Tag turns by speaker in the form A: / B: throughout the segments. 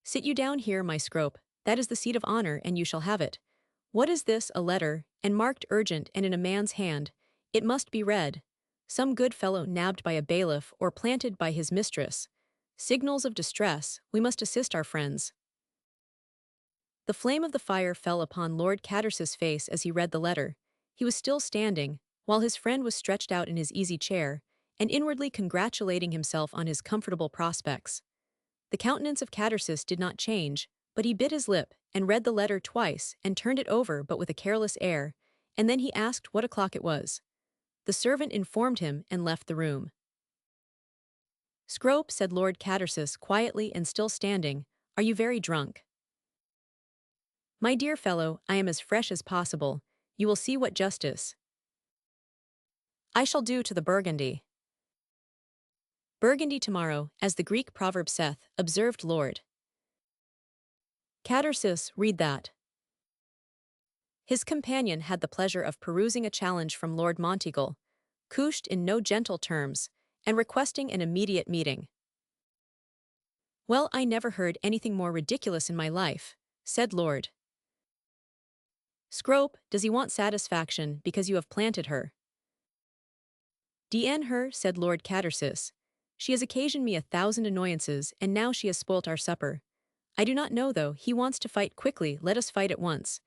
A: Sit you down here, my Scrope, that is the seat of honor, and you shall have it. What is this, a letter, and marked urgent and in a man's hand? It must be read. Some good fellow nabbed by a bailiff or planted by his mistress. Signals of distress, we must assist our friends. The flame of the fire fell upon Lord Catterse's face as he read the letter. He was still standing, while his friend was stretched out in his easy chair, and inwardly congratulating himself on his comfortable prospects. The countenance of Catterses did not change, but he bit his lip, and read the letter twice, and turned it over but with a careless air, and then he asked what o'clock it was. The servant informed him and left the room. "Scrope," said Lord Catterses quietly and still standing, "are you very drunk?" "My dear fellow, I am as fresh as possible. You will see what justice I shall do to the Burgundy." "Burgundy tomorrow, as the Greek proverb saith," observed Lord Catterses, "read that." His companion had the pleasure of perusing a challenge from Lord Monteagle, couched in no gentle terms, and requesting an immediate meeting. "Well, I never heard anything more ridiculous in my life," said Lord Scrope. "Does he want satisfaction because you have planted her?" "D.N. her," said Lord Catterses. "She has occasioned me 1,000 annoyances, and now she has spoilt our supper. I do not know, though. He wants to fight quickly. Let us fight at once.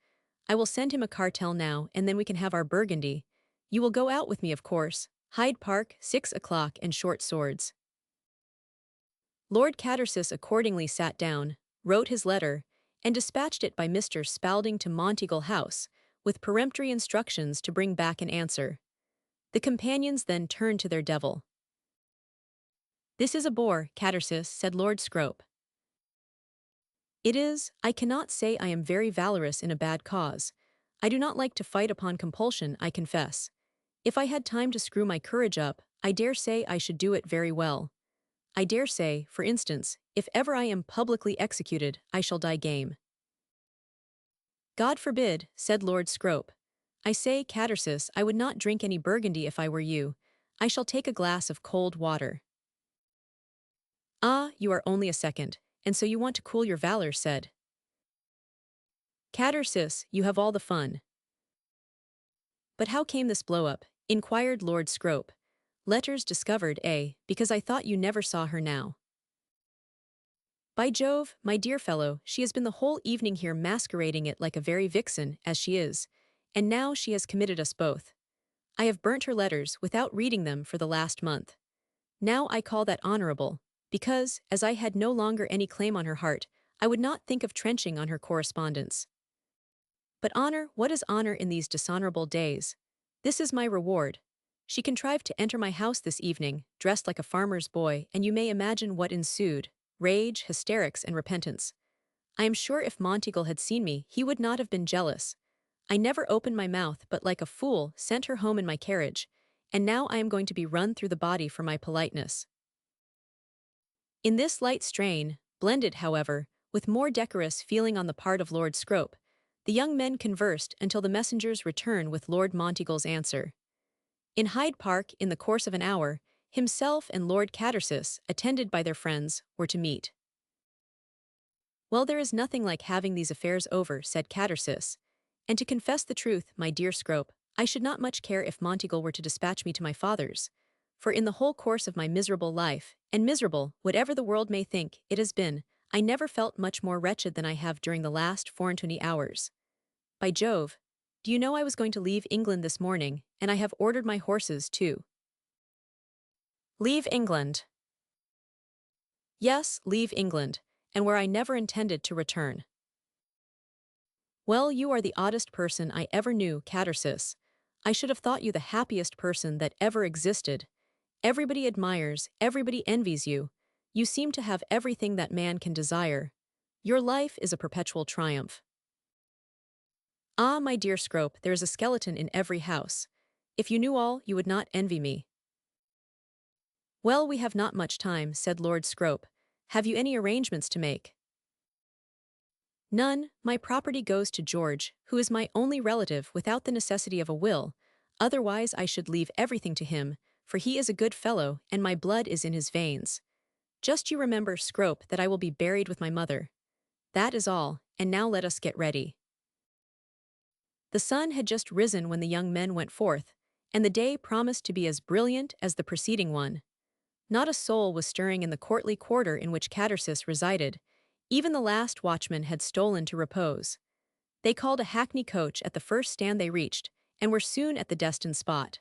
A: I will send him a cartel now, and then we can have our Burgundy. You will go out with me, of course. Hyde Park, 6 o'clock, and short swords." Lord Catterses accordingly sat down, wrote his letter, and dispatched it by Mr. Spalding to Monteagle House, with peremptory instructions to bring back an answer. The companions then turned to their devil. "This is a bore, Catterses," said Lord Scrope. "It is. I cannot say I am very valorous in a bad cause. I do not like to fight upon compulsion, I confess. If I had time to screw my courage up, I dare say I should do it very well. I dare say, for instance, if ever I am publicly executed, I shall die game." "God forbid," said Lord Scrope. "I say, Catterses, I would not drink any Burgundy if I were you. I shall take a glass of cold water." "Ah, you are only a second, and so you want to cool your valor," said Catterses. "You have all the fun." "But how came this blow-up?" inquired Lord Scrope. "Letters discovered, eh? Because I thought you never saw her now." "By Jove, my dear fellow, she has been the whole evening here masquerading it like a very vixen, as she is, and now she has committed us both. I have burnt her letters without reading them for the last month. Now I call that honorable, because, as I had no longer any claim on her heart, I would not think of trenching on her correspondence. But honor, what is honor in these dishonorable days? This is my reward. She contrived to enter my house this evening, dressed like a farmer's boy, and you may imagine what ensued: rage, hysterics, and repentance. I am sure if Monteagle had seen me, he would not have been jealous. I never opened my mouth, but like a fool, sent her home in my carriage, and now I am going to be run through the body for my politeness." In this light strain, blended, however, with more decorous feeling on the part of Lord Scrope, the young men conversed until the messenger's return with Lord Monteagle's answer. In Hyde Park, in the course of an hour, himself and Lord Catterses, attended by their friends, were to meet. "Well, there is nothing like having these affairs over," said Catterses. "And to confess the truth, my dear Scrope, I should not much care if Monteagle were to dispatch me to my father's, for in the whole course of my miserable life, and miserable, whatever the world may think, it has been, I never felt much more wretched than I have during the last 24 hours. By Jove, do you know I was going to leave England this morning, and I have ordered my horses too." "Leave England?" "Yes, leave England, and where I never intended to return." "Well, you are the oddest person I ever knew, Catterses. I should have thought you the happiest person that ever existed. Everybody admires, everybody envies you. You seem to have everything that man can desire. Your life is a perpetual triumph." "Ah, my dear Scrope, there is a skeleton in every house. If you knew all, you would not envy me." "Well, we have not much time," said Lord Scrope. "Have you any arrangements to make?" "None. My property goes to George, who is my only relative without the necessity of a will. Otherwise I should leave everything to him, for he is a good fellow, and my blood is in his veins. Just you remember, Scrope, that I will be buried with my mother. That is all, and now let us get ready." The sun had just risen when the young men went forth, and the day promised to be as brilliant as the preceding one. Not a soul was stirring in the courtly quarter in which Catersis resided. Even the last watchman had stolen to repose. They called a hackney coach at the first stand they reached, and were soon at the destined spot.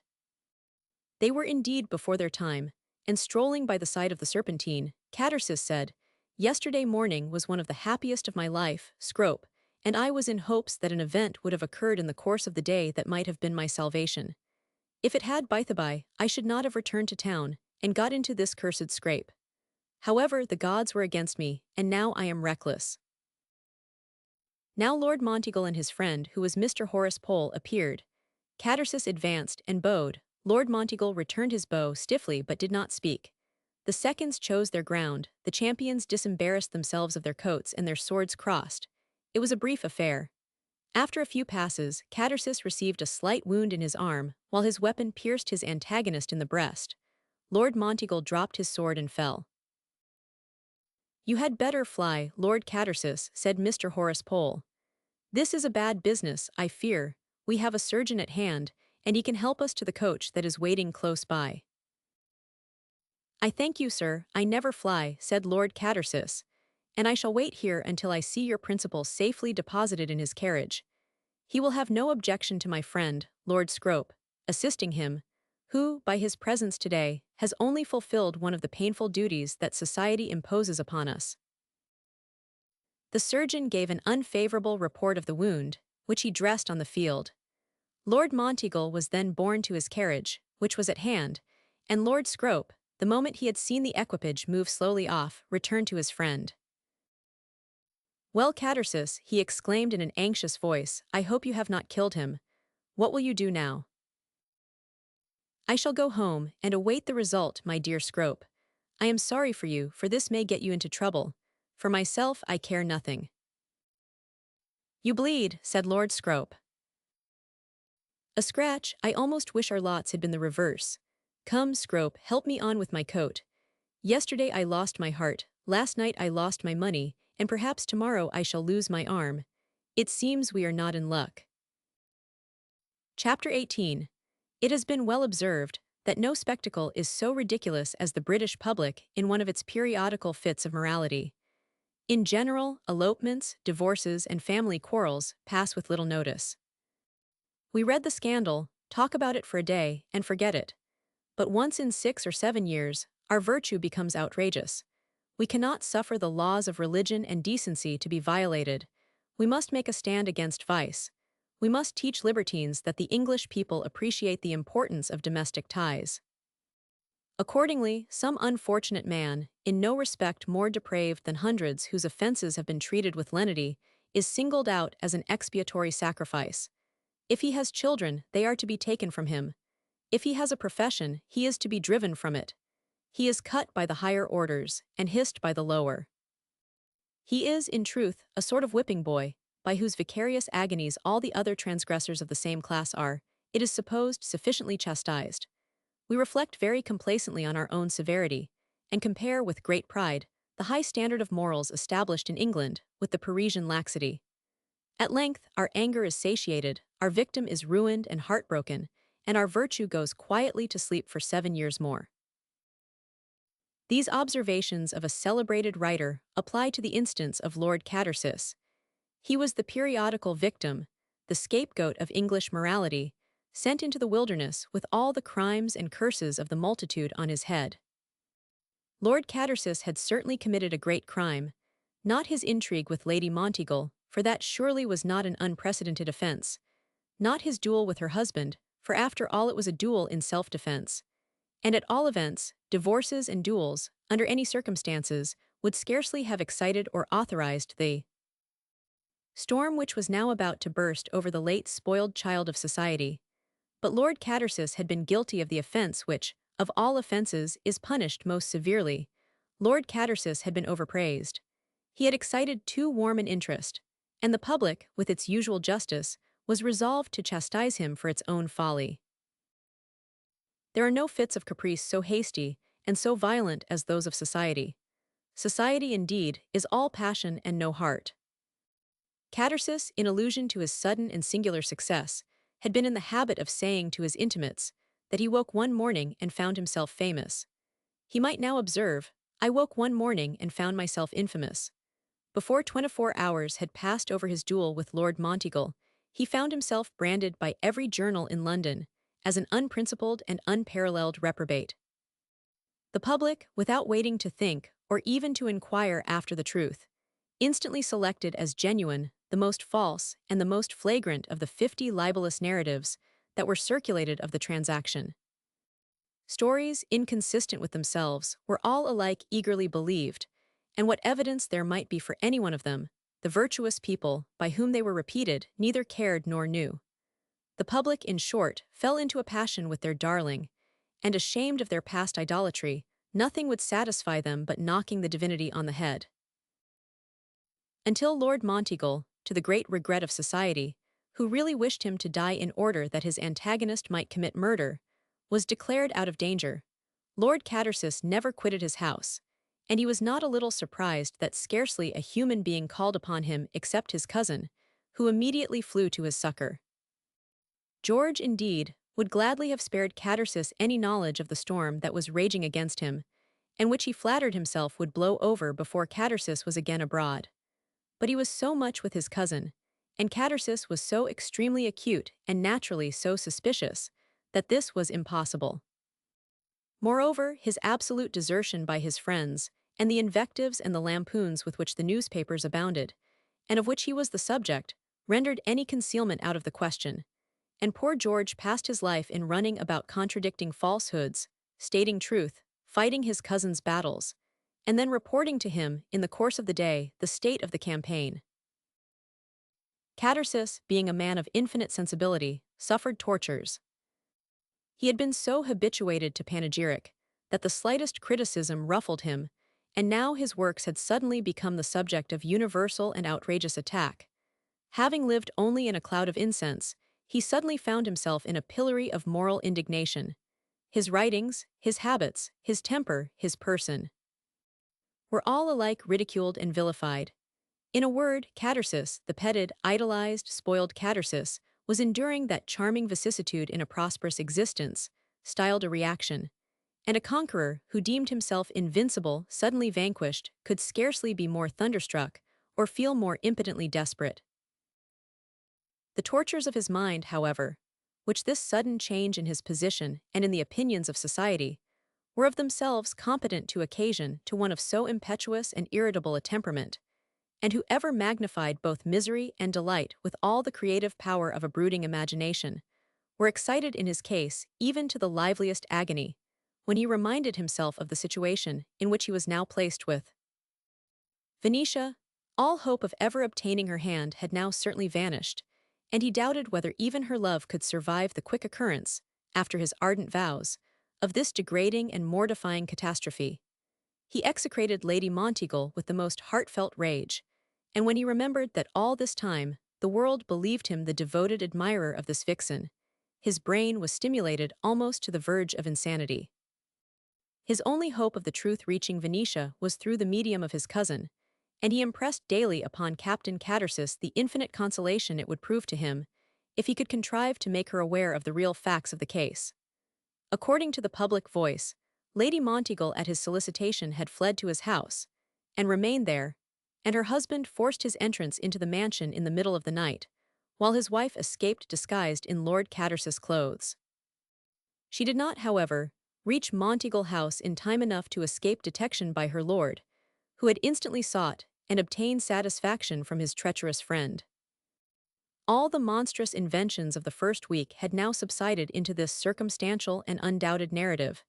A: They were indeed before their time, and strolling by the side of the Serpentine, Catersis said, "Yesterday morning was one of the happiest of my life, Scrope, and I was in hopes that an event would have occurred in the course of the day that might have been my salvation. If it had by, I should not have returned to town, and got into this cursed scrape. However, the gods were against me, and now I am reckless." Now Lord Monteagle and his friend, who was Mr. Horace Pole, appeared. Catersis advanced and bowed. Lord Monteagle returned his bow stiffly but did not speak. The seconds chose their ground, the champions disembarrassed themselves of their coats and their swords crossed. It was a brief affair. After a few passes, Catersis received a slight wound in his arm, while his weapon pierced his antagonist in the breast. Lord Monteagle dropped his sword and fell. "You had better fly, Lord Catersis," said Mr. Horace Pole. "This is a bad business, I fear. We have a surgeon at hand, and he can help us to the coach that is waiting close by." "I thank you, sir, I never fly," said Lord Catersis, "and I shall wait here until I see your principal safely deposited in his carriage. He will have no objection to my friend, Lord Scrope, assisting him, who, by his presence today, has only fulfilled one of the painful duties that society imposes upon us." The surgeon gave an unfavorable report of the wound, which he dressed on the field. Lord Monteagle was then borne to his carriage, which was at hand, and Lord Scrope, the moment he had seen the equipage move slowly off, returned to his friend. "Well, Catersis," he exclaimed in an anxious voice, "I hope you have not killed him. What will you do now?" "I shall go home and await the result, my dear Scrope. I am sorry for you, for this may get you into trouble. For myself, I care nothing." "You bleed," said Lord Scrope. "A scratch. I almost wish our lots had been the reverse. Come, Scrope, help me on with my coat. Yesterday I lost my heart, last night I lost my money, and perhaps tomorrow I shall lose my arm. It seems we are not in luck." Chapter 18. It has been well observed that no spectacle is so ridiculous as the British public in one of its periodical fits of morality. In general, elopements, divorces, and family quarrels pass with little notice. We read the scandal, talk about it for a day, and forget it. But once in 6 or 7 years, our virtue becomes outrageous. We cannot suffer the laws of religion and decency to be violated. We must make a stand against vice. We must teach libertines that the English people appreciate the importance of domestic ties. Accordingly, some unfortunate man, in no respect more depraved than hundreds whose offenses have been treated with lenity, is singled out as an expiatory sacrifice. If he has children, they are to be taken from him. If he has a profession, he is to be driven from it. He is cut by the higher orders, and hissed by the lower. He is, in truth, a sort of whipping boy, by whose vicarious agonies all the other transgressors of the same class are, it is supposed, sufficiently chastised. We reflect very complacently on our own severity, and compare with great pride the high standard of morals established in England with the Parisian laxity. At length, our anger is satiated, our victim is ruined and heartbroken, and our virtue goes quietly to sleep for 7 years more. These observations of a celebrated writer apply to the instance of Lord Catersis. He was the periodical victim, the scapegoat of English morality, sent into the wilderness with all the crimes and curses of the multitude on his head. Lord Catersis had certainly committed a great crime, not his intrigue with Lady Monteagle, for that surely was not an unprecedented offence, not his duel with her husband, for after all it was a duel in self-defence, and at all events, divorces and duels, under any circumstances, would scarcely have excited or authorized the storm which was now about to burst over the late spoiled child of society. But Lord Catersis had been guilty of the offence which, of all offences, is punished most severely. Lord Catersis had been overpraised. He had excited too warm an interest, and the public, with its usual justice, was resolved to chastise him for its own folly. There are no fits of caprice so hasty and so violent as those of society. Society, indeed, is all passion and no heart. Catersis, in allusion to his sudden and singular success, had been in the habit of saying to his intimates that he woke one morning and found himself famous. He might now observe, "I woke one morning and found myself infamous." Before 24 hours had passed over his duel with Lord Monteagle, he found himself branded by every journal in London as an unprincipled and unparalleled reprobate. The public, without waiting to think or even to inquire after the truth, instantly selected as genuine the most false and the most flagrant of the 50 libelous narratives that were circulated of the transaction. Stories inconsistent with themselves were all alike eagerly believed, and what evidence there might be for any one of them, the virtuous people by whom they were repeated neither cared nor knew. The public, in short, fell into a passion with their darling, and ashamed of their past idolatry, nothing would satisfy them but knocking the divinity on the head. Until Lord Monteagle, to the great regret of society, who really wished him to die in order that his antagonist might commit murder, was declared out of danger, Lord Catersis never quitted his house, and he was not a little surprised that scarcely a human being called upon him except his cousin, who immediately flew to his succor. George, indeed, would gladly have spared Catersis any knowledge of the storm that was raging against him, and which he flattered himself would blow over before Catersis was again abroad. But he was so much with his cousin, and Catersis was so extremely acute and naturally so suspicious, that this was impossible. Moreover, his absolute desertion by his friends, and the invectives and the lampoons with which the newspapers abounded, and of which he was the subject, rendered any concealment out of the question, and poor George passed his life in running about contradicting falsehoods, stating truth, fighting his cousin's battles, and then reporting to him, in the course of the day, the state of the campaign. Catersis, being a man of infinite sensibility, suffered tortures. He had been so habituated to panegyric that the slightest criticism ruffled him, and now his works had suddenly become the subject of universal and outrageous attack. Having lived only in a cloud of incense, he suddenly found himself in a pillory of moral indignation. His writings, his habits, his temper, his person, were all alike ridiculed and vilified. In a word, Catersis, the petted, idolized, spoiled Catersis, was enduring that charming vicissitude in a prosperous existence, styled a reaction, and a conqueror who deemed himself invincible, suddenly vanquished, could scarcely be more thunderstruck or feel more impotently desperate. The tortures of his mind, however, which this sudden change in his position and in the opinions of society, were of themselves competent to occasion to one of so impetuous and irritable a temperament, and who ever magnified both misery and delight with all the creative power of a brooding imagination, were excited in his case even to the liveliest agony, when he reminded himself of the situation in which he was now placed with Venetia. All hope of ever obtaining her hand had now certainly vanished, and he doubted whether even her love could survive the quick occurrence, after his ardent vows, of this degrading and mortifying catastrophe. He execrated Lady Monteagle with the most heartfelt rage, and when he remembered that all this time the world believed him the devoted admirer of this vixen, his brain was stimulated almost to the verge of insanity. His only hope of the truth reaching Venetia was through the medium of his cousin, and he impressed daily upon Captain Catersis the infinite consolation it would prove to him if he could contrive to make her aware of the real facts of the case. According to the public voice, Lady Monteagle at his solicitation had fled to his house, and remained there, and her husband forced his entrance into the mansion in the middle of the night, while his wife escaped disguised in Lord Catersis' clothes. She did not, however, reach Monteagle House in time enough to escape detection by her lord, who had instantly sought and obtained satisfaction from his treacherous friend. All the monstrous inventions of the first week had now subsided into this circumstantial and undoubted narrative.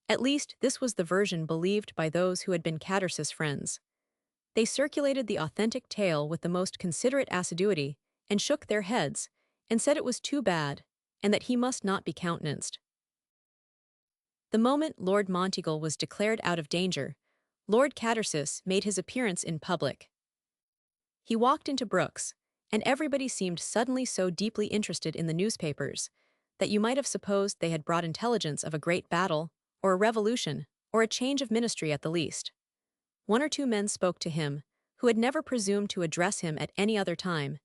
A: At least, this was the version believed by those who had been Catersis' friends. They circulated the authentic tale with the most considerate assiduity, and shook their heads, and said it was too bad, and that he must not be countenanced. The moment Lord Monteagle was declared out of danger, Lord Catersis made his appearance in public. He walked into Brooks, and everybody seemed suddenly so deeply interested in the newspapers that you might have supposed they had brought intelligence of a great battle, or a revolution, or a change of ministry at the least. One or two men spoke to him, who had never presumed to address him at any other time,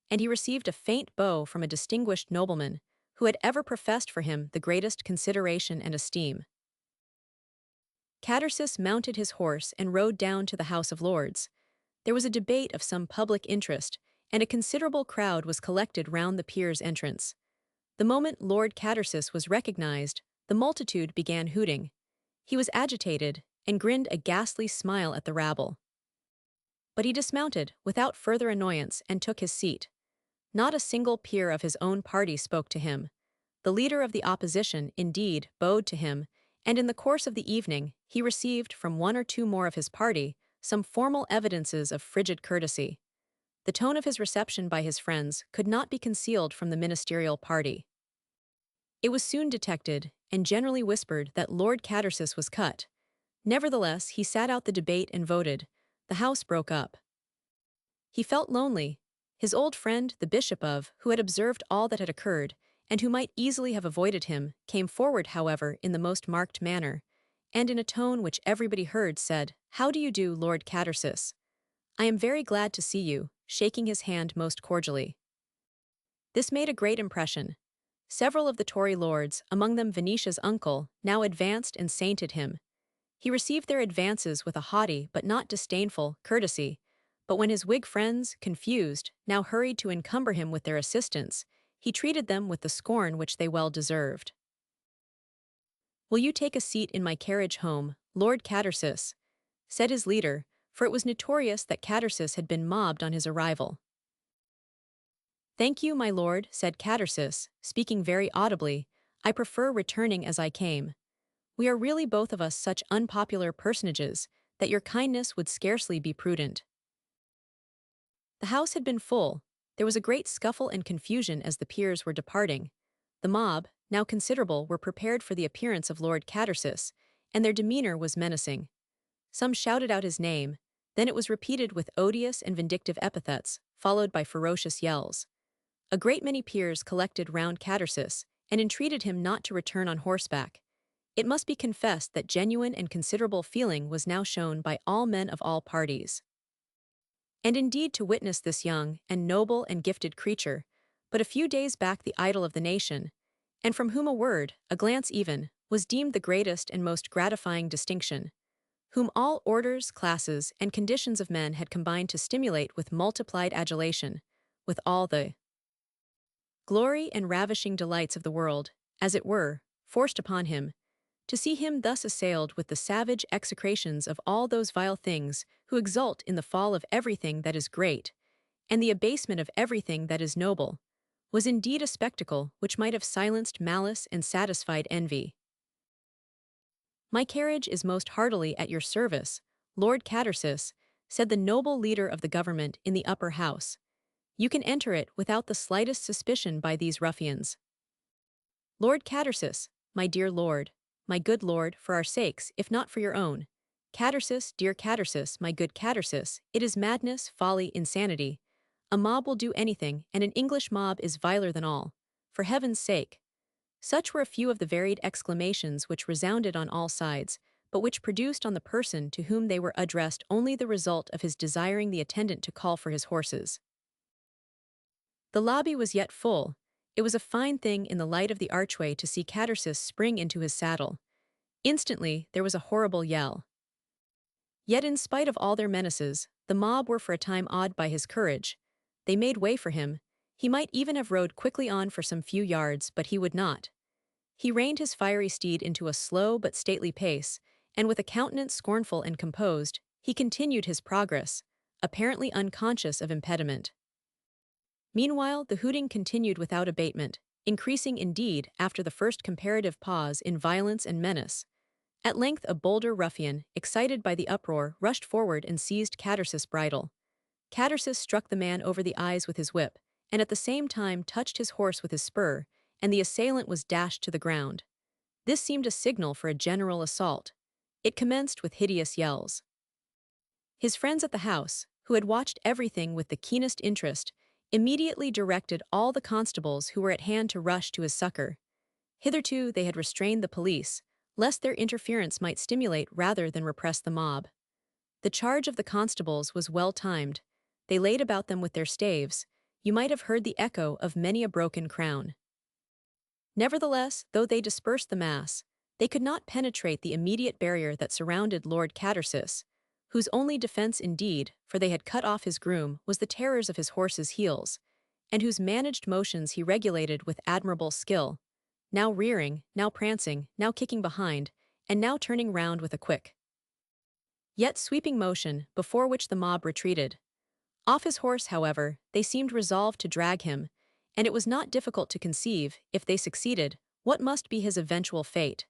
A: and he received a faint bow from a distinguished nobleman, who had ever professed for him the greatest consideration and esteem. Catersis mounted his horse and rode down to the House of Lords. There was a debate of some public interest, and a considerable crowd was collected round the peer's entrance. The moment Lord Catersis was recognized, the multitude began hooting. He was agitated, and grinned a ghastly smile at the rabble. But he dismounted, without further annoyance, and took his seat. Not a single peer of his own party spoke to him. The leader of the opposition, indeed, bowed to him, and in the course of the evening, he received from one or two more of his party some formal evidences of frigid courtesy. The tone of his reception by his friends could not be concealed from the ministerial party. It was soon detected, and generally whispered, that Lord Catersis was cut. Nevertheless, he sat out the debate and voted. The House broke up. He felt lonely. His old friend, the bishop who had observed all that had occurred, and who might easily have avoided him, came forward, however, in the most marked manner, and in a tone which everybody heard said, "How do you do, Lord Catersis? I am very glad to see you," shaking his hand most cordially. This made a great impression. Several of the Tory lords, among them Venetia's uncle, now advanced and sainted him. He received their advances with a haughty but not disdainful courtesy, but when his Whig friends, confused, now hurried to encumber him with their assistance, he treated them with the scorn which they well deserved. "Will you take a seat in my carriage home, Lord Catersis?" said his leader, for it was notorious that Catersis had been mobbed on his arrival. "Thank you, my lord," said Catersis, speaking very audibly. "I prefer returning as I came. We are really both of us such unpopular personages that your kindness would scarcely be prudent." The house had been full. There was a great scuffle and confusion as the peers were departing. The mob, now considerable, were prepared for the appearance of Lord Catersis, and their demeanor was menacing. Some shouted out his name, then it was repeated with odious and vindictive epithets, followed by ferocious yells. A great many peers collected round Catersis, and entreated him not to return on horseback. It must be confessed that genuine and considerable feeling was now shown by all men of all parties. And indeed, to witness this young and noble and gifted creature, but a few days back the idol of the nation, and from whom a word, a glance even, was deemed the greatest and most gratifying distinction, whom all orders, classes, and conditions of men had combined to stimulate with multiplied adulation, with all the glory and ravishing delights of the world, as it were, forced upon him, to see him thus assailed with the savage execrations of all those vile things who exult in the fall of everything that is great, and the abasement of everything that is noble, was indeed a spectacle which might have silenced malice and satisfied envy. "My carriage is most heartily at your service, Lord Catersis," said the noble leader of the government in the upper house. "You can enter it without the slightest suspicion by these ruffians." "Lord Catersis, my dear lord, my good lord, for our sakes, if not for your own. Catersis, dear Catersis, my good Catersis, it is madness, folly, insanity. A mob will do anything, and an English mob is viler than all. For heaven's sake." Such were a few of the varied exclamations which resounded on all sides, but which produced on the person to whom they were addressed only the result of his desiring the attendant to call for his horses. The lobby was yet full. It was a fine thing in the light of the archway to see Catersis spring into his saddle. Instantly, there was a horrible yell. Yet in spite of all their menaces, the mob were for a time awed by his courage. They made way for him. He might even have rode quickly on for some few yards, but he would not. He reined his fiery steed into a slow but stately pace, and with a countenance scornful and composed, he continued his progress, apparently unconscious of impediment. Meanwhile, the hooting continued without abatement, increasing indeed after the first comparative pause in violence and menace. At length a bolder ruffian, excited by the uproar, rushed forward and seized Catersis' bridle. Catersis struck the man over the eyes with his whip, and at the same time touched his horse with his spur, and the assailant was dashed to the ground. This seemed a signal for a general assault. It commenced with hideous yells. His friends at the house, who had watched everything with the keenest interest, immediately directed all the constables who were at hand to rush to his succor. Hitherto they had restrained the police, lest their interference might stimulate rather than repress the mob. The charge of the constables was well timed. They laid about them with their staves. You might have heard the echo of many a broken crown. Nevertheless, though they dispersed the mass, they could not penetrate the immediate barrier that surrounded Lord Catersis, whose only defense indeed, for they had cut off his groom, was the terrors of his horse's heels, and whose managed motions he regulated with admirable skill, now rearing, now prancing, now kicking behind, and now turning round with a quick, yet sweeping motion, before which the mob retreated. Off his horse, however, they seemed resolved to drag him, and it was not difficult to conceive, if they succeeded, what must be his eventual fate.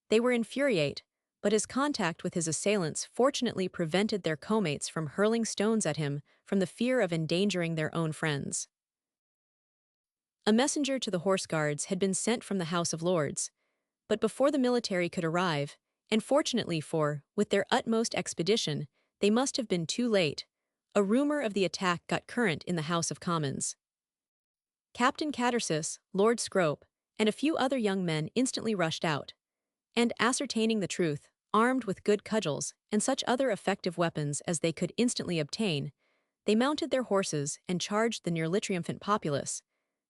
A: They were infuriate, but his contact with his assailants fortunately prevented their co-mates from hurling stones at him from the fear of endangering their own friends. A messenger to the Horse Guards had been sent from the House of Lords, but before the military could arrive, and fortunately for, with their utmost expedition, they must have been too late, a rumor of the attack got current in the House of Commons. Captain Catersis, Lord Scrope, and a few other young men instantly rushed out, and ascertaining the truth, armed with good cudgels and such other effective weapons as they could instantly obtain, they mounted their horses and charged the nearly triumphant populace,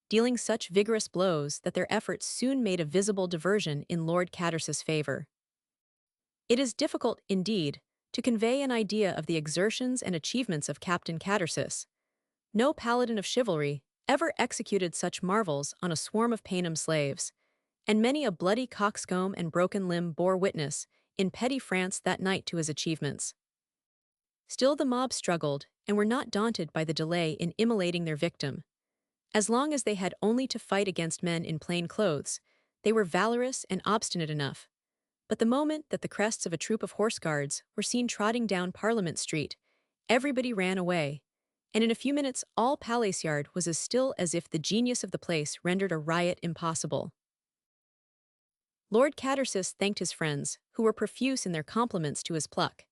A: dealing such vigorous blows that their efforts soon made a visible diversion in Lord Catersis' favor. It is difficult, indeed, to convey an idea of the exertions and achievements of Captain Catersis. No paladin of chivalry ever executed such marvels on a swarm of Paynim slaves, and many a bloody coxcomb and broken limb bore witness in petty France that night to his achievements. Still the mob struggled and were not daunted by the delay in immolating their victim. As long as they had only to fight against men in plain clothes, they were valorous and obstinate enough. But the moment that the crests of a troop of horse guards were seen trotting down Parliament Street, everybody ran away, and in a few minutes all Palace Yard was as still as if the genius of the place rendered a riot impossible. Lord Catersis thanked his friends, who were profuse in their compliments to his pluck.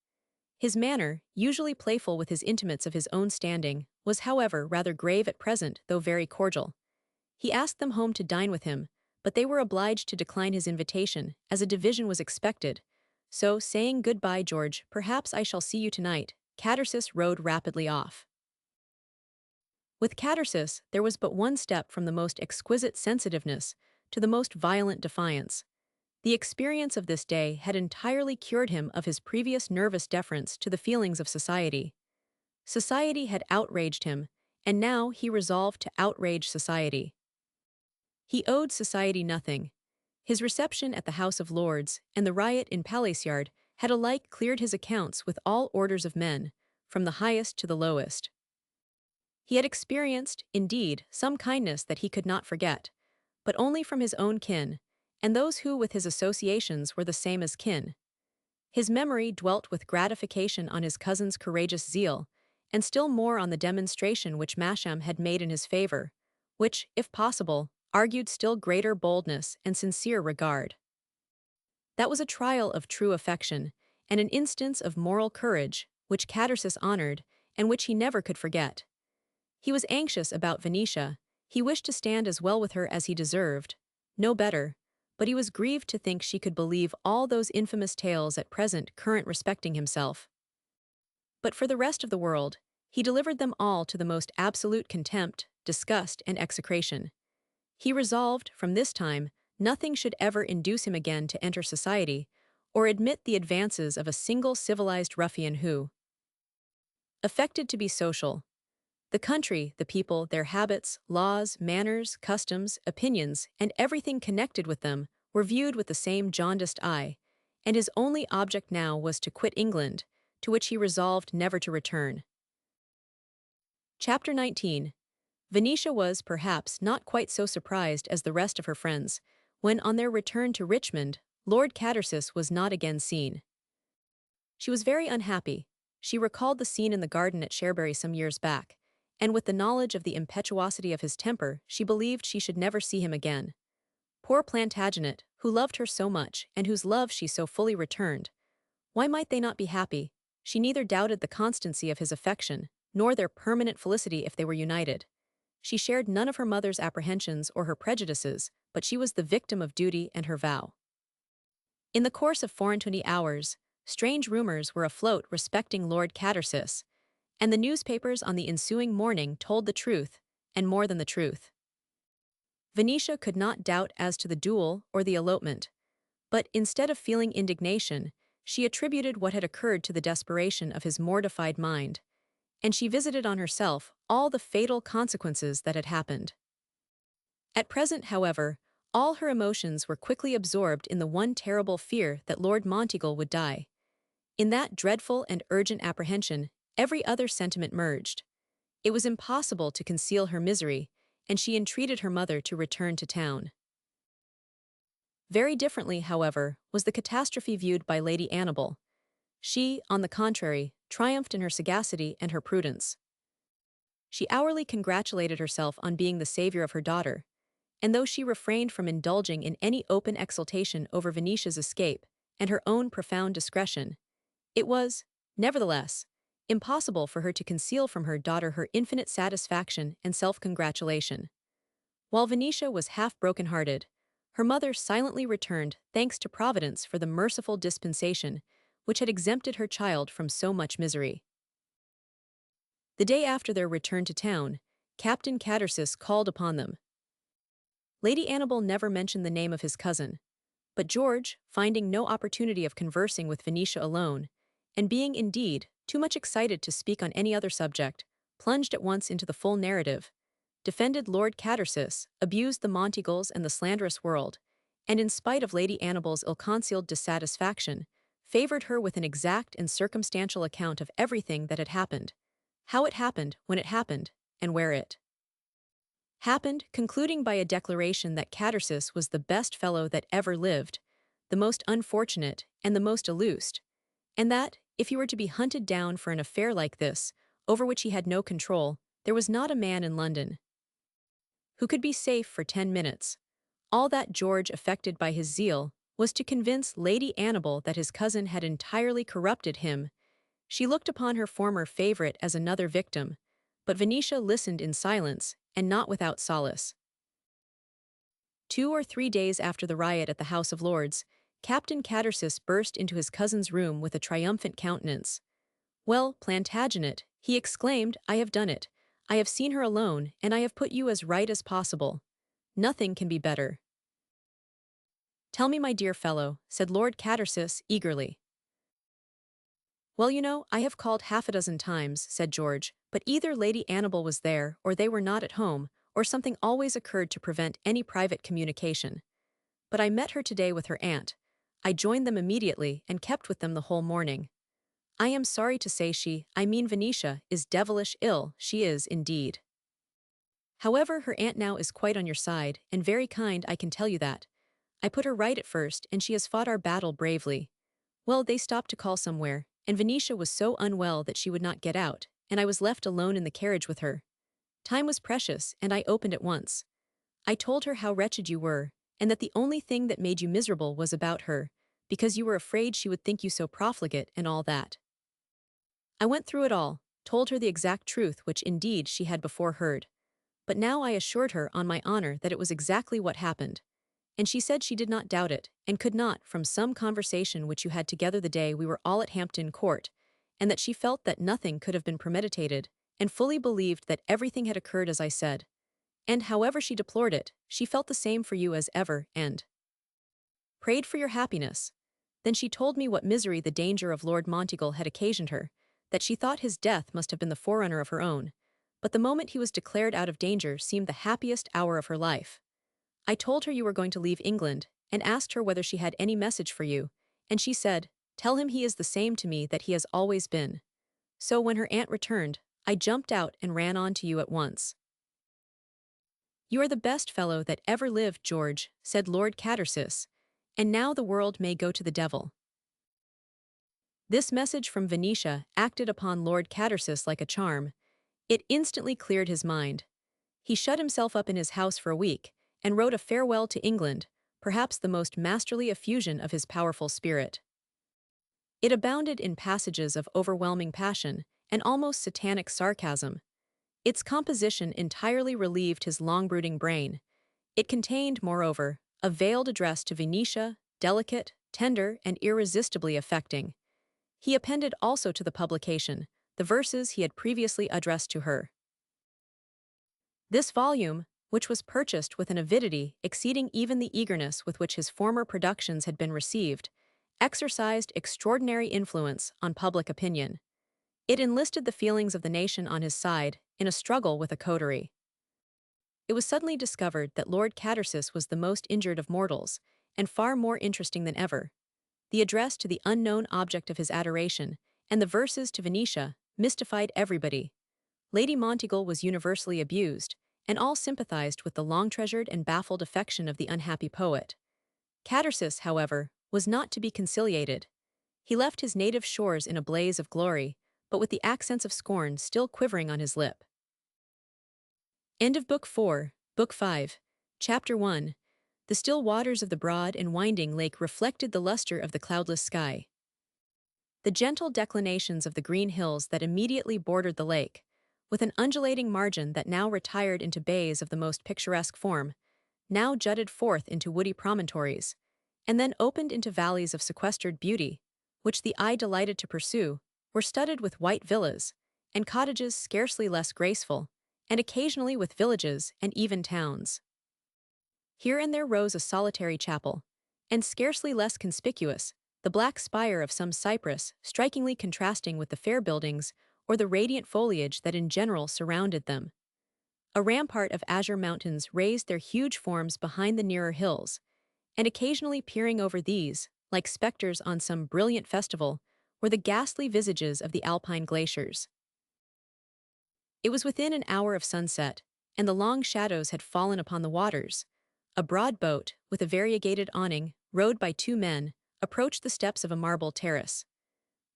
A: His manner, usually playful with his intimates of his own standing, was however rather grave at present, though very cordial. He asked them home to dine with him, but they were obliged to decline his invitation, as a division was expected. So, saying "Goodbye, George, perhaps I shall see you tonight," Catersis rode rapidly off. With Catersis, there was but one step from the most exquisite sensitiveness to the most violent defiance. The experience of this day had entirely cured him of his previous nervous deference to the feelings of society. Society had outraged him, and now he resolved to outrage society. He owed society nothing. His reception at the House of Lords and the riot in Palace Yard had alike cleared his accounts with all orders of men, from the highest to the lowest. He had experienced, indeed, some kindness that he could not forget, but only from his own kin, and those who with his associations were the same as kin. His memory dwelt with gratification on his cousin's courageous zeal, and still more on the demonstration which Masham had made in his favor, which, if possible, argued still greater boldness and sincere regard. That was a trial of true affection, and an instance of moral courage, which Catersis honored, and which he never could forget. He was anxious about Venetia. He wished to stand as well with her as he deserved, no better, but he was grieved to think she could believe all those infamous tales at present current respecting himself. But for the rest of the world, he delivered them all to the most absolute contempt, disgust, and execration. He resolved, from this time, nothing should ever induce him again to enter society, or admit the advances of a single civilized ruffian who affected to be social. The country, the people, their habits, laws, manners, customs, opinions, and everything connected with them were viewed with the same jaundiced eye, and his only object now was to quit England, to which he resolved never to return. Chapter 19. Venetia was, perhaps, not quite so surprised as the rest of her friends, when on their return to Richmond, Lord Catersis was not again seen. She was very unhappy. She recalled the scene in the garden at Cherbury some years back, and with the knowledge of the impetuosity of his temper, she believed she should never see him again. Poor Plantagenet, who loved her so much, and whose love she so fully returned. Why might they not be happy? She neither doubted the constancy of his affection, nor their permanent felicity if they were united. She shared none of her mother's apprehensions or her prejudices, but she was the victim of duty and her vow. In the course of 24 hours, Strange rumors were afloat respecting Lord Catersis, and the newspapers on the ensuing morning told the truth, and more than the truth. Venetia could not doubt as to the duel or the elopement, but instead of feeling indignation, she attributed what had occurred to the desperation of his mortified mind, and she visited on herself all the fatal consequences that had happened. At present, however, all her emotions were quickly absorbed in the one terrible fear that Lord Monteagle would die. In that dreadful and urgent apprehension, every other sentiment merged. It was impossible to conceal her misery, and she entreated her mother to return to town. Very differently, however, was the catastrophe viewed by Lady Annabel. She, on the contrary, triumphed in her sagacity and her prudence. She hourly congratulated herself on being the savior of her daughter, and though she refrained from indulging in any open exultation over Venetia's escape and her own profound discretion, it was, nevertheless, impossible for her to conceal from her daughter her infinite satisfaction and self-congratulation. While Venetia was half broken-hearted, her mother silently returned thanks to Providence for the merciful dispensation which had exempted her child from so much misery. The day after their return to town, Captain Catersis called upon them. Lady Annabel never mentioned the name of his cousin, but George, finding no opportunity of conversing with Venetia alone, and being indeed too much excited to speak on any other subject, plunged at once into the full narrative, defended Lord Catersis, abused the Monteagles and the slanderous world, and in spite of Lady Annabel's ill-concealed dissatisfaction, favored her with an exact and circumstantial account of everything that had happened, how it happened, when it happened, and where it happened, concluding by a declaration that Catersis was the best fellow that ever lived, the most unfortunate and the most illused, and that, if he were to be hunted down for an affair like this, over which he had no control, there was not a man in London who could be safe for 10 minutes. All that George effected by his zeal was to convince Lady Annabel that his cousin had entirely corrupted him. She looked upon her former favorite as another victim, but Venetia listened in silence, and not without solace. 2 or 3 days after the riot at the House of Lords, Captain Catersis burst into his cousin's room with a triumphant countenance. "Well, Plantagenet," he exclaimed, "I have done it. I have seen her alone, and I have put you as right as possible. Nothing can be better." "Tell me, my dear fellow," said Lord Catersis eagerly. "Well, you know, I have called half a dozen times," said George, "but either Lady Annabel was there, or they were not at home, or something always occurred to prevent any private communication. But I met her today with her aunt. I joined them immediately and kept with them the whole morning. I am sorry to say I mean Venetia, is devilish ill, she is indeed. However, her aunt now is quite on your side, and very kind, I can tell you that. I put her right at first, and she has fought our battle bravely. Well, they stopped to call somewhere, and Venetia was so unwell that she would not get out, and I was left alone in the carriage with her. Time was precious, and I opened at once. I told her how wretched you were, and that the only thing that made you miserable was about her, because you were afraid she would think you so profligate and all that. I went through it all, told her the exact truth which indeed she had before heard. But now I assured her on my honor that it was exactly what happened. And she said she did not doubt it, and could not, from some conversation which you had together the day we were all at Hampton Court, and that she felt that nothing could have been premeditated, and fully believed that everything had occurred as I said. And however she deplored it, she felt the same for you as ever, and prayed for your happiness. Then she told me what misery the danger of Lord Monteagle had occasioned her, that she thought his death must have been the forerunner of her own, but the moment he was declared out of danger seemed the happiest hour of her life. I told her you were going to leave England, and asked her whether she had any message for you, and she said, 'Tell him he is the same to me that he has always been.' So when her aunt returned, I jumped out and ran on to you at once." "You are the best fellow that ever lived, George," said Lord Catersis, "and now the world may go to the devil." This message from Venetia acted upon Lord Catersis like a charm. It instantly cleared his mind. He shut himself up in his house for a week, and wrote a farewell to England, perhaps the most masterly effusion of his powerful spirit. It abounded in passages of overwhelming passion and almost satanic sarcasm. Its composition entirely relieved his long-brooding brain. It contained, moreover, a veiled address to Venetia, delicate, tender, and irresistibly affecting. He appended also to the publication the verses he had previously addressed to her. This volume, which was purchased with an avidity exceeding even the eagerness with which his former productions had been received, exercised extraordinary influence on public opinion. It enlisted the feelings of the nation on his side in a struggle with a coterie. It was suddenly discovered that Lord Catersis was the most injured of mortals, and far more interesting than ever. The address to the unknown object of his adoration, and the verses to Venetia, mystified everybody. Lady Monteagle was universally abused, and all sympathized with the long-treasured and baffled affection of the unhappy poet. Catersis, however, was not to be conciliated. He left his native shores in a blaze of glory, but with the accents of scorn still quivering on his lip. End of Book 4, Book 5, Chapter 1. The still waters of the broad and winding lake reflected the luster of the cloudless sky. The gentle declinations of the green hills that immediately bordered the lake, with an undulating margin that now retired into bays of the most picturesque form, now jutted forth into woody promontories, and then opened into valleys of sequestered beauty, which the eye delighted to pursue, were studded with white villas, and cottages scarcely less graceful, and occasionally with villages and even towns. Here and there rose a solitary chapel, and scarcely less conspicuous, the black spire of some cypress, strikingly contrasting with the fair buildings or the radiant foliage that in general surrounded them. A rampart of azure mountains raised their huge forms behind the nearer hills, and occasionally peering over these, like specters on some brilliant festival, were the ghastly visages of the alpine glaciers. It was within an hour of sunset, and the long shadows had fallen upon the waters. A broad boat, with a variegated awning, rowed by two men, approached the steps of a marble terrace.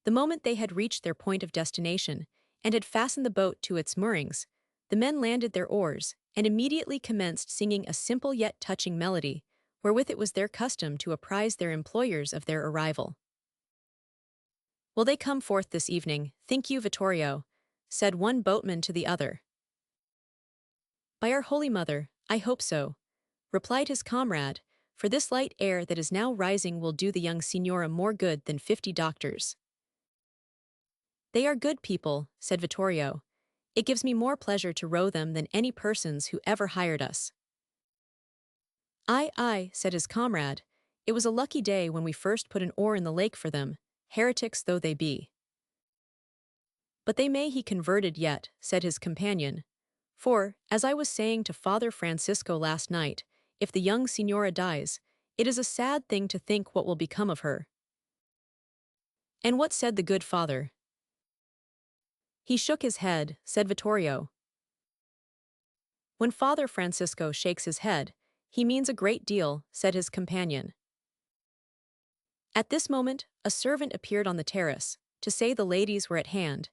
A: The moment they had reached their point of destination, and had fastened the boat to its moorings, the men landed their oars, and immediately commenced singing a simple yet touching melody, wherewith it was their custom to apprise their employers of their arrival. "Will they come forth this evening, think you, Vittorio?" said one boatman to the other. "By our Holy Mother, I hope so," replied his comrade, "for this light air that is now rising will do the young signora more good than 50 doctors." "They are good people," said Vittorio. "It gives me more pleasure to row them than any persons who ever hired us." "Aye," said his comrade, "it was a lucky day when we first put an oar in the lake for them, heretics though they be." "But they may he converted yet," said his companion. "For, as I was saying to Father Francisco last night, if the young signora dies, it is a sad thing to think what will become of her." "And what said the good father?" "He shook his head," said Vittorio. "When Father Francisco shakes his head, he means a great deal," said his companion. At this moment, a servant appeared on the terrace, to say the ladies were at hand,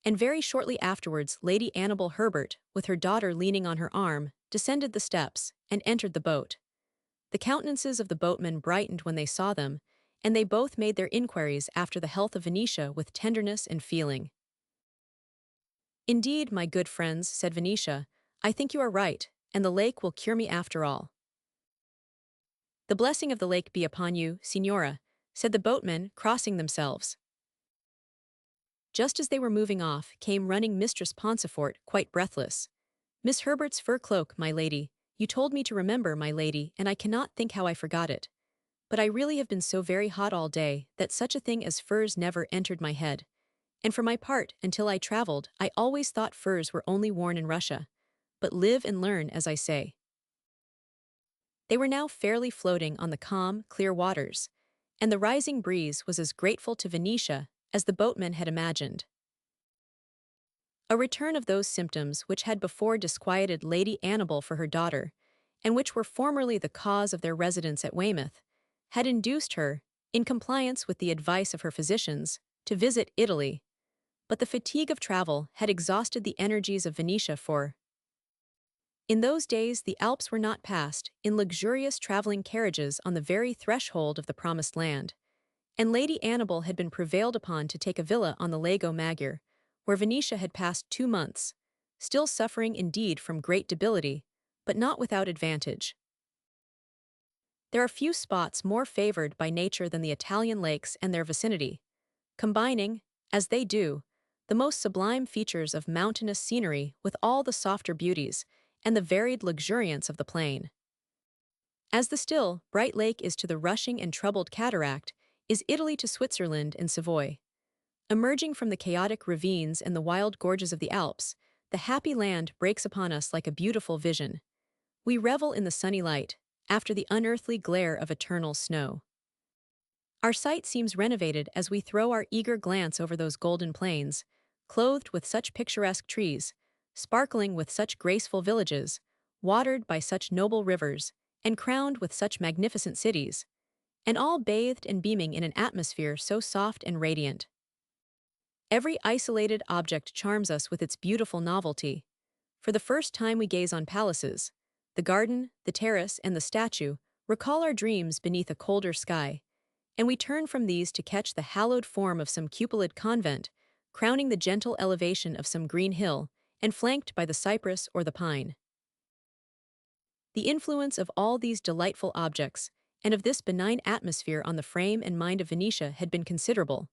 A: and very shortly afterwards Lady Annabel Herbert, with her daughter leaning on her arm, descended the steps, and entered the boat. The countenances of the boatmen brightened when they saw them, and they both made their inquiries after the health of Venetia with tenderness and feeling. "Indeed, my good friends," said Venetia, "I think you are right, and the lake will cure me after all." "The blessing of the lake be upon you, signora," said the boatmen, crossing themselves. Just as they were moving off, came running Mistress Paunceforte, quite breathless. "Miss Herbert's fur cloak, my lady. You told me to remember, my lady, and I cannot think how I forgot it. But I really have been so very hot all day that such a thing as furs never entered my head. And for my part, until I traveled, I always thought furs were only worn in Russia. But live and learn, as I say." They were now fairly floating on the calm, clear waters, and the rising breeze was as grateful to Venetia as the boatman had imagined. A return of those symptoms which had before disquieted Lady Annabel for her daughter, and which were formerly the cause of their residence at Weymouth, had induced her, in compliance with the advice of her physicians, to visit Italy. But the fatigue of travel had exhausted the energies of Venetia for. In those days the Alps were not passed in luxurious traveling carriages on the very threshold of the promised land, and Lady Annabel had been prevailed upon to take a villa on the Lago Maggiore, where Venetia had passed 2 months, still suffering indeed from great debility, but not without advantage. There are few spots more favored by nature than the Italian lakes and their vicinity. combining, as they do, the most sublime features of mountainous scenery with all the softer beauties and the varied luxuriance of the plain. As the still, bright lake is to the rushing and troubled cataract, is Italy to Switzerland and Savoy. Emerging from the chaotic ravines and the wild gorges of the Alps, the happy land breaks upon us like a beautiful vision. We revel in the sunny light, after the unearthly glare of eternal snow. Our sight seems renovated as we throw our eager glance over those golden plains, clothed with such picturesque trees, sparkling with such graceful villages, watered by such noble rivers, and crowned with such magnificent cities, and all bathed and beaming in an atmosphere so soft and radiant. Every isolated object charms us with its beautiful novelty. For the first time we gaze on palaces. The garden, the terrace, and the statue recall our dreams beneath a colder sky, and we turn from these to catch the hallowed form of some cupolid convent, crowning the gentle elevation of some green hill, and flanked by the cypress or the pine. The influence of all these delightful objects, and of this benign atmosphere on the frame and mind of Venetia had been considerable.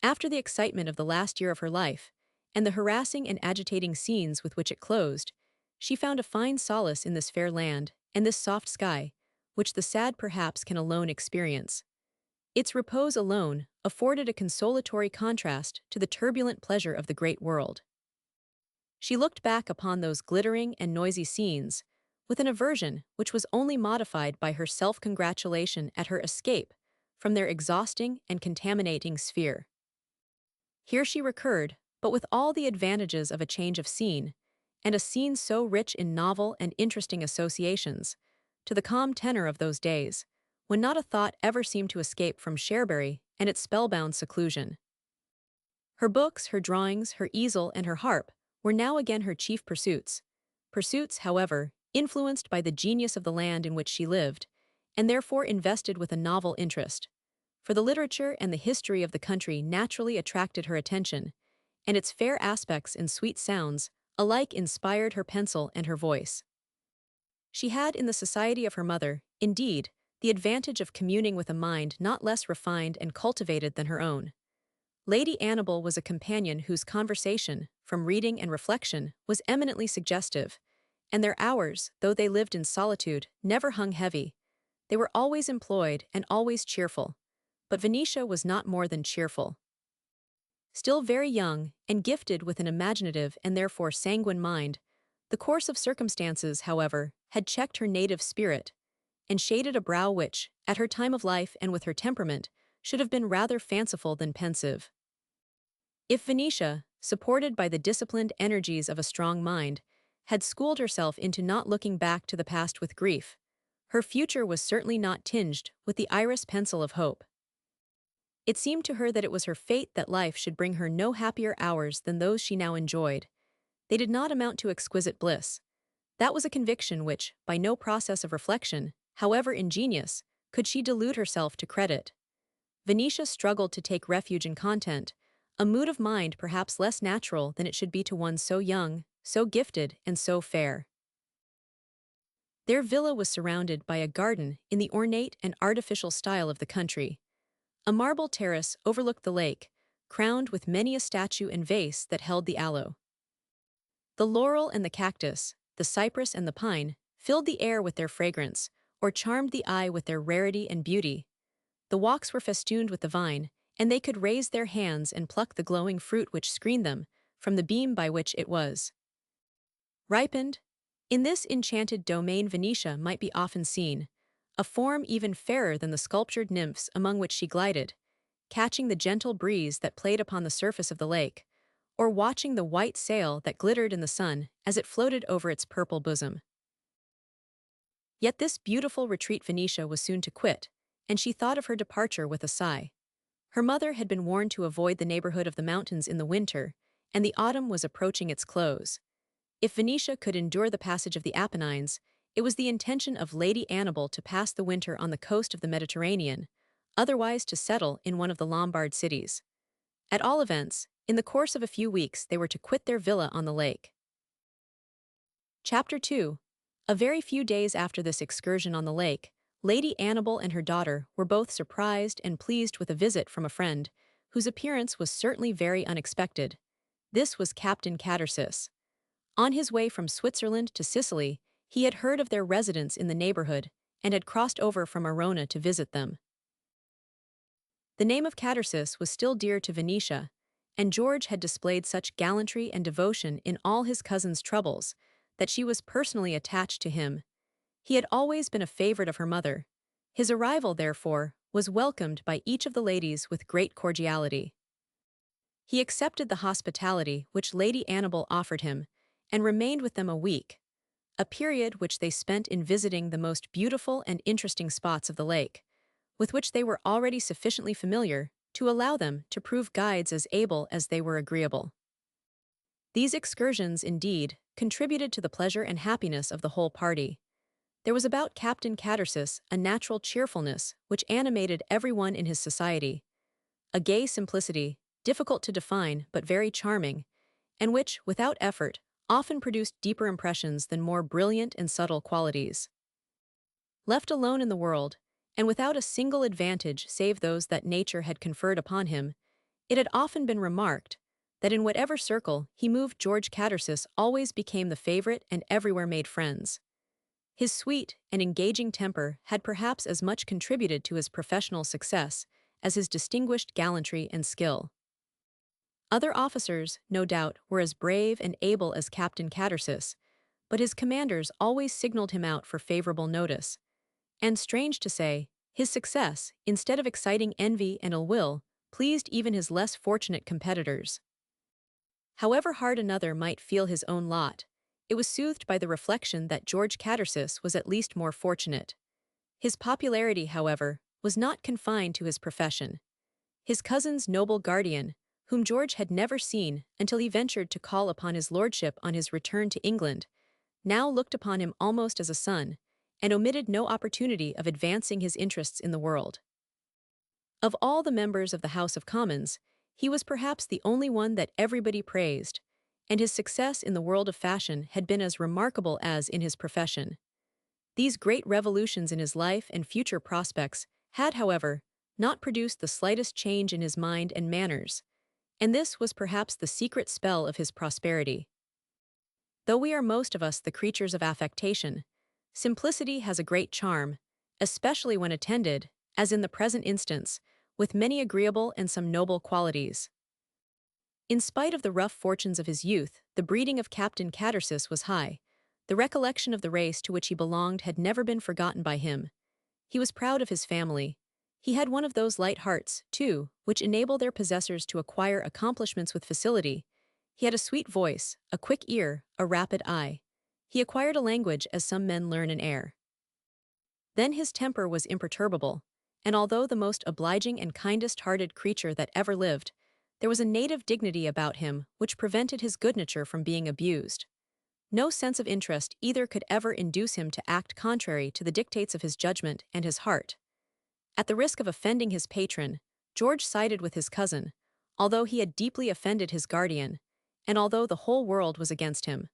A: After the excitement of the last year of her life, and the harassing and agitating scenes with which it closed, she found a fine solace in this fair land and this soft sky, which the sad perhaps can alone experience. Its repose alone afforded a consolatory contrast to the turbulent pleasure of the great world. She looked back upon those glittering and noisy scenes with an aversion which was only modified by her self-congratulation at her escape from their exhausting and contaminating sphere. Here she recurred, but with all the advantages of a change of scene, and a scene so rich in novel and interesting associations, to the calm tenor of those days, when not a thought ever seemed to escape from Cherbury and its spellbound seclusion. Her books, her drawings, her easel, and her harp were now again her chief pursuits, however, influenced by the genius of the land in which she lived, and therefore invested with a novel interest. For the literature and the history of the country naturally attracted her attention, and its fair aspects and sweet sounds alike inspired her pencil and her voice. She had in the society of her mother, indeed, the advantage of communing with a mind not less refined and cultivated than her own. Lady Annabel was a companion whose conversation, from reading and reflection, was eminently suggestive, and their hours, though they lived in solitude, never hung heavy. They were always employed and always cheerful. But Venetia was not more than cheerful. Still very young, and gifted with an imaginative and therefore sanguine mind, the course of circumstances, however, had checked her native spirit, and shaded a brow which, at her time of life and with her temperament, should have been rather fanciful than pensive. If Venetia, supported by the disciplined energies of a strong mind, had schooled herself into not looking back to the past with grief, her future was certainly not tinged with the iris pencil of hope. It seemed to her that it was her fate that life should bring her no happier hours than those she now enjoyed. They did not amount to exquisite bliss. That was a conviction which, by no process of reflection, however ingenious, could she delude herself to credit. Venetia struggled to take refuge in content, a mood of mind perhaps less natural than it should be to one so young, so gifted, and so fair. Their villa was surrounded by a garden in the ornate and artificial style of the country. A marble terrace overlooked the lake, crowned with many a statue and vase that held the aloe. The laurel and the cactus, the cypress and the pine, filled the air with their fragrance, or charmed the eye with their rarity and beauty. The walks were festooned with the vine, and they could raise their hands and pluck the glowing fruit which screened them from the beam by which it was ripened. In this enchanted domain Venetia might be often seen, a form even fairer than the sculptured nymphs among which she glided, catching the gentle breeze that played upon the surface of the lake, or watching the white sail that glittered in the sun as it floated over its purple bosom. Yet this beautiful retreat Venetia was soon to quit, and she thought of her departure with a sigh. Her mother had been warned to avoid the neighborhood of the mountains in the winter, and the autumn was approaching its close. If Venetia could endure the passage of the Apennines, it was the intention of Lady Annabel to pass the winter on the coast of the Mediterranean, otherwise to settle in one of the Lombard cities. At all events, in the course of a few weeks they were to quit their villa on the lake. Chapter 2. A very few days after this excursion on the lake, Lady Annabel and her daughter were both surprised and pleased with a visit from a friend, whose appearance was certainly very unexpected. This was Captain Catersis. On his way from Switzerland to Sicily, he had heard of their residence in the neighborhood and had crossed over from Arona to visit them. The name of Catersis was still dear to Venetia, and George had displayed such gallantry and devotion in all his cousin's troubles that she was personally attached to him. He had always been a favorite of her mother. His arrival, therefore, was welcomed by each of the ladies with great cordiality. He accepted the hospitality which Lady Annabel offered him, and remained with them a week, a period which they spent in visiting the most beautiful and interesting spots of the lake, with which they were already sufficiently familiar to allow them to prove guides as able as they were agreeable. These excursions, indeed, contributed to the pleasure and happiness of the whole party. There was about Captain Catersis a natural cheerfulness which animated everyone in his society, a gay simplicity, difficult to define but very charming, and which, without effort, often produced deeper impressions than more brilliant and subtle qualities. Left alone in the world, and without a single advantage save those that nature had conferred upon him, it had often been remarked that in whatever circle he moved George Catersis always became the favorite and everywhere made friends. His sweet and engaging temper had perhaps as much contributed to his professional success as his distinguished gallantry and skill. Other officers, no doubt, were as brave and able as Captain Catersis, but his commanders always signaled him out for favorable notice. And strange to say, his success, instead of exciting envy and ill will, pleased even his less fortunate competitors. However hard another might feel his own lot, it was soothed by the reflection that George Catersis was at least more fortunate. His popularity, however, was not confined to his profession. His cousin's noble guardian, whom George had never seen until he ventured to call upon his lordship on his return to England, now looked upon him almost as a son, and omitted no opportunity of advancing his interests in the world. Of all the members of the House of Commons, he was perhaps the only one that everybody praised, and his success in the world of fashion had been as remarkable as in his profession. These great revolutions in his life and future prospects had, however, not produced the slightest change in his mind and manners, and this was perhaps the secret spell of his prosperity. Though we are most of us the creatures of affectation, simplicity has a great charm, especially when attended, as in the present instance, with many agreeable and some noble qualities. In spite of the rough fortunes of his youth, the breeding of Captain Catersis was high. The recollection of the race to which he belonged had never been forgotten by him. He was proud of his family. He had one of those light hearts, too, which enable their possessors to acquire accomplishments with facility. He had a sweet voice, a quick ear, a rapid eye. He acquired a language as some men learn an air. Then his temper was imperturbable, and although the most obliging and kindest-hearted creature that ever lived, there was a native dignity about him which prevented his good nature from being abused. No sense of interest either could ever induce him to act contrary to the dictates of his judgment and his heart. At the risk of offending his patron, George sided with his cousin, although he had deeply offended his guardian, and although the whole world was against him.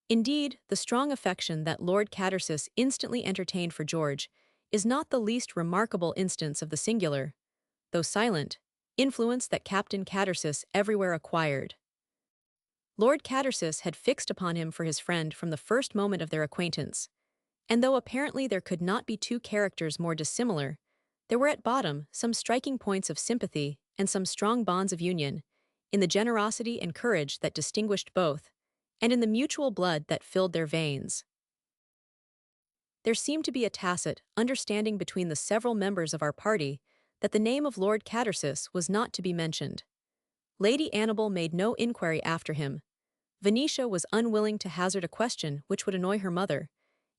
A: Indeed, the strong affection that Lord Catersis instantly entertained for George is not the least remarkable instance of the singular, though silent, influence that Captain Catersis everywhere acquired. Lord Catersis had fixed upon him for his friend from the first moment of their acquaintance, and though apparently there could not be two characters more dissimilar, there were at bottom some striking points of sympathy and some strong bonds of union, in the generosity and courage that distinguished both, and in the mutual blood that filled their veins. There seemed to be a tacit understanding between the several members of our party that the name of Lord Catersis was not to be mentioned. Lady Annabel made no inquiry after him. Venetia was unwilling to hazard a question which would annoy her mother,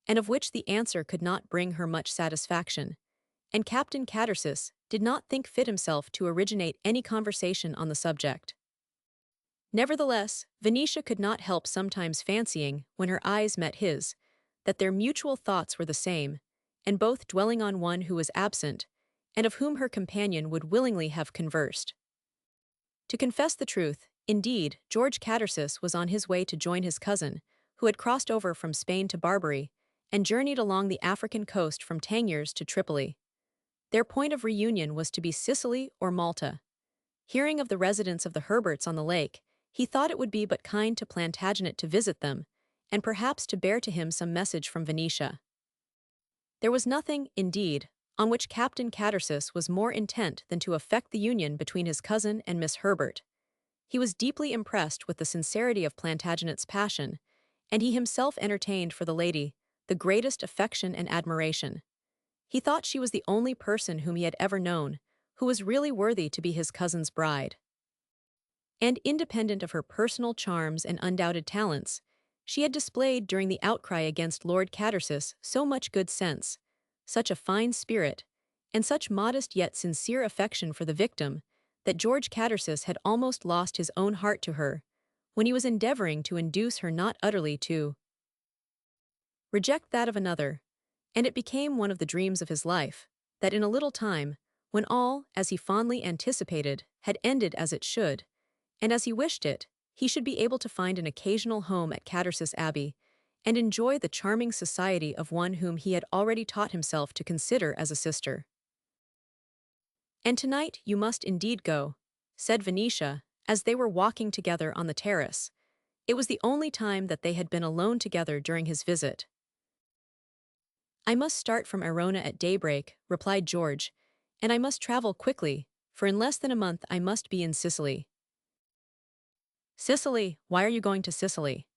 A: and of which the answer could not bring her much satisfaction, and Captain Catersis did not think fit himself to originate any conversation on the subject. Nevertheless, Venetia could not help sometimes fancying, when her eyes met his, that their mutual thoughts were the same, and both dwelling on one who was absent, and of whom her companion would willingly have conversed. To confess the truth, indeed, George Catersis was on his way to join his cousin, who had crossed over from Spain to Barbary, and journeyed along the African coast from Tangiers to Tripoli. Their point of reunion was to be Sicily or Malta. Hearing of the residence of the Herberts on the lake, he thought it would be but kind to Plantagenet to visit them, and perhaps to bear to him some message from Venetia. There was nothing, indeed, on which Captain Catersis was more intent than to effect the union between his cousin and Miss Herbert. He was deeply impressed with the sincerity of Plantagenet's passion, and he himself entertained for the lady the greatest affection and admiration. He thought she was the only person whom he had ever known who was really worthy to be his cousin's bride. And independent of her personal charms and undoubted talents, she had displayed during the outcry against Lord Catersis so much good sense, such a fine spirit, and such modest yet sincere affection for the victim, that George Catersis had almost lost his own heart to her, when he was endeavoring to induce her not utterly to reject that of another, and it became one of the dreams of his life, that in a little time, when all, as he fondly anticipated, had ended as it should, and as he wished it, he should be able to find an occasional home at Catersis Abbey, and enjoy the charming society of one whom he had already taught himself to consider as a sister. "And tonight you must indeed go," said Venetia, as they were walking together on the terrace. It was the only time that they had been alone together during his visit. "I must start from Arona at daybreak," replied George, "and I must travel quickly, for in less than a month I must be in Sicily." "Sicily? Why are you going to Sicily?"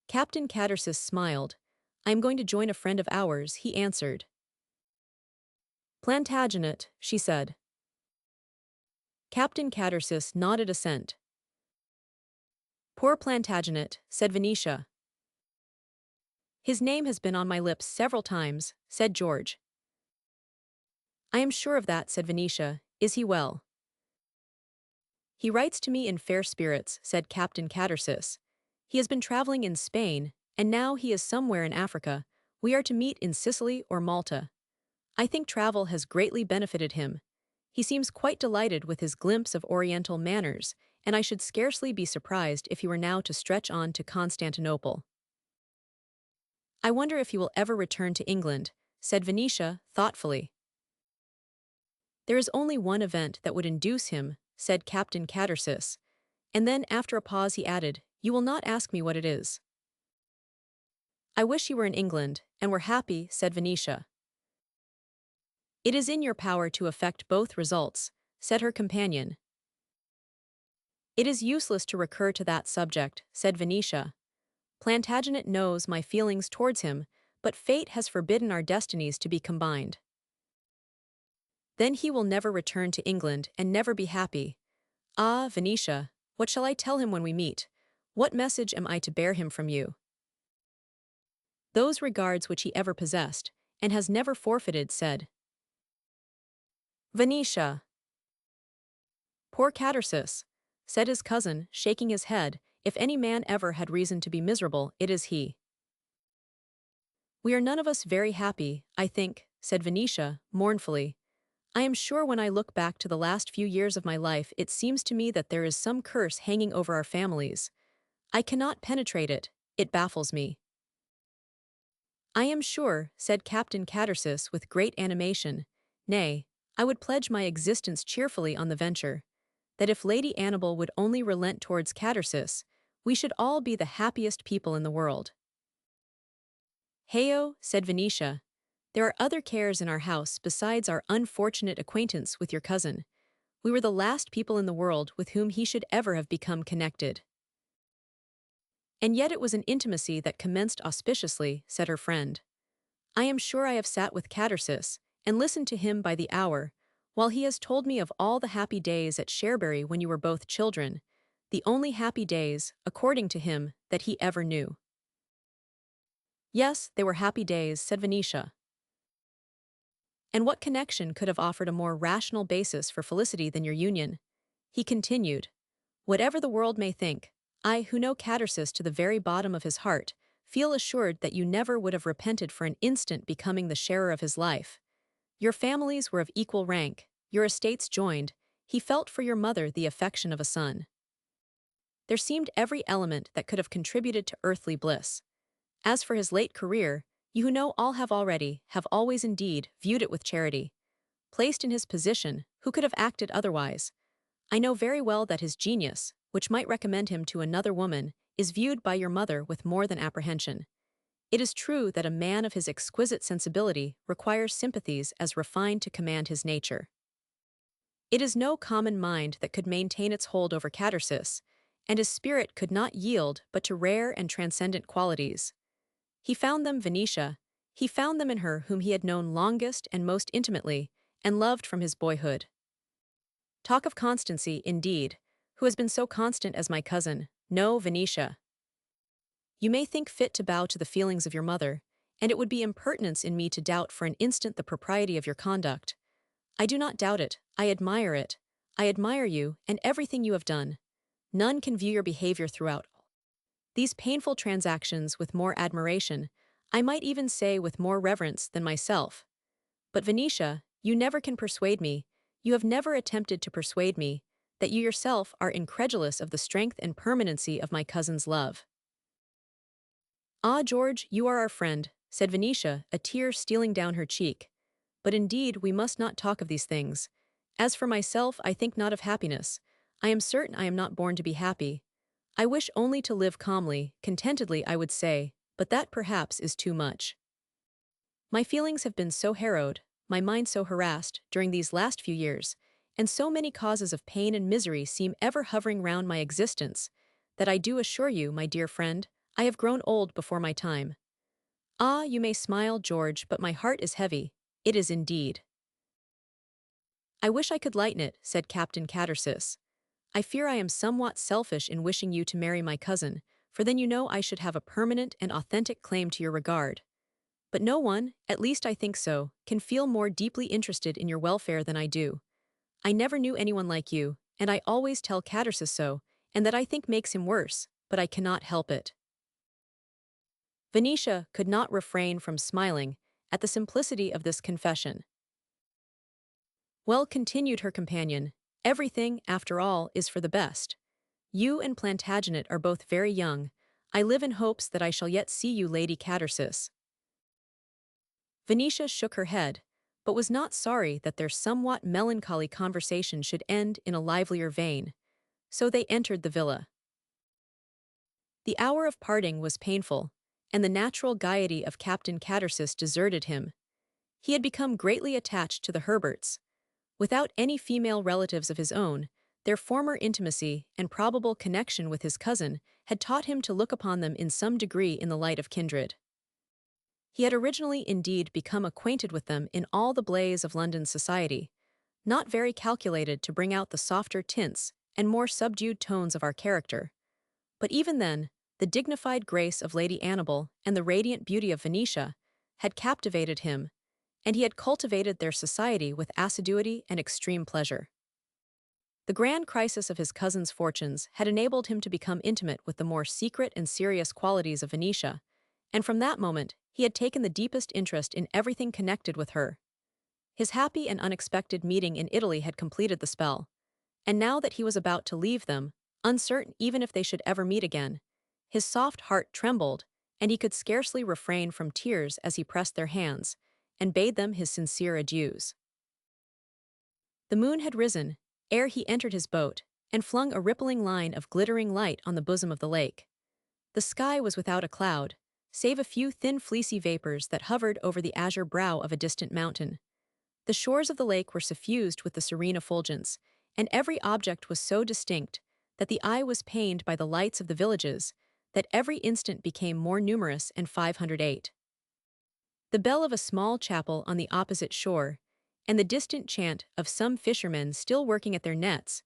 A: Captain Catersis smiled. "I am going to join a friend of ours," he answered. "Plantagenet," she said. Captain Catersis nodded assent. "Poor Plantagenet," said Venetia. "His name has been on my lips several times," said George. "I am sure of that," said Venetia. "Is he well?" "He writes to me in fair spirits," said Captain Catersis. "He has been traveling in Spain, and now he is somewhere in Africa. We are to meet in Sicily or Malta. I think travel has greatly benefited him. He seems quite delighted with his glimpse of Oriental manners, and I should scarcely be surprised if he were now to stretch on to Constantinople." "I wonder if he will ever return to England," said Venetia, thoughtfully. "There is only one event that would induce him," said Captain Catersis, and then after a pause he added, "You will not ask me what it is." "I wish you were in England, and were happy," said Venetia. "It is in your power to effect both results," said her companion. "It is useless to recur to that subject," said Venetia. "Plantagenet knows my feelings towards him, but fate has forbidden our destinies to be combined. Then he will never return to England and never be happy. Ah, Venetia, what shall I tell him when we meet? What message am I to bear him from you?" "Those regards which he ever possessed, and has never forfeited," said Venetia. "Poor Catersis," said his cousin, shaking his head. "If any man ever had reason to be miserable, it is he." "We are none of us very happy, I think," said Venetia, mournfully. "I am sure when I look back to the last few years of my life it seems to me that there is some curse hanging over our families. I cannot penetrate it, it baffles me." "I am sure," said Captain Catersis with great animation, "nay, I would pledge my existence cheerfully on the venture, that if Lady Annabel would only relent towards Catersis, we should all be the happiest people in the world." "Heyo," said Venetia, "there are other cares in our house besides our unfortunate acquaintance with your cousin. We were the last people in the world with whom he should ever have become connected." "And yet it was an intimacy that commenced auspiciously," said her friend. "I am sure I have sat with Catersis, and listened to him by the hour, while he has told me of all the happy days at Cherbury when you were both children, the only happy days, according to him, that he ever knew." "Yes, they were happy days," said Venetia. "And what connection could have offered a more rational basis for felicity than your union?" He continued. "Whatever the world may think, I, who know Catersis to the very bottom of his heart, feel assured that you never would have repented for an instant becoming the sharer of his life. Your families were of equal rank, your estates joined, he felt for your mother the affection of a son. There seemed every element that could have contributed to earthly bliss. As for his late career, you who know all have already, have always indeed, viewed it with charity. placed in his position, who could have acted otherwise? I know very well that his genius, which might recommend him to another woman, is viewed by your mother with more than apprehension. It is true that a man of his exquisite sensibility requires sympathies as refined to command his nature. It is no common mind that could maintain its hold over Catersis, and his spirit could not yield but to rare and transcendent qualities. He found them Venetia, he found them in her whom he had known longest and most intimately, and loved from his boyhood. Talk of constancy, indeed, who has been so constant as my cousin? No, Venetia. You may think fit to bow to the feelings of your mother, and it would be impertinence in me to doubt for an instant the propriety of your conduct. I do not doubt it, I admire it. I admire you and everything you have done. None can view your behavior throughout these painful transactions with more admiration, I might even say with more reverence than myself. But Venetia, you never can persuade me, you have never attempted to persuade me, that you yourself are incredulous of the strength and permanency of my cousin's love. Ah, George, you are our friend, said Venetia, a tear stealing down her cheek. But indeed we must not talk of these things. As for myself, I think not of happiness. I am certain I am not born to be happy. I wish only to live calmly, contentedly I would say, but that perhaps is too much. My feelings have been so harrowed, my mind so harassed, during these last few years, and so many causes of pain and misery seem ever hovering round my existence, that I do assure you, my dear friend, I have grown old before my time. Ah, you may smile, George, but my heart is heavy, it is indeed. I wish I could lighten it, said Captain Catersis. I fear I am somewhat selfish in wishing you to marry my cousin, for then you know I should have a permanent and authentic claim to your regard. But no one, at least I think so, can feel more deeply interested in your welfare than I do. I never knew anyone like you, and I always tell Catersis so, and that I think makes him worse, but I cannot help it. Venetia could not refrain from smiling at the simplicity of this confession. Well, continued her companion, everything, after all, is for the best. You and Plantagenet are both very young. I live in hopes that I shall yet see you, Lady Catersis. Venetia shook her head, but was not sorry that their somewhat melancholy conversation should end in a livelier vein. So they entered the villa. The hour of parting was painful, and the natural gaiety of Captain Catersis deserted him. He had become greatly attached to the Herberts. Without any female relatives of his own, their former intimacy and probable connection with his cousin had taught him to look upon them in some degree in the light of kindred. He had originally indeed become acquainted with them in all the blaze of London society, not very calculated to bring out the softer tints and more subdued tones of our character. But even then, the dignified grace of Lady Annabel and the radiant beauty of Venetia had captivated him, and he had cultivated their society with assiduity and extreme pleasure. The grand crisis of his cousin's fortunes had enabled him to become intimate with the more secret and serious qualities of Venetia, and from that moment he had taken the deepest interest in everything connected with her. His happy and unexpected meeting in Italy had completed the spell, and now that he was about to leave them, uncertain even if they should ever meet again, his soft heart trembled, and he could scarcely refrain from tears as he pressed their hands, and bade them his sincere adieus. The moon had risen, ere he entered his boat, and flung a rippling line of glittering light on the bosom of the lake. The sky was without a cloud, save a few thin fleecy vapors that hovered over the azure brow of a distant mountain. The shores of the lake were suffused with the serene effulgence, and every object was so distinct that the eye was pained by the lights of the villages, that every instant became more numerous and 508. The bell of a small chapel on the opposite shore, and the distant chant of some fishermen still working at their nets,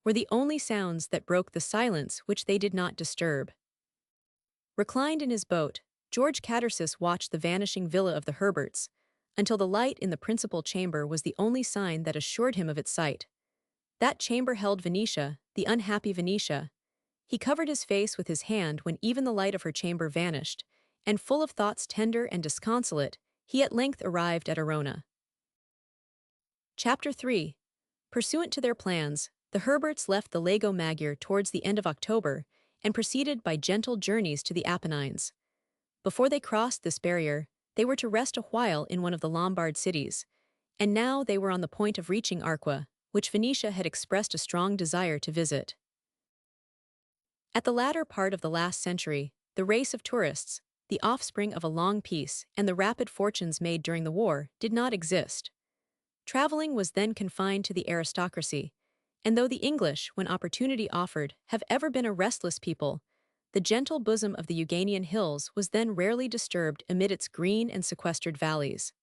A: were the only sounds that broke the silence which they did not disturb. Reclined in his boat, George Catersis watched the vanishing villa of the Herberts, until the light in the principal chamber was the only sign that assured him of its sight. That chamber held Venetia, the unhappy Venetia. He covered his face with his hand when even the light of her chamber vanished, and full of thoughts tender and disconsolate, he at length arrived at Arona. Chapter 3. Pursuant to their plans, the Herberts left the Lago Maggiore towards the end of October and proceeded by gentle journeys to the Apennines. Before they crossed this barrier, they were to rest a while in one of the Lombard cities, and now they were on the point of reaching Arqua, which Venetia had expressed a strong desire to visit. At the latter part of the last century, the race of tourists, the offspring of a long peace and the rapid fortunes made during the war, did not exist. Traveling was then confined to the aristocracy, and though the English, when opportunity offered, have ever been a restless people, the gentle bosom of the Euganean hills was then rarely disturbed amid its green and sequestered valleys.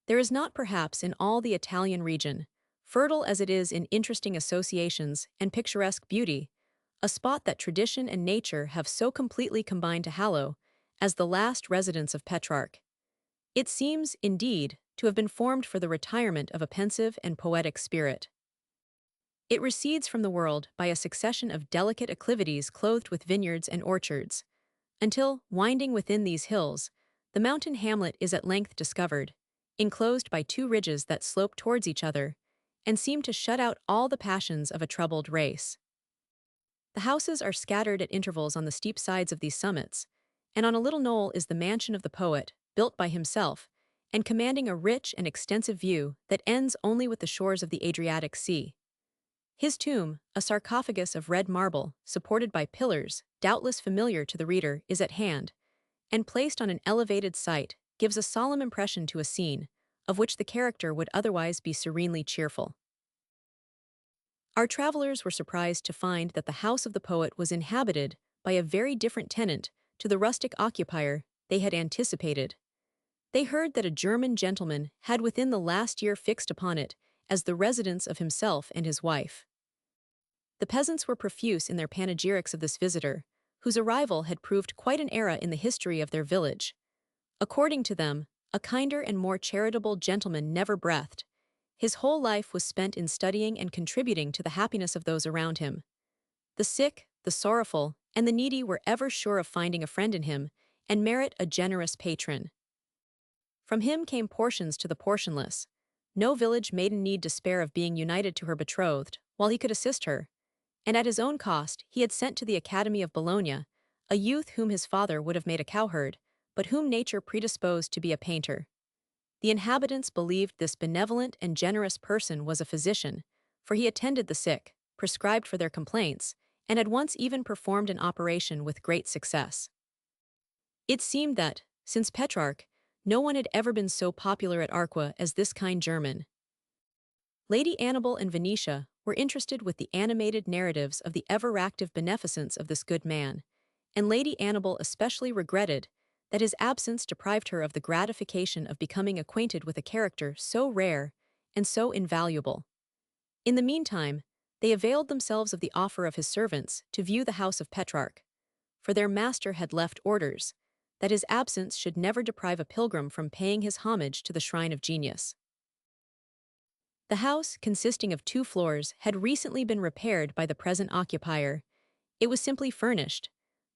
A: There is not perhaps in all the Italian region, fertile as it is in interesting associations and picturesque beauty, a spot that tradition and nature have so completely combined to hallow as the last residence of Petrarch. It seems, indeed, to have been formed for the retirement of a pensive and poetic spirit. It recedes from the world by a succession of delicate acclivities clothed with vineyards and orchards, until, winding within these hills, the mountain hamlet is at length discovered, enclosed by two ridges that slope towards each other, and seem to shut out all the passions of a troubled race. The houses are scattered at intervals on the steep sides of these summits, and on a little knoll is the mansion of the poet, built by himself, and commanding a rich and extensive view that ends only with the shores of the Adriatic Sea. His tomb, a sarcophagus of red marble, supported by pillars, doubtless familiar to the reader, is at hand, and placed on an elevated site, gives a solemn impression to a scene, of which the character would otherwise be serenely cheerful. Our travelers were surprised to find that the house of the poet was inhabited by a very different tenant to the rustic occupier they had anticipated. They heard that a German gentleman had within the last year fixed upon it as the residence of himself and his wife. The peasants were profuse in their panegyrics of this visitor, whose arrival had proved quite an era in the history of their village. According to them, a kinder and more charitable gentleman never breathed. His whole life was spent in studying and contributing to the happiness of those around him. The sick, the sorrowful, and the needy were ever sure of finding a friend in him, and merit a generous patron. From him came portions to the portionless. No village maiden need despair of being united to her betrothed, while he could assist her. And at his own cost, he had sent to the Academy of Bologna a youth whom his father would have made a cowherd, but whom nature predisposed to be a painter. The inhabitants believed this benevolent and generous person was a physician, for he attended the sick, prescribed for their complaints, and had once even performed an operation with great success. It seemed that, since Petrarch, no one had ever been so popular at Arqua as this kind German. Lady Annabel and Venetia were interested with the animated narratives of the ever-active beneficence of this good man, and Lady Annabel especially regretted that his absence deprived her of the gratification of becoming acquainted with a character so rare and so invaluable. In the meantime, they availed themselves of the offer of his servants to view the house of Petrarch, for their master had left orders that his absence should never deprive a pilgrim from paying his homage to the shrine of genius. The house, consisting of 2 floors, had recently been repaired by the present occupier. It was simply furnished.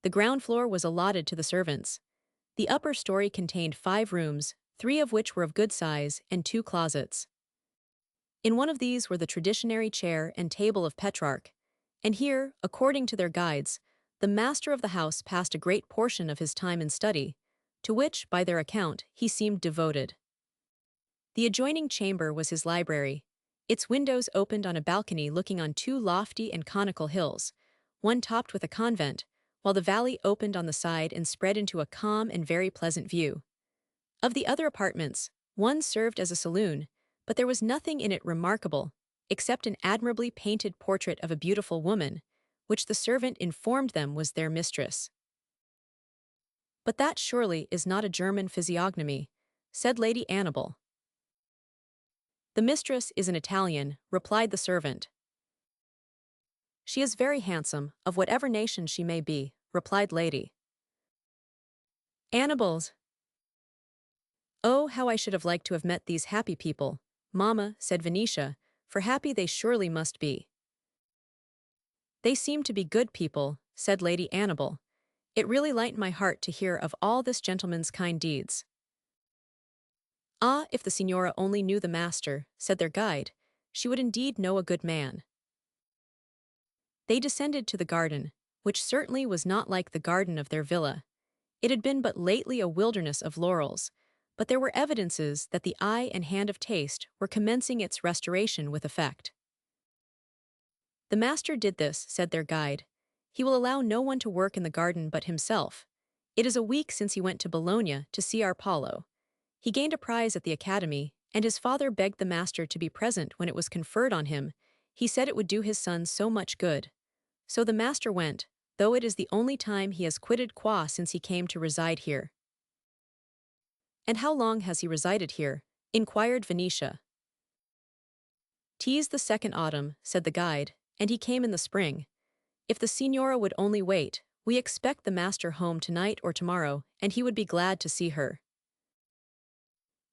A: The ground floor was allotted to the servants. The upper story contained 5 rooms, 3 of which were of good size, and 2 closets. In one of these were the traditionary chair and table of Petrarch, and here, according to their guides, the master of the house passed a great portion of his time in study, to which, by their account, he seemed devoted. The adjoining chamber was his library. Its windows opened on a balcony looking on 2 lofty and conical hills, one topped with a convent, while the valley opened on the side and spread into a calm and very pleasant view. Of the other apartments, one served as a saloon, but there was nothing in it remarkable, except an admirably painted portrait of a beautiful woman, which the servant informed them was their mistress. "But that surely is not a German physiognomy," said Lady Annabel. "The mistress is an Italian," replied the servant. "She is very handsome, of whatever nation she may be," replied Lady Annabel's. "Oh, how I should have liked to have met these happy people, Mamma," said Venetia, "for happy they surely must be." "They seem to be good people," said Lady Annabel. "It really lightened my heart to hear of all this gentleman's kind deeds." "Ah, if the signora only knew the master," said their guide, "she would indeed know a good man." They descended to the garden, which certainly was not like the garden of their villa. It had been but lately a wilderness of laurels, but there were evidences that the eye and hand of taste were commencing its restoration with effect. "The master did this," said their guide. "He will allow no one to work in the garden but himself. It is a week since he went to Bologna to see our Paulo. He gained a prize at the academy, and his father begged the master to be present when it was conferred on him. He said it would do his son so much good. So the master went, though it is the only time he has quitted Qua since he came to reside here." "And how long has he resided here?" inquired Venetia. "'Tis the second autumn," said the guide, "and he came in the spring. If the signora would only wait, we expect the master home tonight or tomorrow, and he would be glad to see her."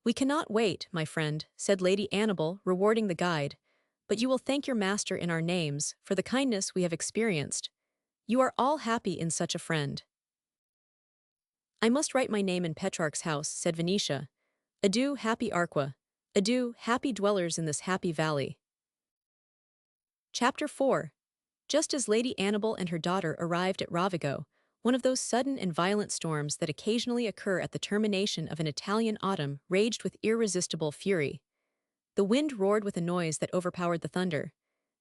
A: "We cannot wait, my friend," said Lady Annabel, rewarding the guide, "but you will thank your master in our names for the kindness we have experienced. You are all happy in such a friend." "I must write my name in Petrarch's house," said Venetia. "Adieu, happy Arqua. Adieu, happy dwellers in this happy valley." Chapter 4. Just as Lady Annabel and her daughter arrived at Rovigo, one of those sudden and violent storms that occasionally occur at the termination of an Italian autumn raged with irresistible fury. The wind roared with a noise that overpowered the thunder.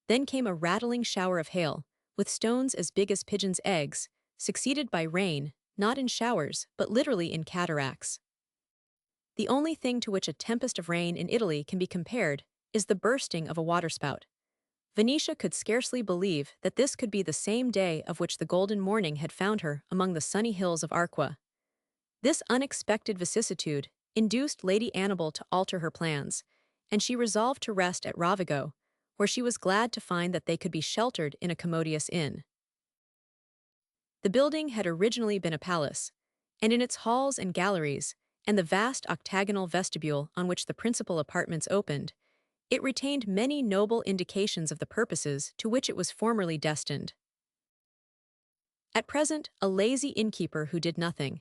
A: Then came a rattling shower of hail, with stones as big as pigeons' eggs, succeeded by rain, not in showers, but literally in cataracts. The only thing to which a tempest of rain in Italy can be compared is the bursting of a waterspout. Venetia could scarcely believe that this could be the same day of which the golden morning had found her among the sunny hills of Arqua. This unexpected vicissitude induced Lady Annabel to alter her plans, and she resolved to rest at Rovigo, where she was glad to find that they could be sheltered in a commodious inn. The building had originally been a palace, and in its halls and galleries, and the vast octagonal vestibule on which the principal apartments opened, it retained many noble indications of the purposes to which it was formerly destined. At present, a lazy innkeeper who did nothing,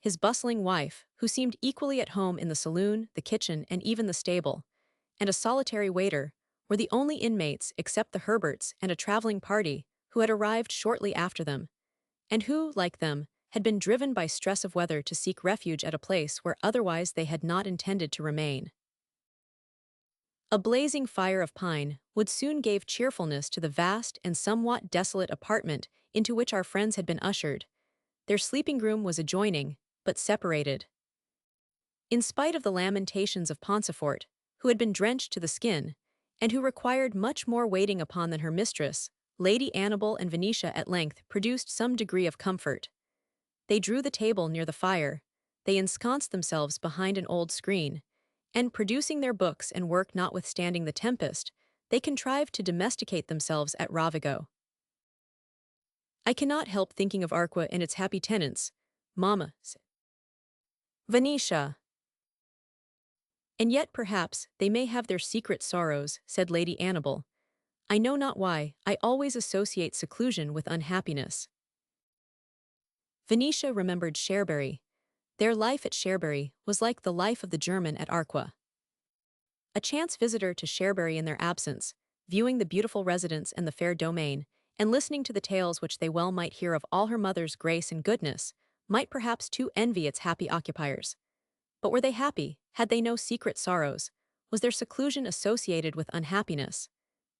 A: his bustling wife, who seemed equally at home in the saloon, the kitchen, and even the stable, and a solitary waiter, were the only inmates except the Herberts and a traveling party who had arrived shortly after them, and who, like them, had been driven by stress of weather to seek refuge at a place where otherwise they had not intended to remain. A blazing fire of pine wood soon gave cheerfulness to the vast and somewhat desolate apartment into which our friends had been ushered. Their sleeping room was adjoining, but separated. In spite of the lamentations of Pansifort, who had been drenched to the skin, and who required much more waiting upon than her mistress, Lady Annabel and Venetia at length produced some degree of comfort. They drew the table near the fire, they ensconced themselves behind an old screen, and producing their books and work notwithstanding the tempest, they contrived to domesticate themselves at Rovigo. "I cannot help thinking of Arqua and its happy tenants, Mamma," said Venetia. "And yet perhaps they may have their secret sorrows," said Lady Annabel. "I know not why, I always associate seclusion with unhappiness." Venetia remembered Cherbury. Their life at Cherbury was like the life of the German at Arqua. A chance visitor to Cherbury in their absence, viewing the beautiful residence and the fair domain, and listening to the tales which they well might hear of all her mother's grace and goodness, might perhaps too envy its happy occupiers. But were they happy? Had they no secret sorrows? Was their seclusion associated with unhappiness?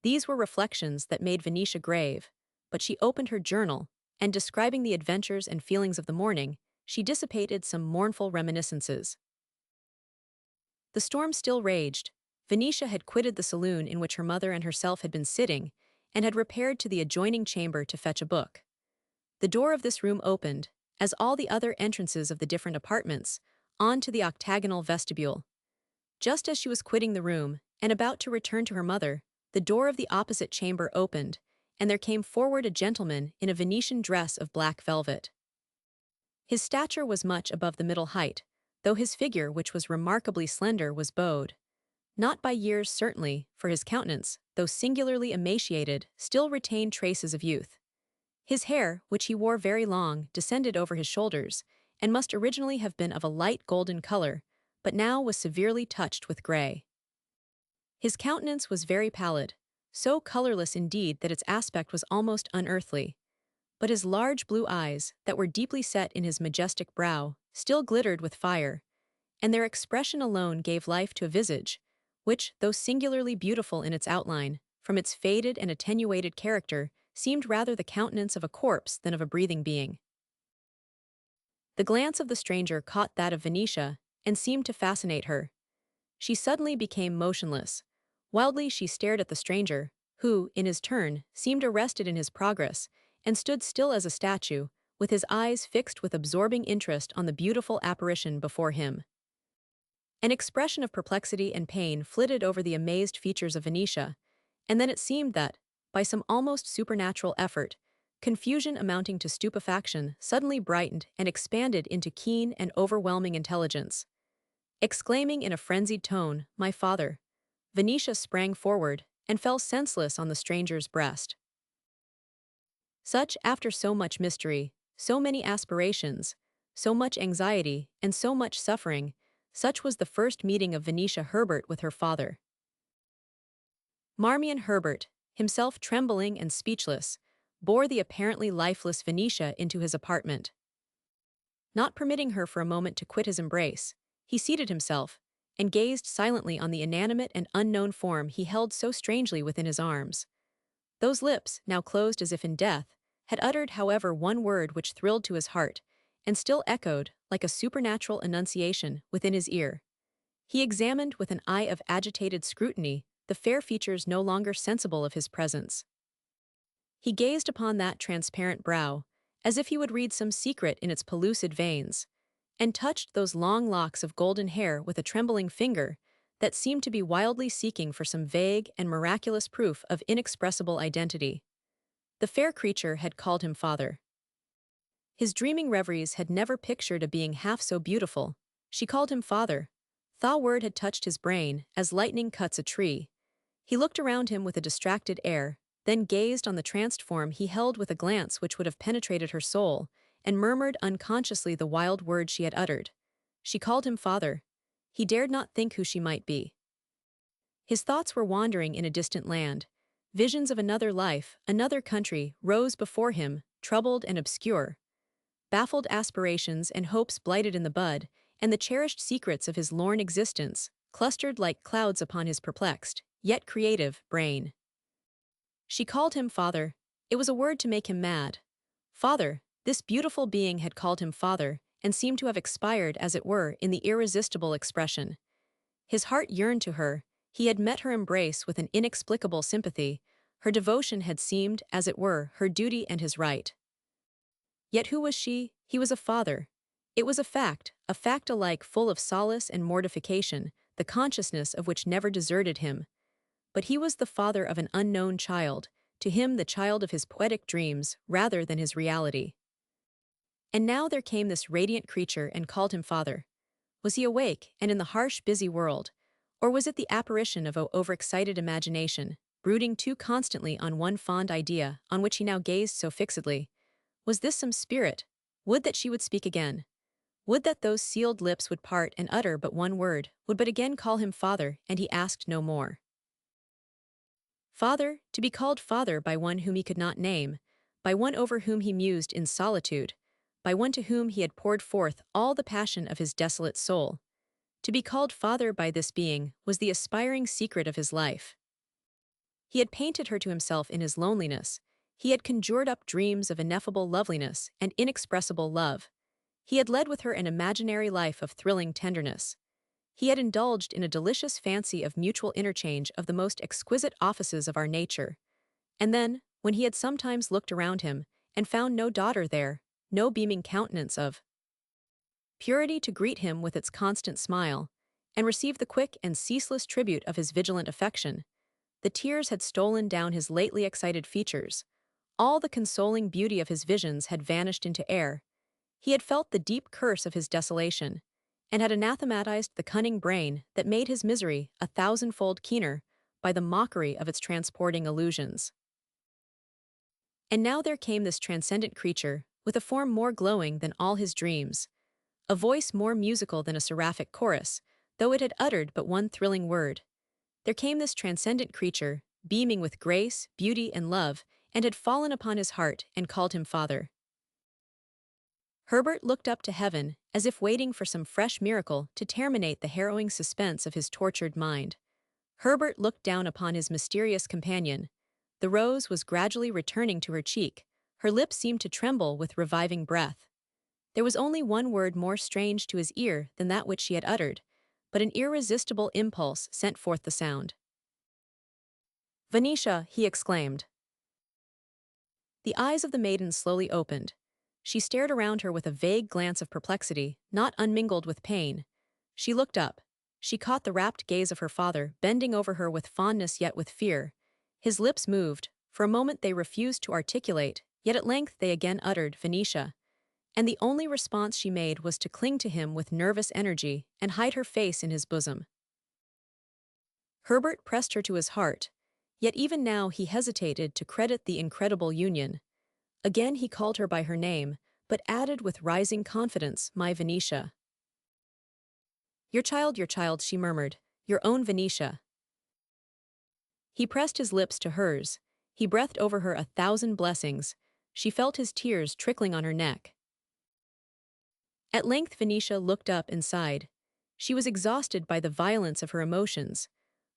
A: These were reflections that made Venetia grave, but she opened her journal, and describing the adventures and feelings of the morning, she dissipated some mournful reminiscences. The storm still raged. Venetia had quitted the saloon in which her mother and herself had been sitting, and had repaired to the adjoining chamber to fetch a book. The door of this room opened, as all the other entrances of the different apartments, on to the octagonal vestibule. Just as she was quitting the room, and about to return to her mother, the door of the opposite chamber opened, and there came forward a gentleman in a Venetian dress of black velvet. His stature was much above the middle height, though his figure, which was remarkably slender, was bowed. Not by years certainly, for his countenance, though singularly emaciated, still retained traces of youth. His hair, which he wore very long, descended over his shoulders, and must originally have been of a light golden color, but now was severely touched with gray. His countenance was very pallid, so colorless indeed that its aspect was almost unearthly. But his large blue eyes, that were deeply set in his majestic brow, still glittered with fire, and their expression alone gave life to a visage, which, though singularly beautiful in its outline, from its faded and attenuated character, seemed rather the countenance of a corpse than of a breathing being. The glance of the stranger caught that of Venetia, and seemed to fascinate her. She suddenly became motionless. Wildly she stared at the stranger, who, in his turn, seemed arrested in his progress, and stood still as a statue, with his eyes fixed with absorbing interest on the beautiful apparition before him. An expression of perplexity and pain flitted over the amazed features of Venetia, and then it seemed that, by some almost supernatural effort, confusion amounting to stupefaction suddenly brightened and expanded into keen and overwhelming intelligence. Exclaiming in a frenzied tone, "My father!" Venetia sprang forward and fell senseless on the stranger's breast. Such, after so much mystery, so many aspirations, so much anxiety, and so much suffering, such was the first meeting of Venetia Herbert with her father. Marmion Herbert, himself trembling and speechless, bore the apparently lifeless Venetia into his apartment. Not permitting her for a moment to quit his embrace, he seated himself, and gazed silently on the inanimate and unknown form he held so strangely within his arms. Those lips, now closed as if in death, had uttered however one word which thrilled to his heart, and still echoed, like a supernatural enunciation, within his ear. He examined with an eye of agitated scrutiny the fair features no longer sensible of his presence. He gazed upon that transparent brow, as if he would read some secret in its pellucid veins, and touched those long locks of golden hair with a trembling finger that seemed to be wildly seeking for some vague and miraculous proof of inexpressible identity. The fair creature had called him father. His dreaming reveries had never pictured a being half so beautiful. She called him father. The word had touched his brain, as lightning cuts a tree. He looked around him with a distracted air, then gazed on the tranced form he held with a glance which would have penetrated her soul, and murmured unconsciously the wild words she had uttered. She called him father. He dared not think who she might be. His thoughts were wandering in a distant land. Visions of another life, another country, rose before him, troubled and obscure. Baffled aspirations and hopes blighted in the bud, and the cherished secrets of his lorn existence, clustered like clouds upon his perplexed, yet creative, brain. She called him father. It was a word to make him mad. Father, this beautiful being had called him father, and seemed to have expired, as it were, in the irresistible expression. His heart yearned to her, he had met her embrace with an inexplicable sympathy, her devotion had seemed, as it were, her duty and his right. Yet who was she? He was a father. It was a fact alike full of solace and mortification, the consciousness of which never deserted him. But he was the father of an unknown child, to him the child of his poetic dreams rather than his reality. And now there came this radiant creature and called him father. Was he awake and in the harsh, busy world, or was it the apparition of an overexcited imagination, brooding too constantly on one fond idea on which he now gazed so fixedly? Was this some spirit? Would that she would speak again. Would that those sealed lips would part and utter but one word, would but again call him father, and he asked no more. Father, to be called father by one whom he could not name, by one over whom he mused in solitude, by one to whom he had poured forth all the passion of his desolate soul. To be called father by this being was the aspiring secret of his life. He had painted her to himself in his loneliness. He had conjured up dreams of ineffable loveliness and inexpressible love. He had led with her an imaginary life of thrilling tenderness. He had indulged in a delicious fancy of mutual interchange of the most exquisite offices of our nature. And then, when he had sometimes looked around him, and found no daughter there, no beaming countenance of purity to greet him with its constant smile, and receive the quick and ceaseless tribute of his vigilant affection, the tears had stolen down his lately excited features. All the consoling beauty of his visions had vanished into air. He had felt the deep curse of his desolation, and had anathematized the cunning brain that made his misery 1,000-fold keener by the mockery of its transporting illusions. And now there came this transcendent creature, with a form more glowing than all his dreams, a voice more musical than a seraphic chorus, though it had uttered but one thrilling word. There came this transcendent creature, beaming with grace, beauty, and love, and had fallen upon his heart and called him father. Herbert looked up to heaven, as if waiting for some fresh miracle to terminate the harrowing suspense of his tortured mind. Herbert looked down upon his mysterious companion. The rose was gradually returning to her cheek. Her lips seemed to tremble with reviving breath. There was only one word more strange to his ear than that which she had uttered, but an irresistible impulse sent forth the sound. "Venetia!" he exclaimed. The eyes of the maiden slowly opened. She stared around her with a vague glance of perplexity, not unmingled with pain. She looked up. She caught the rapt gaze of her father, bending over her with fondness yet with fear. His lips moved. For a moment they refused to articulate, yet at length they again uttered, "Venetia." And the only response she made was to cling to him with nervous energy and hide her face in his bosom. Herbert pressed her to his heart, yet even now he hesitated to credit the incredible union. Again he called her by her name, but added with rising confidence, "My Venetia." Your child," she murmured, "your own Venetia." He pressed his lips to hers. He breathed over her 1,000 blessings. She felt his tears trickling on her neck. At length Venetia looked up and sighed. She was exhausted by the violence of her emotions.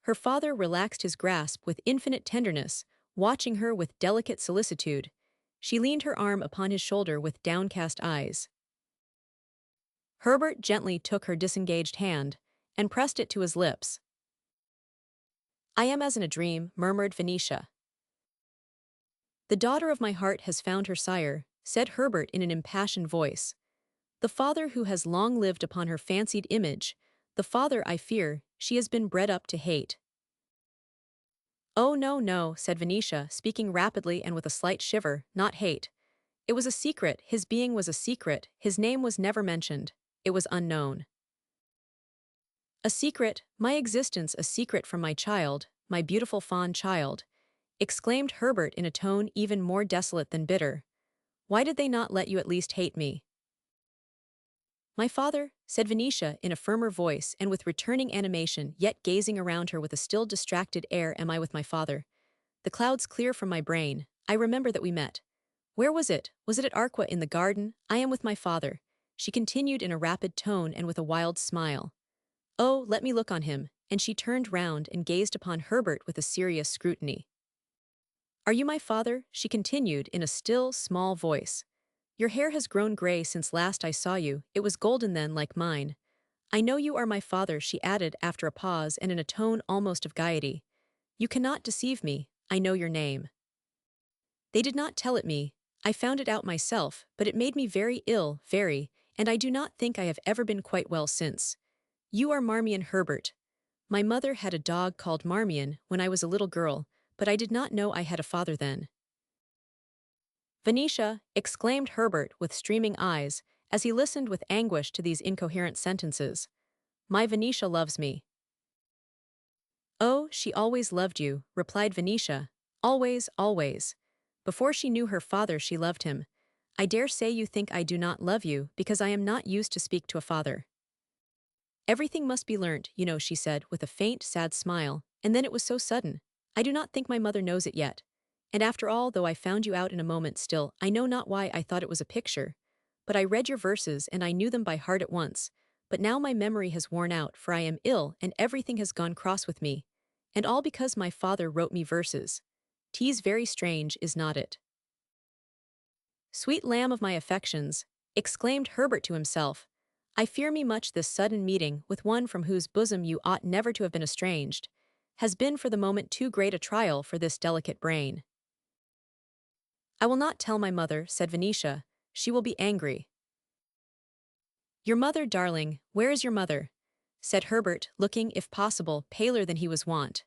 A: Her father relaxed his grasp with infinite tenderness, watching her with delicate solicitude. She leaned her arm upon his shoulder with downcast eyes. Herbert gently took her disengaged hand and pressed it to his lips. "I am as in a dream," murmured Venetia. "The daughter of my heart has found her sire," said Herbert in an impassioned voice. "The father who has long lived upon her fancied image, the father, I fear, she has been bred up to hate." "Oh, no, no," said Venetia, speaking rapidly and with a slight shiver, "not hate. It was a secret, his being was a secret, his name was never mentioned, it was unknown." "A secret, my existence a secret from my child, my beautiful fond child," exclaimed Herbert in a tone even more desolate than bitter. "Why did they not let you at least hate me?" "My father," said Venetia in a firmer voice and with returning animation, yet gazing around her with a still distracted air. "Am I with my father? The clouds clear from my brain. I remember that we met. Where was it? Was it at Arqua in the garden? I am with my father," she continued in a rapid tone and with a wild smile. "Oh, let me look on him," and she turned round and gazed upon Herbert with a serious scrutiny. "Are you my father?" she continued in a still, small voice. "Your hair has grown gray since last I saw you, it was golden then like mine. I know you are my father," she added after a pause and in a tone almost of gaiety. "You cannot deceive me, I know your name. They did not tell it me, I found it out myself, but it made me very ill, very, and I do not think I have ever been quite well since. You are Marmion Herbert. My mother had a dog called Marmion when I was a little girl, but I did not know I had a father then." "Venetia!" exclaimed Herbert with streaming eyes, as he listened with anguish to these incoherent sentences. "My Venetia loves me." "Oh, she always loved you," replied Venetia. "Always, always. Before she knew her father she loved him. I dare say you think I do not love you because I am not used to speak to a father." "Everything must be learnt, you know," she said with a faint, sad smile, and then it was so sudden. "I do not think my mother knows it yet. And after all, though I found you out in a moment still, I know not why I thought it was a picture. But I read your verses and I knew them by heart at once. But now my memory has worn out, for I am ill and everything has gone cross with me. And all because my father wrote me verses. 'Tis very strange, is not it?" "Sweet lamb of my affections," exclaimed Herbert to himself, "I fear me much this sudden meeting with one from whose bosom you ought never to have been estranged, has been for the moment too great a trial for this delicate brain." "I will not tell my mother," said Venetia. "She will be angry." "Your mother, darling, where is your mother?" said Herbert, looking, if possible, paler than he was wont.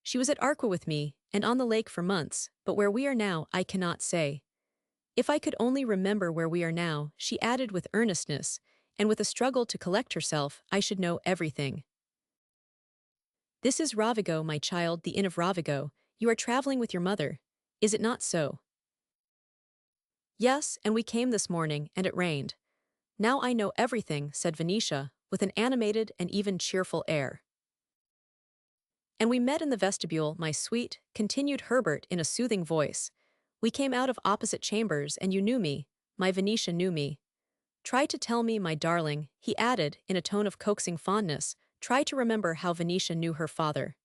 A: "She was at Arqua with me, and on the lake for months, but where we are now I cannot say. If I could only remember where we are now," she added with earnestness, and with a struggle to collect herself, "I should know everything. This is Ravigo, my child, the inn of Ravigo. You are traveling with your mother. Is it not so?" "Yes, and we came this morning, and it rained." "Now I know everything," said Venetia, with an animated and even cheerful air. "And we met in the vestibule, my sweet," continued Herbert in a soothing voice. "We came out of opposite chambers, and you knew me. my Venetia knew me. Try to tell me, my darling, he added, in a tone of coaxing fondness, try to remember how Venetia knew her father.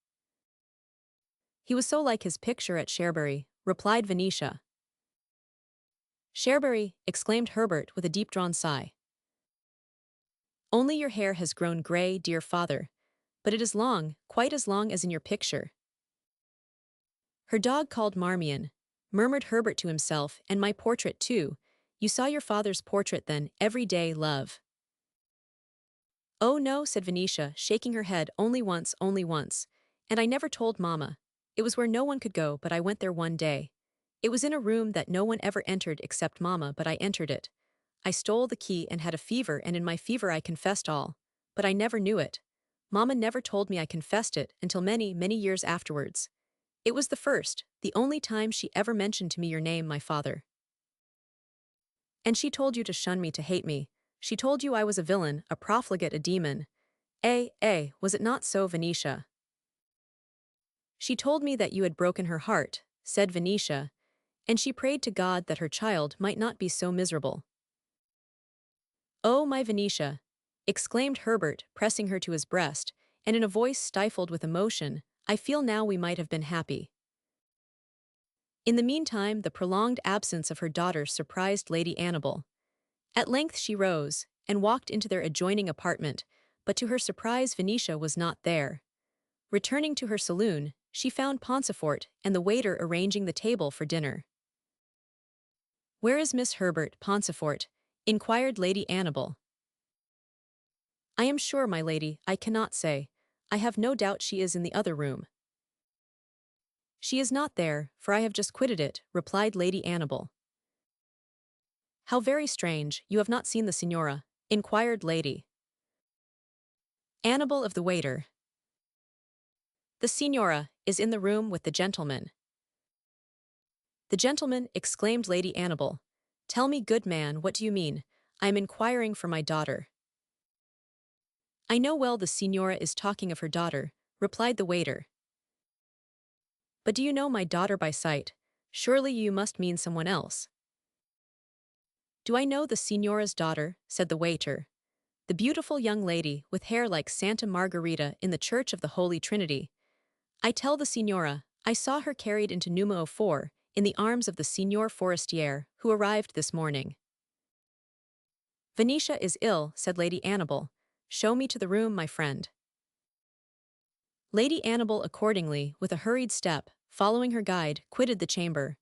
A: He was so like his picture at Cherbury, replied Venetia. Cherbury, exclaimed Herbert with a deep-drawn sigh. Only your hair has grown grey, dear father, but it is long, quite as long as in your picture. Her dog called Marmion, murmured Herbert to himself, and my portrait too. You saw your father's portrait then, every day, love. Oh no, said Venetia, shaking her head, only once, and I never told Mamma. It was where no one could go, but I went there one day. It was in a room that no one ever entered except Mamma, but I entered it. I stole the key and had a fever, and in my fever I confessed all. But I never knew it. Mamma never told me I confessed it until many, many years afterwards. It was the only time she ever mentioned to me your name, my father. And she told you to shun me, to hate me. She told you I was a villain, a profligate, a demon. Was it not so, Venetia? She told me that you had broken her heart, said Venetia, and she prayed to God that her child might not be so miserable. Oh, my Venetia, exclaimed Herbert, pressing her to his breast, and in a voice stifled with emotion, I feel now we might have been happy. In the meantime, the prolonged absence of her daughter surprised Lady Annabel. At length she rose, and walked into their adjoining apartment, but to her surprise Venetia was not there. Returning to her saloon, she found Pauncefote and the waiter arranging the table for dinner. Where is Miss Herbert, Pauncefote? Inquired Lady Annabel. I am sure, my lady, I cannot say. I have no doubt she is in the other room. She is not there, for I have just quitted it, replied Lady Annabel. How very strange, you have not seen the signora, inquired Lady Annabel of the waiter. The signora is in the room with the gentleman. The gentleman, exclaimed Lady Annabel. Tell me, good man, what do you mean? I am inquiring for my daughter. I know well the signora is talking of her daughter, replied the waiter. But do you know my daughter by sight? Surely you must mean someone else. Do I know the signora's daughter? Said the waiter. The beautiful young lady, with hair like Santa Margherita in the Church of the Holy Trinity. I tell the signora, I saw her carried into numero 4, in the arms of the Signor Forestier, who arrived this morning. Venetia is ill, said Lady Annabel. Show me to the room, my friend. Lady Annabel accordingly, with a hurried step, following her guide, quitted the chamber.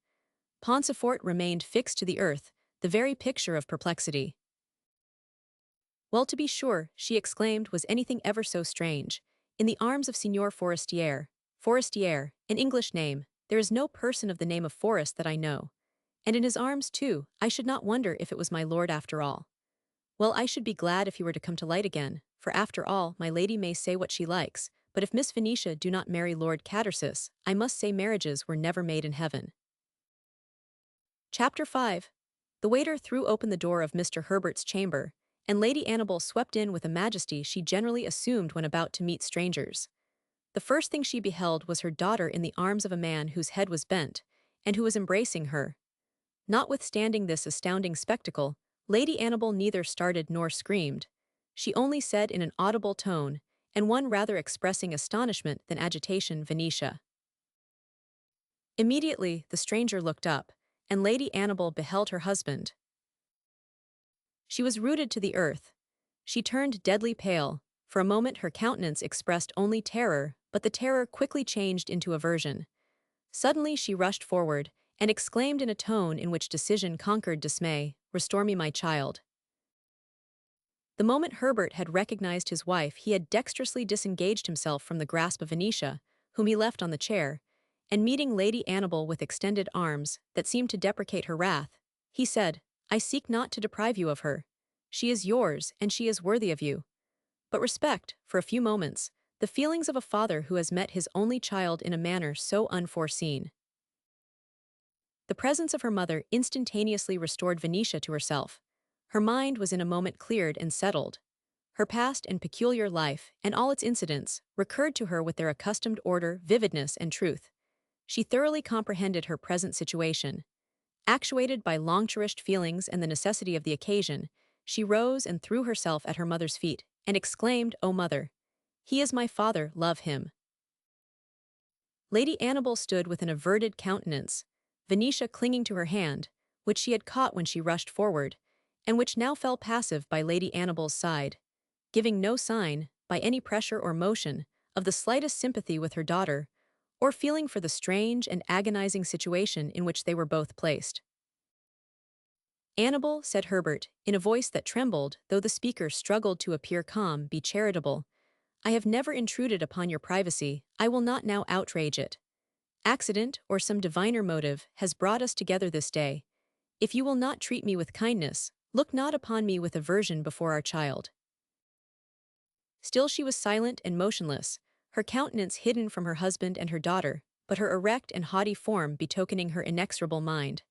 A: Pauncefote remained fixed to the earth, the very picture of perplexity. Well, to be sure, she exclaimed, was anything ever so strange? In the arms of Signor Forestier, an English name, there is no person of the name of Forest that I know. And in his arms, too, I should not wonder if it was my lord after all. Well, I should be glad if he were to come to light again, for after all, my lady may say what she likes, but if Miss Venetia do not marry Lord Catersis, I must say marriages were never made in heaven. Chapter 5. The waiter threw open the door of Mr. Herbert's chamber, and Lady Annabel swept in with a majesty she generally assumed when about to meet strangers. The first thing she beheld was her daughter in the arms of a man whose head was bent, and who was embracing her. Notwithstanding this astounding spectacle, Lady Annabel neither started nor screamed. She only said in an audible tone, and one rather expressing astonishment than agitation, Venetia. Immediately the stranger looked up, and Lady Annabel beheld her husband. She was rooted to the earth. She turned deadly pale. For a moment her countenance expressed only terror, but the terror quickly changed into aversion. Suddenly she rushed forward, and exclaimed in a tone in which decision conquered dismay, "Restore me my child." The moment Herbert had recognized his wife, he had dexterously disengaged himself from the grasp of Venetia, whom he left on the chair, and meeting Lady Annabel with extended arms that seemed to deprecate her wrath, he said, I seek not to deprive you of her. She is yours, and she is worthy of you. But respect, for a few moments, the feelings of a father who has met his only child in a manner so unforeseen. The presence of her mother instantaneously restored Venetia to herself. Her mind was in a moment cleared and settled. Her past and peculiar life, and all its incidents, recurred to her with their accustomed order, vividness, and truth. She thoroughly comprehended her present situation. Actuated by long-cherished feelings and the necessity of the occasion, she rose and threw herself at her mother's feet, and exclaimed, "O mother! He is my father, love him." Lady Annabel stood with an averted countenance, Venetia clinging to her hand, which she had caught when she rushed forward, and which now fell passive by Lady Annabel's side, giving no sign, by any pressure or motion, of the slightest sympathy with her daughter, or feeling for the strange and agonizing situation in which they were both placed. "Annabel," said Herbert, in a voice that trembled, though the speaker struggled to appear calm, "be charitable. I have never intruded upon your privacy, I will not now outrage it. Accident, or some diviner motive, has brought us together this day. If you will not treat me with kindness, look not upon me with aversion before our child." Still she was silent and motionless, her countenance hidden from her husband and her daughter, but her erect and haughty form betokening her inexorable mind.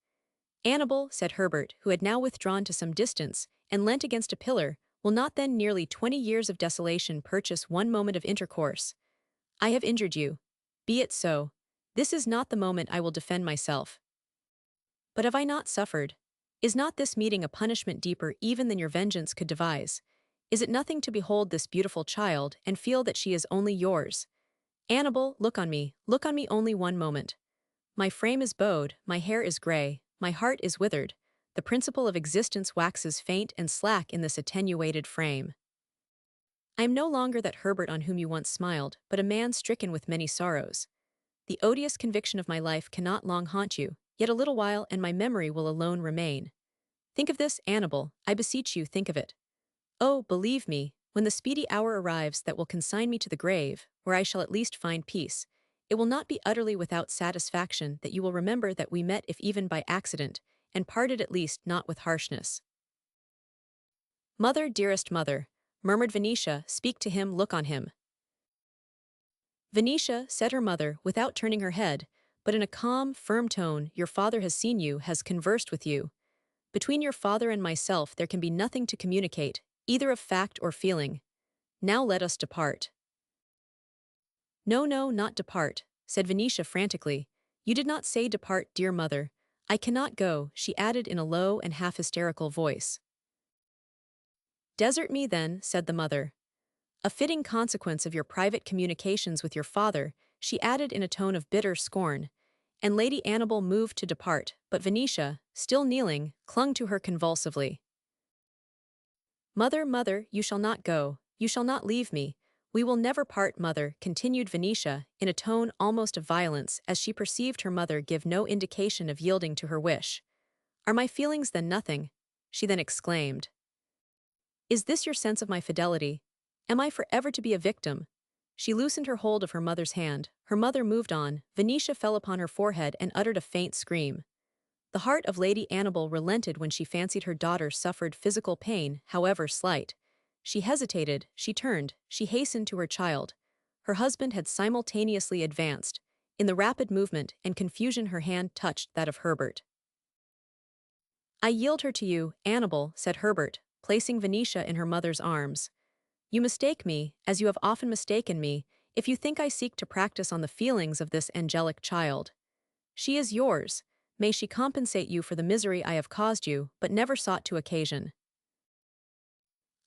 A: "Annabel," said Herbert, who had now withdrawn to some distance, and leant against a pillar, "will not then nearly 20 years of desolation purchase one moment of intercourse? I have injured you. Be it so. This is not the moment I will defend myself. But have I not suffered? Is not this meeting a punishment deeper even than your vengeance could devise? Is it nothing to behold this beautiful child, and feel that she is only yours? Annabel, look on me only one moment. My frame is bowed, my hair is grey, my heart is withered, the principle of existence waxes faint and slack in this attenuated frame. I am no longer that Herbert on whom you once smiled, but a man stricken with many sorrows. The odious conviction of my life cannot long haunt you, yet a little while and my memory will alone remain. Think of this, Annabel, I beseech you, think of it. Oh, believe me, when the speedy hour arrives that will consign me to the grave, where I shall at least find peace, it will not be utterly without satisfaction that you will remember that we met if even by accident, and parted at least not with harshness." "Mother, dearest mother," murmured Venetia, "speak to him, look on him." "Venetia," said her mother, without turning her head, but in a calm, firm tone, "your father has seen you, has conversed with you. Between your father and myself there can be nothing to communicate, either of fact or feeling. Now let us depart." "No, no, not depart," said Venetia frantically. "You did not say depart, dear mother. I cannot go," she added in a low and half-hysterical voice. "Desert me then," said the mother. "A fitting consequence of your private communications with your father," she added in a tone of bitter scorn, and Lady Annabel moved to depart, but Venetia, still kneeling, clung to her convulsively. "Mother, mother, you shall not go, you shall not leave me. We will never part, mother," continued Venetia, in a tone almost of violence, as she perceived her mother give no indication of yielding to her wish. "Are my feelings then nothing?" she then exclaimed. "Is this your sense of my fidelity? Am I forever to be a victim?" She loosened her hold of her mother's hand, her mother moved on, Venetia fell upon her forehead and uttered a faint scream. The heart of Lady Annabel relented when she fancied her daughter suffered physical pain, however slight. She hesitated, she turned, she hastened to her child. Her husband had simultaneously advanced. In the rapid movement and confusion her hand touched that of Herbert. "I yield her to you, Annabel," said Herbert, placing Venetia in her mother's arms. "You mistake me, as you have often mistaken me, if you think I seek to practice on the feelings of this angelic child. She is yours. May she compensate you for the misery I have caused you, but never sought to occasion."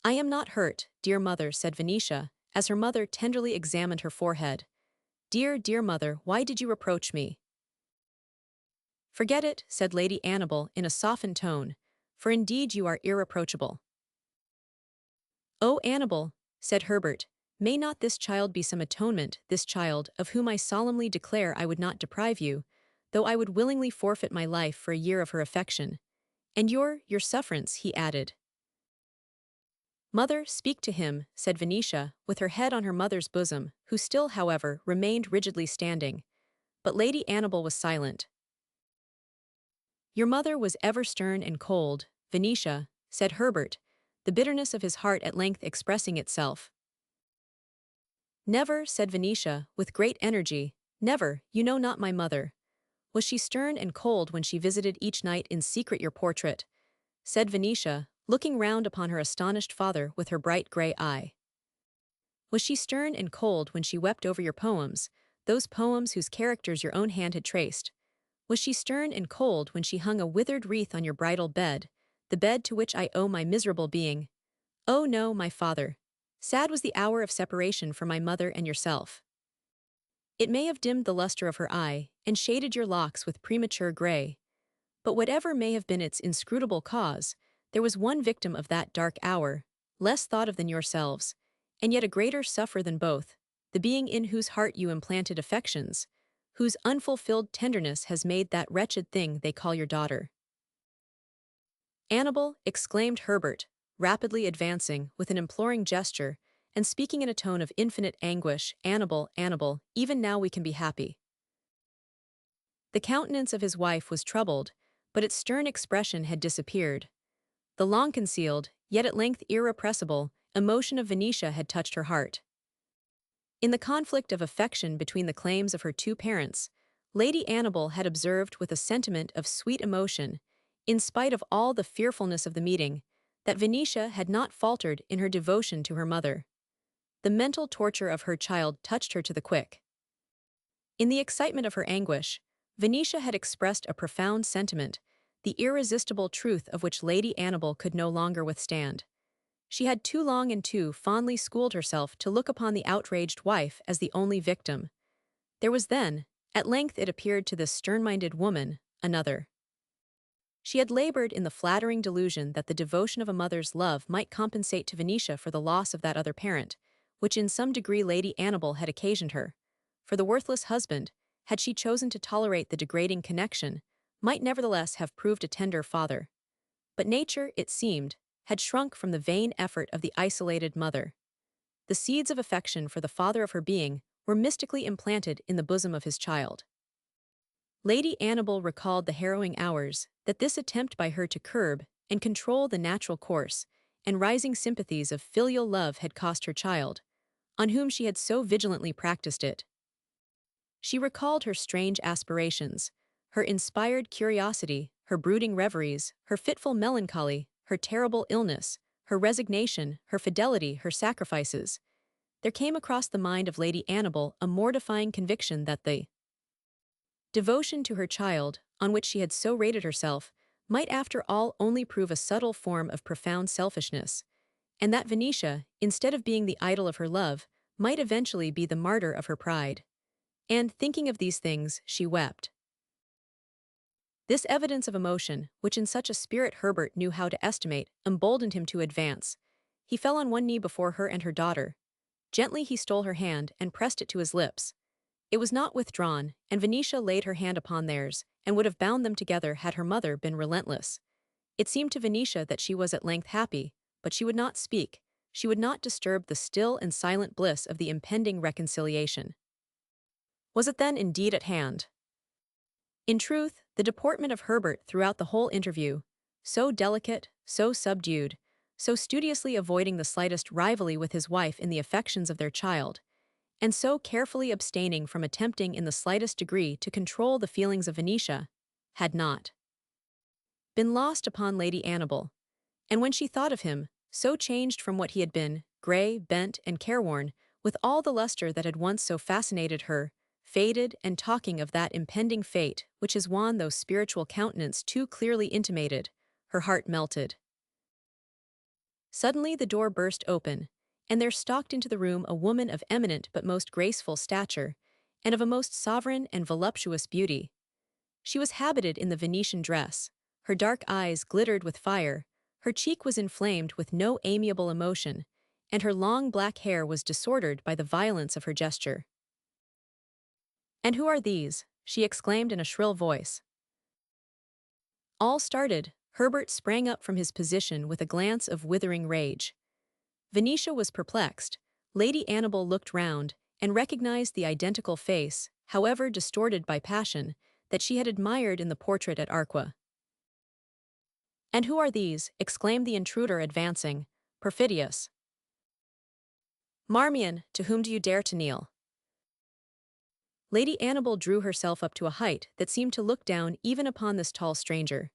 A: "I am not hurt, dear mother," said Venetia, as her mother tenderly examined her forehead. "Dear, dear mother, why did you reproach me?" "Forget it," said Lady Annabel in a softened tone, "for indeed you are irreproachable." "Oh, Annabel," said Herbert, "may not this child be some atonement, this child, of whom I solemnly declare I would not deprive you, though I would willingly forfeit my life for a year of her affection. And your sufferance," he added. "Mother, speak to him," said Venetia, with her head on her mother's bosom, who still, however, remained rigidly standing. But Lady Annabel was silent. "Your mother was ever stern and cold, Venetia," said Herbert, the bitterness of his heart at length expressing itself. "Never," said Venetia, with great energy, "never, you know not my mother. Was she stern and cold when she visited each night in secret your portrait?" said Venetia, looking round upon her astonished father with her bright grey eye. "Was she stern and cold when she wept over your poems, those poems whose characters your own hand had traced? Was she stern and cold when she hung a withered wreath on your bridal bed, the bed to which I owe my miserable being? Oh no, my father. Sad was the hour of separation from my mother and yourself. It may have dimmed the luster of her eye, and shaded your locks with premature gray. But whatever may have been its inscrutable cause, there was one victim of that dark hour, less thought of than yourselves, and yet a greater sufferer than both, the being in whose heart you implanted affections, whose unfulfilled tenderness has made that wretched thing they call your daughter. Annabel, exclaimed Herbert, rapidly advancing, with an imploring gesture, and speaking in a tone of infinite anguish, Annabel, Annabel, even now we can be happy. The countenance of his wife was troubled, but its stern expression had disappeared. The long-concealed, yet at length irrepressible, emotion of Venetia had touched her heart. In the conflict of affection between the claims of her two parents, Lady Annabel had observed with a sentiment of sweet emotion, in spite of all the fearfulness of the meeting, that Venetia had not faltered in her devotion to her mother. The mental torture of her child touched her to the quick. In the excitement of her anguish, Venetia had expressed a profound sentiment, the irresistible truth of which Lady Annabel could no longer withstand. She had too long and too fondly schooled herself to look upon the outraged wife as the only victim. There was then, at length it appeared to this stern-minded woman, another. She had labored in the flattering delusion that the devotion of a mother's love might compensate to Venetia for the loss of that other parent, which in some degree Lady Annabel had occasioned her. For the worthless husband, had she chosen to tolerate the degrading connection, might nevertheless have proved a tender father. But nature, it seemed, had shrunk from the vain effort of the isolated mother. The seeds of affection for the father of her being were mystically implanted in the bosom of his child. Lady Annabel recalled the harrowing hours that this attempt by her to curb and control the natural course and rising sympathies of filial love had cost her child, on whom she had so vigilantly practiced it. She recalled her strange aspirations, her inspired curiosity, her brooding reveries, her fitful melancholy, her terrible illness, her resignation, her fidelity, her sacrifices. There came across the mind of Lady Annabel a mortifying conviction that the devotion to her child, on which she had so rated herself, might after all only prove a subtle form of profound selfishness, and that Venetia, instead of being the idol of her love, might eventually be the martyr of her pride. And, thinking of these things, she wept. This evidence of emotion, which in such a spirit Herbert knew how to estimate, emboldened him to advance. He fell on one knee before her and her daughter. Gently he stole her hand and pressed it to his lips. It was not withdrawn, and Venetia laid her hand upon theirs, and would have bound them together had her mother been relentless. It seemed to Venetia that she was at length happy, but she would not speak. She would not disturb the still and silent bliss of the impending reconciliation. Was it then indeed at hand? In truth, the deportment of Herbert throughout the whole interview, so delicate, so subdued, so studiously avoiding the slightest rivalry with his wife in the affections of their child, and so carefully abstaining from attempting in the slightest degree to control the feelings of Venetia, had not been lost upon Lady Annabel, and when she thought of him, so changed from what he had been, grey, bent, and careworn, with all the luster that had once so fascinated her, faded, and talking of that impending fate which his wan though spiritual countenance too clearly intimated, her heart melted. Suddenly the door burst open, and there stalked into the room a woman of eminent but most graceful stature, and of a most sovereign and voluptuous beauty. She was habited in the Venetian dress, her dark eyes glittered with fire, her cheek was inflamed with no amiable emotion, and her long black hair was disordered by the violence of her gesture. "And who are these?" she exclaimed in a shrill voice. All started. Herbert sprang up from his position with a glance of withering rage. Venetia was perplexed. Lady Annabel looked round, and recognized the identical face, however distorted by passion, that she had admired in the portrait at Arqua. "And who are these?" exclaimed the intruder advancing. "Perfidious Marmion, to whom do you dare to kneel?" Lady Annabel drew herself up to a height that seemed to look down even upon this tall stranger.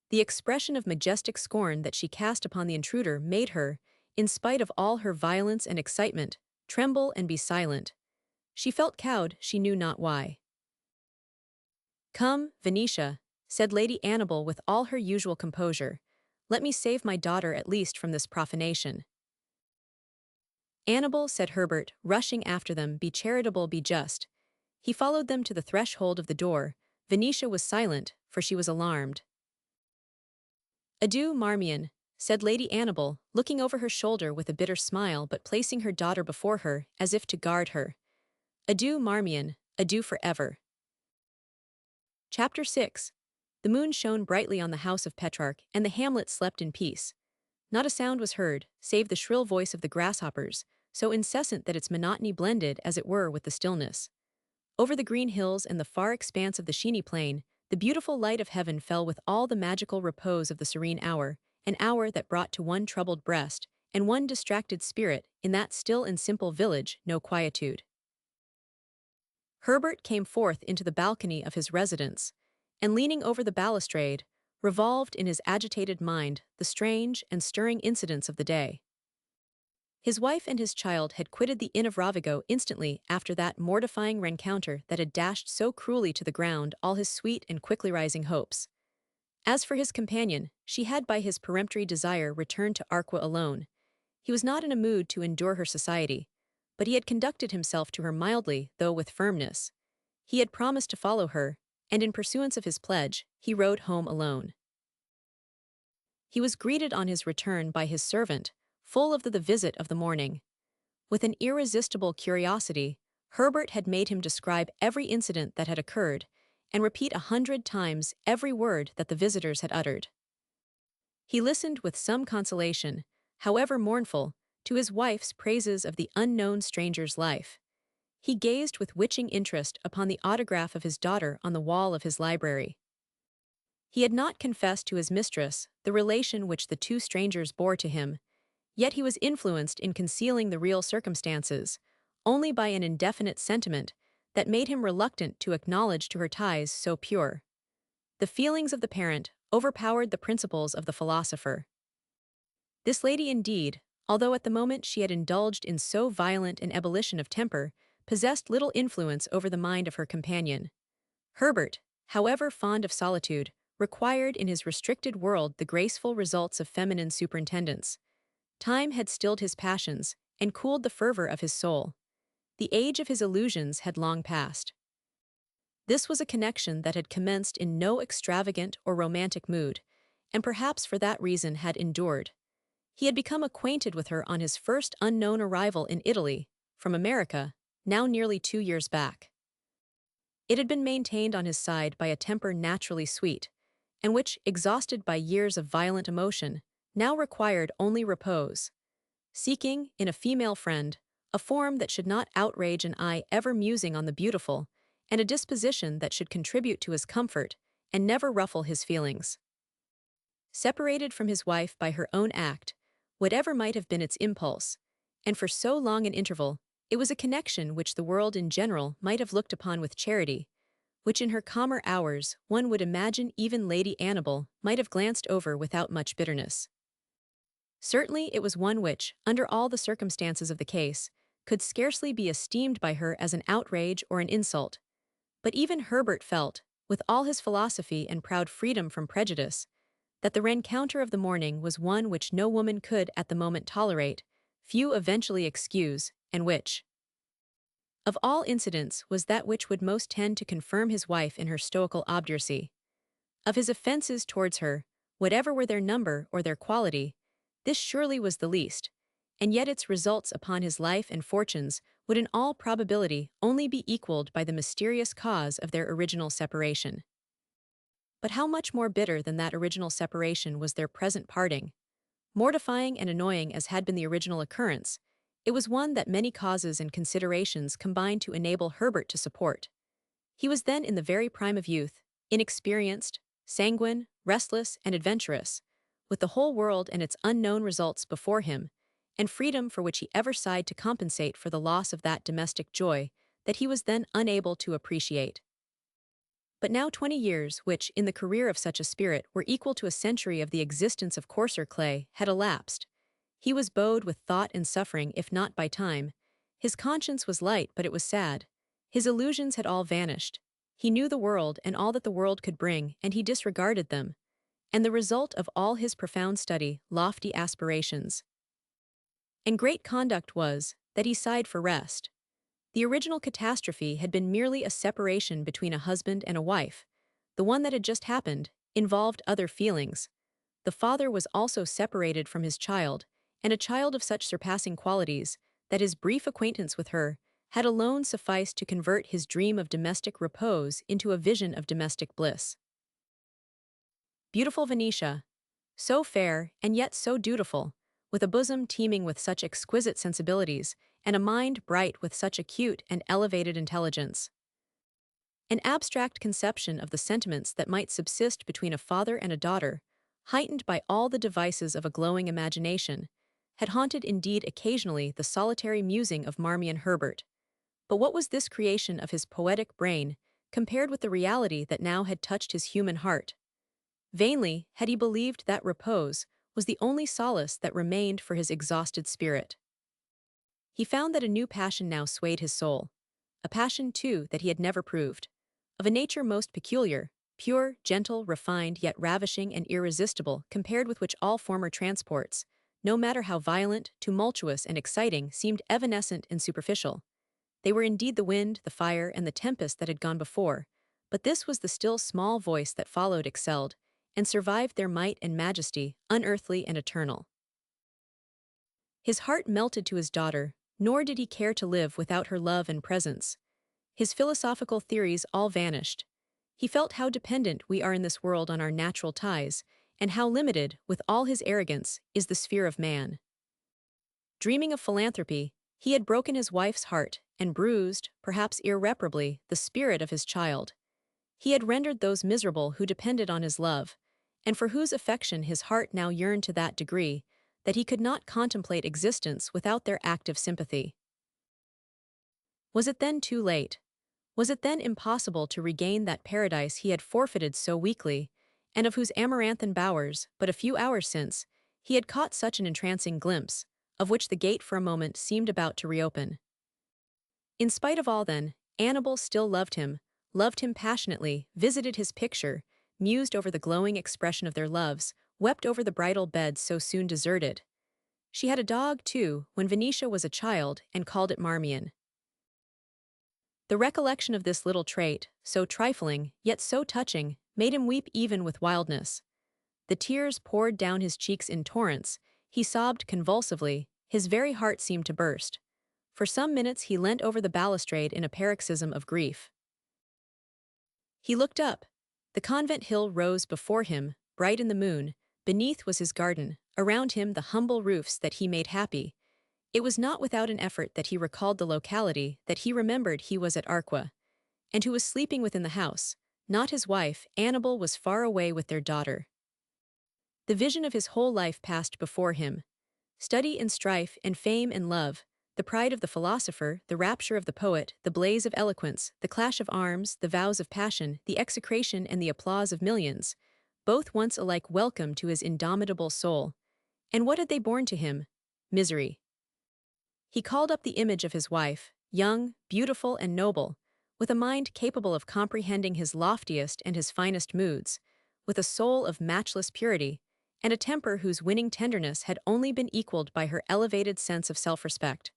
A: The expression of majestic scorn that she cast upon the intruder made her, in spite of all her violence and excitement, tremble and be silent. She felt cowed, she knew not why. "Come, Venetia," said Lady Annabel with all her usual composure. "Let me save my daughter at least from this profanation." "Annabel," said Herbert, rushing after them, "be charitable, be just." He followed them to the threshold of the door. Venetia was silent, for she was alarmed. "Adieu, Marmion," said Lady Annabel, looking over her shoulder with a bitter smile but placing her daughter before her, as if to guard her. "Adieu, Marmion, adieu forever." Chapter 6. The moon shone brightly on the house of Petrarch, and the hamlet slept in peace. Not a sound was heard, save the shrill voice of the grasshoppers, so incessant that its monotony blended, as it were, with the stillness. Over the green hills and the far expanse of the sheeny plain, the beautiful light of heaven fell with all the magical repose of the serene hour, an hour that brought to one troubled breast, and one distracted spirit, in that still and simple village, no quietude. Herbert came forth into the balcony of his residence, and leaning over the balustrade, revolved in his agitated mind the strange and stirring incidents of the day. His wife and his child had quitted the Inn of Ravigo instantly after that mortifying rencounter that had dashed so cruelly to the ground all his sweet and quickly rising hopes. As for his companion, she had by his peremptory desire returned to Arqua alone. He was not in a mood to endure her society, but he had conducted himself to her mildly, though with firmness. He had promised to follow her, and in pursuance of his pledge, he rode home alone. He was greeted on his return by his servant, full of the visit of the morning. With an irresistible curiosity, Herbert had made him describe every incident that had occurred, and repeat 100 times every word that the visitors had uttered. He listened with some consolation, however mournful, to his wife's praises of the unknown stranger's life. He gazed with witching interest upon the autograph of his daughter on the wall of his library. He had not confessed to his mistress the relation which the two strangers bore to him, yet he was influenced in concealing the real circumstances, only by an indefinite sentiment that made him reluctant to acknowledge to her ties so pure. The feelings of the parent overpowered the principles of the philosopher. This lady indeed, although at the moment she had indulged in so violent an ebullition of temper, possessed little influence over the mind of her companion. Herbert, however fond of solitude, required in his restricted world the graceful results of feminine superintendence. Time had stilled his passions, and cooled the fervor of his soul. The age of his illusions had long passed. This was a connection that had commenced in no extravagant or romantic mood, and perhaps for that reason had endured. He had become acquainted with her on his first unknown arrival in Italy, from America, now nearly 2 years back. It had been maintained on his side by a temper naturally sweet, and which, exhausted by years of violent emotion, now required only repose. Seeking, in a female friend, a form that should not outrage an eye ever musing on the beautiful, and a disposition that should contribute to his comfort, and never ruffle his feelings. Separated from his wife by her own act, whatever might have been its impulse, and for so long an interval, it was a connection which the world in general might have looked upon with charity, which in her calmer hours one would imagine even Lady Annabel might have glanced over without much bitterness. Certainly it was one which, under all the circumstances of the case, could scarcely be esteemed by her as an outrage or an insult. But even Herbert felt, with all his philosophy and proud freedom from prejudice, that the rencounter of the morning was one which no woman could at the moment tolerate, few eventually excuse, and which, of all incidents, was that which would most tend to confirm his wife in her stoical obduracy. Of his offenses towards her, whatever were their number or their quality, this surely was the least, and yet its results upon his life and fortunes would in all probability only be equaled by the mysterious cause of their original separation. But how much more bitter than that original separation was their present parting? Mortifying and annoying as had been the original occurrence, it was one that many causes and considerations combined to enable Herbert to support. He was then in the very prime of youth, inexperienced, sanguine, restless, and adventurous, with the whole world and its unknown results before him, and freedom for which he ever sighed to compensate for the loss of that domestic joy that he was then unable to appreciate. But now 20 years, which, in the career of such a spirit, were equal to a century of the existence of coarser clay, had elapsed. He was bowed with thought and suffering, if not by time. His conscience was light, but it was sad. His illusions had all vanished. He knew the world and all that the world could bring, and he disregarded them. And the result of all his profound study, lofty aspirations, and great conduct was that he sighed for rest. The original catastrophe had been merely a separation between a husband and a wife. The one that had just happened involved other feelings. The father was also separated from his child, and a child of such surpassing qualities that his brief acquaintance with her had alone sufficed to convert his dream of domestic repose into a vision of domestic bliss. Beautiful Venetia, so fair and yet so dutiful, with a bosom teeming with such exquisite sensibilities, and a mind bright with such acute and elevated intelligence. An abstract conception of the sentiments that might subsist between a father and a daughter, heightened by all the devices of a glowing imagination, had haunted indeed occasionally the solitary musing of Marmion Herbert. But what was this creation of his poetic brain compared with the reality that now had touched his human heart? Vainly had he believed that repose was the only solace that remained for his exhausted spirit. He found that a new passion now swayed his soul, a passion, too, that he had never proved, of a nature most peculiar, pure, gentle, refined, yet ravishing and irresistible, compared with which all former transports, no matter how violent, tumultuous, and exciting, seemed evanescent and superficial. They were indeed the wind, the fire, and the tempest that had gone before, but this was the still small voice that followed excelled, and survived their might and majesty, unearthly and eternal. His heart melted to his daughter, nor did he care to live without her love and presence. His philosophical theories all vanished. He felt how dependent we are in this world on our natural ties, and how limited, with all his arrogance, is the sphere of man. Dreaming of philanthropy, he had broken his wife's heart and bruised, perhaps irreparably, the spirit of his child. He had rendered those miserable who depended on his love, and for whose affection his heart now yearned to that degree that he could not contemplate existence without their active sympathy. Was it then too late? Was it then impossible to regain that paradise he had forfeited so weakly, and of whose amaranthine bowers, but a few hours since, he had caught such an entrancing glimpse, of which the gate for a moment seemed about to reopen? In spite of all, then, Annabel still loved him passionately, visited his picture, mused over the glowing expression of their loves, wept over the bridal bed so soon deserted. She had a dog, too, when Venetia was a child, and called it Marmion. The recollection of this little trait, so trifling, yet so touching, made him weep even with wildness. The tears poured down his cheeks in torrents, he sobbed convulsively, his very heart seemed to burst. For some minutes he leant over the balustrade in a paroxysm of grief. He looked up. The convent hill rose before him, bright in the moon. Beneath was his garden, around him the humble roofs that he made happy. It was not without an effort that he recalled the locality, that he remembered he was at Arqua, and who was sleeping within the house. Not his wife, Annabel was far away with their daughter. The vision of his whole life passed before him. Study and strife and fame and love, the pride of the philosopher, the rapture of the poet, the blaze of eloquence, the clash of arms, the vows of passion, the execration and the applause of millions, both once alike welcome to his indomitable soul. And what had they borne to him? Misery. He called up the image of his wife, young, beautiful, and noble, with a mind capable of comprehending his loftiest and his finest moods, with a soul of matchless purity, and a temper whose winning tenderness had only been equaled by her elevated sense of self-respect.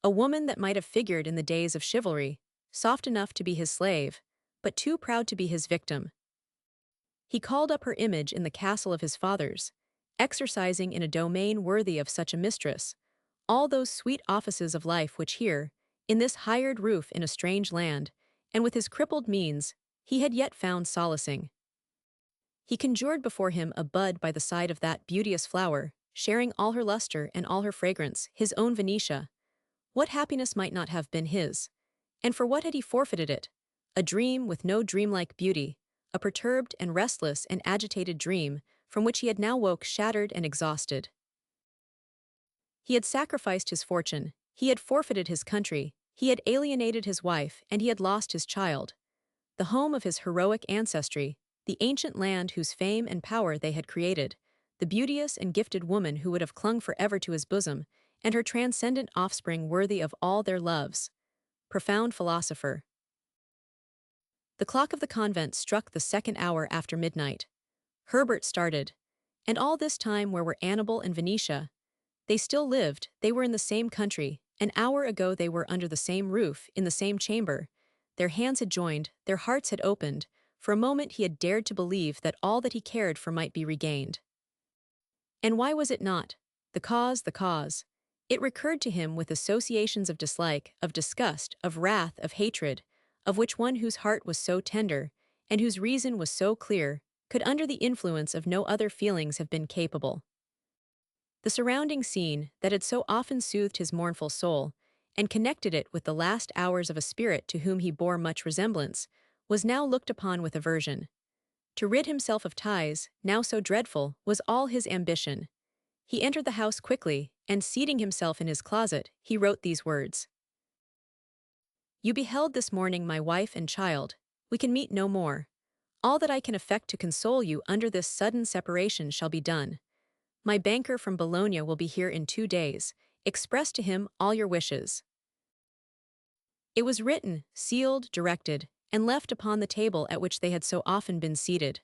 A: A woman that might have figured in the days of chivalry, soft enough to be his slave, but too proud to be his victim. He called up her image in the castle of his fathers, exercising in a domain worthy of such a mistress all those sweet offices of life which here, in this hired roof in a strange land, and with his crippled means, he had yet found solacing. He conjured before him a bud by the side of that beauteous flower, sharing all her luster and all her fragrance, his own Venetia. What happiness might not have been his? And for what had he forfeited it? A dream with no dreamlike beauty, a perturbed and restless and agitated dream, from which he had now woke shattered and exhausted. He had sacrificed his fortune, he had forfeited his country, he had alienated his wife, and he had lost his child. The home of his heroic ancestry, the ancient land whose fame and power they had created, the beauteous and gifted woman who would have clung forever to his bosom, and her transcendent offspring worthy of all their loves. Profound philosopher. The clock of the convent struck the second hour after midnight. Herbert started. And all this time where were Annabel and Venetia? They still lived, they were in the same country. An hour ago they were under the same roof, in the same chamber. Their hands had joined, their hearts had opened. For a moment he had dared to believe that all that he cared for might be regained. And why was it not? The cause, the cause. It recurred to him with associations of dislike, of disgust, of wrath, of hatred, of which one whose heart was so tender, and whose reason was so clear, could under the influence of no other feelings have been capable. The surrounding scene, that had so often soothed his mournful soul, and connected it with the last hours of a spirit to whom he bore much resemblance, was now looked upon with aversion. To rid himself of ties, now so dreadful, was all his ambition. He entered the house quickly, and seating himself in his closet, he wrote these words. You beheld this morning my wife and child. We can meet no more. All that I can effect to console you under this sudden separation shall be done. My banker from Bologna will be here in 2 days. Express to him all your wishes. It was written, sealed, directed, and left upon the table at which they had so often been seated.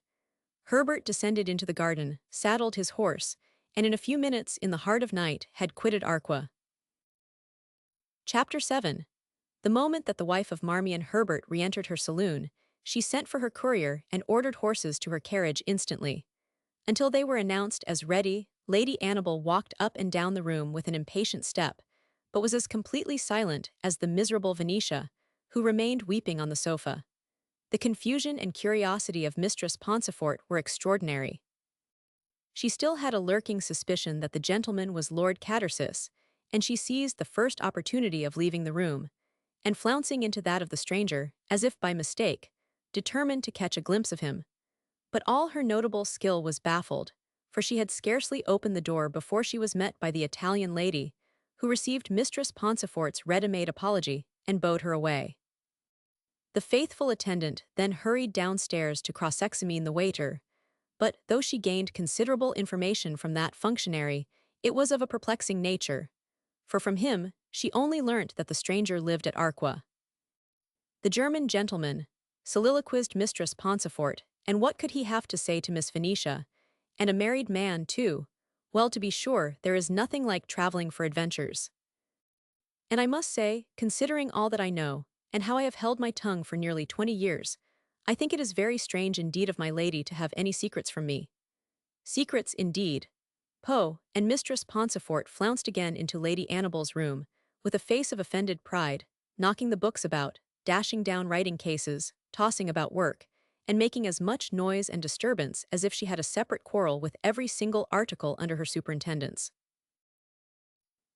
A: Herbert descended into the garden, saddled his horse, and in a few minutes, in the heart of night, had quitted Arqua. Chapter 7. The moment that the wife of Marmion Herbert re-entered her saloon, she sent for her courier and ordered horses to her carriage instantly. Until they were announced as ready, Lady Annabel walked up and down the room with an impatient step, but was as completely silent as the miserable Venetia, who remained weeping on the sofa. The confusion and curiosity of Mistress Pansifort were extraordinary. She still had a lurking suspicion that the gentleman was Lord Catersis, and she seized the first opportunity of leaving the room, and flouncing into that of the stranger, as if by mistake, determined to catch a glimpse of him. But all her notable skill was baffled, for she had scarcely opened the door before she was met by the Italian lady, who received Mistress Pansifort's ready-made apology and bowed her away. The faithful attendant then hurried downstairs to cross-examine the waiter, but though she gained considerable information from that functionary, it was of a perplexing nature, for from him she only learnt that the stranger lived at Arqua. The German gentleman, soliloquized Mistress Pansifort, and what could he have to say to Miss Venetia? And a married man, too. Well, to be sure, there is nothing like travelling for adventures. And I must say, considering all that I know, and how I have held my tongue for nearly 20 years, I think it is very strange indeed of my lady to have any secrets from me. Secrets, indeed. Poe and Mistress Pansifort flounced again into Lady Annabel's room, with a face of offended pride, knocking the books about, dashing down writing cases, tossing about work, and making as much noise and disturbance as if she had a separate quarrel with every single article under her superintendence.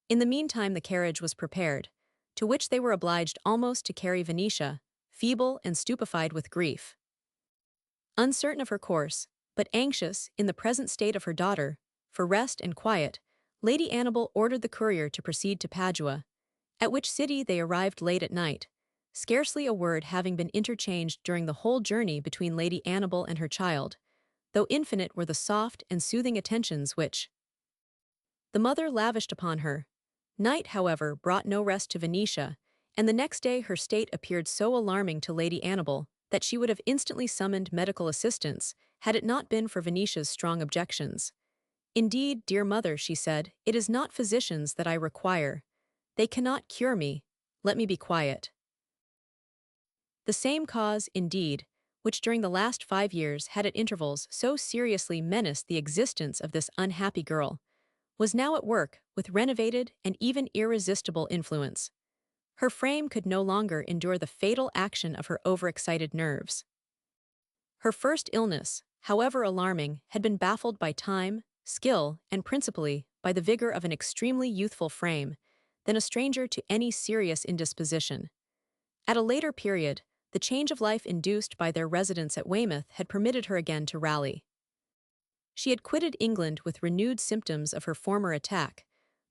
A: In the meantime the carriage was prepared, to which they were obliged almost to carry Venetia, feeble and stupefied with grief. Uncertain of her course, but anxious, in the present state of her daughter, for rest and quiet, Lady Annabel ordered the courier to proceed to Padua, at which city they arrived late at night, scarcely a word having been interchanged during the whole journey between Lady Annabel and her child, though infinite were the soft and soothing attentions which the mother lavished upon her. Night, however, brought no rest to Venetia, and the next day her state appeared so alarming to Lady Annabel that she would have instantly summoned medical assistance had it not been for Venetia's strong objections. Indeed, dear mother, she said, it is not physicians that I require. They cannot cure me. Let me be quiet. The same cause, indeed, which during the last 5 years had at intervals so seriously menaced the existence of this unhappy girl, was now at work with renovated and even irresistible influence. Her frame could no longer endure the fatal action of her overexcited nerves. Her first illness, however alarming, had been baffled by time, skill, and principally by the vigor of an extremely youthful frame, then a stranger to any serious indisposition. At a later period, the change of life induced by their residence at Weymouth had permitted her again to rally. She had quitted England with renewed symptoms of her former attack,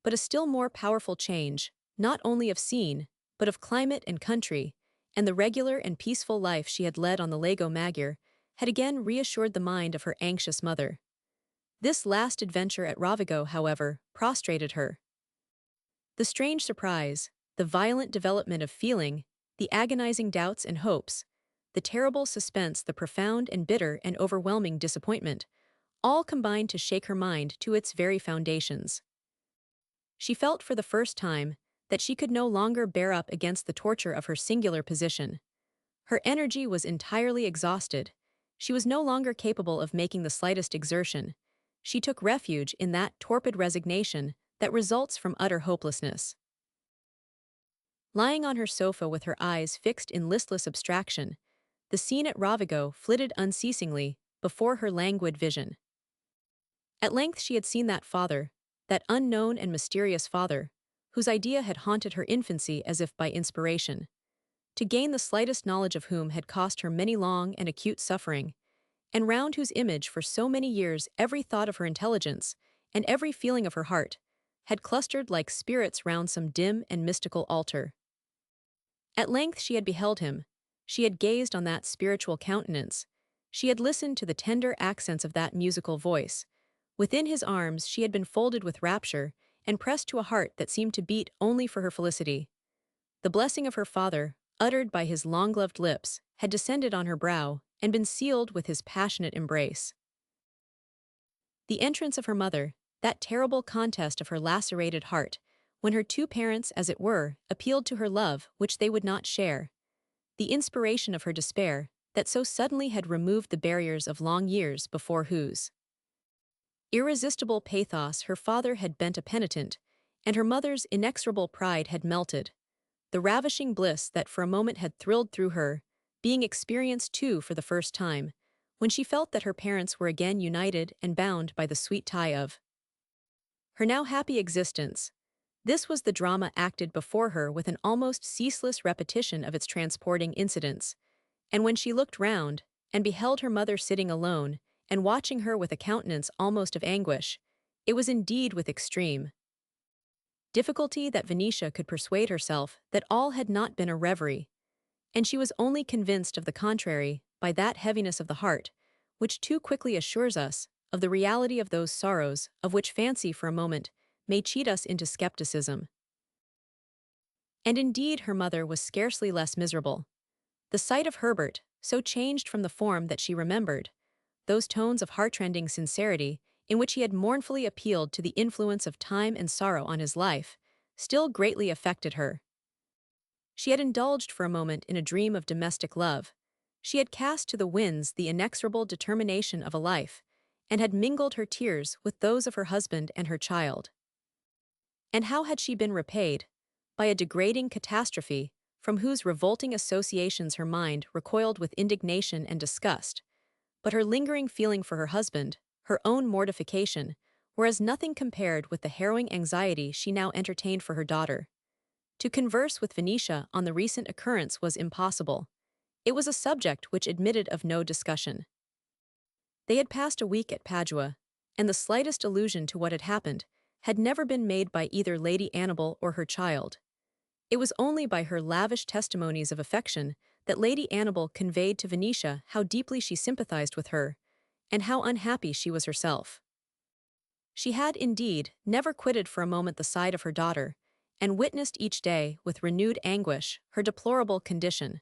A: but a still more powerful change, not only of scene, but of climate and country, and the regular and peaceful life she had led on the Lago Maggiore, had again reassured the mind of her anxious mother. This last adventure at Rovigo, however, prostrated her. The strange surprise, the violent development of feeling, the agonizing doubts and hopes, the terrible suspense, the profound and bitter and overwhelming disappointment, all combined to shake her mind to its very foundations. She felt for the first time that she could no longer bear up against the torture of her singular position. Her energy was entirely exhausted. She was no longer capable of making the slightest exertion. She took refuge in that torpid resignation that results from utter hopelessness. Lying on her sofa with her eyes fixed in listless abstraction, the scene at Ravigo flitted unceasingly before her languid vision. At length she had seen that father, that unknown and mysterious father, whose idea had haunted her infancy as if by inspiration, to gain the slightest knowledge of whom had cost her many long and acute suffering, and round whose image for so many years every thought of her intelligence, and every feeling of her heart, had clustered like spirits round some dim and mystical altar. At length she had beheld him, she had gazed on that spiritual countenance, she had listened to the tender accents of that musical voice. Within his arms she had been folded with rapture, and pressed to a heart that seemed to beat only for her felicity. The blessing of her father, uttered by his long-gloved lips, had descended on her brow, and been sealed with his passionate embrace. The entrance of her mother, that terrible contest of her lacerated heart, when her two parents, as it were, appealed to her love which they would not share. The inspiration of her despair, that so suddenly had removed the barriers of long years before whose irresistible pathos her father had bent a penitent, and her mother's inexorable pride had melted. The ravishing bliss that for a moment had thrilled through her, being experienced too for the first time, when she felt that her parents were again united and bound by the sweet tie of her now happy existence. This was the drama acted before her with an almost ceaseless repetition of its transporting incidents, and when she looked round, and beheld her mother sitting alone, and watching her with a countenance almost of anguish, it was indeed with extreme difficulty that Venetia could persuade herself that all had not been a reverie, and she was only convinced of the contrary by that heaviness of the heart, which too quickly assures us of the reality of those sorrows of which fancy for a moment may cheat us into skepticism. And indeed her mother was scarcely less miserable. The sight of Herbert, so changed from the form that she remembered, those tones of heartrending sincerity in which he had mournfully appealed to the influence of time and sorrow on his life, still greatly affected her. She had indulged for a moment in a dream of domestic love. She had cast to the winds the inexorable determination of a life, and had mingled her tears with those of her husband and her child. And how had she been repaid? By a degrading catastrophe, from whose revolting associations her mind recoiled with indignation and disgust. But her lingering feeling for her husband, her own mortification, were as nothing compared with the harrowing anxiety she now entertained for her daughter. To converse with Venetia on the recent occurrence was impossible. It was a subject which admitted of no discussion. They had passed a week at Padua, and the slightest allusion to what had happened had never been made by either Lady Annabel or her child. It was only by her lavish testimonies of affection that Lady Annabel conveyed to Venetia how deeply she sympathized with her, and how unhappy she was herself. She had, indeed, never quitted for a moment the side of her daughter, and witnessed each day, with renewed anguish, her deplorable condition.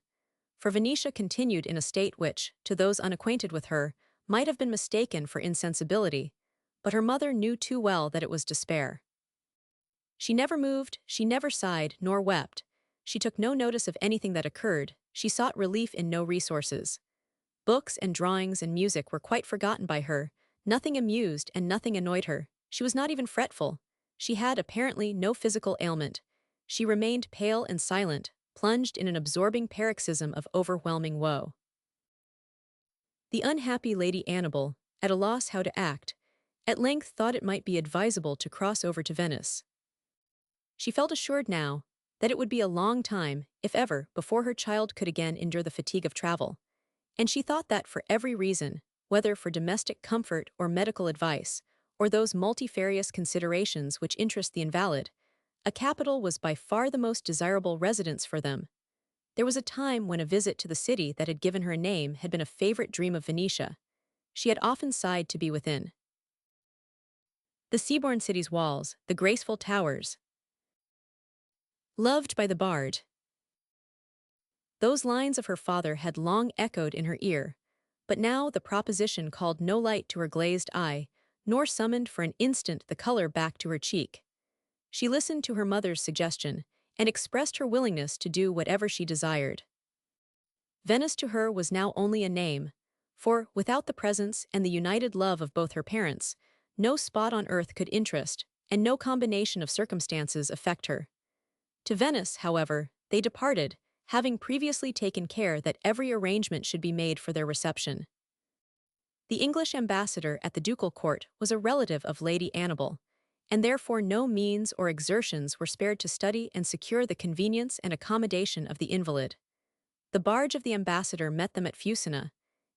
A: For Venetia continued in a state which, to those unacquainted with her, might have been mistaken for insensibility, but her mother knew too well that it was despair. She never moved, she never sighed, nor wept. She took no notice of anything that occurred, she sought relief in no resources. Books and drawings and music were quite forgotten by her, nothing amused and nothing annoyed her, she was not even fretful. She had apparently no physical ailment. She remained pale and silent, plunged in an absorbing paroxysm of overwhelming woe. The unhappy Lady Annabel, at a loss how to act, at length thought it might be advisable to cross over to Venice. She felt assured now that it would be a long time, if ever, before her child could again endure the fatigue of travel, and she thought that for every reason, whether for domestic comfort or medical advice, or those multifarious considerations which interest the invalid, a capital was by far the most desirable residence for them. There was a time when a visit to the city that had given her a name had been a favorite dream of Venetia. She had often sighed to be within the seaborne city's walls, the graceful towers, loved by the bard, Those lines of her father had long echoed in her ear, but now the proposition called no light to her glazed eye, nor summoned for an instant the color back to her cheek. She listened to her mother's suggestion, and expressed her willingness to do whatever she desired. Venice to her was now only a name, for, without the presence and the united love of both her parents, no spot on earth could interest, and no combination of circumstances affect her. To Venice, however, they departed, having previously taken care that every arrangement should be made for their reception. The English ambassador at the ducal court was a relative of Lady Annabel, and therefore no means or exertions were spared to study and secure the convenience and accommodation of the invalid. The barge of the ambassador met them at Fusina,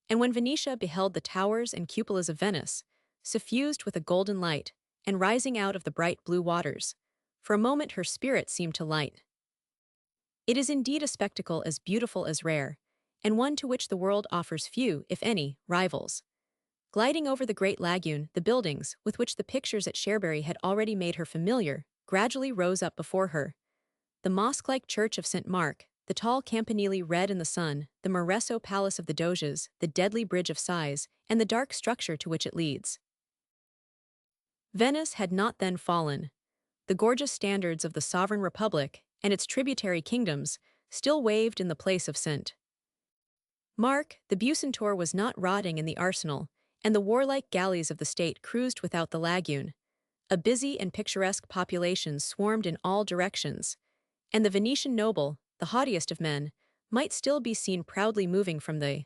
A: and when Venetia beheld the towers and cupolas of Venice, suffused with a golden light, and rising out of the bright blue waters, for a moment her spirit seemed to light. It is indeed a spectacle as beautiful as rare, and one to which the world offers few, if any, rivals. Gliding over the great lagoon, the buildings, with which the pictures at Cherbury had already made her familiar, gradually rose up before her. The mosque-like church of St. Mark, the tall campanile red in the sun, the Moresso Palace of the Doges, the deadly Bridge of Sighs, and the dark structure to which it leads. Venice had not then fallen. The gorgeous standards of the sovereign republic, and its tributary kingdoms, still waved in the place of St. Mark, the Bucentaur was not rotting in the arsenal, and the warlike galleys of the state cruised without the lagoon. A busy and picturesque population swarmed in all directions, and the Venetian noble, the haughtiest of men, might still be seen proudly moving from the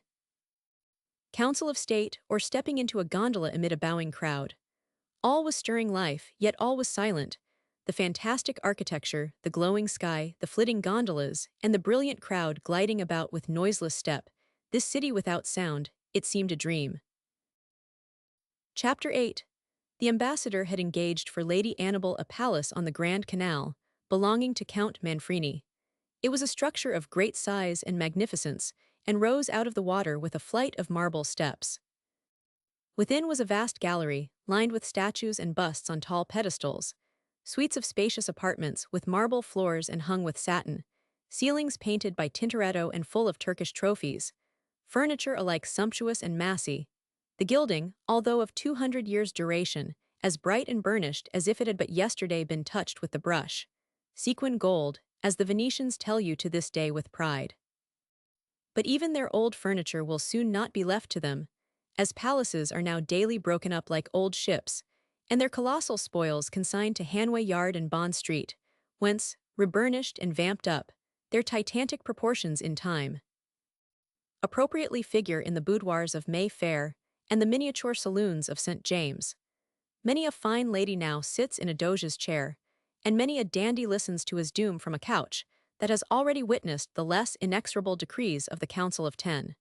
A: council of state or stepping into a gondola amid a bowing crowd. All was stirring life, yet all was silent. The fantastic architecture, the glowing sky, the flitting gondolas, and the brilliant crowd gliding about with noiseless step, this city without sound, it seemed a dream. Chapter 8. The ambassador had engaged for Lady Annabel a palace on the Grand Canal, belonging to Count Manfrini. It was a structure of great size and magnificence, and rose out of the water with a flight of marble steps. Within was a vast gallery, lined with statues and busts on tall pedestals, suites of spacious apartments with marble floors and hung with satin, ceilings painted by Tintoretto and full of Turkish trophies, furniture alike sumptuous and massy, the gilding, although of 200 years' duration, as bright and burnished as if it had but yesterday been touched with the brush. Sequin gold, as the Venetians tell you to this day with pride. But even their old furniture will soon not be left to them, as palaces are now daily broken up like old ships, and their colossal spoils consigned to Hanway Yard and Bond Street, whence, reburnished and vamped up, their titanic proportions in time appropriately figure in the boudoirs of May Fair and the miniature saloons of St. James. Many a fine lady now sits in a doge's chair, and many a dandy listens to his doom from a couch that has already witnessed the less inexorable decrees of the Council of Ten.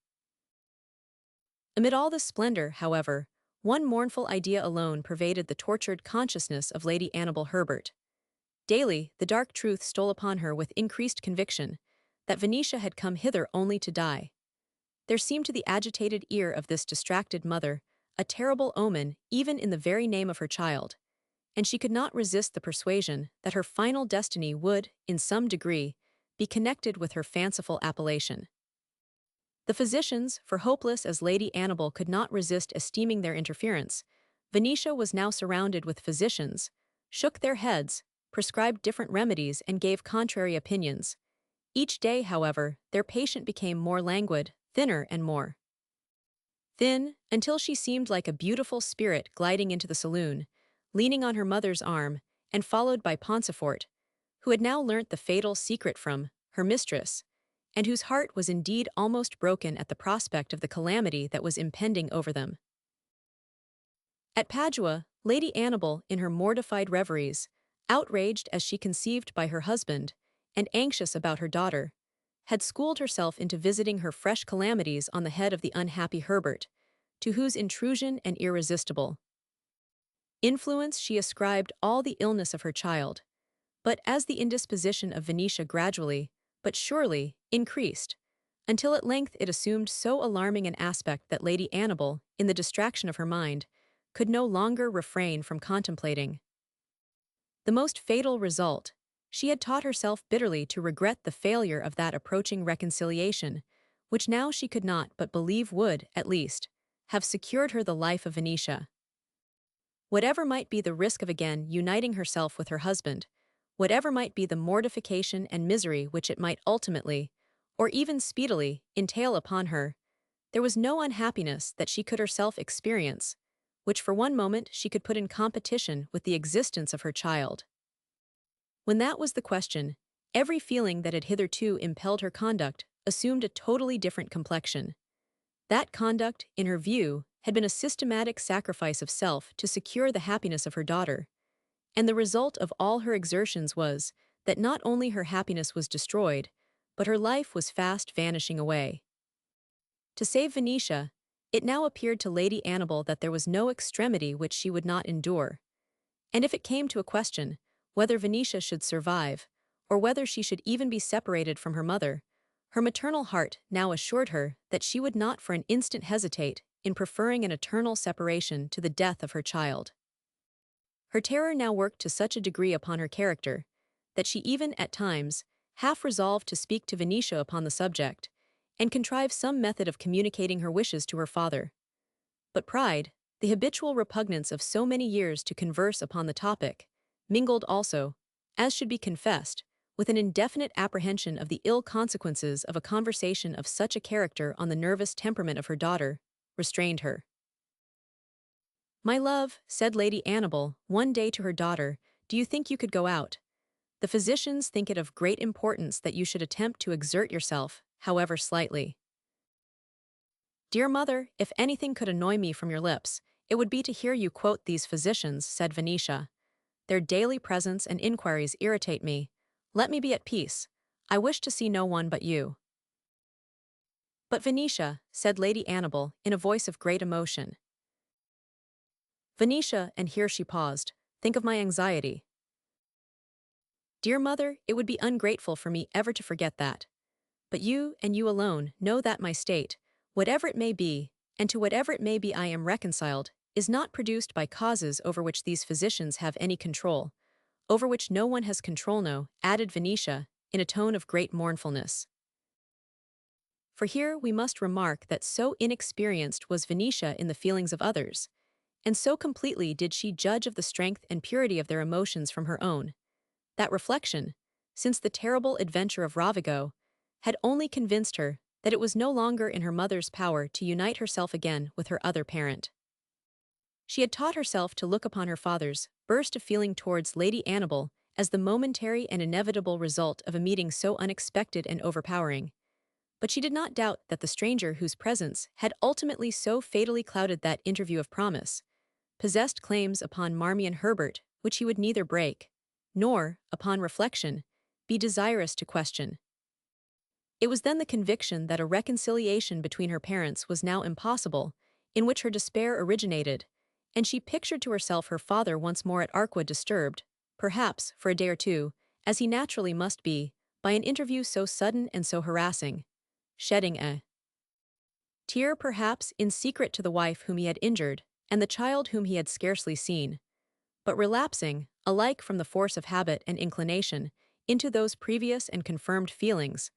A: Amid all this splendor, however, one mournful idea alone pervaded the tortured consciousness of Lady Annabel Herbert. Daily, the dark truth stole upon her with increased conviction that Venetia had come hither only to die. There seemed to the agitated ear of this distracted mother a terrible omen even in the very name of her child, and she could not resist the persuasion that her final destiny would, in some degree, be connected with her fanciful appellation. The physicians, for hopeless as Lady Annabel could not resist esteeming their interference, Venetia was now surrounded with physicians, shook their heads, prescribed different remedies, and gave contrary opinions. Each day, however, their patient became more languid, thinner and more thin, until she seemed like a beautiful spirit gliding into the saloon, leaning on her mother's arm, and followed by Pansifort, who had now learnt the fatal secret from her mistress, and whose heart was indeed almost broken at the prospect of the calamity that was impending over them. At Padua, Lady Annabel, in her mortified reveries, outraged as she conceived by her husband, and anxious about her daughter, had schooled herself into visiting her fresh calamities on the head of the unhappy Herbert, to whose intrusion and irresistible influence she ascribed all the illness of her child. But as the indisposition of Venetia gradually, but surely, increased, until at length it assumed so alarming an aspect that Lady Annabel, in the distraction of her mind, could no longer refrain from contemplating the most fatal result, She had taught herself bitterly to regret the failure of that approaching reconciliation, which now she could not but believe would, at least, have secured her the life of Venetia. Whatever might be the risk of again uniting herself with her husband, whatever might be the mortification and misery which it might ultimately, or even speedily, entail upon her, there was no unhappiness that she could herself experience, which for one moment she could put in competition with the existence of her child. When that was the question, every feeling that had hitherto impelled her conduct assumed a totally different complexion. That conduct, in her view, had been a systematic sacrifice of self to secure the happiness of her daughter, and the result of all her exertions was that not only her happiness was destroyed, but her life was fast vanishing away. To save Venetia, it now appeared to Lady Annabel that there was no extremity which she would not endure. And if it came to a question, whether Venetia should survive, or whether she should even be separated from her mother, her maternal heart now assured her that she would not for an instant hesitate in preferring an eternal separation to the death of her child. Her terror now worked to such a degree upon her character that she even, at times, half resolved to speak to Venetia upon the subject, and contrive some method of communicating her wishes to her father. But pride, the habitual repugnance of so many years to converse upon the topic, mingled also, as should be confessed, with an indefinite apprehension of the ill consequences of a conversation of such a character on the nervous temperament of her daughter, restrained her. "My love," said Lady Annabel one day to her daughter, "do you think you could go out? The physicians think it of great importance that you should attempt to exert yourself, however slightly." "Dear mother, if anything could annoy me from your lips, it would be to hear you quote these physicians," said Venetia. "Their daily presence and inquiries irritate me. Let me be at peace. I wish to see no one but you." "But Venetia," said Lady Annabel in a voice of great emotion. "Venetia," and here she paused, "think of my anxiety." "Dear mother, it would be ungrateful for me ever to forget that. But you, and you alone, know that my state, whatever it may be, and to whatever it may be I am reconciled, is not produced by causes over which these physicians have any control, over which no one has control no," added Venetia, in a tone of great mournfulness. For here we must remark that so inexperienced was Venetia in the feelings of others, and so completely did she judge of the strength and purity of their emotions from her own, that reflection, since the terrible adventure of Ravigo, had only convinced her that it was no longer in her mother's power to unite herself again with her other parent. She had taught herself to look upon her father's burst of feeling towards Lady Annabel as the momentary and inevitable result of a meeting so unexpected and overpowering, but she did not doubt that the stranger whose presence had ultimately so fatally clouded that interview of promise possessed claims upon Marmion Herbert which he would neither break, nor, upon reflection, be desirous to question. It was then the conviction that a reconciliation between her parents was now impossible, in which her despair originated, and she pictured to herself her father once more at Arqua disturbed, perhaps for a day or two, as he naturally must be, by an interview so sudden and so harassing, shedding a tear perhaps in secret to the wife whom he had injured, and the child whom he had scarcely seen, but relapsing, alike from the force of habit and inclination, into those previous and confirmed feelings,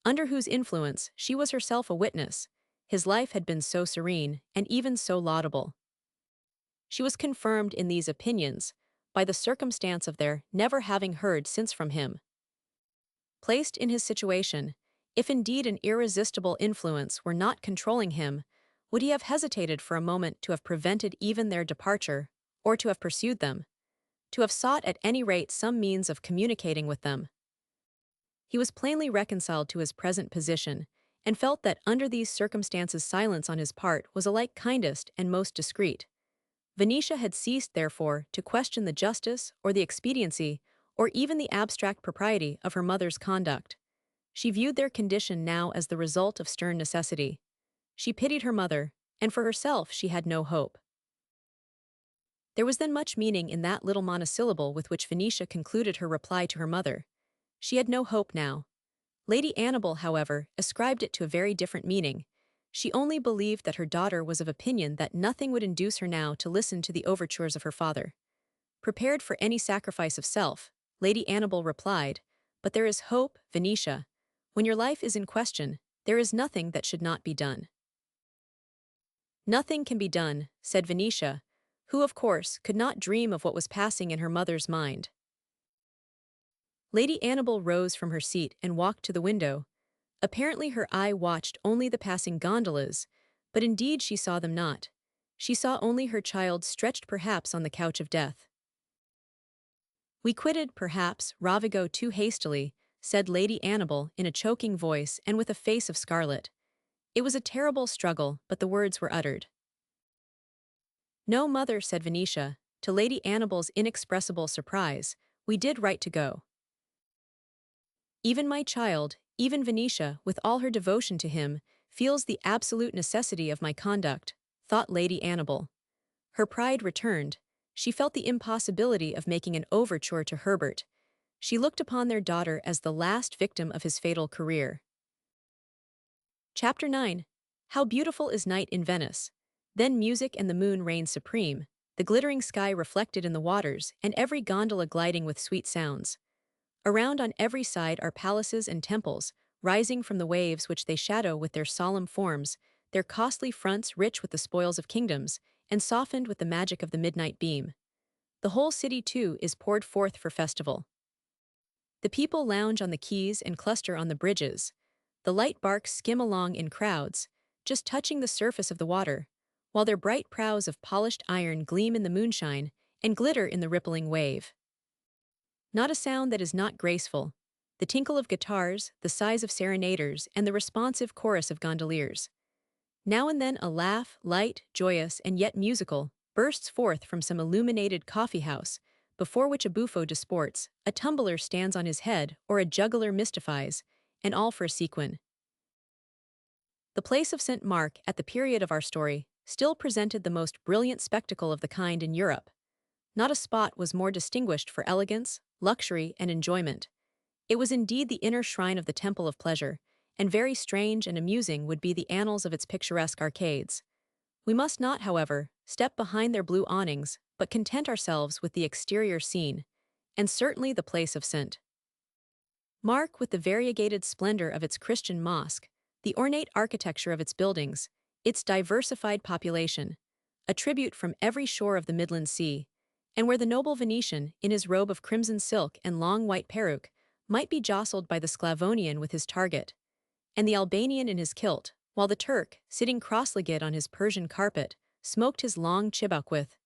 A: under whose influence she was herself a witness, his life had been so serene and even so laudable. She was confirmed in these opinions by the circumstance of their never having heard since from him. Placed in his situation, if indeed an irresistible influence were not controlling him, would he have hesitated for a moment to have prevented even their departure, or to have pursued them, to have sought at any rate some means of communicating with them? He was plainly reconciled to his present position, and felt that under these circumstances silence on his part was alike kindest and most discreet. Venetia had ceased, therefore, to question the justice or the expediency or even the abstract propriety of her mother's conduct. She viewed their condition now as the result of stern necessity. She pitied her mother, and for herself she had no hope. There was then much meaning in that little monosyllable with which Venetia concluded her reply to her mother. She had no hope now. Lady Annabel, however, ascribed it to a very different meaning. She only believed that her daughter was of opinion that nothing would induce her now to listen to the overtures of her father. Prepared for any sacrifice of self, Lady Annabel replied, but there is hope, Venetia. When your life is in question, there is nothing that should not be done. Nothing can be done, said Venetia, who, of course, could not dream of what was passing in her mother's mind. Lady Annabel rose from her seat and walked to the window. Apparently her eye watched only the passing gondolas, but indeed she saw them not. She saw only her child stretched perhaps on the couch of death. We quitted, perhaps, Ravigo too hastily, said Lady Annabel in a choking voice and with a face of scarlet. It was a terrible struggle, but the words were uttered. No, mother, said Venetia, to Lady Annabel's inexpressible surprise, we did right to go. Even my child, even Venetia, with all her devotion to him, feels the absolute necessity of my conduct, thought Lady Annabel. Her pride returned. She felt the impossibility of making an overture to Herbert. She looked upon their daughter as the last victim of his fatal career. Chapter 9. How beautiful is night in Venice. Then music and the moon reigned supreme, the glittering sky reflected in the waters, and every gondola gliding with sweet sounds. Around on every side are palaces and temples, rising from the waves which they shadow with their solemn forms, their costly fronts rich with the spoils of kingdoms, and softened with the magic of the midnight beam. The whole city, too, is poured forth for festival. The people lounge on the quays and cluster on the bridges. The light barks skim along in crowds, just touching the surface of the water, while their bright prows of polished iron gleam in the moonshine and glitter in the rippling wave. Not a sound that is not graceful. The tinkle of guitars, the sighs of serenaders, and the responsive chorus of gondoliers. Now and then a laugh, light, joyous, and yet musical, bursts forth from some illuminated coffee-house, before which a buffo disports, a tumbler stands on his head, or a juggler mystifies, and all for a sequin. The place of St. Mark, at the period of our story, still presented the most brilliant spectacle of the kind in Europe. Not a spot was more distinguished for elegance, luxury, and enjoyment. It was indeed the inner shrine of the temple of pleasure, and very strange and amusing would be the annals of its picturesque arcades. We must not, however, step behind their blue awnings, but content ourselves with the exterior scene, and certainly the place of St. Mark, with the variegated splendor of its Christian mosque, the ornate architecture of its buildings, its diversified population, a tribute from every shore of the Midland Sea, and where the noble Venetian, in his robe of crimson silk and long white peruke, might be jostled by the Sclavonian with his target, and the Albanian in his kilt, while the Turk, sitting cross-legged on his Persian carpet, smoked his long chibouque with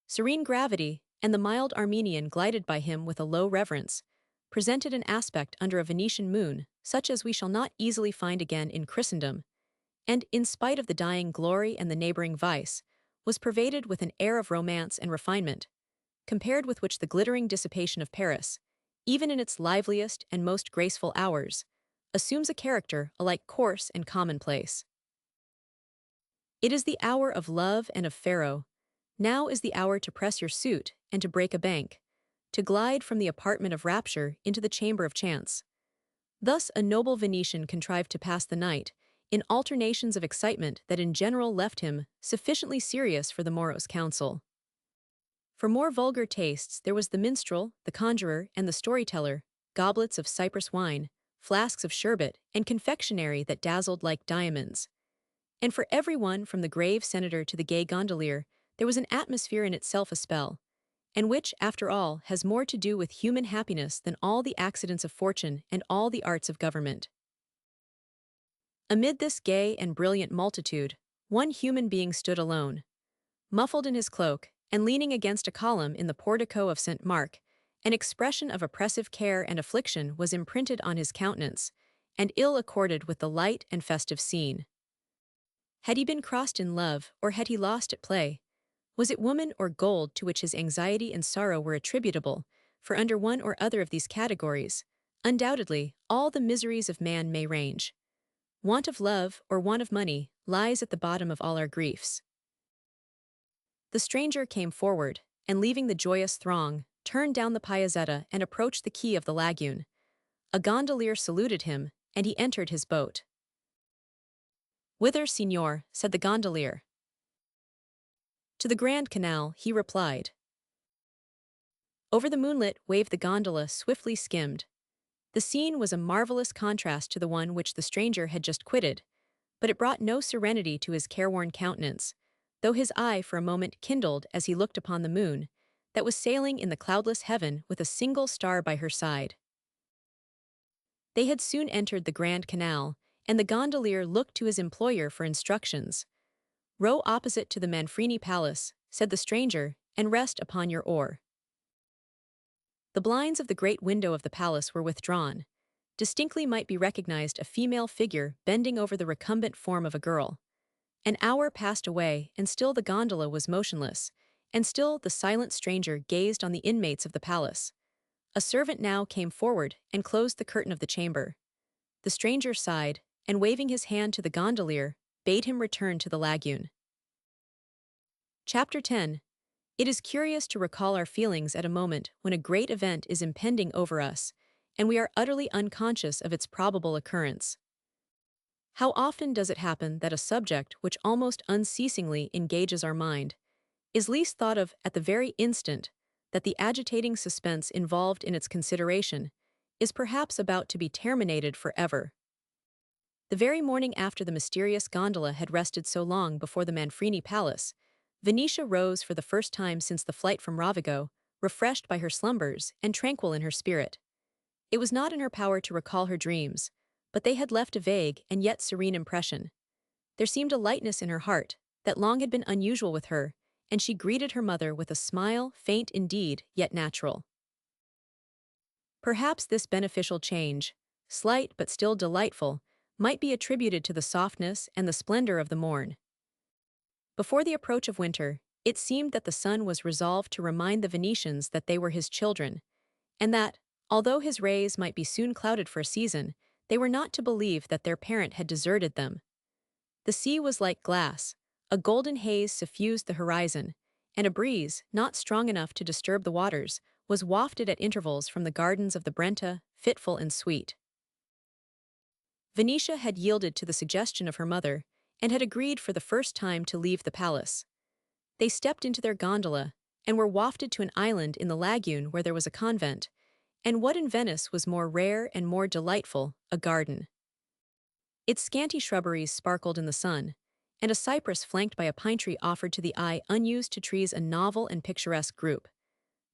A: serene gravity, and the mild Armenian glided by him with a low reverence, presented an aspect under a Venetian moon, such as we shall not easily find again in Christendom, and, in spite of the dying glory and the neighboring vice, was pervaded with an air of romance and refinement, compared with which the glittering dissipation of Paris, even in its liveliest and most graceful hours, assumes a character alike coarse and commonplace. It is the hour of love and of Pharaoh. Now is the hour to press your suit and to break a bank, to glide from the apartment of rapture into the chamber of chance. Thus a noble Venetian contrived to pass the night, in alternations of excitement that in general left him sufficiently serious for the morrow's council. For more vulgar tastes there was the minstrel, the conjurer, and the storyteller, goblets of Cyprus wine, flasks of sherbet, and confectionery that dazzled like diamonds. And for everyone, from the grave senator to the gay gondolier, there was an atmosphere in itself a spell, and which, after all, has more to do with human happiness than all the accidents of fortune and all the arts of government. Amid this gay and brilliant multitude, one human being stood alone. Muffled in his cloak, and leaning against a column in the portico of St. Mark, an expression of oppressive care and affliction was imprinted on his countenance, and ill accorded with the light and festive scene. Had he been crossed in love, or had he lost at play? Was it woman or gold to which his anxiety and sorrow were attributable? For under one or other of these categories, undoubtedly, all the miseries of man may range. Want of love, or want of money, lies at the bottom of all our griefs. The stranger came forward, and leaving the joyous throng, turned down the Piazzetta and approached the quay of the lagoon. A gondolier saluted him, and he entered his boat. "Whither, signor?" said the gondolier. "To the Grand Canal," he replied. Over the moonlit wave the gondola swiftly skimmed. The scene was a marvelous contrast to the one which the stranger had just quitted, but it brought no serenity to his careworn countenance, though his eye for a moment kindled as he looked upon the moon, that was sailing in the cloudless heaven with a single star by her side. They had soon entered the Grand Canal, and the gondolier looked to his employer for instructions. "Row opposite to the Manfrini Palace," said the stranger, "and rest upon your oar." The blinds of the great window of the palace were withdrawn. Distinctly might be recognized a female figure bending over the recumbent form of a girl. An hour passed away, and still the gondola was motionless, and still the silent stranger gazed on the inmates of the palace. A servant now came forward and closed the curtain of the chamber. The stranger sighed, and waving his hand to the gondolier, bade him return to the lagoon. Chapter 10. It is curious to recall our feelings at a moment when a great event is impending over us, and we are utterly unconscious of its probable occurrence. How often does it happen that a subject which almost unceasingly engages our mind is least thought of at the very instant that the agitating suspense involved in its consideration is perhaps about to be terminated forever. The very morning after the mysterious gondola had rested so long before the Manfrini Palace, Venetia rose for the first time since the flight from Rovigo, refreshed by her slumbers and tranquil in her spirit. It was not in her power to recall her dreams, but they had left a vague and yet serene impression. There seemed a lightness in her heart that long had been unusual with her, and she greeted her mother with a smile, faint indeed, yet natural. Perhaps this beneficial change, slight but still delightful, might be attributed to the softness and the splendor of the morn. Before the approach of winter, it seemed that the sun was resolved to remind the Venetians that they were his children, and that, although his rays might be soon clouded for a season, they were not to believe that their parent had deserted them. The sea was like glass, a golden haze suffused the horizon, and a breeze, not strong enough to disturb the waters, was wafted at intervals from the gardens of the Brenta, fitful and sweet. Venetia had yielded to the suggestion of her mother, and had agreed for the first time to leave the palace. They stepped into their gondola, and were wafted to an island in the lagoon where there was a convent, and what in Venice was more rare and more delightful, a garden. Its scanty shrubberies sparkled in the sun, and a cypress flanked by a pine tree offered to the eye unused to trees a novel and picturesque group.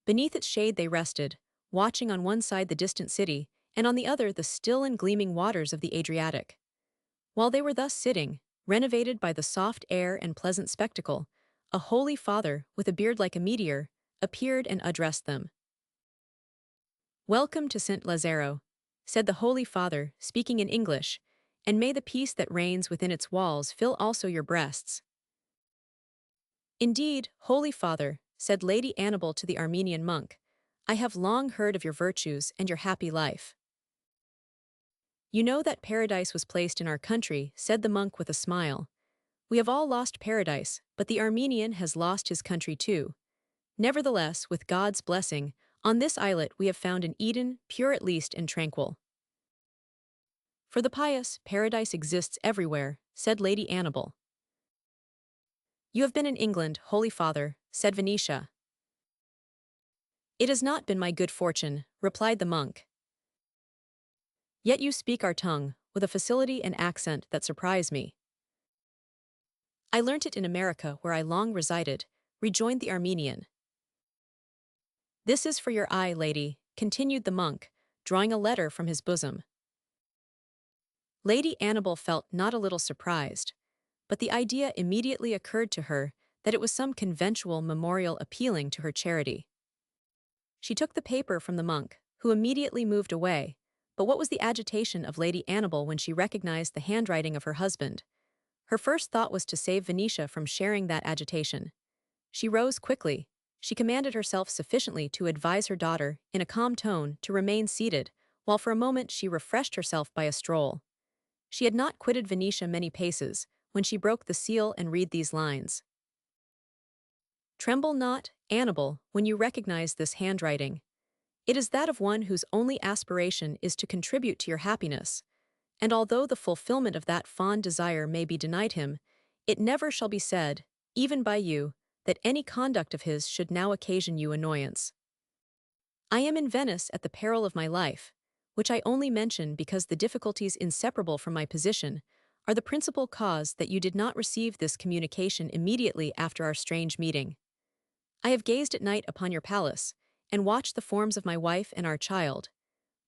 A: Beneath its shade they rested, watching on one side the distant city, and on the other the still and gleaming waters of the Adriatic. While they were thus sitting, renovated by the soft air and pleasant spectacle, a holy father, with a beard like a meteor, appeared and addressed them. "Welcome to St. Lazaro," said the Holy Father, speaking in English, "and may the peace that reigns within its walls fill also your breasts." "Indeed, Holy Father," said Lady Annabel to the Armenian monk, "I have long heard of your virtues and your happy life." "You know that paradise was placed in our country," said the monk with a smile. "We have all lost paradise, but the Armenian has lost his country too. Nevertheless, with God's blessing, on this islet we have found an Eden, pure at least and tranquil." "For the pious, paradise exists everywhere," said Lady Annabel. "You have been in England, Holy Father," said Venetia. "It has not been my good fortune," replied the monk. "Yet you speak our tongue, with a facility and accent that surprise me." "I learnt it in America, where I long resided," rejoined the Armenian. "This is for your eye, lady," continued the monk, drawing a letter from his bosom. Lady Annabel felt not a little surprised, but the idea immediately occurred to her that it was some conventual memorial appealing to her charity. She took the paper from the monk, who immediately moved away, but what was the agitation of Lady Annabel when she recognized the handwriting of her husband? Her first thought was to save Venetia from sharing that agitation. She rose quickly. She commanded herself sufficiently to advise her daughter, in a calm tone, to remain seated, while for a moment she refreshed herself by a stroll. She had not quitted Venetia many paces, when she broke the seal and read these lines. "Tremble not, Annabel, when you recognize this handwriting. It is that of one whose only aspiration is to contribute to your happiness, and although the fulfillment of that fond desire may be denied him, it never shall be said, even by you, that any conduct of his should now occasion you annoyance. I am in Venice at the peril of my life, which I only mention because the difficulties inseparable from my position are the principal cause that you did not receive this communication immediately after our strange meeting. I have gazed at night upon your palace, and watched the forms of my wife and our child.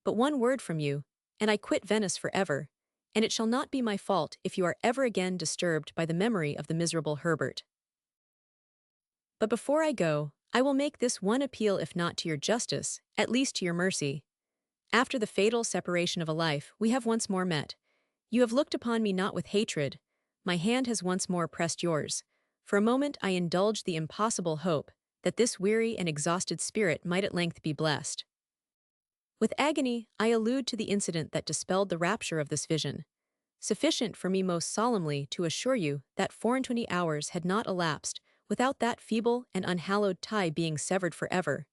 A: But one word from you, and I quit Venice forever, and it shall not be my fault if you are ever again disturbed by the memory of the miserable Herbert. But before I go, I will make this one appeal, if not to your justice, at least to your mercy. After the fatal separation of a life, we have once more met. You have looked upon me not with hatred. My hand has once more pressed yours. For a moment I indulged the impossible hope that this weary and exhausted spirit might at length be blessed. With agony, I allude to the incident that dispelled the rapture of this vision. Sufficient for me most solemnly to assure you that 24 hours had not elapsed without that feeble and unhallowed tie being severed forever.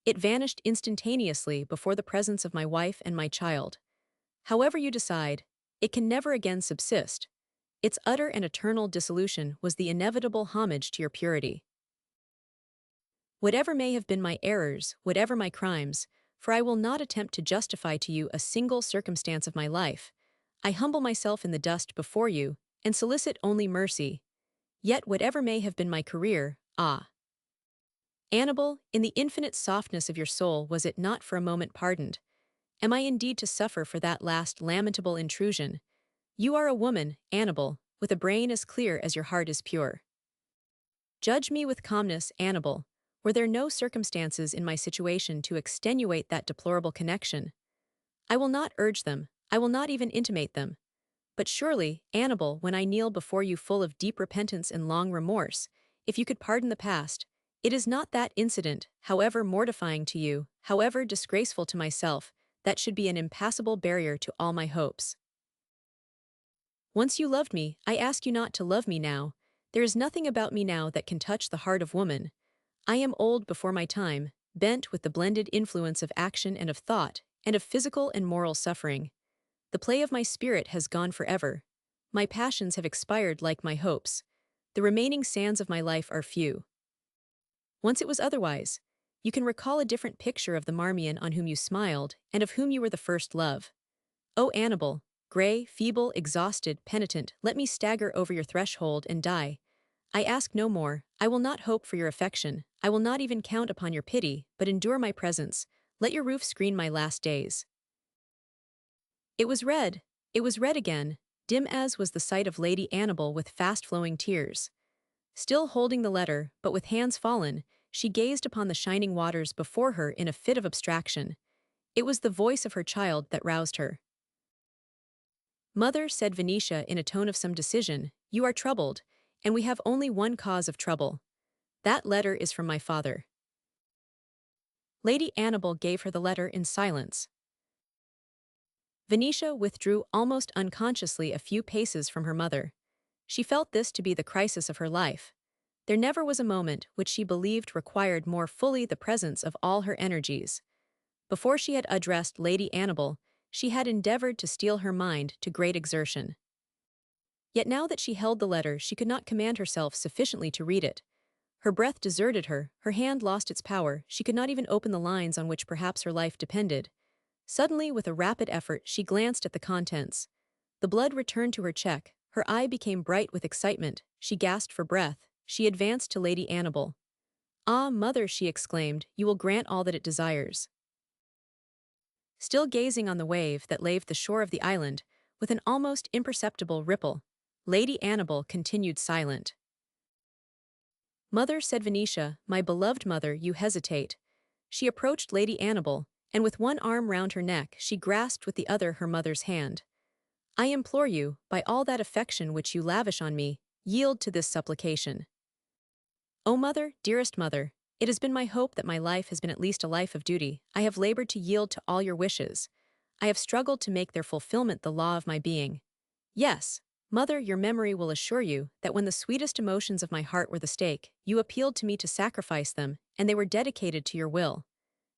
A: It vanished instantaneously before the presence of my wife and my child. However you decide, it can never again subsist. Its utter and eternal dissolution was the inevitable homage to your purity. Whatever may have been my errors, whatever my crimes, for I will not attempt to justify to you a single circumstance of my life, I humble myself in the dust before you, and solicit only mercy. Yet whatever may have been my career, Annabel, in the infinite softness of your soul was it not for a moment pardoned? Am I indeed to suffer for that last lamentable intrusion? You are a woman, Annabel, with a brain as clear as your heart is pure. Judge me with calmness, Annabel. Were there no circumstances in my situation to extenuate that deplorable connection? I will not urge them, I will not even intimate them. But surely, Annabel, when I kneel before you full of deep repentance and long remorse, if you could pardon the past, it is not that incident, however mortifying to you, however disgraceful to myself, that should be an impassable barrier to all my hopes. Once you loved me, I ask you not to love me now. There is nothing about me now that can touch the heart of woman. I am old before my time, bent with the blended influence of action and of thought, and of physical and moral suffering. The play of my spirit has gone forever. My passions have expired like my hopes. The remaining sands of my life are few. Once it was otherwise. You can recall a different picture of the Marmion on whom you smiled, and of whom you were the first love. O Annabel, gray, feeble, exhausted, penitent, let me stagger over your threshold and die. I ask no more, I will not hope for your affection, I will not even count upon your pity, but endure my presence. Let your roof screen my last days. It was red again, dim as was the sight of Lady Annabel with fast-flowing tears. Still holding the letter, but with hands fallen, she gazed upon the shining waters before her in a fit of abstraction. It was the voice of her child that roused her. Mother, said Venetia in a tone of some decision, you are troubled, and we have only one cause of trouble. That letter is from my father. Lady Annabel gave her the letter in silence. Venetia withdrew almost unconsciously a few paces from her mother. She felt this to be the crisis of her life. There never was a moment which she believed required more fully the presence of all her energies. Before she had addressed Lady Annabel, she had endeavored to steel her mind to great exertion. Yet now that she held the letter, she could not command herself sufficiently to read it. Her breath deserted her, her hand lost its power, she could not even open the lines on which perhaps her life depended. Suddenly, with a rapid effort, she glanced at the contents. The blood returned to her cheek, her eye became bright with excitement, she gasped for breath, she advanced to Lady Annabel. Ah, mother, she exclaimed, you will grant all that it desires. Still gazing on the wave that laved the shore of the island, with an almost imperceptible ripple, Lady Annabel continued silent. Mother, said Venetia, my beloved mother, you hesitate. She approached Lady Annabel, and with one arm round her neck she grasped with the other her mother's hand. I implore you, by all that affection which you lavish on me, yield to this supplication. O mother, dearest mother, it has been my hope that my life has been at least a life of duty. I have labored to yield to all your wishes. I have struggled to make their fulfillment the law of my being. Yes, mother, your memory will assure you that when the sweetest emotions of my heart were the stake, you appealed to me to sacrifice them, and they were dedicated to your will.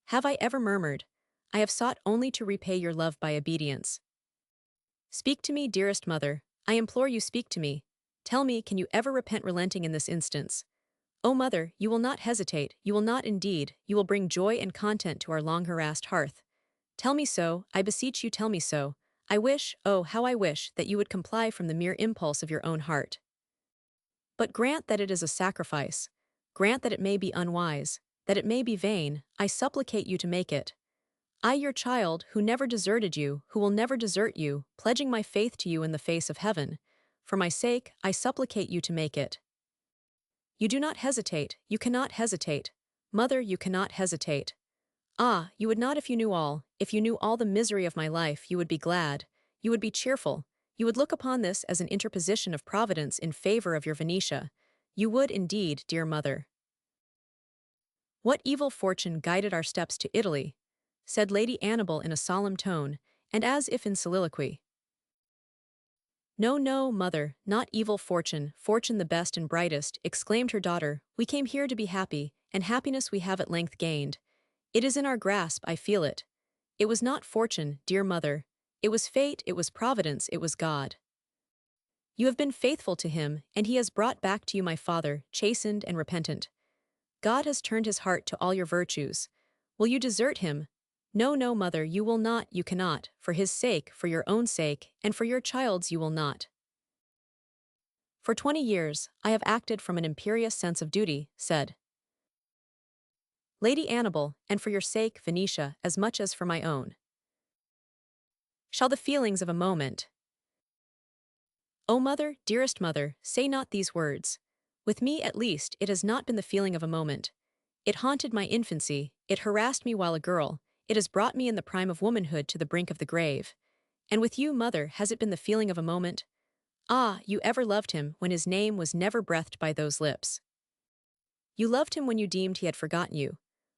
A: Have I ever murmured? I have sought only to repay your love by obedience. Speak to me, dearest mother. I implore you, speak to me. Tell me, can you ever repent relenting in this instance? O mother, you will not hesitate, you will not indeed, you will bring joy and content to our long-harassed hearth. Tell me so, I beseech you tell me so. I wish, oh, how I wish, that you would comply from the mere impulse of your own heart. But grant that it is a sacrifice. Grant that it may be unwise, that it may be vain, I supplicate you to make it. I, your child, who never deserted you, who will never desert you, pledging my faith to you in the face of heaven. For my sake, I supplicate you to make it. You do not hesitate, you cannot hesitate. Mother, you cannot hesitate. Ah, you would not if you knew all the misery of my life, you would be glad, you would be cheerful, you would look upon this as an interposition of Providence in favor of your Venetia. You would indeed, dear mother. What evil fortune guided our steps to Italy? Said Lady Annabel in a solemn tone, and as if in soliloquy. No, no, mother, not evil fortune, fortune the best and brightest, exclaimed her daughter. We came here to be happy, and happiness we have at length gained. It is in our grasp, I feel it. It was not fortune, dear mother. It was fate, it was providence, it was God. You have been faithful to him, and he has brought back to you my father, chastened and repentant. God has turned his heart to all your virtues. Will you desert him? No, no, mother, you will not, you cannot, for his sake, for your own sake, and for your child's you will not. For 20 years, I have acted from an imperious sense of duty, said Lady Annabel, and for your sake, Venetia, as much as for my own. Shall the feelings of a moment. O mother, dearest mother, say not these words. With me, at least, it has not been the feeling of a moment. It haunted my infancy, it harassed me while a girl, it has brought me in the prime of womanhood to the brink of the grave. And with you, mother, has it been the feeling of a moment? Ah, you ever loved him when his name was never breathed by those lips. You loved him when you deemed he had forgotten you,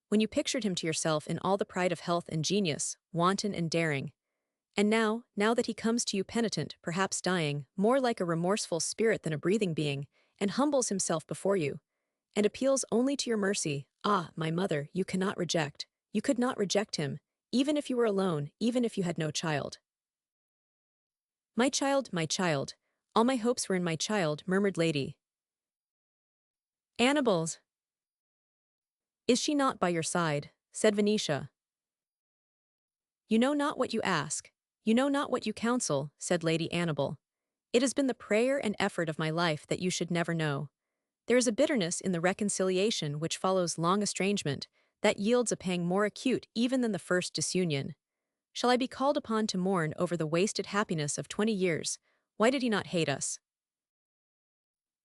A: when you pictured him to yourself in all the pride of health and genius, wanton and daring. And now that he comes to you penitent, perhaps dying, more like a remorseful spirit than a breathing being, and humbles himself before you, and appeals only to your mercy, ah, my mother, you could not reject him, even if you were alone, even if you had no child. My child, all my hopes were in my child, murmured Lady Annabel's. Is she not by your side? Said Venetia. You know not what you ask, you know not what you counsel, said Lady Annabel. It has been the prayer and effort of my life that you should never know. There is a bitterness in the reconciliation which follows long estrangement, that yields a pang more acute even than the first disunion. Shall I be called upon to mourn over the wasted happiness of 20 years? Why did he not hate us?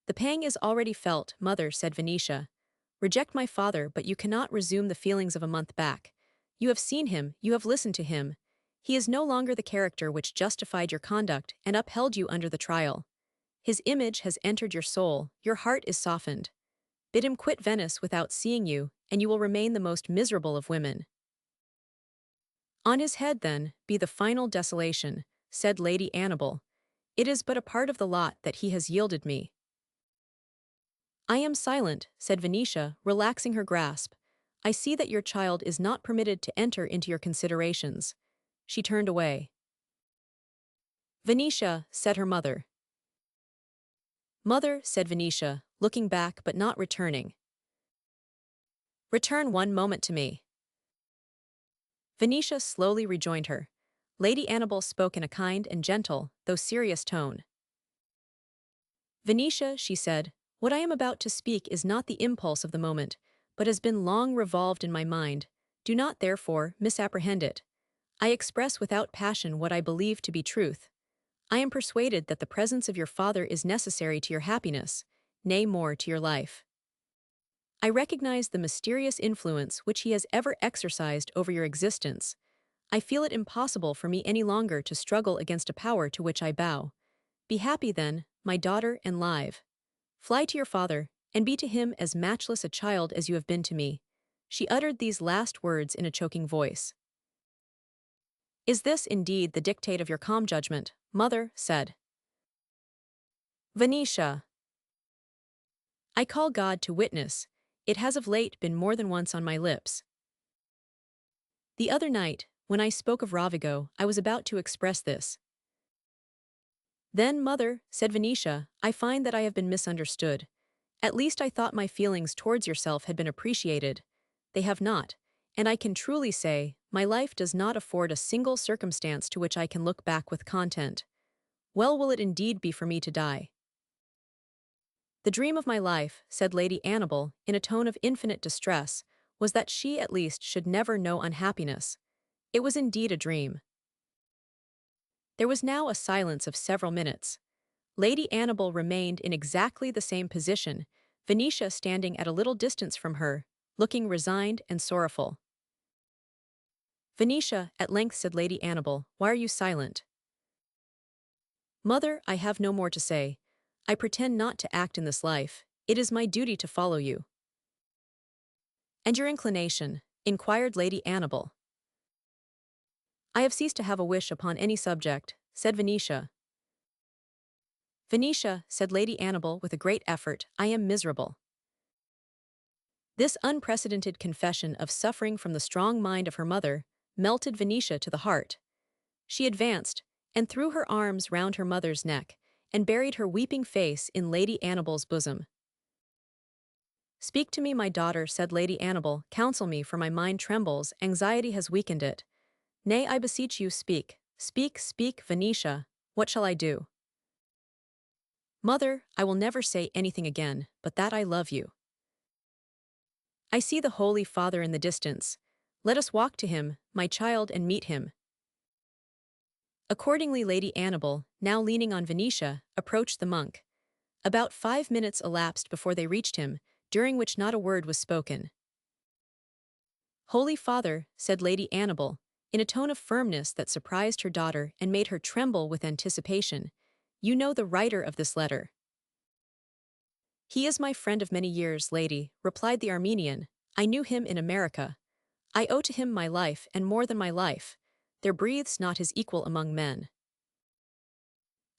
A: The pang is already felt, mother, said Venetia. Reject my father, but you cannot resume the feelings of a month back. You have seen him, you have listened to him. He is no longer the character which justified your conduct and upheld you under the trial. His image has entered your soul, your heart is softened. Bid him quit Venice without seeing you, and you will remain the most miserable of women. On his head, then, be the final desolation, said Lady Annabel. It is but a part of the lot that he has yielded me. I am silent, said Venetia, relaxing her grasp. I see that your child is not permitted to enter into your considerations. She turned away. Venetia, said her mother. Mother, said Venetia, looking back but not returning. Return one moment to me. Venetia slowly rejoined her. Lady Annabel spoke in a kind and gentle, though serious tone. Venetia, she said, what I am about to speak is not the impulse of the moment, but has been long revolved in my mind. Do not, therefore, misapprehend it. I express without passion what I believe to be truth. I am persuaded that the presence of your father is necessary to your happiness, nay more, to your life. I recognize the mysterious influence which he has ever exercised over your existence. I feel it impossible for me any longer to struggle against a power to which I bow. Be happy then, my daughter, and live. Fly to your father, and be to him as matchless a child as you have been to me. She uttered these last words in a choking voice. Is this indeed the dictate of your calm judgment, mother? Said Venetia. I call God to witness, it has of late been more than once on my lips. The other night, when I spoke of Ravigo, I was about to express this. Then, mother, said Venetia, I find that I have been misunderstood. At least I thought my feelings towards yourself had been appreciated. They have not, and I can truly say, my life does not afford a single circumstance to which I can look back with content. Well will it indeed be for me to die. The dream of my life, said Lady Annabel, in a tone of infinite distress, was that she at least should never know unhappiness. It was indeed a dream. There was now a silence of several minutes. Lady Annabel remained in exactly the same position, Venetia standing at a little distance from her, looking resigned and sorrowful. Venetia, at length said Lady Annabel, why are you silent? Mother, I have no more to say. I pretend not to act in this life. It is my duty to follow you. And your inclination? Inquired Lady Annabel. I have ceased to have a wish upon any subject, said Venetia. Venetia, said Lady Annabel with a great effort, I am miserable. This unprecedented confession of suffering from the strong mind of her mother melted Venetia to the heart. She advanced, and threw her arms round her mother's neck, and buried her weeping face in Lady Annabel's bosom. Speak to me, my daughter, said Lady Annabel, counsel me, for my mind trembles, anxiety has weakened it. Nay, I beseech you, speak. Speak, speak, Venetia. What shall I do? Mother, I will never say anything again, but that I love you. I see the Holy Father in the distance. Let us walk to him, my child, and meet him. Accordingly Lady Annabel, now leaning on Venetia, approached the monk. About 5 minutes elapsed before they reached him, during which not a word was spoken. Holy Father, said Lady Annabel, in a tone of firmness that surprised her daughter and made her tremble with anticipation, you know the writer of this letter. He is my friend of many years, lady, replied the Armenian. I knew him in America. I owe to him my life, and more than my life. There breathes not his equal among men.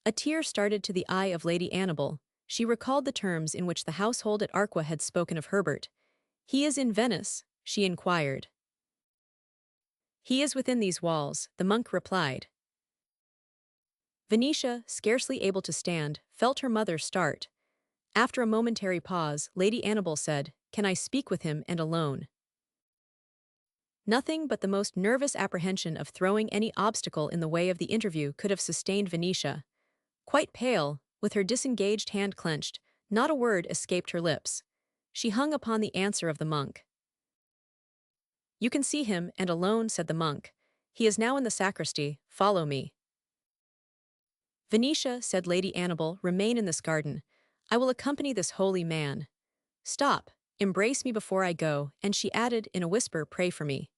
A: A tear started to the eye of Lady Annabel. She recalled the terms in which the household at Arqua had spoken of Herbert. He is in Venice, she inquired. He is within these walls, the monk replied. Venetia, scarcely able to stand, felt her mother start. After a momentary pause, Lady Annabel said, Can I speak with him and alone? Nothing but the most nervous apprehension of throwing any obstacle in the way of the interview could have sustained Venetia. Quite pale, with her disengaged hand clenched, not a word escaped her lips. She hung upon the answer of the monk. You can see him, and alone, said the monk. He is now in the sacristy, follow me. Venetia, said Lady Annabel, remain in this garden. I will accompany this holy man. Stop, embrace me before I go, and she added in a whisper, pray for me.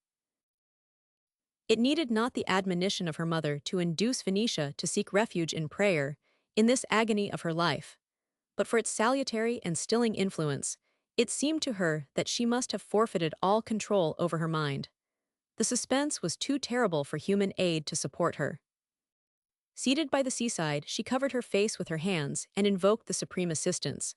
A: It needed not the admonition of her mother to induce Venetia to seek refuge in prayer, in this agony of her life. But for its salutary and stilling influence, it seemed to her that she must have forfeited all control over her mind. The suspense was too terrible for human aid to support her. Seated by the seaside, she covered her face with her hands and invoked the supreme assistance.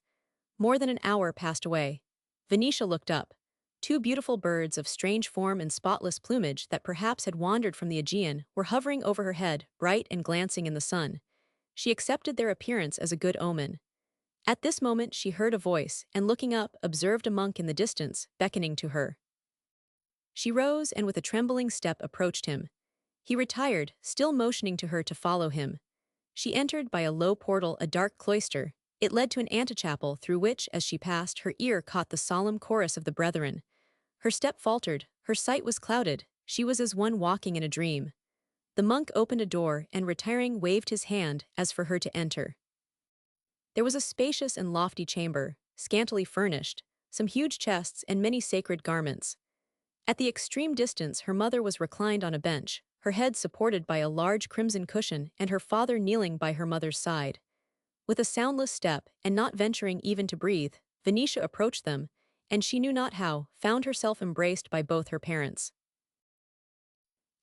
A: More than an hour passed away. Venetia looked up. Two beautiful birds of strange form and spotless plumage that perhaps had wandered from the Aegean were hovering over her head, bright and glancing in the sun. She accepted their appearance as a good omen. At this moment she heard a voice, and looking up, observed a monk in the distance, beckoning to her. She rose and with a trembling step approached him. He retired, still motioning to her to follow him. She entered by a low portal a dark cloister. It led to an antechapel through which, as she passed, her ear caught the solemn chorus of the brethren. Her step faltered, her sight was clouded, she was as one walking in a dream. The monk opened a door and retiring waved his hand as for her to enter. There was a spacious and lofty chamber, scantily furnished, some huge chests and many sacred garments. At the extreme distance her mother was reclined on a bench, her head supported by a large crimson cushion and her father kneeling by her mother's side. With a soundless step, and not venturing even to breathe, Venetia approached them, and she knew not how, found herself embraced by both her parents.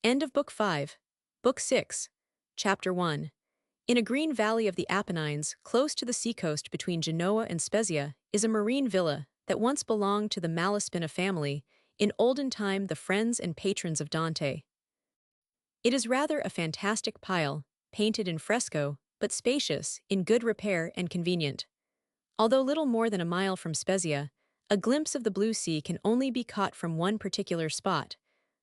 A: End of Book 5. Book 6. Chapter 1. In a green valley of the Apennines, close to the seacoast between Genoa and Spezia, is a marine villa that once belonged to the Malaspina family, in olden time the friends and patrons of Dante. It is rather a fantastic pile, painted in fresco, but spacious, in good repair and convenient. Although little more than a mile from Spezia, a glimpse of the blue sea can only be caught from one particular spot.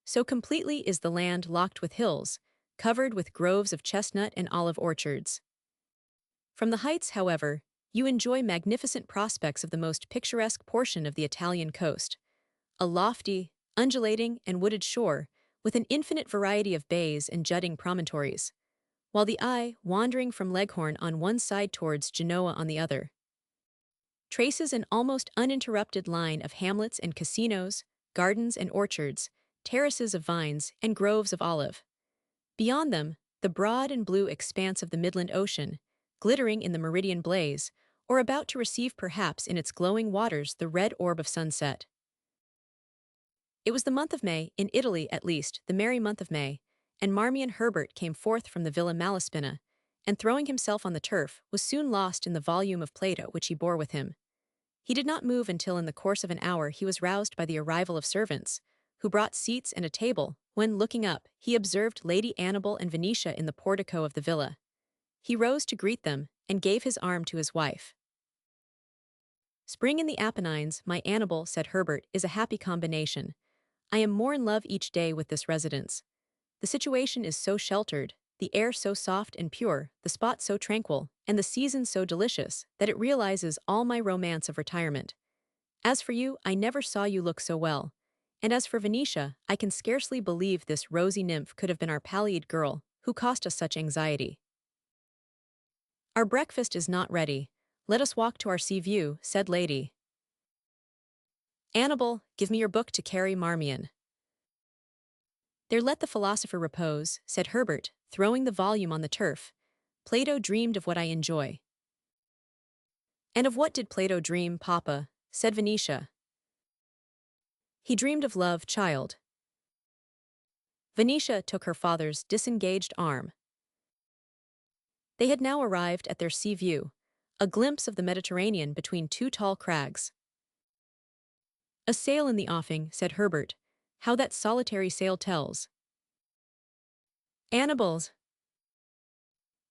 A: So completely is the land locked with hills, covered with groves of chestnut and olive orchards. From the heights, however, you enjoy magnificent prospects of the most picturesque portion of the Italian coast, a lofty, undulating, and wooded shore with an infinite variety of bays and jutting promontories, while the eye, wandering from Leghorn on one side towards Genoa on the other, traces an almost uninterrupted line of hamlets and casinos, gardens and orchards, terraces of vines, and groves of olive. Beyond them, the broad and blue expanse of the Midland Ocean, glittering in the meridian blaze, or about to receive perhaps in its glowing waters the red orb of sunset. It was the month of May, in Italy at least, the merry month of May, and Marmion Herbert came forth from the Villa Malaspina, and throwing himself on the turf, was soon lost in the volume of Plato which he bore with him. He did not move until in the course of an hour he was roused by the arrival of servants, who brought seats and a table, when, looking up, he observed Lady Annabel and Venetia in the portico of the villa. He rose to greet them, and gave his arm to his wife. "Spring in the Apennines, my Annabel," said Herbert, "is a happy combination. I am more in love each day with this residence. The situation is so sheltered, the air so soft and pure, the spot so tranquil, and the season so delicious, that it realizes all my romance of retirement. As for you, I never saw you look so well. And as for Venetia, I can scarcely believe this rosy nymph could have been our pallied girl, who caused us such anxiety. Our breakfast is not ready. Let us walk to our sea view," said Lady Annabel. "Give me your book to carry Marmion." "There let the philosopher repose," said Herbert, throwing the volume on the turf. "Plato dreamed of what I enjoy." "And of what did Plato dream, Papa?" said Venetia. "He dreamed of love, child." Venetia took her father's disengaged arm. They had now arrived at their sea view, a glimpse of the Mediterranean between two tall crags. "A sail in the offing," said Herbert. "How that solitary sail tells." "Annabel's."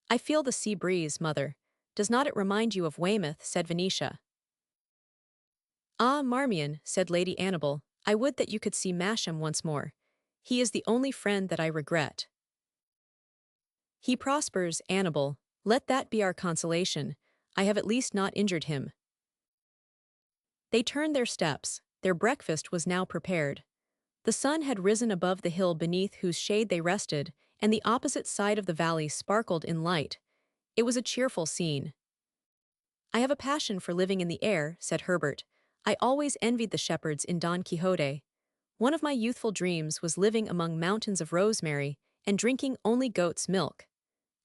A: "I feel the sea breeze, mother. Does not it remind you of Weymouth?" said Venetia. "Ah, Marmion," said Lady Annabel, "I would that you could see Masham once more. He is the only friend that I regret." "He prospers, Annabel. Let that be our consolation. I have at least not injured him." They turned their steps. Their breakfast was now prepared. The sun had risen above the hill beneath whose shade they rested, and the opposite side of the valley sparkled in light. It was a cheerful scene. "I have a passion for living in the air," said Herbert. "I always envied the shepherds in Don Quixote. One of my youthful dreams was living among mountains of rosemary and drinking only goat's milk.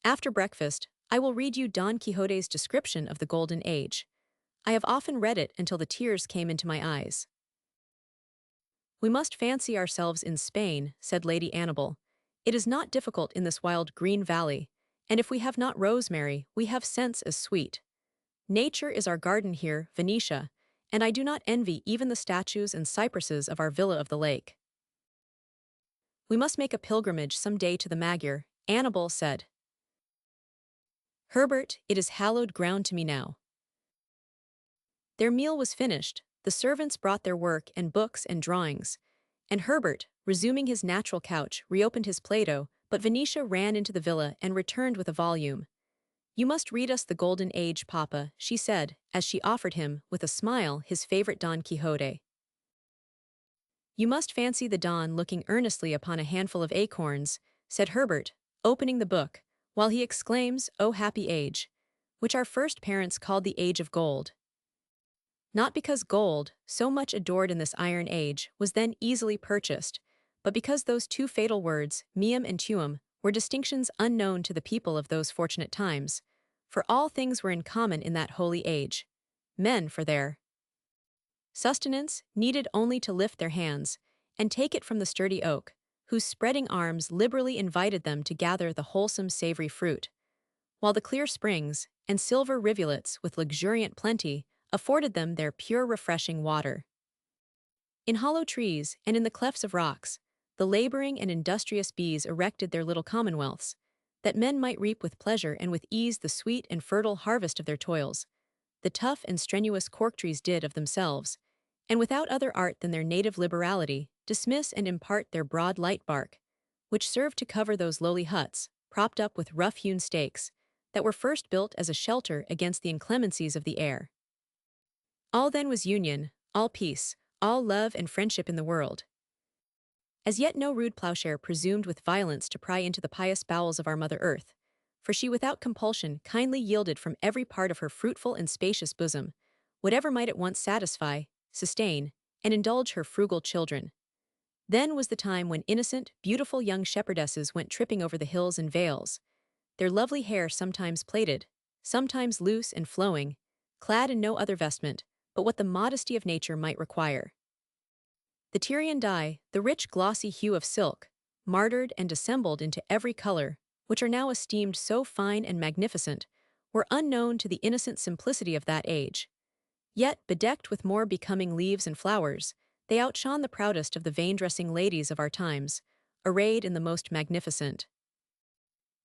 A: After breakfast, I will read you Don Quixote's description of the Golden Age. I have often read it until the tears came into my eyes." "We must fancy ourselves in Spain," said Lady Annabel. "It is not difficult in this wild green valley, and if we have not rosemary, we have scents as sweet. Nature is our garden here, Venetia, and I do not envy even the statues and cypresses of our villa of the lake." "We must make a pilgrimage some day to the Magyar," Annabel said. "Herbert, it is hallowed ground to me now." Their meal was finished, the servants brought their work and books and drawings, and Herbert, resuming his natural couch, reopened his Plato, but Venetia ran into the villa and returned with a volume. "You must read us the Golden Age, Papa," she said, as she offered him, with a smile, his favorite Don Quixote. "You must fancy the Don looking earnestly upon a handful of acorns," said Herbert, opening the book, while he exclaims, "O happy age," which our first parents called the age of gold. Not because gold, so much adored in this iron age, was then easily purchased, but because those two fatal words, meum and tuum, were distinctions unknown to the people of those fortunate times, for all things were in common in that holy age. Men, for their sustenance, needed only to lift their hands, and take it from the sturdy oak, whose spreading arms liberally invited them to gather the wholesome savory fruit, while the clear springs, and silver rivulets with luxuriant plenty, afforded them their pure refreshing water. In hollow trees, and in the clefts of rocks, the laboring and industrious bees erected their little commonwealths, that men might reap with pleasure and with ease the sweet and fertile harvest of their toils. the tough and strenuous cork trees did of themselves, and without other art than their native liberality, dismiss and impart their broad light bark, which served to cover those lowly huts, propped up with rough-hewn stakes, that were first built as a shelter against the inclemencies of the air. All then was union, all peace, all love and friendship in the world. As yet no rude plowshare presumed with violence to pry into the pious bowels of our Mother Earth, for she without compulsion kindly yielded from every part of her fruitful and spacious bosom, whatever might at once satisfy, sustain, and indulge her frugal children. Then was the time when innocent, beautiful young shepherdesses went tripping over the hills and vales, their lovely hair sometimes plaited, sometimes loose and flowing, clad in no other vestment but what the modesty of nature might require. The Tyrian dye, the rich glossy hue of silk, martyred and dissembled into every color, which are now esteemed so fine and magnificent, were unknown to the innocent simplicity of that age. Yet, bedecked with more becoming leaves and flowers, they outshone the proudest of the vain-dressing ladies of our times, arrayed in the most magnificent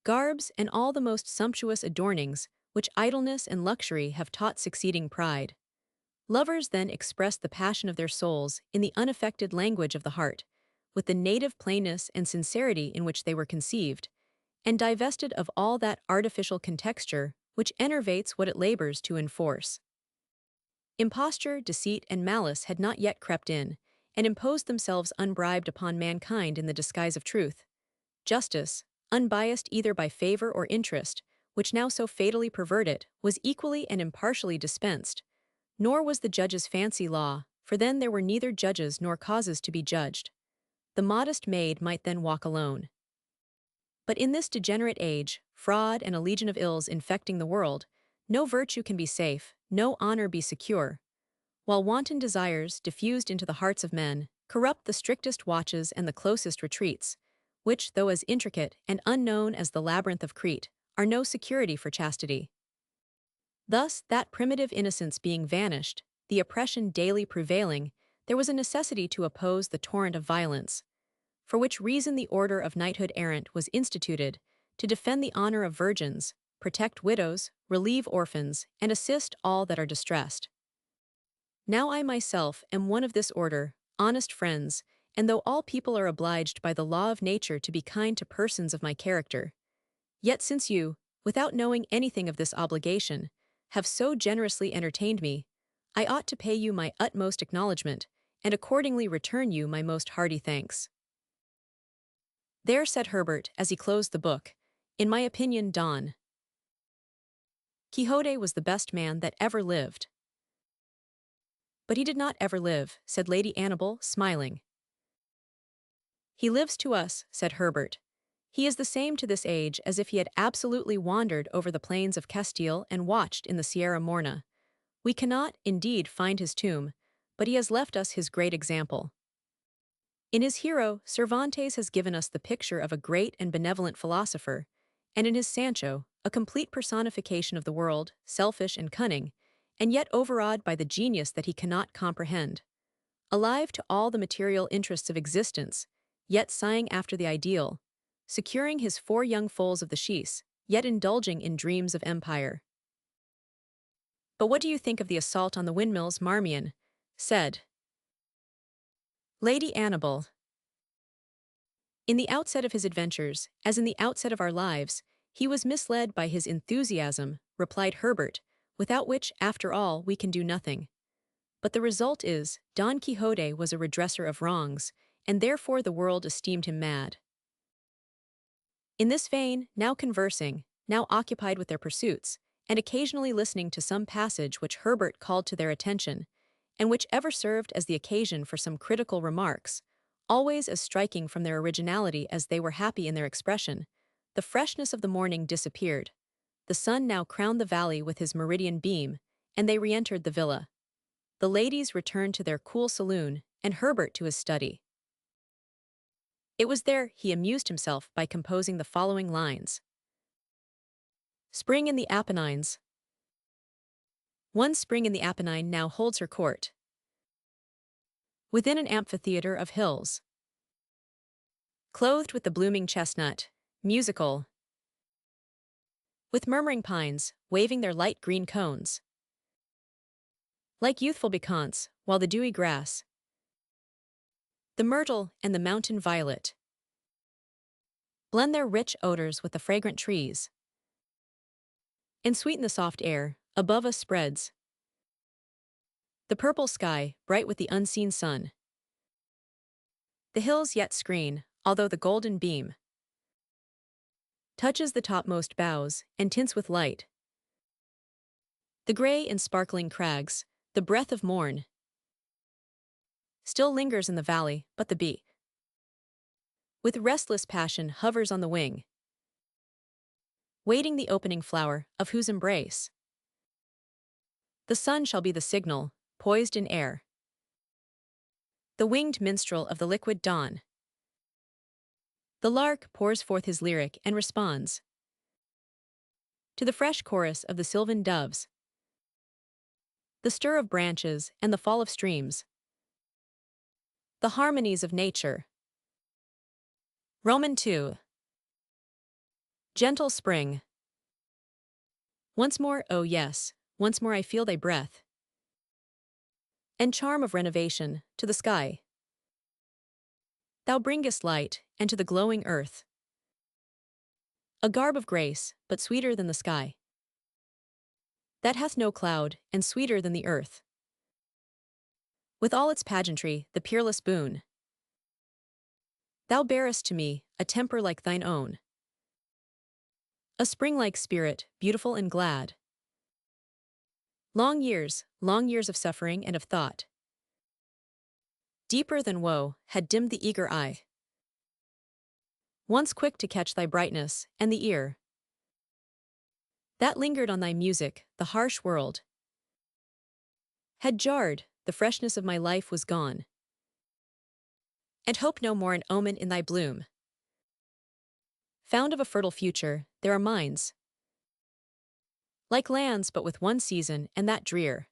A: garbs and all the most sumptuous adornings, which idleness and luxury have taught succeeding pride. Lovers then expressed the passion of their souls in the unaffected language of the heart, with the native plainness and sincerity in which they were conceived, and divested of all that artificial contexture which enervates what it labors to enforce. Imposture, deceit, and malice had not yet crept in, and imposed themselves unbribed upon mankind in the disguise of truth. Justice, unbiased either by favor or interest, which now so fatally pervert it, was equally and impartially dispensed. Nor was the judge's fancy law, for then there were neither judges nor causes to be judged. The modest maid might then walk alone. But in this degenerate age, fraud and a legion of ills infecting the world, no virtue can be safe, no honor be secure. While wanton desires, diffused into the hearts of men, corrupt the strictest watches and the closest retreats, which, though as intricate and unknown as the labyrinth of Crete, are no security for chastity. Thus, that primitive innocence being vanished, the oppression daily prevailing, there was a necessity to oppose the torrent of violence, for which reason the order of knighthood errant was instituted, to defend the honor of virgins, protect widows, relieve orphans, and assist all that are distressed. Now I myself am one of this order, honest friends, and though all people are obliged by the law of nature to be kind to persons of my character, yet since you, without knowing anything of this obligation, have so generously entertained me, I ought to pay you my utmost acknowledgment, and accordingly return you my most hearty thanks. There said Herbert, as he closed the book, in my opinion, Don Quixote was the best man that ever lived. But he did not ever live, said Lady Annabel, smiling. He lives to us, said Herbert. He is the same to this age as if he had absolutely wandered over the plains of Castile and watched in the Sierra Morna. We cannot, indeed, find his tomb, but he has left us his great example. In his hero, Cervantes has given us the picture of a great and benevolent philosopher, and in his Sancho, a complete personification of the world, selfish and cunning, and yet overawed by the genius that he cannot comprehend. Alive to all the material interests of existence, yet sighing after the ideal, securing his 4 young foals of the Chase, yet indulging in dreams of empire. But what do you think of the assault on the windmills, Marmion? Said Lady Annabel. In the outset of his adventures, as in the outset of our lives, he was misled by his enthusiasm, replied Herbert, without which, after all, we can do nothing. But the result is, Don Quixote was a redresser of wrongs, and therefore the world esteemed him mad. In this vein, now conversing, now occupied with their pursuits, and occasionally listening to some passage which Herbert called to their attention, and which ever served as the occasion for some critical remarks, always as striking from their originality as they were happy in their expression, the freshness of the morning disappeared. The sun now crowned the valley with his meridian beam, and they re-entered the villa. The ladies returned to their cool saloon, and Herbert to his study. It was there he amused himself by composing the following lines. Spring in the Apennines. One spring in the Apennine now holds her court, within an amphitheater of hills, clothed with the blooming chestnut, musical, with murmuring pines, waving their light green cones. Like youthful becants, while the dewy grass, the myrtle and the mountain violet, blend their rich odors with the fragrant trees, and sweeten the soft air above us spreads. The purple sky, bright with the unseen sun. The hills yet screen, although the golden beam touches the topmost boughs and tints with light. The gray and sparkling crags, the breath of morn, still lingers in the valley, but the bee, with restless passion, hovers on the wing, waiting the opening flower of whose embrace the sun shall be the signal, poised in air. The winged minstrel of the liquid dawn. The lark pours forth his lyric and responds to the fresh chorus of the sylvan doves. The stir of branches and the fall of streams. The harmonies of nature. Roman 2. Gentle spring. Once more, oh yes, once more I feel thy breath and charm of renovation to the sky. Thou bringest light, and to the glowing earth a garb of grace, but sweeter than the sky, that hath no cloud, and sweeter than the earth, with all its pageantry, the peerless boon. Thou bearest to me a temper like thine own, a spring-like spirit, beautiful and glad. Long years of suffering and of thought, deeper than woe, had dimmed the eager eye. Once quick to catch thy brightness, and the ear that lingered on thy music, the harsh world had jarred, the freshness of my life was gone, and hope no more an omen in thy bloom. Found of a fertile future, there are minds like lands but with one season, and that drear.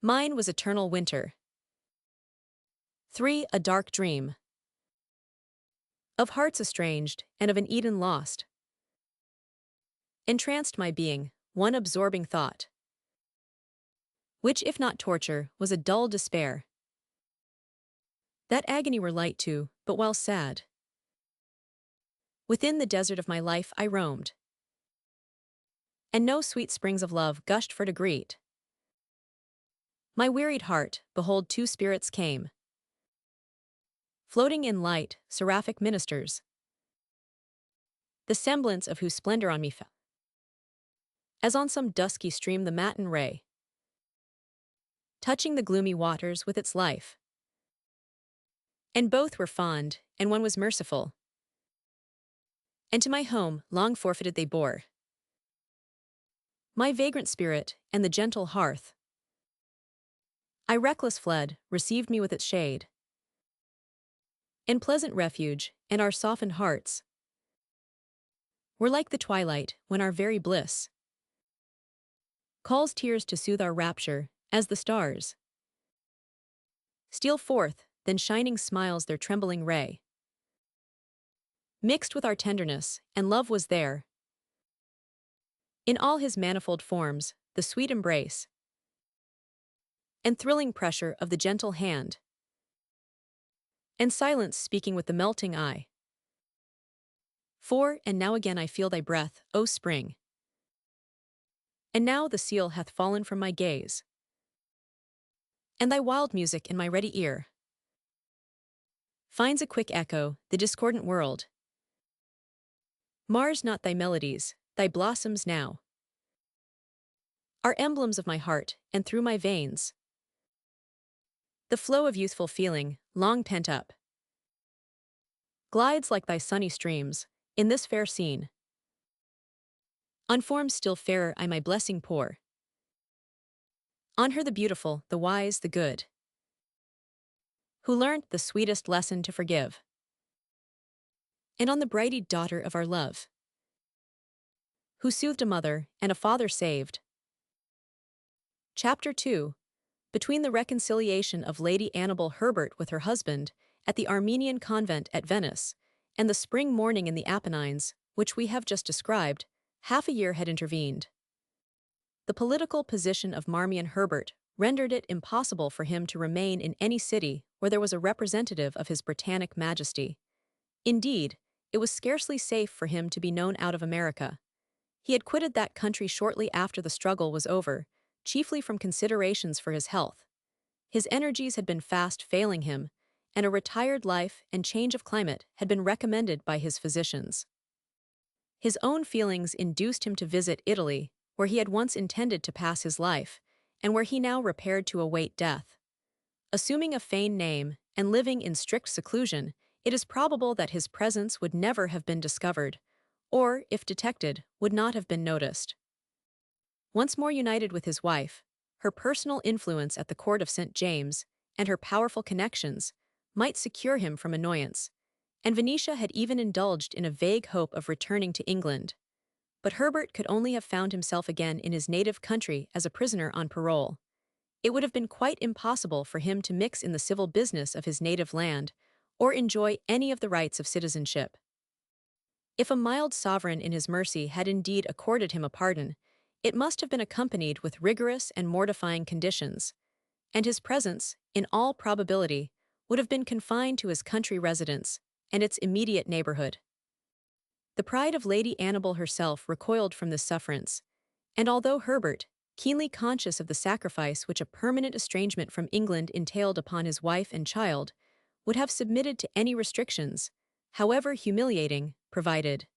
A: Mine was eternal winter. 3. A dark dream of hearts estranged, and of an Eden lost, entranced my being, one absorbing thought, which if not torture, was a dull despair. That agony were light too, but while sad, within the desert of my life I roamed, and no sweet springs of love gushed for to greet my wearied heart. Behold, two spirits came, floating in light, seraphic ministers, the semblance of whose splendor on me fell, as on some dusky stream the matin ray, touching the gloomy waters with its life. And both were fond, and one was merciful, and to my home long forfeited they bore my vagrant spirit, and the gentle hearth I reckless fled, received me with its shade, and pleasant refuge, and our softened hearts were like the twilight, when our very bliss calls tears to soothe our rapture, as the stars steal forth, then shining smiles their trembling ray, mixed with our tenderness, and love was there in all his manifold forms, the sweet embrace and thrilling pressure of the gentle hand, and silence speaking with the melting eye. 4. And now again I feel thy breath, O spring, and now the seal hath fallen from my gaze, and thy wild music in my ready ear finds a quick echo, the discordant world mars not thy melodies, thy blossoms now are emblems of my heart, and through my veins the flow of youthful feeling, long pent up, glides like thy sunny streams, in this fair scene. On forms still fairer I my blessing pour, on her the beautiful, the wise, the good, who learnt the sweetest lesson to forgive, and on the brighty daughter of our love, who soothed a mother, and a father saved. Chapter 2. Between the reconciliation of Lady Annabel Herbert with her husband at the Armenian convent at Venice, and the spring morning in the Apennines, which we have just described, half a year had intervened. The political position of Marmion Herbert rendered it impossible for him to remain in any city where there was a representative of His Britannic Majesty. Indeed, it was scarcely safe for him to be known out of America. He had quitted that country shortly after the struggle was over, chiefly from considerations for his health. His energies had been fast failing him, and a retired life and change of climate had been recommended by his physicians. His own feelings induced him to visit Italy, where he had once intended to pass his life, and where he now repaired to await death. Assuming a feigned name and living in strict seclusion, it is probable that his presence would never have been discovered, or, if detected, would not have been noticed. Once more united with his wife, her personal influence at the court of St. James, and her powerful connections, might secure him from annoyance, and Venetia had even indulged in a vague hope of returning to England. But Herbert could only have found himself again in his native country as a prisoner on parole. It would have been quite impossible for him to mix in the civil business of his native land, or enjoy any of the rights of citizenship. If a mild sovereign in his mercy had indeed accorded him a pardon, it must have been accompanied with rigorous and mortifying conditions, and his presence, in all probability, would have been confined to his country residence and its immediate neighborhood. The pride of Lady Annabel herself recoiled from this sufferance, and although Herbert, keenly conscious of the sacrifice which a permanent estrangement from England entailed upon his wife and child, would have submitted to any restrictions, however humiliating, provided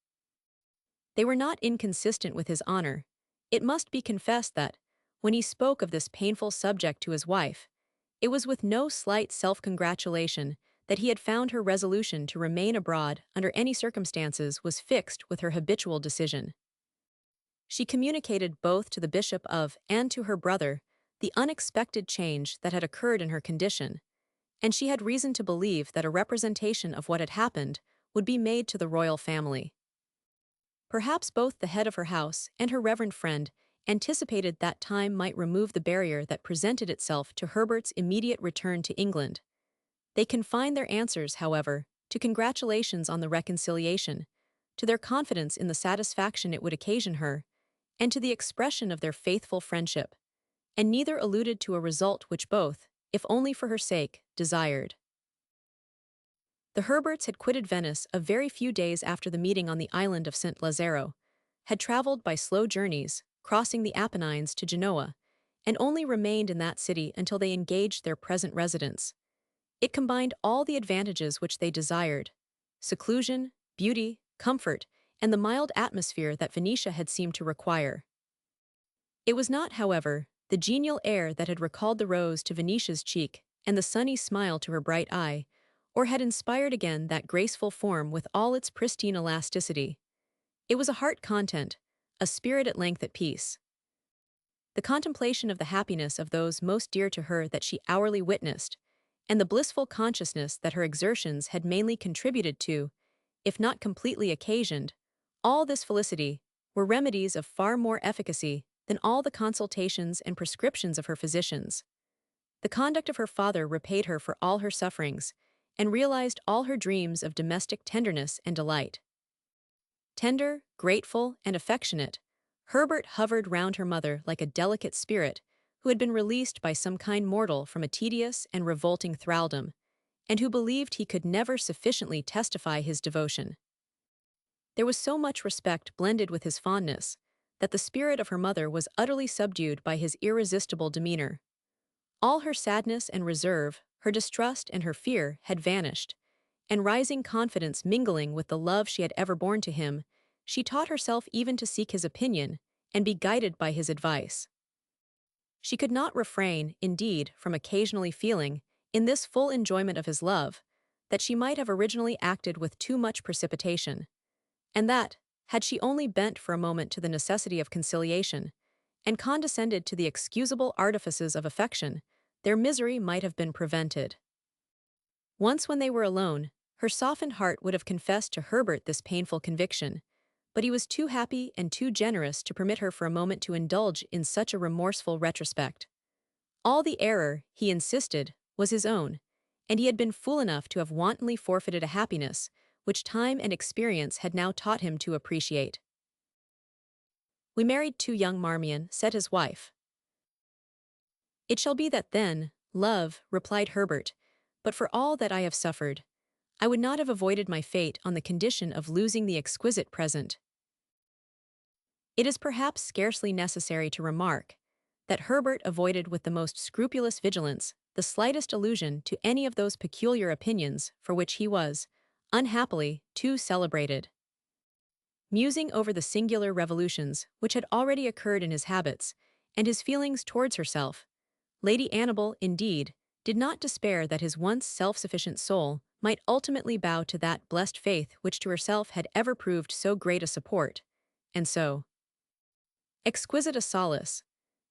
A: they were not inconsistent with his honor. It must be confessed that, when he spoke of this painful subject to his wife, it was with no slight self-congratulation that he had found her resolution to remain abroad under any circumstances was fixed with her habitual decision. She communicated both to the bishop of and to her brother the unexpected change that had occurred in her condition, and she had reason to believe that a representation of what had happened would be made to the royal family. Perhaps both the head of her house and her reverend friend anticipated that time might remove the barrier that presented itself to Herbert's immediate return to England. They confined their answers, however, to congratulations on the reconciliation, to their confidence in the satisfaction it would occasion her, and to the expression of their faithful friendship, and neither alluded to a result which both, if only for her sake, desired. The Herberts had quitted Venice a very few days after the meeting on the island of St. Lazaro, had traveled by slow journeys, crossing the Apennines to Genoa, and only remained in that city until they engaged their present residence. It combined all the advantages which they desired: seclusion, beauty, comfort, and the mild atmosphere that Venetia had seemed to require. It was not, however, the genial air that had recalled the rose to Venetia's cheek and the sunny smile to her bright eye, or had inspired again that graceful form with all its pristine elasticity. It was a heart content, a spirit at length at peace. The contemplation of the happiness of those most dear to her that she hourly witnessed, and the blissful consciousness that her exertions had mainly contributed to, if not completely occasioned, all this felicity, were remedies of far more efficacy than all the consultations and prescriptions of her physicians. The conduct of her father repaid her for all her sufferings, and realized all her dreams of domestic tenderness and delight. Tender, grateful, and affectionate, Herbert hovered round her mother like a delicate spirit who had been released by some kind mortal from a tedious and revolting thraldom, and who believed he could never sufficiently testify his devotion. There was so much respect blended with his fondness that the spirit of her mother was utterly subdued by his irresistible demeanor. All her sadness and reserve, her distrust and her fear had vanished, and rising confidence mingling with the love she had ever borne to him, she taught herself even to seek his opinion and be guided by his advice. She could not refrain, indeed, from occasionally feeling, in this full enjoyment of his love, that she might have originally acted with too much precipitation, and that, had she only bent for a moment to the necessity of conciliation, and condescended to the excusable artifices of affection, their misery might have been prevented. Once when they were alone, her softened heart would have confessed to Herbert this painful conviction, but he was too happy and too generous to permit her for a moment to indulge in such a remorseful retrospect. All the error, he insisted, was his own, and he had been fool enough to have wantonly forfeited a happiness which time and experience had now taught him to appreciate. We married to young Marmion, said his wife. It shall be that then, love, replied Herbert, but for all that I have suffered, I would not have avoided my fate on the condition of losing the exquisite present. It is perhaps scarcely necessary to remark that Herbert avoided with the most scrupulous vigilance the slightest allusion to any of those peculiar opinions for which he was, unhappily, too celebrated. Musing over the singular revolutions which had already occurred in his habits and his feelings towards herself, Lady Annabel, indeed, did not despair that his once self-sufficient soul might ultimately bow to that blessed faith which to herself had ever proved so great a support, and so exquisite a solace.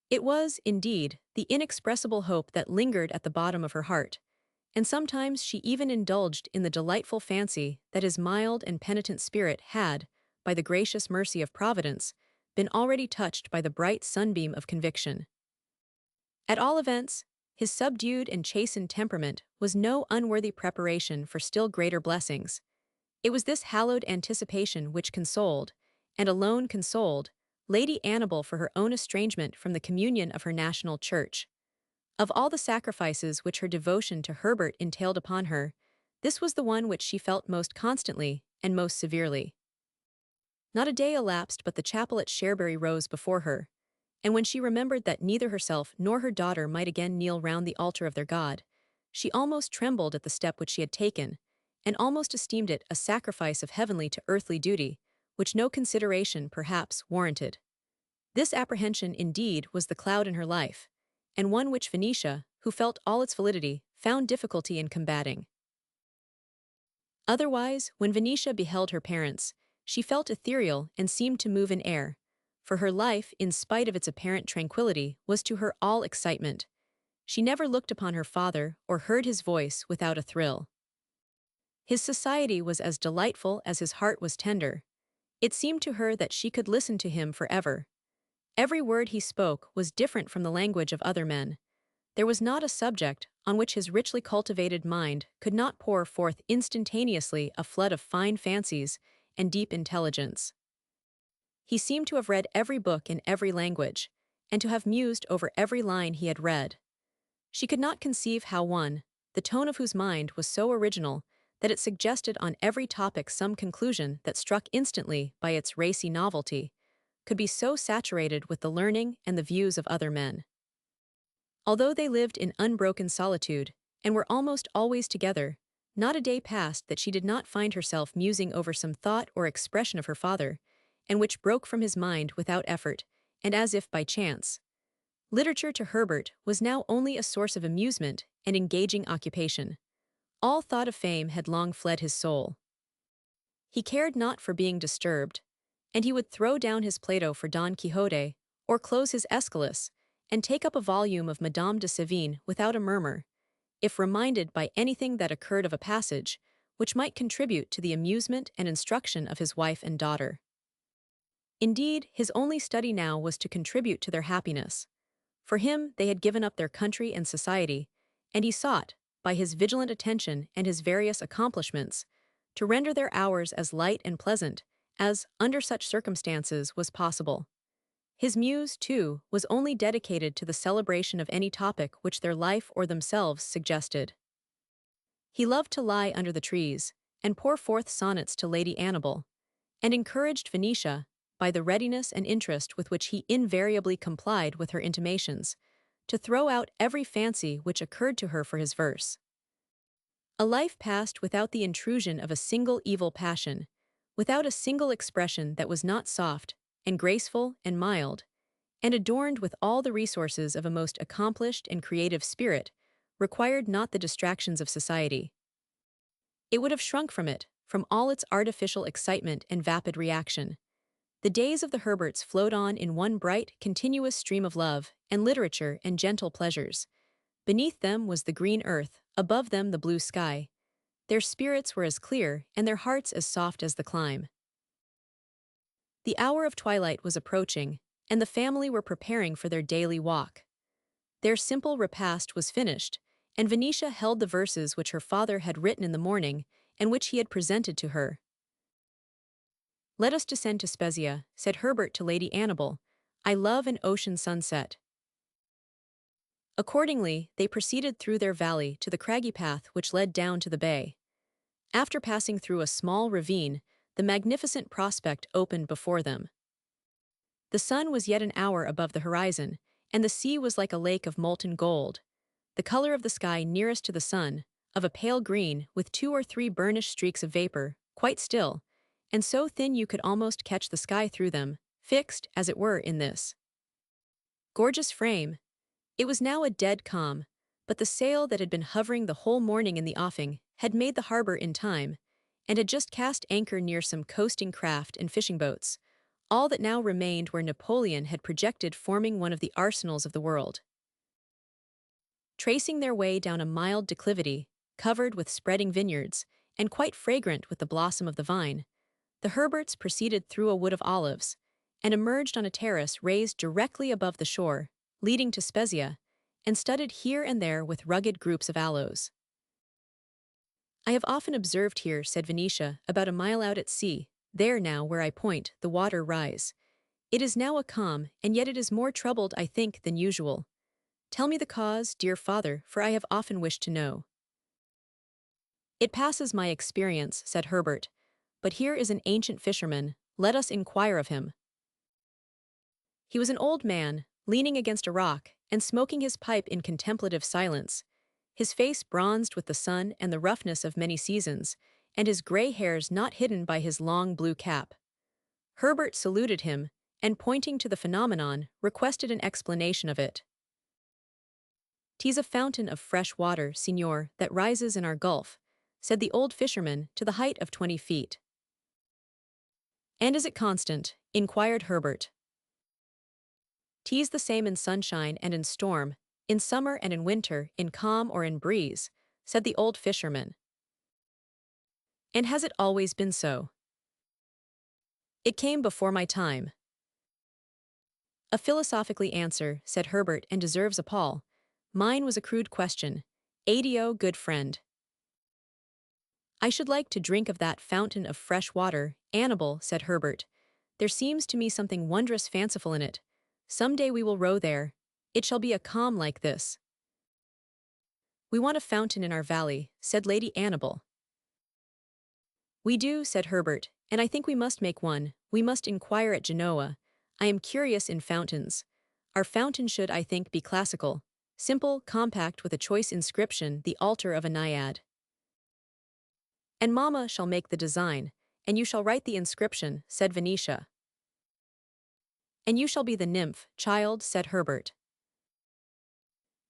A: It was, indeed, the inexpressible hope that lingered at the bottom of her heart, and sometimes she even indulged in the delightful fancy that his mild and penitent spirit had, by the gracious mercy of Providence, been already touched by the bright sunbeam of conviction. At all events, his subdued and chastened temperament was no unworthy preparation for still greater blessings. It was this hallowed anticipation which consoled, and alone consoled, Lady Annabel for her own estrangement from the communion of her national church. Of all the sacrifices which her devotion to Herbert entailed upon her, this was the one which she felt most constantly and most severely. Not a day elapsed but the chapel at Cherbury rose before her, and when she remembered that neither herself nor her daughter might again kneel round the altar of their God, she almost trembled at the step which she had taken, and almost esteemed it a sacrifice of heavenly to earthly duty, which no consideration, perhaps, warranted. This apprehension, indeed, was the cloud in her life, and one which Venetia, who felt all its validity, found difficulty in combating. Otherwise, when Venetia beheld her parents, she felt ethereal and seemed to move in air, for her life, in spite of its apparent tranquility, was to her all excitement. She never looked upon her father or heard his voice without a thrill. His society was as delightful as his heart was tender. It seemed to her that she could listen to him forever. Every word he spoke was different from the language of other men. There was not a subject on which his richly cultivated mind could not pour forth instantaneously a flood of fine fancies and deep intelligence. He seemed to have read every book in every language, and to have mused over every line he had read. She could not conceive how one, the tone of whose mind was so original that it suggested on every topic some conclusion that struck instantly by its racy novelty, could be so saturated with the learning and the views of other men. Although they lived in unbroken solitude, and were almost always together, not a day passed that she did not find herself musing over some thought or expression of her father, and which broke from his mind without effort, and as if by chance. Literature to Herbert was now only a source of amusement and engaging occupation. All thought of fame had long fled his soul. He cared not for being disturbed, and he would throw down his Plato for Don Quixote, or close his Aeschylus, and take up a volume of Madame de Sévigné without a murmur, if reminded by anything that occurred of a passage which might contribute to the amusement and instruction of his wife and daughter. Indeed, his only study now was to contribute to their happiness. For him, they had given up their country and society, and he sought, by his vigilant attention and his various accomplishments, to render their hours as light and pleasant as, under such circumstances, was possible. His muse, too, was only dedicated to the celebration of any topic which their life or themselves suggested. He loved to lie under the trees, and pour forth sonnets to Lady Annabel, and encouraged Venetia, by the readiness and interest with which he invariably complied with her intimations, to throw out every fancy which occurred to her for his verse. A life passed without the intrusion of a single evil passion, without a single expression that was not soft, and graceful, and mild, and adorned with all the resources of a most accomplished and creative spirit, required not the distractions of society. It would have shrunk from it, from all its artificial excitement and vapid reaction. The days of the Herberts flowed on in one bright, continuous stream of love, and literature, and gentle pleasures. Beneath them was the green earth, above them the blue sky. Their spirits were as clear, and their hearts as soft as the clime. The hour of twilight was approaching, and the family were preparing for their daily walk. Their simple repast was finished, and Venetia held the verses which her father had written in the morning, and which he had presented to her. "Let us descend to Spezia," said Herbert to Lady Annabel. "I love an ocean sunset." Accordingly, they proceeded through their valley to the craggy path which led down to the bay. After passing through a small ravine, the magnificent prospect opened before them. The sun was yet an hour above the horizon, and the sea was like a lake of molten gold. The color of the sky nearest to the sun, of a pale green with 2 or 3 burnished streaks of vapor, quite still, and so thin you could almost catch the sky through them, fixed, as it were, in this gorgeous frame. It was now a dead calm, but the sail that had been hovering the whole morning in the offing had made the harbor in time, and had just cast anchor near some coasting craft and fishing boats. All that now remained where Napoleon had projected, forming one of the arsenals of the world. Tracing their way down a mild declivity, covered with spreading vineyards, and quite fragrant with the blossom of the vine, the Herberts proceeded through a wood of olives, and emerged on a terrace raised directly above the shore, leading to Spezia, and studded here and there with rugged groups of aloes. "I have often observed here," said Venetia, "about a mile out at sea, there now where I point, the water rise. It is now a calm, and yet it is more troubled, I think, than usual. Tell me the cause, dear father, for I have often wished to know." "It passes my experience," said Herbert, "but here is an ancient fisherman, let us inquire of him." He was an old man, leaning against a rock, and smoking his pipe in contemplative silence, his face bronzed with the sun and the roughness of many seasons, and his gray hairs not hidden by his long blue cap. Herbert saluted him, and pointing to the phenomenon, requested an explanation of it. "'Tis a fountain of fresh water, signor, that rises in our gulf," said the old fisherman, to the height of 20 feet. "And is it constant?" inquired Herbert. "'Tis the same in sunshine and in storm, in summer and in winter, in calm or in breeze," said the old fisherman. "And has it always been so?" "It came before my time." "A philosophically answer," said Herbert, "and deserves a pall. Mine was a crude question. Adio, good friend." "I should like to drink of that fountain of fresh water, Annabel," said Herbert. "There seems to me something wondrous fanciful in it. Some day we will row there. It shall be a calm like this." "We want a fountain in our valley," said Lady Annabel. "We do," said Herbert, "and I think we must make one. We must inquire at Genoa. I am curious in fountains. Our fountain should, I think, be classical, simple, compact, with a choice inscription, the altar of a naiad. And Mamma shall make the design, and you shall write the inscription," said Venetia. "And you shall be the nymph, child," said Herbert.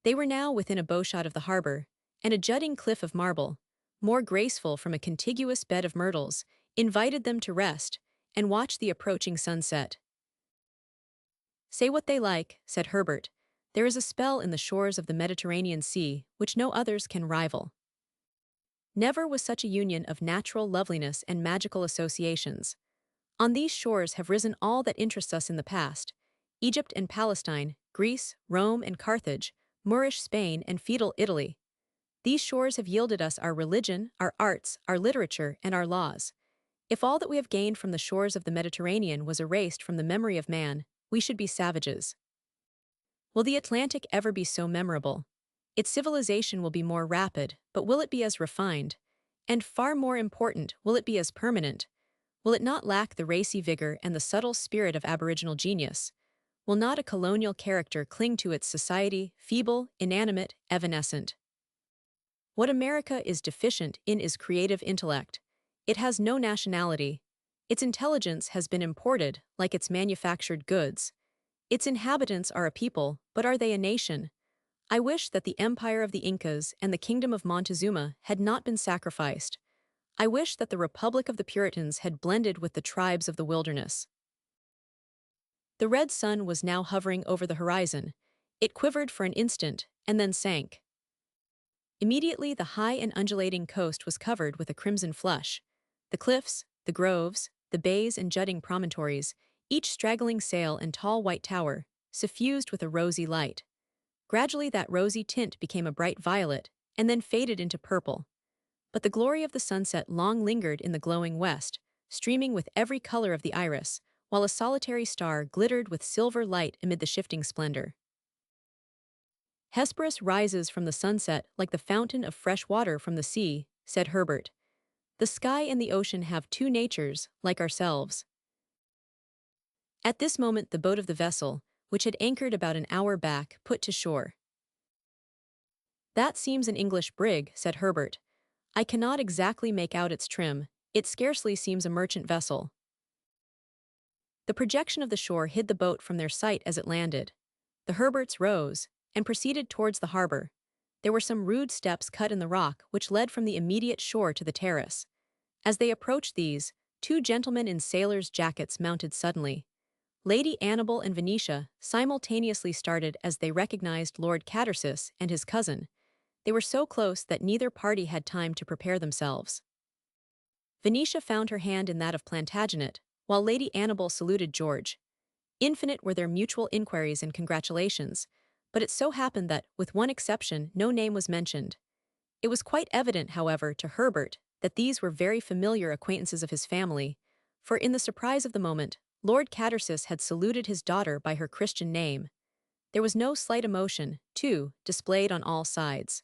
A: They were now within a bowshot of the harbor, and a jutting cliff of marble, more graceful from a contiguous bed of myrtles, invited them to rest and watch the approaching sunset. "Say what they like," said Herbert, "there is a spell in the shores of the Mediterranean Sea which no others can rival. Never was such a union of natural loveliness and magical associations. On these shores have risen all that interests us in the past: Egypt and Palestine, Greece, Rome and Carthage, Moorish Spain and feudal Italy. These shores have yielded us our religion, our arts, our literature, and our laws. If all that we have gained from the shores of the Mediterranean was erased from the memory of man, we should be savages. Will the Atlantic ever be so memorable? Its civilization will be more rapid, but will it be as refined? And far more important, will it be as permanent? Will it not lack the racy vigor and the subtle spirit of aboriginal genius? Will not a colonial character cling to its society, feeble, inanimate, evanescent? What America is deficient in is creative intellect. It has no nationality. Its intelligence has been imported, like its manufactured goods. Its inhabitants are a people, but are they a nation? I wish that the empire of the Incas and the kingdom of Montezuma had not been sacrificed. I wish that the republic of the Puritans had blended with the tribes of the wilderness." The red sun was now hovering over the horizon. It quivered for an instant, and then sank. Immediately the high and undulating coast was covered with a crimson flush. The cliffs, the groves, the bays and jutting promontories, each straggling sail and tall white tower, suffused with a rosy light. Gradually that rosy tint became a bright violet, and then faded into purple. But the glory of the sunset long lingered in the glowing west, streaming with every color of the iris, while a solitary star glittered with silver light amid the shifting splendor. Hesperus rises from the sunset like the fountain of fresh water from the sea, said Herbert. The sky and the ocean have two natures, like ourselves. At this moment the boat of the vessel, which had anchored about an hour back, put to shore. That seems an English brig, said Herbert. I cannot exactly make out its trim, it scarcely seems a merchant vessel. The projection of the shore hid the boat from their sight as it landed. The Herberts rose and proceeded towards the harbor. There were some rude steps cut in the rock which led from the immediate shore to the terrace. As they approached these, two gentlemen in sailors' jackets mounted suddenly. Lady Annabel and Venetia simultaneously started as they recognized Lord Catersis and his cousin. They were so close that neither party had time to prepare themselves. Venetia found her hand in that of Plantagenet, while Lady Annabel saluted George. Infinite were their mutual inquiries and congratulations, but it so happened that, with one exception, no name was mentioned. It was quite evident, however, to Herbert that these were very familiar acquaintances of his family, for in the surprise of the moment, Lord Catersis had saluted his daughter by her Christian name. There was no slight emotion, too, displayed on all sides.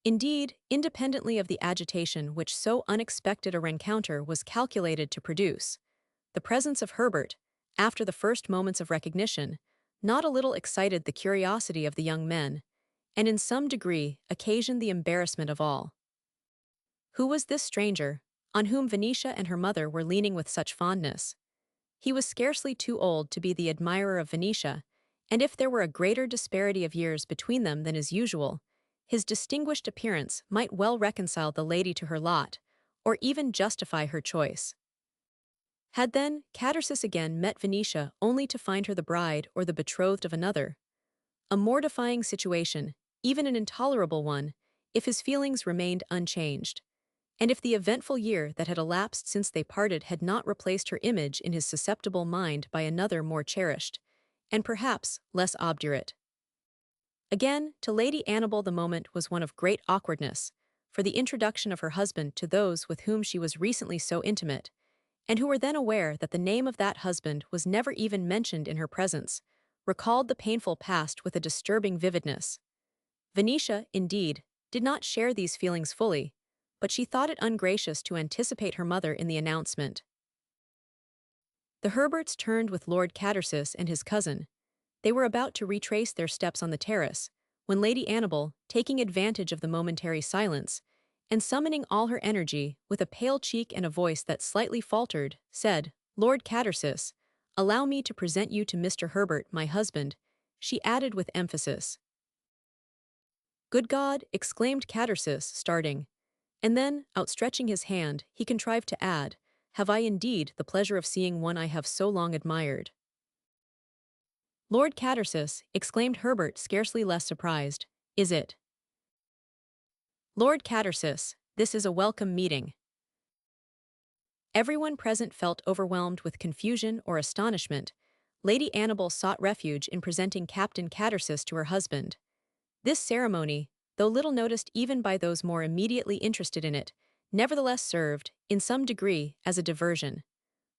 A: Indeed, independently of the agitation which so unexpected a rencounter was calculated to produce, the presence of Herbert, after the first moments of recognition, not a little excited the curiosity of the young men, and in some degree occasioned the embarrassment of all. Who was this stranger, on whom Venetia and her mother were leaning with such fondness? He was scarcely too old to be the admirer of Venetia, and if there were a greater disparity of years between them than is usual, his distinguished appearance might well reconcile the lady to her lot, or even justify her choice. Had then Catersis again met Venetia only to find her the bride or the betrothed of another? A mortifying situation, even an intolerable one, if his feelings remained unchanged, and if the eventful year that had elapsed since they parted had not replaced her image in his susceptible mind by another more cherished, and perhaps less obdurate. Again, to Lady Annabel the moment was one of great awkwardness, for the introduction of her husband to those with whom she was recently so intimate, and who were then aware that the name of that husband was never even mentioned in her presence, recalled the painful past with a disturbing vividness. Venetia, indeed, did not share these feelings fully, but she thought it ungracious to anticipate her mother in the announcement. The Herberts turned with Lord Catersis and his cousin. They were about to retrace their steps on the terrace, when Lady Annabel, taking advantage of the momentary silence, and summoning all her energy, with a pale cheek and a voice that slightly faltered, said, "Lord Catersis, allow me to present you to Mr. Herbert, my husband," she added with emphasis. "Good God!" exclaimed Catersis, starting. And then, outstretching his hand, he contrived to add, "Have I indeed the pleasure of seeing one I have so long admired?" "Lord Catersis," exclaimed Herbert, scarcely less surprised, "is it?" "Lord Catersis, this is a welcome meeting." Everyone present felt overwhelmed with confusion or astonishment. Lady Annabel sought refuge in presenting Captain Catersis to her husband. This ceremony, though little noticed even by those more immediately interested in it, nevertheless served, in some degree, as a diversion.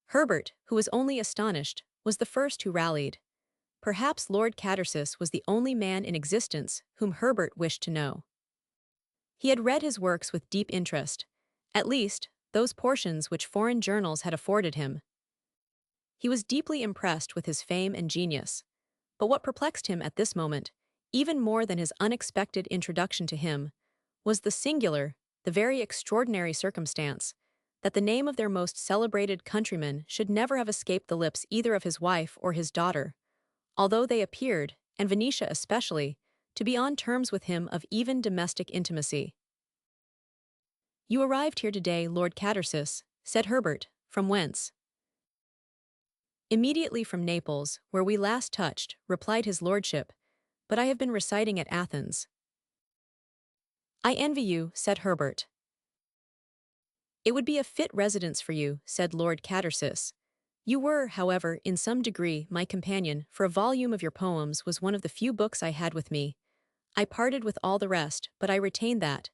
A: Herbert, who was only astonished, was the first who rallied. Perhaps Lord Catersis was the only man in existence whom Herbert wished to know. He had read his works with deep interest, at least, those portions which foreign journals had afforded him. He was deeply impressed with his fame and genius. But what perplexed him at this moment, even more than his unexpected introduction to him, was the singular, the very extraordinary circumstance, that the name of their most celebrated countryman should never have escaped the lips either of his wife or his daughter, although they appeared, and Venetia especially, to be on terms with him of even domestic intimacy. "You arrived here today, Lord Catersis," said Herbert, "from whence?" "Immediately from Naples, where we last touched," replied his lordship, "but I have been residing at Athens." "I envy you," said Herbert. "It would be a fit residence for you," said Lord Catersis. "You were, however, in some degree, my companion, for a volume of your poems was one of the few books I had with me. I parted with all the rest, but I retain that.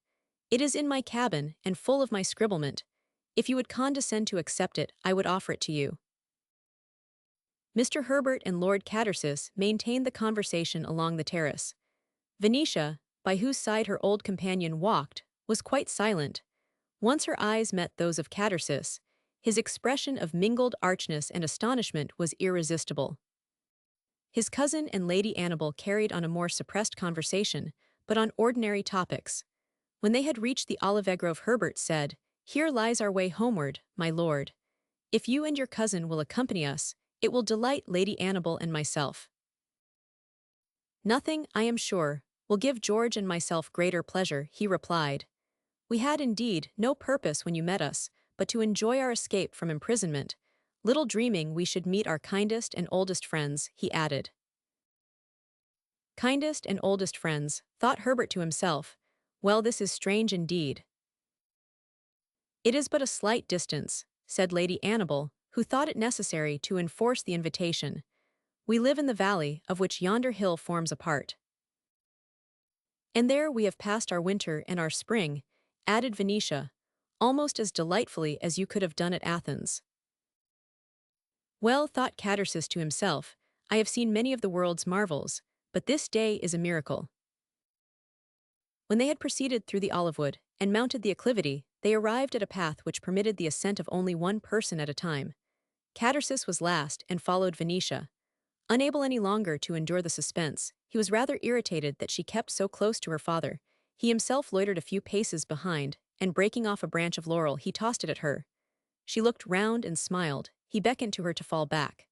A: It is in my cabin, and full of my scribblement. If you would condescend to accept it, I would offer it to you. Mr. Herbert and Lord Catersis maintained the conversation along the terrace. Venetia, by whose side her old companion walked, was quite silent. Once her eyes met those of Catersis, his expression of mingled archness and astonishment was irresistible. His cousin and Lady Annabel carried on a more suppressed conversation, but on ordinary topics. When they had reached the Olive Grove, Herbert said, "Here lies our way homeward, my lord. If you and your cousin will accompany us, it will delight Lady Annabel and myself." "Nothing, I am sure, will give George and myself greater pleasure," he replied. "We had indeed no purpose when you met us, but to enjoy our escape from imprisonment, little dreaming we should meet our kindest and oldest friends," he added. Kindest and oldest friends, thought Herbert to himself. Well, this is strange indeed. "It is but a slight distance," said Lady Annabel, who thought it necessary to enforce the invitation. "We live in the valley of which yonder hill forms a part. And there we have passed our winter and our spring," added Venetia, "almost as delightfully as you could have done at Athens." "Well," thought Catersis to himself, "I have seen many of the world's marvels, but this day is a miracle." When they had proceeded through the olive wood and mounted the acclivity, they arrived at a path which permitted the ascent of only one person at a time. Catersis was last and followed Venetia. Unable any longer to endure the suspense, he was rather irritated that she kept so close to her father. He himself loitered a few paces behind, and breaking off a branch of laurel, he tossed it at her. She looked round and smiled. He beckoned to her to fall back.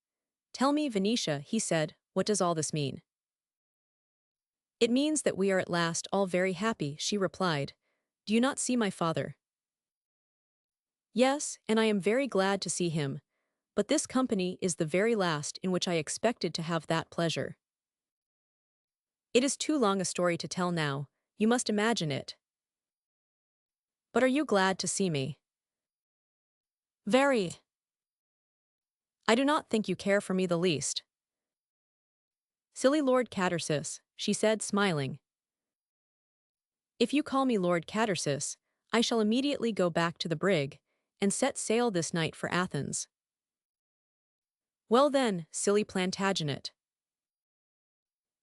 A: "Tell me, Venetia," he said, "what does all this mean?" "It means that we are at last all very happy," she replied. "Do you not see my father?" "Yes, and I am very glad to see him. But this company is the very last in which I expected to have that pleasure. It is too long a story to tell now, you must imagine it. But are you glad to see me?" "Very." "I do not think you care for me the least." "Silly Lord Catersis," she said, smiling. "If you call me Lord Catersis, I shall immediately go back to the brig, and set sail this night for Athens." "Well then, silly Plantagenet."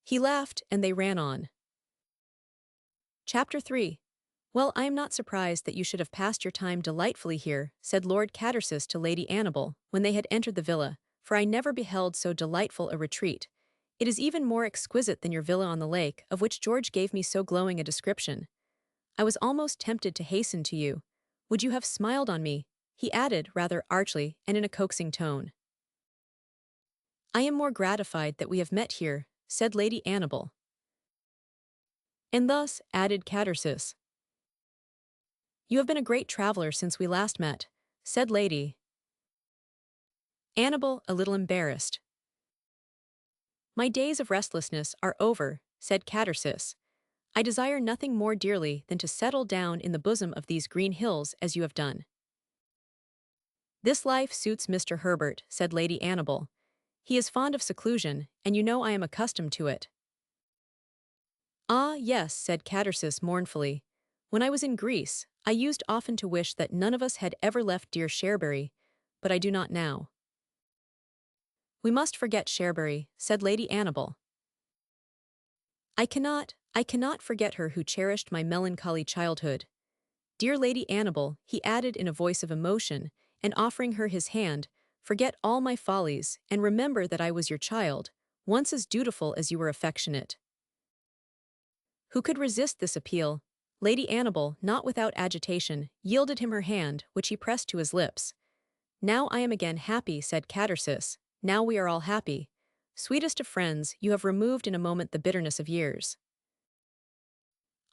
A: He laughed, and they ran on. Chapter 3. "Well, I am not surprised that you should have passed your time delightfully here," said Lord Catersis to Lady Annabel, when they had entered the villa, "for I never beheld so delightful a retreat. It is even more exquisite than your villa on the lake, of which George gave me so glowing a description. I was almost tempted to hasten to you. Would you have smiled on me?" he added rather archly and in a coaxing tone. "I am more gratified that we have met here," said Lady Annabel. "And thus," added Catersis. "You have been a great traveler since we last met," said Lady Annabel, a little embarrassed. "My days of restlessness are over," said Catersis. "I desire nothing more dearly than to settle down in the bosom of these green hills as you have done." "This life suits Mr. Herbert," said Lady Annabel. "He is fond of seclusion, and you know I am accustomed to it." "Ah, yes," said Catersis mournfully. "When I was in Greece, I used often to wish that none of us had ever left dear Cherbury, but I do not now." "We must forget Cherbury," said Lady Annabel. I cannot forget her who cherished my melancholy childhood. Dear Lady Annabel," he added in a voice of emotion, and offering her his hand, "forget all my follies, and remember that I was your child, once as dutiful as you were affectionate." Who could resist this appeal? Lady Annabel, not without agitation, yielded him her hand, which he pressed to his lips. "Now I am again happy," said Catersis. "Now we are all happy. Sweetest of friends, you have removed in a moment the bitterness of years."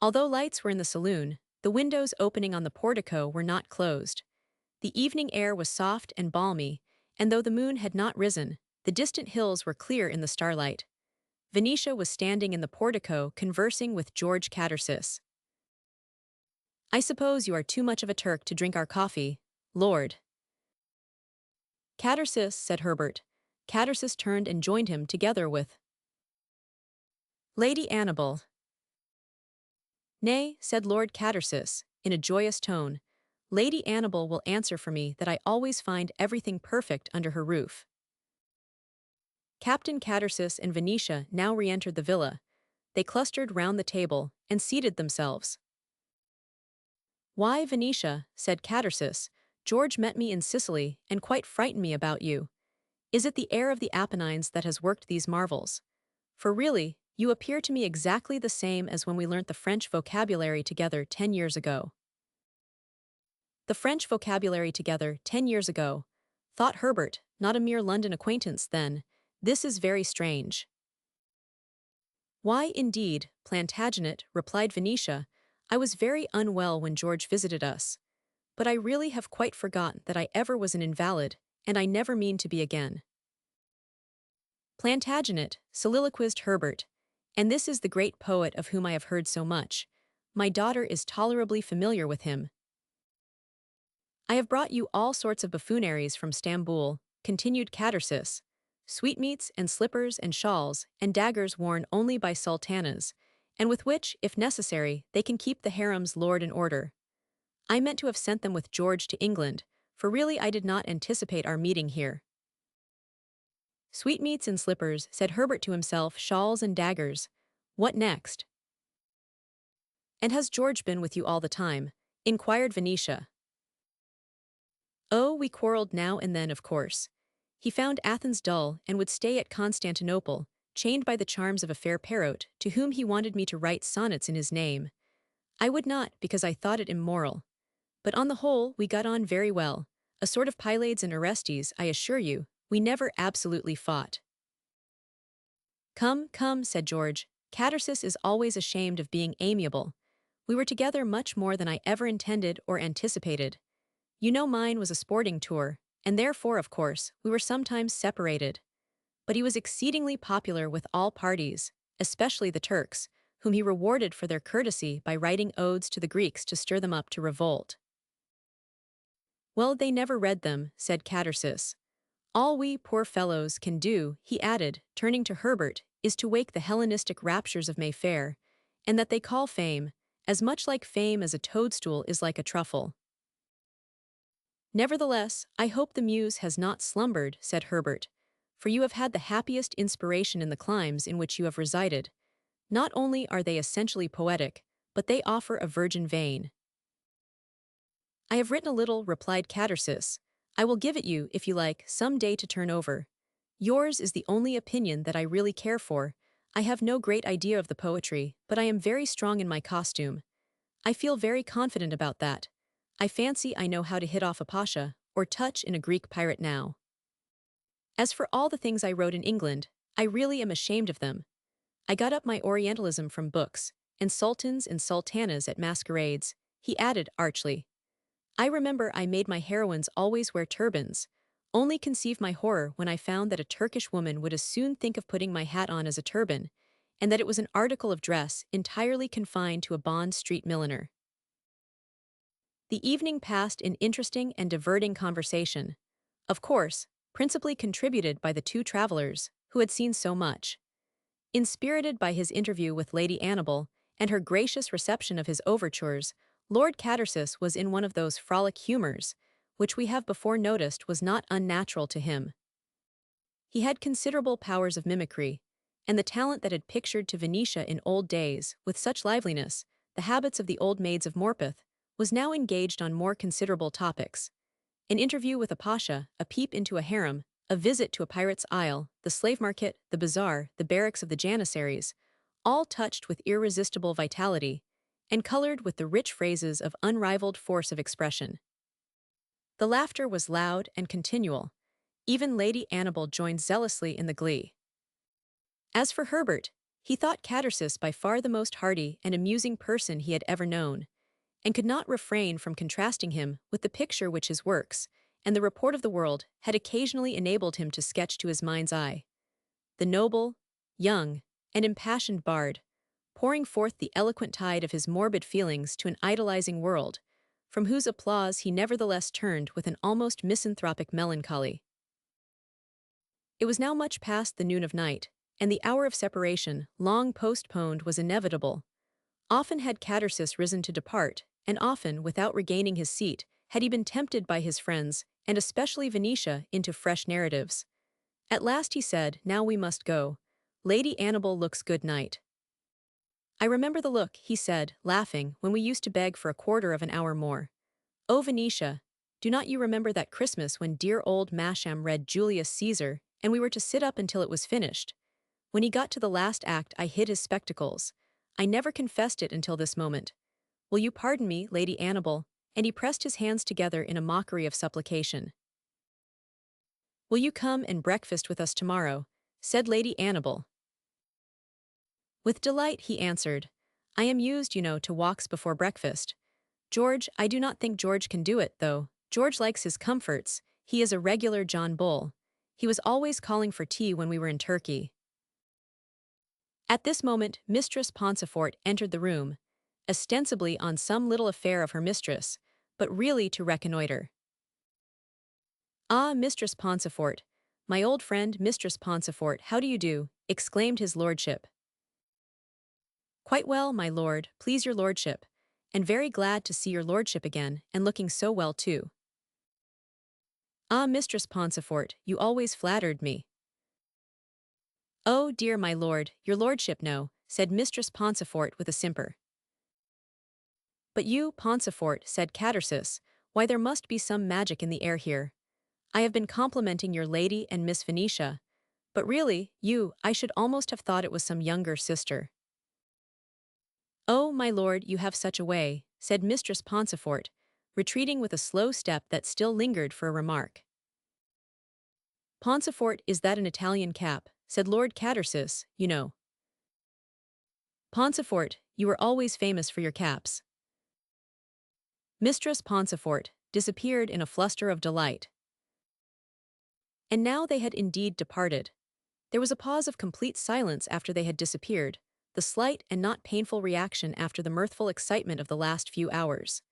A: Although lights were in the saloon, the windows opening on the portico were not closed. The evening air was soft and balmy, and though the moon had not risen, the distant hills were clear in the starlight. Venetia was standing in the portico conversing with George Catersis. "I suppose you are too much of a Turk to drink our coffee, Lord Catersis," said Herbert. Catersis turned and joined him together with Lady Annabel. "Nay," said Lord Catersis, in a joyous tone, Lady Annabel will answer for me that I always find everything perfect under her roof. Captain Catersis and Venetia now re-entered the villa. They clustered round the table and seated themselves. "Why, Venetia," said Catersis, "George met me in Sicily and quite frightened me about you. Is it the air of the Apennines that has worked these marvels? For really, you appear to me exactly the same as when we learnt the French vocabulary together 10 years ago." The French vocabulary together 10 years ago. Thought Herbert, not a mere London acquaintance then. This is very strange. "Why, indeed, Plantagenet," replied Venetia, "I was very unwell when George visited us. But I really have quite forgotten that I ever was an invalid, and I never mean to be again." "Plantagenet," soliloquized Herbert, "and this is the great poet of whom I have heard so much. My daughter is tolerably familiar with him." "I have brought you all sorts of buffooneries from Stamboul," continued Catersis. "Sweetmeats and slippers and shawls and daggers worn only by sultanas, and with which, if necessary, they can keep the harems lord in order. I meant to have sent them with George to England, for really I did not anticipate our meeting here." "Sweetmeats and slippers," said Herbert to himself, "shawls and daggers. What next?" "And has George been with you all the time?" inquired Venetia. "Oh, we quarrelled now and then, of course. He found Athens dull and would stay at Constantinople, chained by the charms of a fair parrot, to whom he wanted me to write sonnets in his name. I would not, because I thought it immoral. But on the whole, we got on very well. A sort of Pylades and Orestes, I assure you. We never absolutely fought." "Come, come," said George. "Catersis is always ashamed of being amiable. We were together much more than I ever intended or anticipated. You know mine was a sporting tour, and therefore, of course, we were sometimes separated. But he was exceedingly popular with all parties, especially the Turks, whom he rewarded for their courtesy by writing odes to the Greeks to stir them up to revolt." "Well, they never read them," said Catersis. "All we, poor fellows, can do," he added, turning to Herbert, "is to wake the Hellenistic raptures of Mayfair, and that they call fame, as much like fame as a toadstool is like a truffle." "Nevertheless, I hope the muse has not slumbered," said Herbert, "for you have had the happiest inspiration in the climes in which you have resided. Not only are they essentially poetic, but they offer a virgin vein." "I have written a little," replied Catersis. "I will give it you, if you like, some day to turn over. Yours is the only opinion that I really care for. I have no great idea of the poetry, but I am very strong in my costume. I feel very confident about that. I fancy I know how to hit off a pasha, or touch in a Greek pirate now. As for all the things I wrote in England, I really am ashamed of them. I got up my Orientalism from books, and sultans and sultanas at masquerades," he added archly. "I remember I made my heroines always wear turbans. Only conceive my horror when I found that a Turkish woman would as soon think of putting my hat on as a turban, and that it was an article of dress entirely confined to a Bond Street milliner." The evening passed in interesting and diverting conversation. Of course, principally contributed by the two travelers, who had seen so much. Inspirited by his interview with Lady Annabel and her gracious reception of his overtures, Lord Catersis was in one of those frolic humours, which we have before noticed was not unnatural to him. He had considerable powers of mimicry, and the talent that had pictured to Venetia in old days, with such liveliness, the habits of the old maids of Morpeth, was now engaged on more considerable topics. An interview with a pasha, a peep into a harem, a visit to a pirate's isle, the slave market, the bazaar, the barracks of the janissaries, all touched with irresistible vitality, and colored with the rich phrases of unrivaled force of expression. The laughter was loud and continual. Even Lady Annabel joined zealously in the glee. As for Herbert, he thought Catersis by far the most hearty and amusing person he had ever known, and could not refrain from contrasting him with the picture which his works, and the report of the world, had occasionally enabled him to sketch to his mind's eye. The noble, young, and impassioned bard, pouring forth the eloquent tide of his morbid feelings to an idolizing world, from whose applause he nevertheless turned with an almost misanthropic melancholy. It was now much past the noon of night, and the hour of separation, long postponed, was inevitable. Often had Catersis risen to depart, and often, without regaining his seat, had he been tempted by his friends, and especially Venetia, into fresh narratives. At last he said, "Now we must go. Lady Annabel looks good night." "I remember the look," he said, laughing, "when we used to beg for a quarter of an hour more. Oh, Venetia, do not you remember that Christmas when dear old Masham read Julius Caesar, and we were to sit up until it was finished? When he got to the last act I hid his spectacles. I never confessed it until this moment. Will you pardon me, Lady Annabel?" And he pressed his hands together in a mockery of supplication. "Will you come and breakfast with us tomorrow?" said Lady Annabel. With delight, he answered. "I am used, you know, to walks before breakfast. George, I do not think George can do it, though. George likes his comforts. He is a regular John Bull. He was always calling for tea when we were in Turkey." At this moment, Mistress Paunceforte entered the room, ostensibly on some little affair of her mistress, but really to reconnoiter. "Ah, Mistress Paunceforte, my old friend Mistress Paunceforte, how do you do?" exclaimed his lordship. "Quite well, my lord, please your lordship, and very glad to see your lordship again, and looking so well too." "Ah, Mistress Paunceforte, you always flattered me." "Oh, dear my lord, your lordship no," said Mistress Paunceforte with a simper. "But you, Paunceforte," said Catersis, "why there must be some magic in the air here. I have been complimenting your lady and Miss Venetia, but really, I should almost have thought it was some younger sister." "Oh, my lord, you have such a way," said Mistress Paunceforte, retreating with a slow step that still lingered for a remark. "Paunceforte, is that an Italian cap?" said Lord Catersis, "you know. Paunceforte, you were always famous for your caps." Mistress Paunceforte disappeared in a fluster of delight. And now they had indeed departed. There was a pause of complete silence after they had disappeared, the slight and not painful reaction after the mirthful excitement of the last few hours.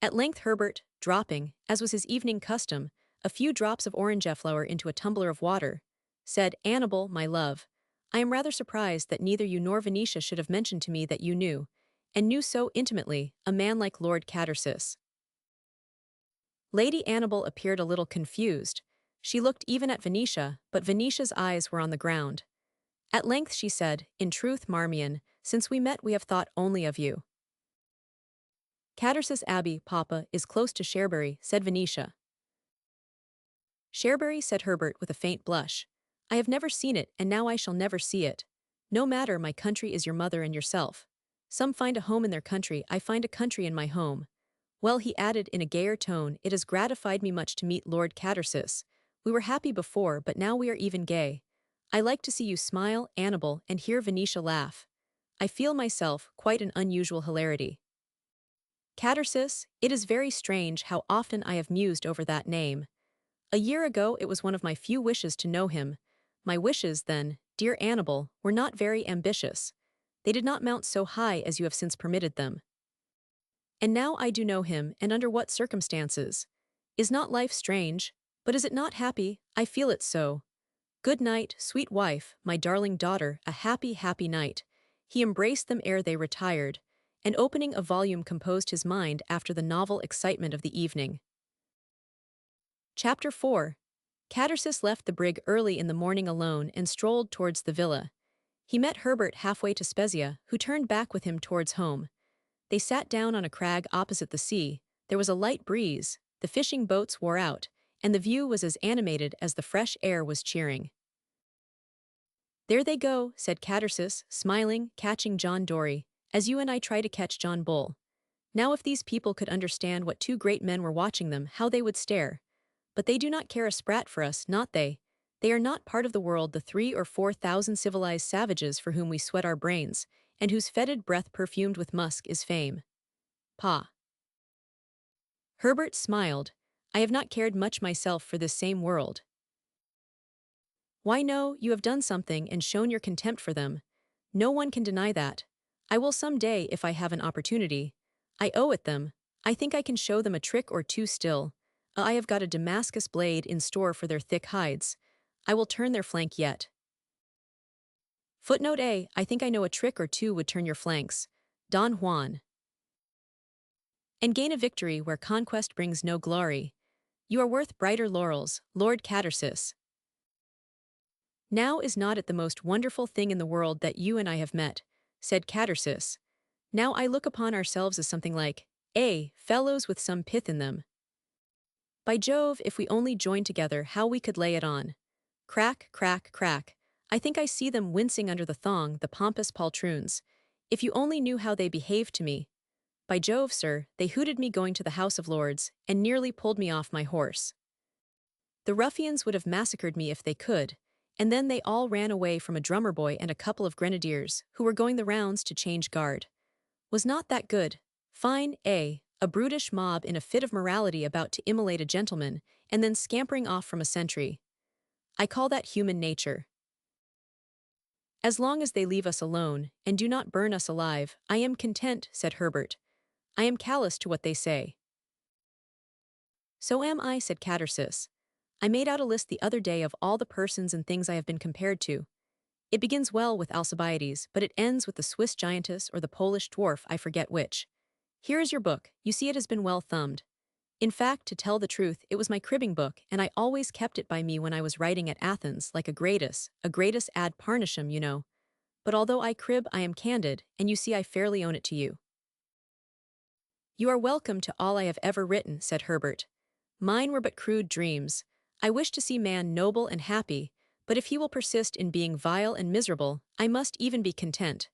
A: At length Herbert, dropping, as was his evening custom, a few drops of orangeflower into a tumbler of water, said, "Annabel, my love, I am rather surprised that neither you nor Venetia should have mentioned to me that you knew, and knew so intimately, a man like Lord Catersis." Lady Annabel appeared a little confused. She looked even at Venetia, but Venetia's eyes were on the ground. At length she said, "In truth, Marmion, since we met we have thought only of you." "Catersis Abbey, papa, is close to Cherbury," said Venetia. "Cherbury," said Herbert with a faint blush. "I have never seen it, and now I shall never see it. No matter, my country is your mother and yourself. Some find a home in their country, I find a country in my home. Well," he added in a gayer tone, "it has gratified me much to meet Lord Catersis. We were happy before, but now we are even gay. I like to see you smile, Annabel, and hear Venetia laugh. I feel myself quite an unusual hilarity." Catersis, it is very strange how often I have mused over that name. A year ago it was one of my few wishes to know him. My wishes, then, dear Annabel, were not very ambitious. They did not mount so high as you have since permitted them. And now I do know him, and under what circumstances. Is not life strange? But is it not happy? I feel it so. Good night, sweet wife, my darling daughter, a happy, happy night. He embraced them ere they retired, and opening a volume composed his mind after the novel excitement of the evening. Chapter 4. Catersis left the brig early in the morning alone and strolled towards the villa. He met Herbert halfway to Spezia, who turned back with him towards home. They sat down on a crag opposite the sea. There was a light breeze, the fishing boats wore out, and the view was as animated as the fresh air was cheering. "There they go," said Catersis, smiling, catching John Dory, "as you and I try to catch John Bull. Now if these people could understand what two great men were watching them, how they would stare. But they do not care a sprat for us, not they. They are not part of the world, the 3,000 or 4,000 civilized savages for whom we sweat our brains, and whose fetid breath perfumed with musk is fame. Pa." Herbert smiled. "I have not cared much myself for this same world." "Why no, you have done something and shown your contempt for them. No one can deny that. I will some day if I have an opportunity. I owe it them. I think I can show them a trick or two still. I have got a Damascus blade in store for their thick hides. I will turn their flank yet. Footnote A, I think I know a trick or two would turn your flanks. Don Juan. and gain a victory where conquest brings no glory. You are worth brighter laurels, Lord Catersis. Now is not it the most wonderful thing in the world that you and I have met, said Catersis. Now I look upon ourselves as something like, fellows with some pith in them. By Jove, if we only joined together, how we could lay it on. Crack, crack, crack. I think I see them wincing under the thong, the pompous poltroons. If you only knew how they behaved to me. By Jove, sir, they hooted me going to the House of Lords, and nearly pulled me off my horse. The ruffians would have massacred me if they could, and then they all ran away from a drummer boy and a couple of grenadiers, who were going the rounds to change guard. Was not that good? Fine, a brutish mob in a fit of morality about to immolate a gentleman, and then scampering off from a sentry. I call that human nature. As long as they leave us alone, and do not burn us alive, I am content, said Herbert. I am callous to what they say. So am I, said Catersis. I made out a list the other day of all the persons and things I have been compared to. It begins well with Alcibiades, but it ends with the Swiss giantess or the Polish dwarf, I forget which. Here is your book, you see it has been well thumbed. In fact, to tell the truth, it was my cribbing book, and I always kept it by me when I was writing at Athens, like a Gradus ad Parnasum, you know. But although I crib, I am candid, and you see I fairly own it to you. You are welcome to all I have ever written, said Herbert. Mine were but crude dreams. I wish to see man noble and happy, but if he will persist in being vile and miserable, I must even be content.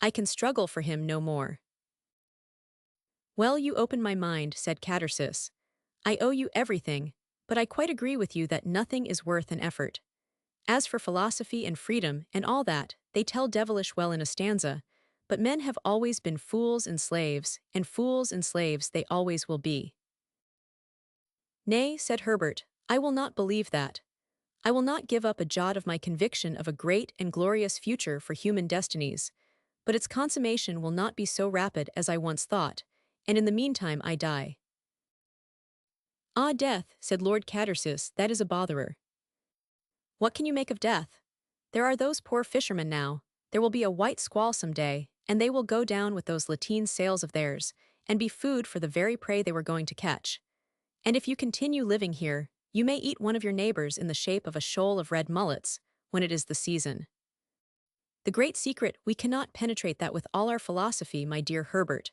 A: I can struggle for him no more. Well, you open my mind, said Catersis. I owe you everything, but I quite agree with you that nothing is worth an effort. As for philosophy and freedom and all that, they tell devilish well in a stanza, but men have always been fools and slaves they always will be. Nay, said Herbert, I will not believe that. I will not give up a jot of my conviction of a great and glorious future for human destinies, but its consummation will not be so rapid as I once thought, and in the meantime I die. Ah, death, said Lord Catersis, that is a botherer. What can you make of death? There are those poor fishermen now. There will be a white squall some day, and they will go down with those lateen sails of theirs, and be food for the very prey they were going to catch. And if you continue living here, you may eat one of your neighbors in the shape of a shoal of red mullets, when it is the season. The great secret, we cannot penetrate that with all our philosophy, my dear Herbert.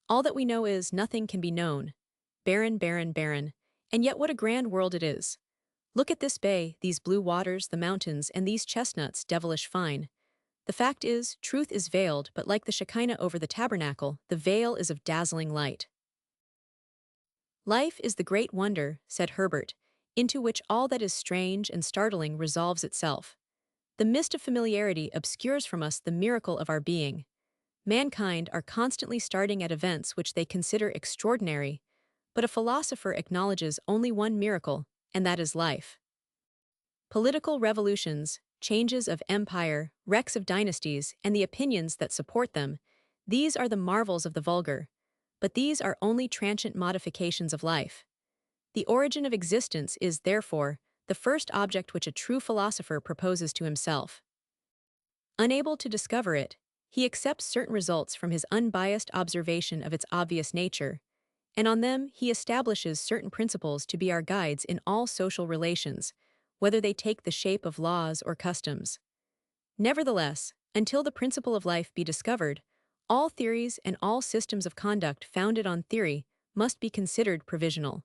A: All that we know is, nothing can be known. Barren, barren, barren. And yet what a grand world it is. Look at this bay, these blue waters, the mountains, and these chestnuts, devilish fine. The fact is, truth is veiled, but like the Shekinah over the tabernacle, the veil is of dazzling light. Life is the great wonder, said Herbert, into which all that is strange and startling resolves itself. The mist of familiarity obscures from us the miracle of our being. Mankind are constantly starting at events which they consider extraordinary, but a philosopher acknowledges only one miracle, and that is life. Political revolutions, changes of empire, wrecks of dynasties, and the opinions that support them, these are the marvels of the vulgar, but these are only transient modifications of life. The origin of existence is, therefore, the first object which a true philosopher proposes to himself. Unable to discover it, he accepts certain results from his unbiased observation of its obvious nature, and on them he establishes certain principles to be our guides in all social relations, whether they take the shape of laws or customs. Nevertheless, until the principle of life be discovered, all theories and all systems of conduct founded on theory must be considered provisional.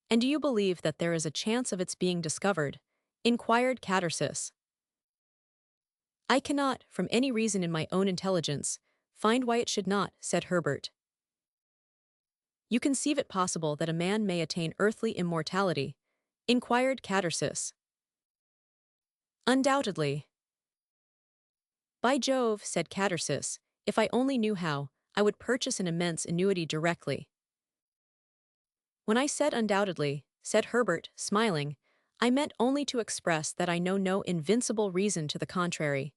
A: And do you believe that there is a chance of its being discovered? Inquired Catersis. I cannot, from any reason in my own intelligence, find why it should not, said Herbert. You conceive it possible that a man may attain earthly immortality? Inquired Catersis. Undoubtedly. By Jove, said Catersis, if I only knew how, I would purchase an immense annuity directly. When I said undoubtedly, said Herbert, smiling, I meant only to express that I know no invincible reason to the contrary.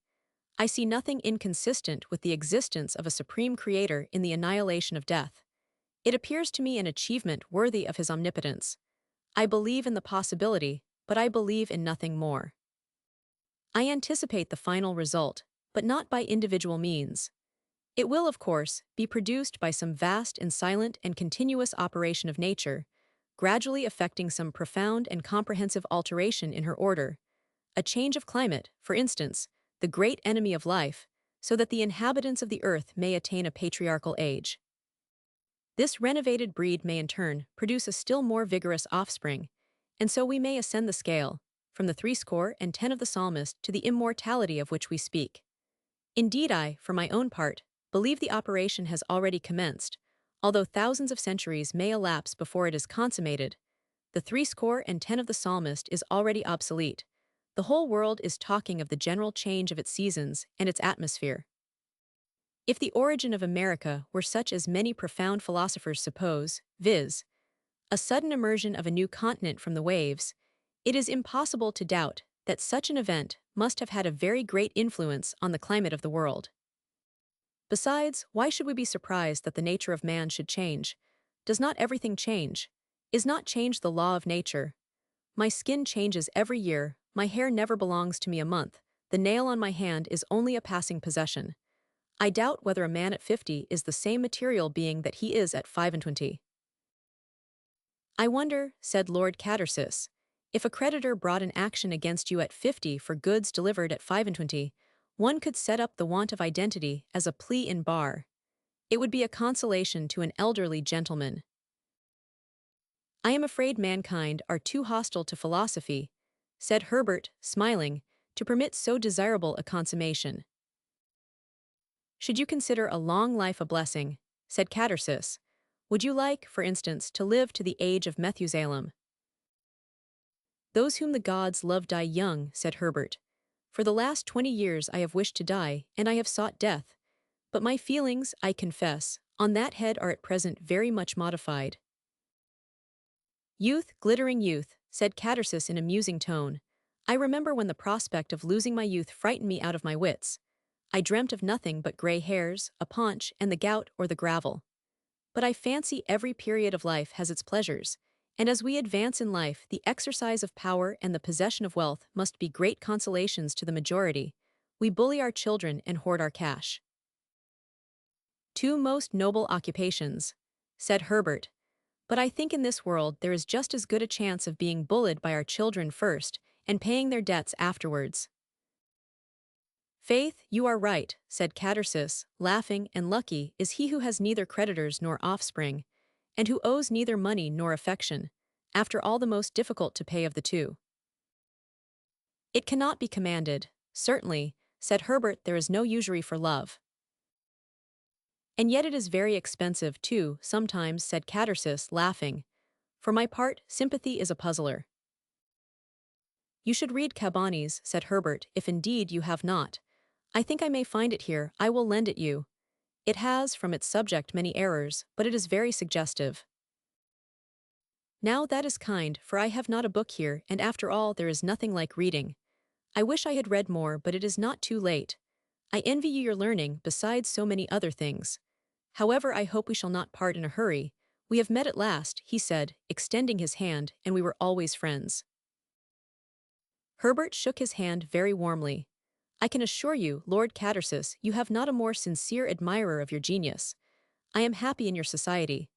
A: I see nothing inconsistent with the existence of a supreme creator in the annihilation of death. It appears to me an achievement worthy of his omnipotence. I believe in the possibility, but I believe in nothing more. I anticipate the final result, but not by individual means. It will, of course, be produced by some vast and silent and continuous operation of nature, gradually effecting some profound and comprehensive alteration in her order, a change of climate, for instance, the great enemy of life, so that the inhabitants of the earth may attain a patriarchal age. This renovated breed may in turn produce a still more vigorous offspring, and so we may ascend the scale, from the 70 of the psalmist to the immortality of which we speak. Indeed I, for my own part, believe the operation has already commenced, although thousands of centuries may elapse before it is consummated. The 70 of the psalmist is already obsolete. The whole world is talking of the general change of its seasons and its atmosphere. If the origin of America were such as many profound philosophers suppose, viz., a sudden emersion of a new continent from the waves, it is impossible to doubt that such an event must have had a very great influence on the climate of the world. Besides, why should we be surprised that the nature of man should change? Does not everything change? Is not change the law of nature? My skin changes every year, my hair never belongs to me a month, the nail on my hand is only a passing possession. I doubt whether a man at 50 is the same material being that he is at 25. I wonder, said Lord Catersis, if a creditor brought an action against you at 50 for goods delivered at 25, one could set up the want of identity as a plea in bar. It would be a consolation to an elderly gentleman. I am afraid mankind are too hostile to philosophy, said Herbert, smiling, to permit so desirable a consummation. Should you consider a long life a blessing, said Catersis, would you like, for instance, to live to the age of Methusalem? Those whom the gods love die young, said Herbert. For the last 20 years I have wished to die, and I have sought death. But my feelings, I confess, on that head are at present very much modified. Youth, glittering youth, said Catersis in a musing tone. I remember when the prospect of losing my youth frightened me out of my wits. I dreamt of nothing but grey hairs, a paunch, and the gout or the gravel. But I fancy every period of life has its pleasures, and as we advance in life, the exercise of power and the possession of wealth must be great consolations to the majority. We bully our children and hoard our cash. Two most noble occupations, said Herbert, but I think in this world there is just as good a chance of being bullied by our children first and paying their debts afterwards. Faith, you are right, said Catersis, laughing, and lucky is he who has neither creditors nor offspring, and who owes neither money nor affection, after all the most difficult to pay of the two. It cannot be commanded, certainly, said Herbert, there is no usury for love. And yet it is very expensive too, sometimes, said Catersis, laughing. For my part, sympathy is a puzzler. You should read Cabanis, said Herbert, if indeed you have not. I think I may find it here, I will lend it you. It has, from its subject, many errors, but it is very suggestive. Now that is kind, for I have not a book here, and after all there is nothing like reading. I wish I had read more, but it is not too late. I envy you your learning, besides so many other things. However, I hope we shall not part in a hurry. We have met at last, he said, extending his hand, and we were always friends. Herbert shook his hand very warmly. I can assure you, Lord Catersis, you have not a more sincere admirer of your genius. I am happy in your society.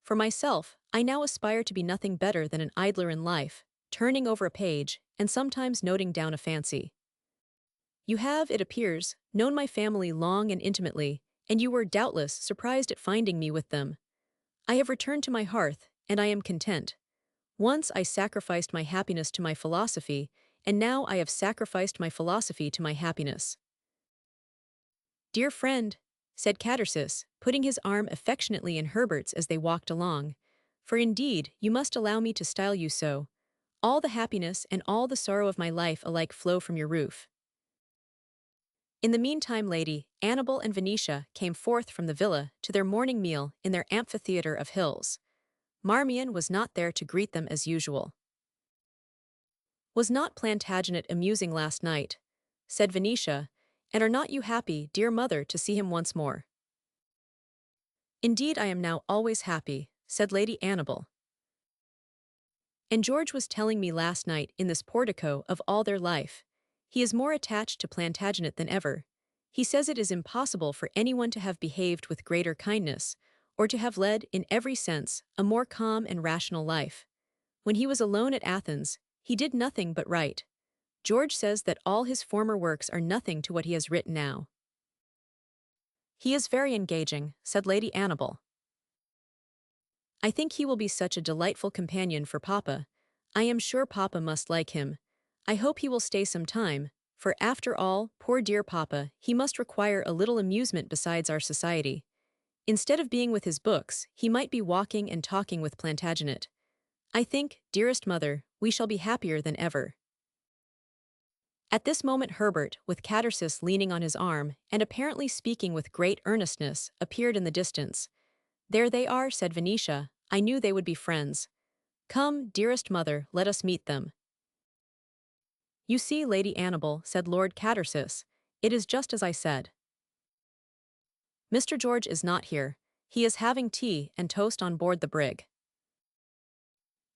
A: For myself, I now aspire to be nothing better than an idler in life, turning over a page, and sometimes noting down a fancy. You have, it appears, known my family long and intimately, and you were, doubtless, surprised at finding me with them. I have returned to my hearth, and I am content. Once I sacrificed my happiness to my philosophy, and now I have sacrificed my philosophy to my happiness. Dear friend, said Catersis, putting his arm affectionately in Herbert's as they walked along, for indeed you must allow me to style you so. All the happiness and all the sorrow of my life alike flow from your roof. In the meantime Lady Annabel and Venetia came forth from the villa to their morning meal in their amphitheatre of hills. Marmion was not there to greet them as usual. Was not Plantagenet amusing last night? Said Venetia, and are not you happy, dear mother, to see him once more? Indeed I am now always happy, said Lady Annabel. And George was telling me last night in this portico of all their life. He is more attached to Plantagenet than ever. He says it is impossible for anyone to have behaved with greater kindness, or to have led, in every sense, a more calm and rational life. When he was alone at Athens, he did nothing but write. George says that all his former works are nothing to what he has written now. He is very engaging, said Lady Annabel. I think he will be such a delightful companion for Papa. I am sure Papa must like him. I hope he will stay some time, for after all, poor dear Papa, he must require a little amusement besides our society. Instead of being with his books, he might be walking and talking with Plantagenet. I think, dearest mother, we shall be happier than ever. At this moment Herbert, with Catersis leaning on his arm, and apparently speaking with great earnestness, appeared in the distance. There they are, said Venetia. I knew they would be friends. Come, dearest mother, let us meet them. You see, Lady Annabel, said Lord Catersis, it is just as I said. Mr. George is not here. He is having tea and toast on board the brig.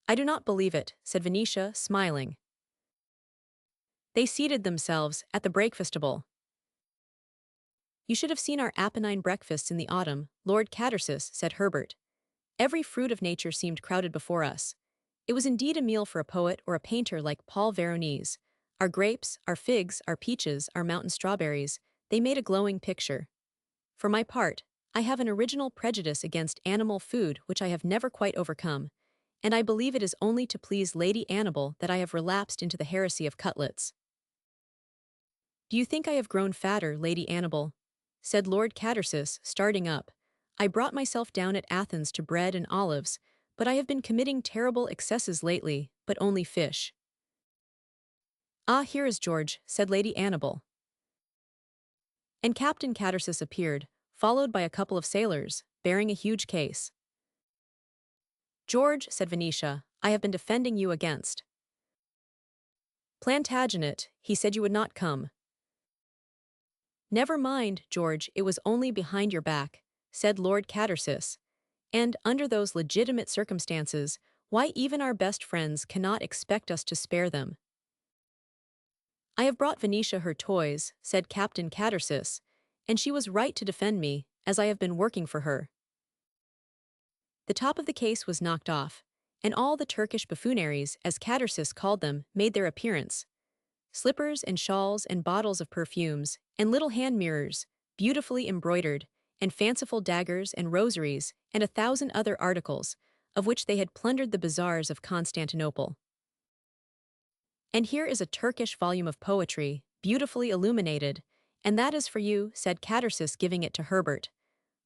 A: I do not believe it, said Venetia, smiling. They seated themselves at the breakfastable. You should have seen our Apennine breakfasts in the autumn, Lord Catersis, said Herbert. Every fruit of nature seemed crowded before us. It was indeed a meal for a poet or a painter like Paul Veronese. Our grapes, our figs, our peaches, our mountain strawberries, they made a glowing picture. For my part, I have an original prejudice against animal food which I have never quite overcome, and I believe it is only to please Lady Annabel that I have relapsed into the heresy of cutlets. Do you think I have grown fatter, Lady Annabel? Said Lord Catersis, starting up. I brought myself down at Athens to bread and olives, but I have been committing terrible excesses lately, but only fish. Ah, here is George, said Lady Annabel. And Captain Catersis appeared, followed by a couple of sailors, bearing a huge case. George, said Venetia, I have been defending you against Plantagenet. He said you would not come. Never mind, George, it was only behind your back, said Lord Catersis. And, under those legitimate circumstances, why even our best friends cannot expect us to spare them. I have brought Venetia her toys, said Captain Catersis, and she was right to defend me, as I have been working for her. The top of the case was knocked off, and all the Turkish buffooneries, as Catersis called them, made their appearance. Slippers and shawls and bottles of perfumes, and little hand mirrors, beautifully embroidered, and fanciful daggers and rosaries, and 1,000 other articles, of which they had plundered the bazaars of Constantinople. And here is a Turkish volume of poetry, beautifully illuminated, and that is for you, said Catersis, giving it to Herbert.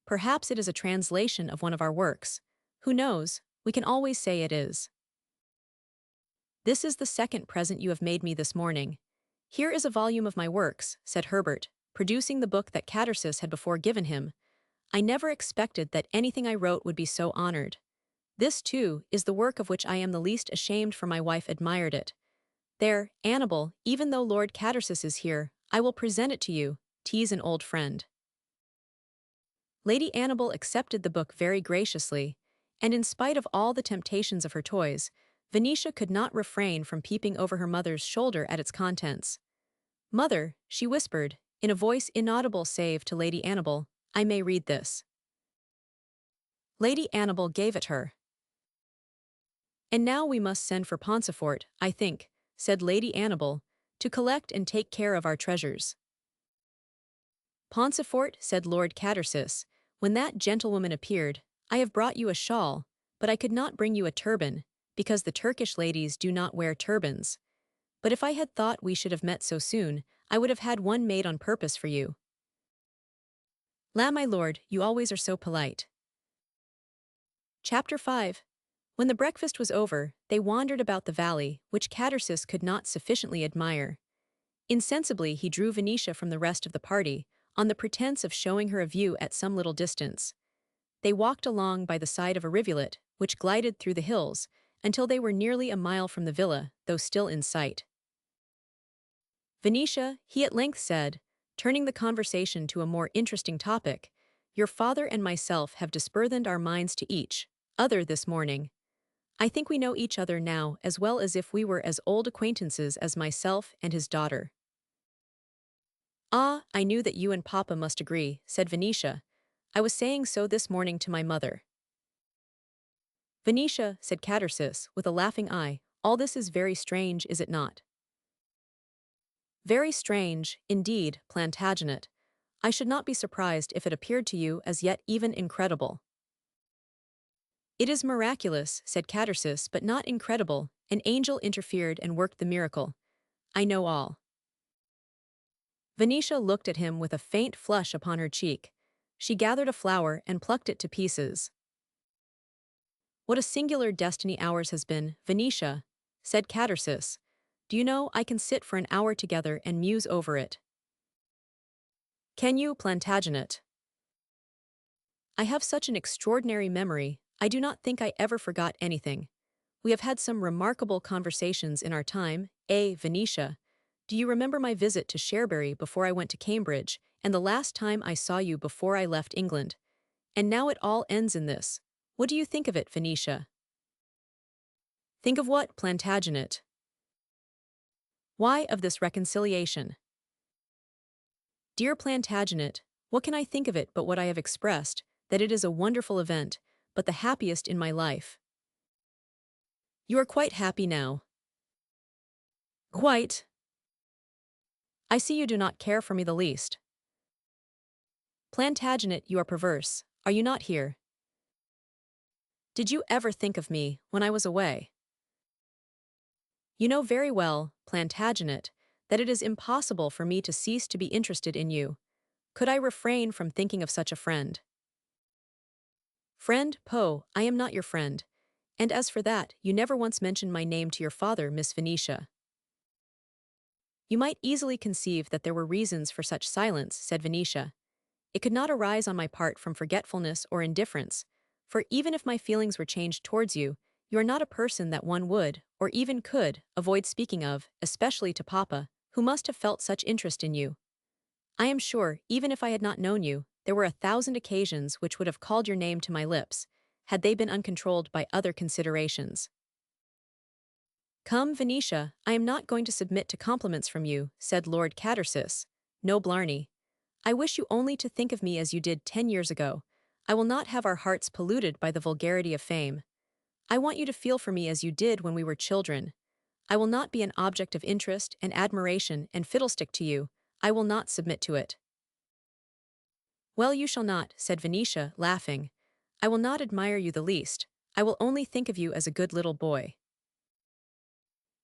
A: Perhaps it is a translation of one of our works. Who knows? We can always say it is. This is the second present you have made me this morning. Here is a volume of my works, said Herbert, producing the book that Catersis had before given him. I never expected that anything I wrote would be so honored. This, too, is the work of which I am the least ashamed, for my wife admired it. There, Annabel, even though Lord Catersis is here, I will present it to you. Tease an old friend. Lady Annabel accepted the book very graciously, and in spite of all the temptations of her toys, Venetia could not refrain from peeping over her mother's shoulder at its contents. Mother, she whispered, in a voice inaudible save to Lady Annabel, I may read this. Lady Annabel gave it her. And now we must send for Pauncefote, I think, said Lady Annabel, to collect and take care of our treasures. Pauncefote, said Lord Catersis, when that gentlewoman appeared, I have brought you a shawl, but I could not bring you a turban, because the Turkish ladies do not wear turbans. But if I had thought we should have met so soon, I would have had one made on purpose for you. La, my lord, you always are so polite. Chapter 5. When the breakfast was over, they wandered about the valley, which Catersis could not sufficiently admire. Insensibly he drew Venetia from the rest of the party, on the pretense of showing her a view at some little distance. They walked along by the side of a rivulet, which glided through the hills, until they were nearly a mile from the villa, though still in sight. Venetia, he at length said, turning the conversation to a more interesting topic, your father and myself have disburthened our minds to each other this morning. I think we know each other now as well as if we were as old acquaintances as myself and his daughter. Ah, I knew that you and Papa must agree, said Venetia. I was saying so this morning to my mother. Venetia, said Catersis, with a laughing eye, all this is very strange, is it not? Very strange, indeed, Plantagenet. I should not be surprised if it appeared to you as yet even incredible. It is miraculous, said Catersis, but not incredible. An angel interfered and worked the miracle. I know all. Venetia looked at him with a faint flush upon her cheek. She gathered a flower and plucked it to pieces. What a singular destiny ours has been, Venetia, said Catersis. Do you know, I can sit for an hour together and muse over it. Can you, Plantagenet? I have such an extraordinary memory, I do not think I ever forgot anything. We have had some remarkable conversations in our time, Venetia. Do you remember my visit to Cherbury before I went to Cambridge, and the last time I saw you before I left England? And now it all ends in this. What do you think of it, Venetia? Think of what, Plantagenet? Why, of this reconciliation. Dear Plantagenet, what can I think of it but what I have expressed, that it is a wonderful event, but the happiest in my life. You are quite happy now. Quite. I see you do not care for me the least. Plantagenet, you are perverse, are you not here? Did you ever think of me, when I was away? You know very well, Plantagenet, that it is impossible for me to cease to be interested in you. Could I refrain from thinking of such a friend? Friend, Poe, I am not your friend. And as for that, you never once mentioned my name to your father, Miss Venetia. You might easily conceive that there were reasons for such silence, said Venetia. It could not arise on my part from forgetfulness or indifference, for even if my feelings were changed towards you, you are not a person that one would, or even could, avoid speaking of, especially to Papa, who must have felt such interest in you. I am sure, even if I had not known you, there were 1,000 occasions which would have called your name to my lips, had they been uncontrolled by other considerations. Come, Venetia, I am not going to submit to compliments from you, said Lord Catersis. No, Blarney. I wish you only to think of me as you did 10 years ago. I will not have our hearts polluted by the vulgarity of fame. I want you to feel for me as you did when we were children. I will not be an object of interest and admiration and fiddlestick to you. I will not submit to it. Well, you shall not, said Venetia, laughing. I will not admire you the least. I will only think of you as a good little boy.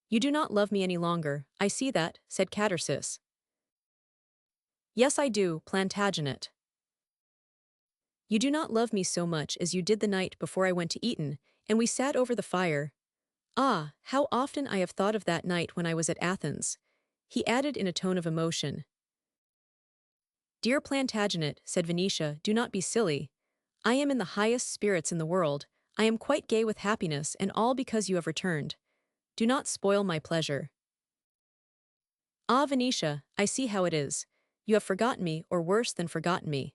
A: You do not love me any longer, I see that, said Catersis. Yes, I do, Plantagenet. You do not love me so much as you did the night before I went to Eton, and we sat over the fire. Ah, how often I have thought of that night when I was at Athens, he added in a tone of emotion. Dear Plantagenet, said Venetia, do not be silly. I am in the highest spirits in the world, I am quite gay with happiness, and all because you have returned. Do not spoil my pleasure. Ah, Venetia, I see how it is. You have forgotten me, or worse than forgotten me.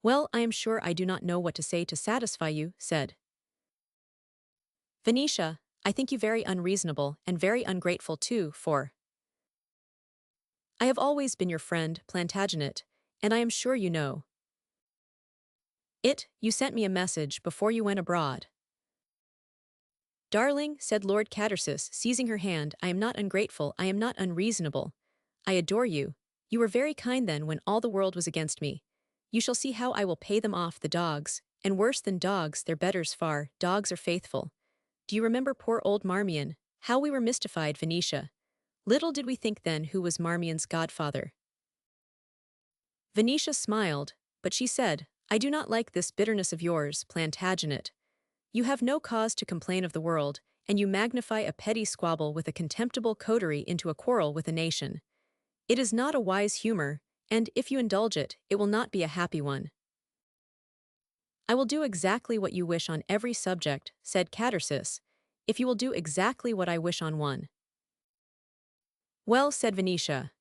A: Well, I am sure I do not know what to say to satisfy you, said Venetia. I think you very unreasonable and very ungrateful too, for I have always been your friend, Plantagenet, and I am sure you know it. You sent me a message before you went abroad. Darling, said Lord Catersis, seizing her hand, I am not ungrateful, I am not unreasonable. I adore you. You were very kind then when all the world was against me. You shall see how I will pay them off, the dogs, and worse than dogs, they're betters far, dogs are faithful. Do you remember poor old Marmion? How we were mystified, Venetia. Little did we think then who was Marmion's godfather. Venetia smiled, but she said, I do not like this bitterness of yours, Plantagenet. You have no cause to complain of the world, and you magnify a petty squabble with a contemptible coterie into a quarrel with a nation. It is not a wise humor, and if you indulge it, it will not be a happy one. I will do exactly what you wish on every subject, said Catersis, if you will do exactly what I wish on one. Well, said Venetia.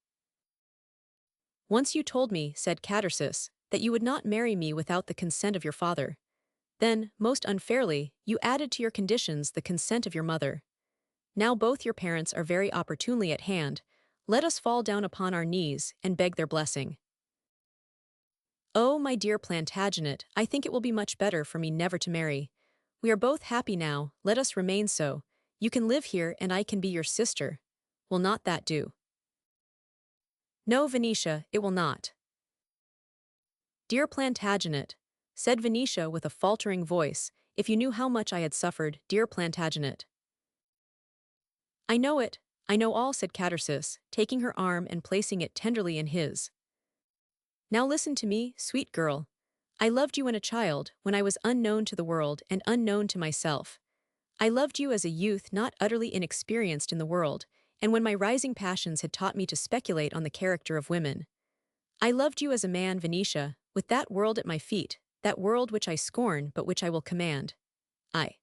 A: Once you told me, said Catersis, that you would not marry me without the consent of your father. Then, most unfairly, you added to your conditions the consent of your mother. Now both your parents are very opportunely at hand. Let us fall down upon our knees and beg their blessing. Oh, my dear Plantagenet, I think it will be much better for me never to marry. We are both happy now, let us remain so. You can live here and I can be your sister. Will not that do? No, Venetia, it will not. Dear Plantagenet, said Venetia with a faltering voice, if you knew how much I had suffered, dear Plantagenet. I know it, I know all, said Catersis, taking her arm and placing it tenderly in his. Now listen to me, sweet girl. I loved you when a child, when I was unknown to the world and unknown to myself. I loved you as a youth not utterly inexperienced in the world, and when my rising passions had taught me to speculate on the character of women. I loved you as a man, Venetia, with that world at my feet, that world which I scorn but which I will command. I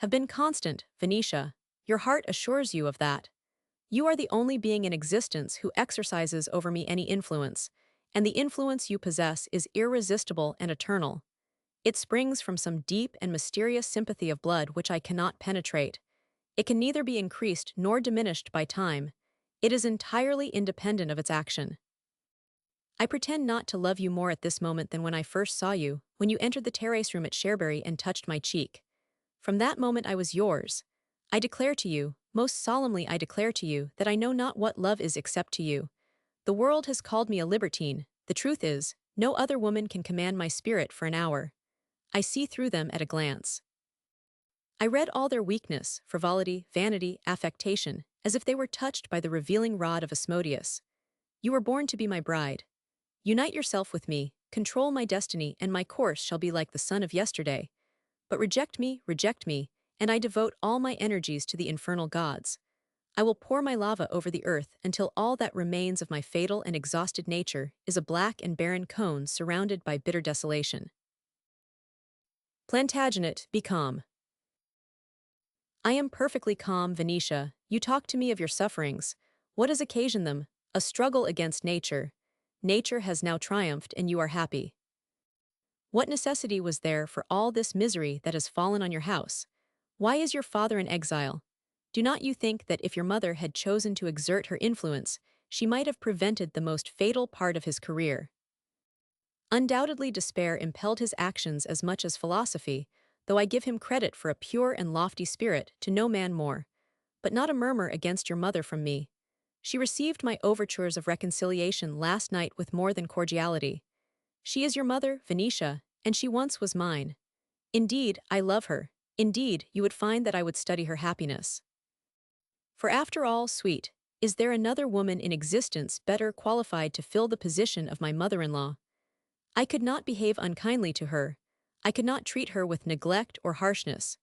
A: have been constant, Venetia. Your heart assures you of that. You are the only being in existence who exercises over me any influence, and the influence you possess is irresistible and eternal. It springs from some deep and mysterious sympathy of blood which I cannot penetrate. It can neither be increased nor diminished by time. It is entirely independent of its action. I pretend not to love you more at this moment than when I first saw you, when you entered the terrace room at Cherbury and touched my cheek. From that moment I was yours. I declare to you, most solemnly I declare to you, that I know not what love is except to you. The world has called me a libertine. The truth is, no other woman can command my spirit for an hour. I see through them at a glance. I read all their weakness, frivolity, vanity, affectation, as if they were touched by the revealing rod of Asmodeus. You were born to be my bride. Unite yourself with me, control my destiny, and my course shall be like the sun of yesterday. But reject me, and I devote all my energies to the infernal gods. I will pour my lava over the earth until all that remains of my fatal and exhausted nature is a black and barren cone surrounded by bitter desolation. Plantagenet, be calm. I am perfectly calm, Venetia. You talk to me of your sufferings. What has occasioned them? A struggle against nature. Nature has now triumphed and you are happy. What necessity was there for all this misery that has fallen on your house? Why is your father in exile? Do not you think that if your mother had chosen to exert her influence, she might have prevented the most fatal part of his career? Undoubtedly despair impelled his actions as much as philosophy, though I give him credit for a pure and lofty spirit, to no man more. But not a murmur against your mother from me. She received my overtures of reconciliation last night with more than cordiality. She is your mother, Venetia, and she once was mine. Indeed, I love her. Indeed, you would find that I would study her happiness. For after all, sweet, is there another woman in existence better qualified to fill the position of my mother-in-law? I could not behave unkindly to her. I could not treat her with neglect or harshness,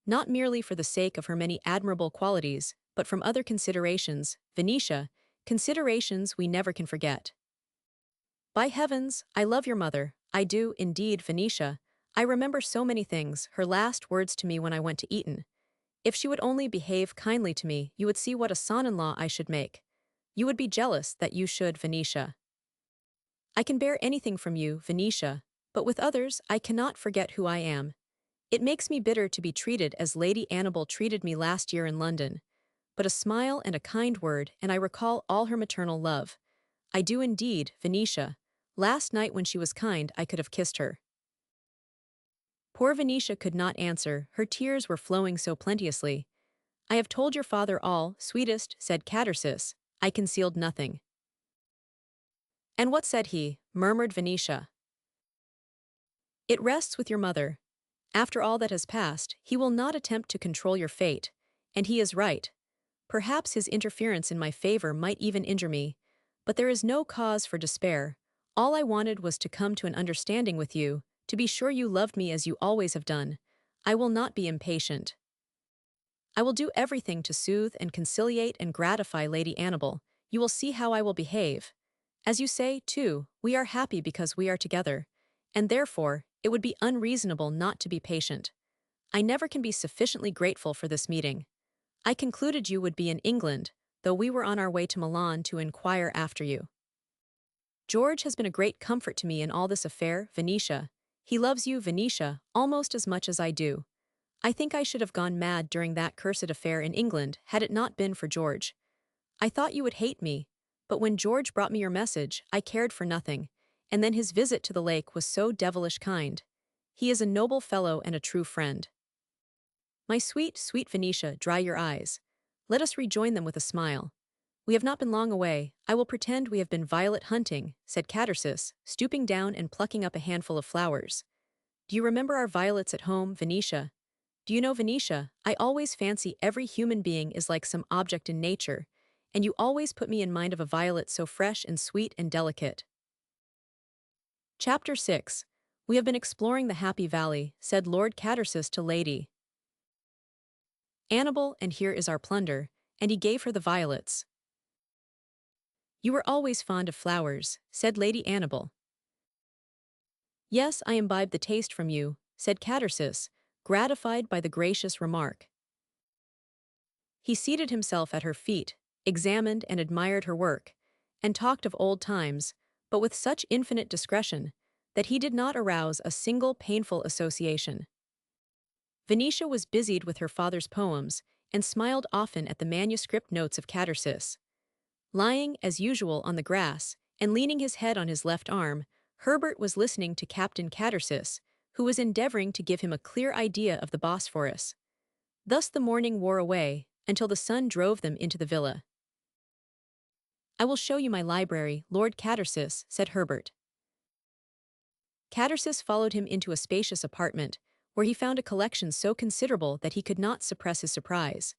A: not merely for the sake of her many admirable qualities, but from other considerations, Venetia, considerations we never can forget. By heavens, I love your mother, I do, indeed, Venetia. I remember so many things, her last words to me when I went to Eton. If she would only behave kindly to me, you would see what a son-in-law I should make. You would be jealous that you should, Venetia. I can bear anything from you, Venetia, but with others I cannot forget who I am. It makes me bitter to be treated as Lady Annabel treated me last year in London. But a smile and a kind word, and I recall all her maternal love. I do indeed, Venetia. Last night when she was kind, I could have kissed her. Poor Venetia could not answer, her tears were flowing so plenteously. I have told your father all, sweetest, said Catersis. I concealed nothing. And what said he? Murmured Venetia. It rests with your mother. After all that has passed, he will not attempt to control your fate, and he is right. Perhaps his interference in my favor might even injure me, but there is no cause for despair. All I wanted was to come to an understanding with you, to be sure you loved me as you always have done. I will not be impatient. I will do everything to soothe and conciliate and gratify Lady Annabel. You will see how I will behave. As you say, too, we are happy because we are together, and therefore, it would be unreasonable not to be patient. I never can be sufficiently grateful for this meeting. I concluded you would be in England, though we were on our way to Milan to inquire after you. George has been a great comfort to me in all this affair, Venetia. He loves you, Venetia, almost as much as I do. I think I should have gone mad during that cursed affair in England had it not been for George. I thought you would hate me, but when George brought me your message, I cared for nothing, and then his visit to the lake was so devilish kind. He is a noble fellow and a true friend. My sweet, sweet Venetia, dry your eyes. Let us rejoin them with a smile. We have not been long away. I will pretend we have been violet hunting, said Catersis, stooping down and plucking up a handful of flowers. Do you remember our violets at home, Venetia? Do you know, Venetia, I always fancy every human being is like some object in nature, and you always put me in mind of a violet so fresh and sweet and delicate. Chapter 6. We have been exploring the Happy Valley, said Lord Catersis to Lady Annabel, and here is our plunder, and he gave her the violets. You were always fond of flowers, said Lady Annabel. Yes, I imbibed the taste from you, said Catersis, gratified by the gracious remark. He seated himself at her feet, examined and admired her work, and talked of old times, but with such infinite discretion that he did not arouse a single painful association. Venetia was busied with her father's poems and smiled often at the manuscript notes of Catersis. Lying, as usual, on the grass and leaning his head on his left arm, Herbert was listening to Captain Catersis, who was endeavoring to give him a clear idea of the Bosphorus. Thus the morning wore away, until the sun drove them into the villa. I will show you my library, Lord Catersis, said Herbert. Catersis followed him into a spacious apartment, where he found a collection so considerable that he could not suppress his surprise.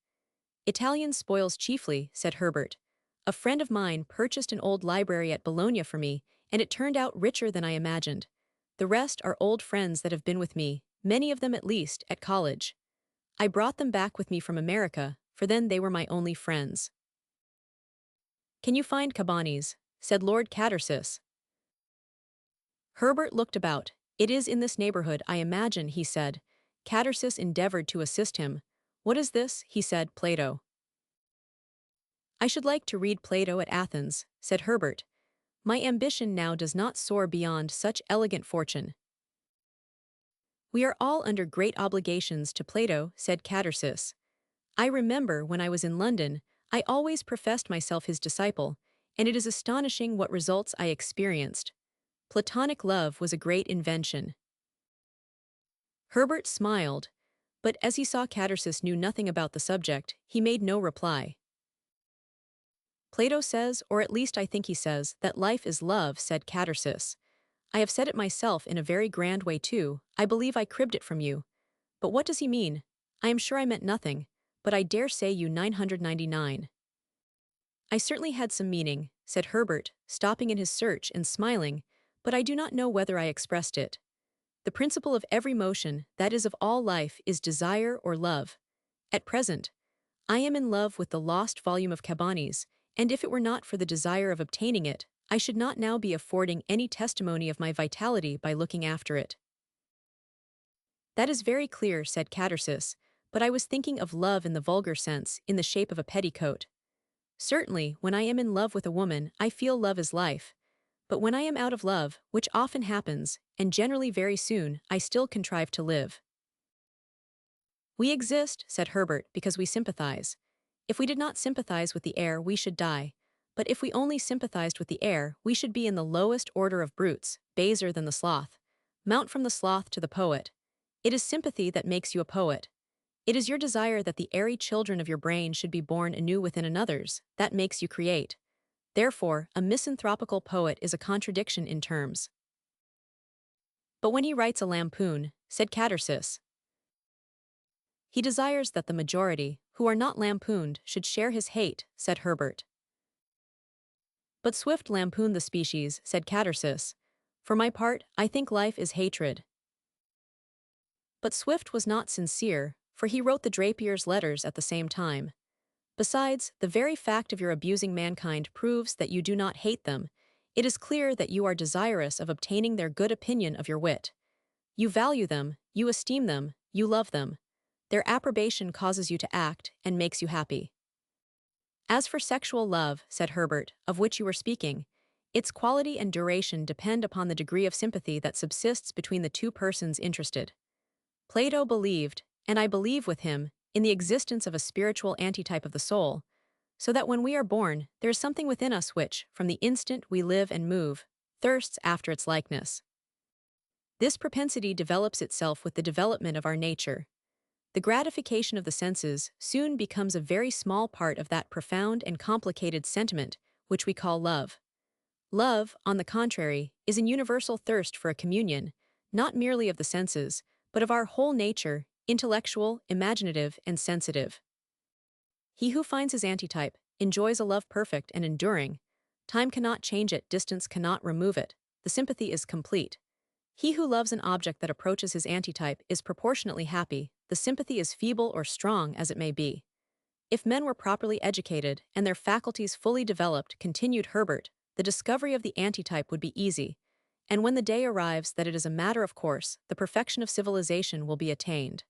A: Italian spoils chiefly, said Herbert. A friend of mine purchased an old library at Bologna for me, and it turned out richer than I imagined. The rest are old friends that have been with me, many of them at least, at college. I brought them back with me from America, for then they were my only friends. Can you find Cabanis? Said Lord Catersis. Herbert looked about. It is in this neighborhood, I imagine, he said. Catersis endeavored to assist him. What is this? He said, Plato. I should like to read Plato at Athens, said Herbert. My ambition now does not soar beyond such elegant fortune. We are all under great obligations to Plato, said Catersis. I remember when I was in London, I always professed myself his disciple, and it is astonishing what results I experienced. Platonic love was a great invention. Herbert smiled, but as he saw Catersis knew nothing about the subject, he made no reply. Plato says, or at least I think he says, that life is love, said Catersis. I have said it myself in a very grand way too. I believe I cribbed it from you. But what does he mean? I am sure I meant nothing, but I dare say you 999. I certainly had some meaning, said Herbert, stopping in his search and smiling, but I do not know whether I expressed it. The principle of every motion, that is of all life, is desire or love. At present, I am in love with the lost volume of Cabanis, and if it were not for the desire of obtaining it, I should not now be affording any testimony of my vitality by looking after it. That is very clear, said Catersis, but I was thinking of love in the vulgar sense, in the shape of a petticoat. Certainly, when I am in love with a woman, I feel love is life. But when I am out of love, which often happens, and generally very soon, I still contrive to live. We exist, said Herbert, because we sympathize. If we did not sympathize with the air, we should die. But if we only sympathized with the air, we should be in the lowest order of brutes, baser than the sloth. Mount from the sloth to the poet. It is sympathy that makes you a poet. It is your desire that the airy children of your brain should be born anew within another's, that makes you create. Therefore, a misanthropical poet is a contradiction in terms. But when he writes a lampoon, said Catersis, he desires that the majority, who are not lampooned, should share his hate, said Herbert. But Swift lampooned the species, said Catersis. For my part, I think life is hatred. But Swift was not sincere, for he wrote the Drapier's letters at the same time. Besides, the very fact of your abusing mankind proves that you do not hate them. It is clear that you are desirous of obtaining their good opinion of your wit. You value them, you esteem them, you love them. Their approbation causes you to act and makes you happy. As for sexual love, said Herbert, of which you were speaking, its quality and duration depend upon the degree of sympathy that subsists between the two persons interested. Plato believed, and I believe with him, in the existence of a spiritual antitype of the soul, so that when we are born, there is something within us which, from the instant we live and move, thirsts after its likeness. This propensity develops itself with the development of our nature. The gratification of the senses soon becomes a very small part of that profound and complicated sentiment which we call love. Love, on the contrary, is an universal thirst for a communion, not merely of the senses, but of our whole nature, intellectual, imaginative, and sensitive. He who finds his antitype enjoys a love perfect and enduring. Time cannot change it, distance cannot remove it. The sympathy is complete. He who loves an object that approaches his antitype is proportionately happy. The sympathy is feeble or strong as it may be. If men were properly educated and their faculties fully developed, continued Herbert, the discovery of the antitype would be easy, and when the day arrives that it is a matter of course, the perfection of civilization will be attained.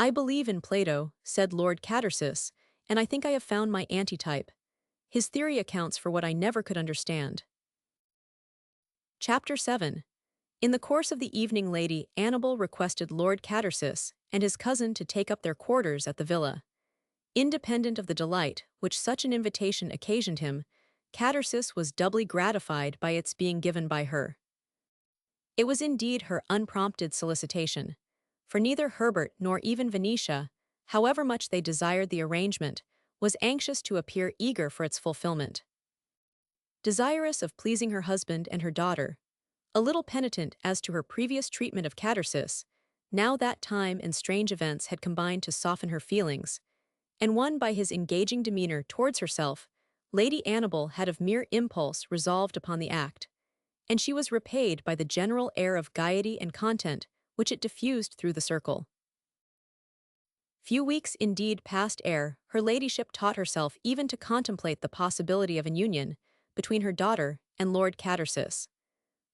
A: I believe in Plato, said Lord Catersis, and I think I have found my antitype. His theory accounts for what I never could understand. Chapter 7. In the course of the evening Lady Annabel requested Lord Catersis and his cousin to take up their quarters at the villa. Independent of the delight which such an invitation occasioned him, Catersis was doubly gratified by its being given by her. It was indeed her unprompted solicitation, for neither Herbert nor even Venetia, however much they desired the arrangement, was anxious to appear eager for its fulfillment. Desirous of pleasing her husband and her daughter, a little penitent as to her previous treatment of Catersis, now that time and strange events had combined to soften her feelings, and won by his engaging demeanor towards herself, Lady Annabel had of mere impulse resolved upon the act, and she was repaid by the general air of gaiety and content which it diffused through the circle. Few weeks indeed passed ere her ladyship taught herself even to contemplate the possibility of an union between her daughter and Lord Catersis.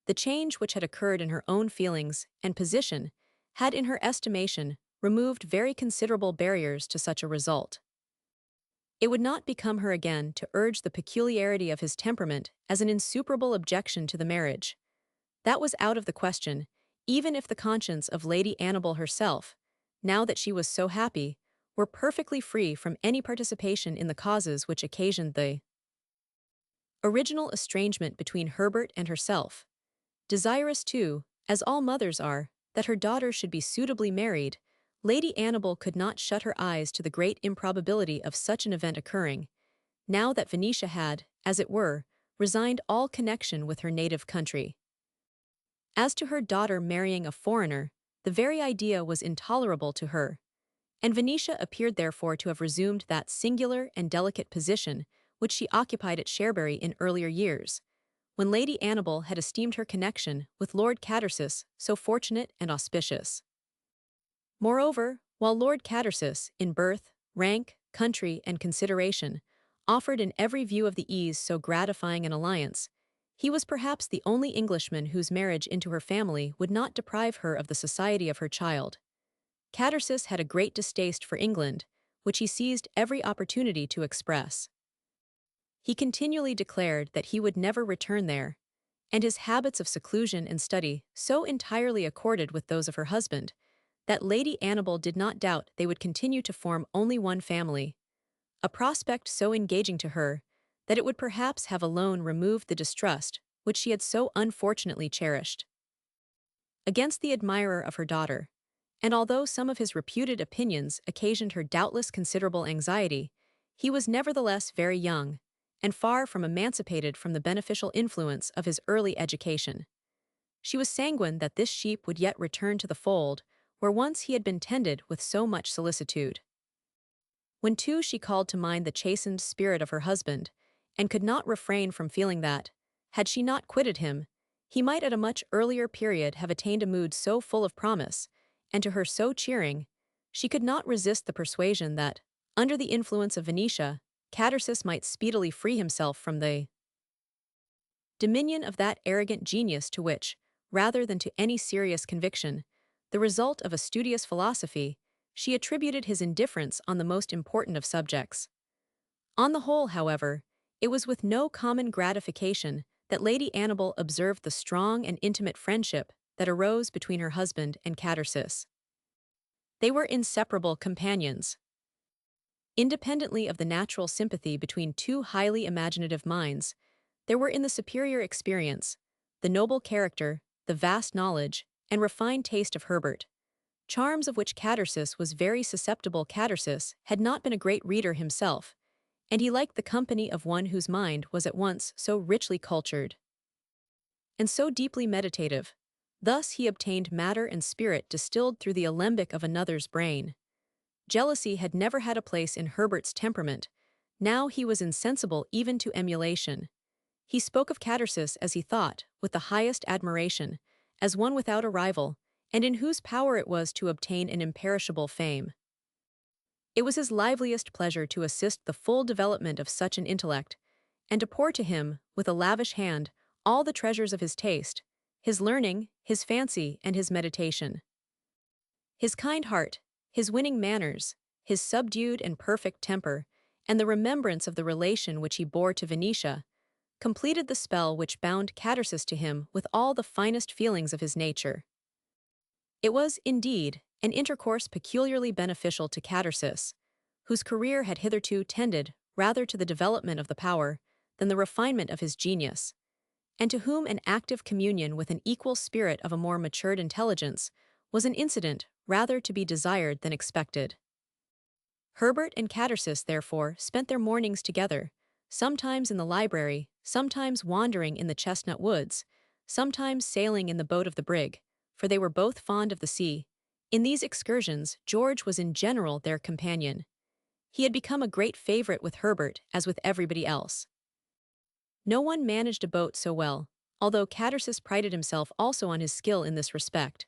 A: The change which had occurred in her own feelings and position had in her estimation removed very considerable barriers to such a result. It would not become her again to urge the peculiarity of his temperament as an insuperable objection to the marriage. That was out of the question, even if the conscience of Lady Annabel herself, now that she was so happy, were perfectly free from any participation in the causes which occasioned the original estrangement between Herbert and herself. Desirous too, as all mothers are, that her daughter should be suitably married, Lady Annabel could not shut her eyes to the great improbability of such an event occurring, now that Venetia had, as it were, resigned all connection with her native country. As to her daughter marrying a foreigner, the very idea was intolerable to her, and Venetia appeared therefore to have resumed that singular and delicate position which she occupied at Cherbury in earlier years, when Lady Annabel had esteemed her connection with Lord Catersis so fortunate and auspicious. Moreover, while Lord Catersis, in birth, rank, country, and consideration, offered in every view of the ease so gratifying an alliance, he was perhaps the only Englishman whose marriage into her family would not deprive her of the society of her child. Catersis had a great distaste for England, which he seized every opportunity to express. He continually declared that he would never return there, and his habits of seclusion and study so entirely accorded with those of her husband, that Lady Annabel did not doubt they would continue to form only one family, a prospect so engaging to her that it would perhaps have alone removed the distrust which she had so unfortunately cherished against the admirer of her daughter, and although some of his reputed opinions occasioned her doubtless considerable anxiety, he was nevertheless very young, and far from emancipated from the beneficial influence of his early education. She was sanguine that this sheep would yet return to the fold where once he had been tended with so much solicitude. When too she called to mind the chastened spirit of her husband, and could not refrain from feeling that, had she not quitted him, he might at a much earlier period have attained a mood so full of promise, and to her so cheering, she could not resist the persuasion that, under the influence of Venetia, Catersis might speedily free himself from the dominion of that arrogant genius to which, rather than to any serious conviction, the result of a studious philosophy, she attributed his indifference on the most important of subjects. On the whole, however, it was with no common gratification that Lady Annabel observed the strong and intimate friendship that arose between her husband and Catersis. They were inseparable companions. Independently of the natural sympathy between two highly imaginative minds, there were in the superior experience, the noble character, the vast knowledge, and refined taste of Herbert, charms of which Catersis was very susceptible. Catersis had not been a great reader himself, and he liked the company of one whose mind was at once so richly cultured and so deeply meditative. Thus he obtained matter and spirit distilled through the alembic of another's brain. Jealousy had never had a place in Herbert's temperament. Now he was insensible even to emulation. He spoke of Catersis as he thought, with the highest admiration, as one without a rival, and in whose power it was to obtain an imperishable fame. It was his liveliest pleasure to assist the full development of such an intellect, and to pour to him, with a lavish hand, all the treasures of his taste, his learning, his fancy, and his meditation. His kind heart, his winning manners, his subdued and perfect temper, and the remembrance of the relation which he bore to Venetia, completed the spell which bound Catersis to him with all the finest feelings of his nature. It was, indeed, an intercourse peculiarly beneficial to Catersis, whose career had hitherto tended rather to the development of the power than the refinement of his genius, and to whom an active communion with an equal spirit of a more matured intelligence was an incident rather to be desired than expected. Herbert and Catersis, therefore, spent their mornings together, sometimes in the library, sometimes wandering in the chestnut woods, sometimes sailing in the boat of the brig, for they were both fond of the sea. In these excursions, George was in general their companion. He had become a great favorite with Herbert as with everybody else. No one managed a boat so well, although Catersis prided himself also on his skill in this respect.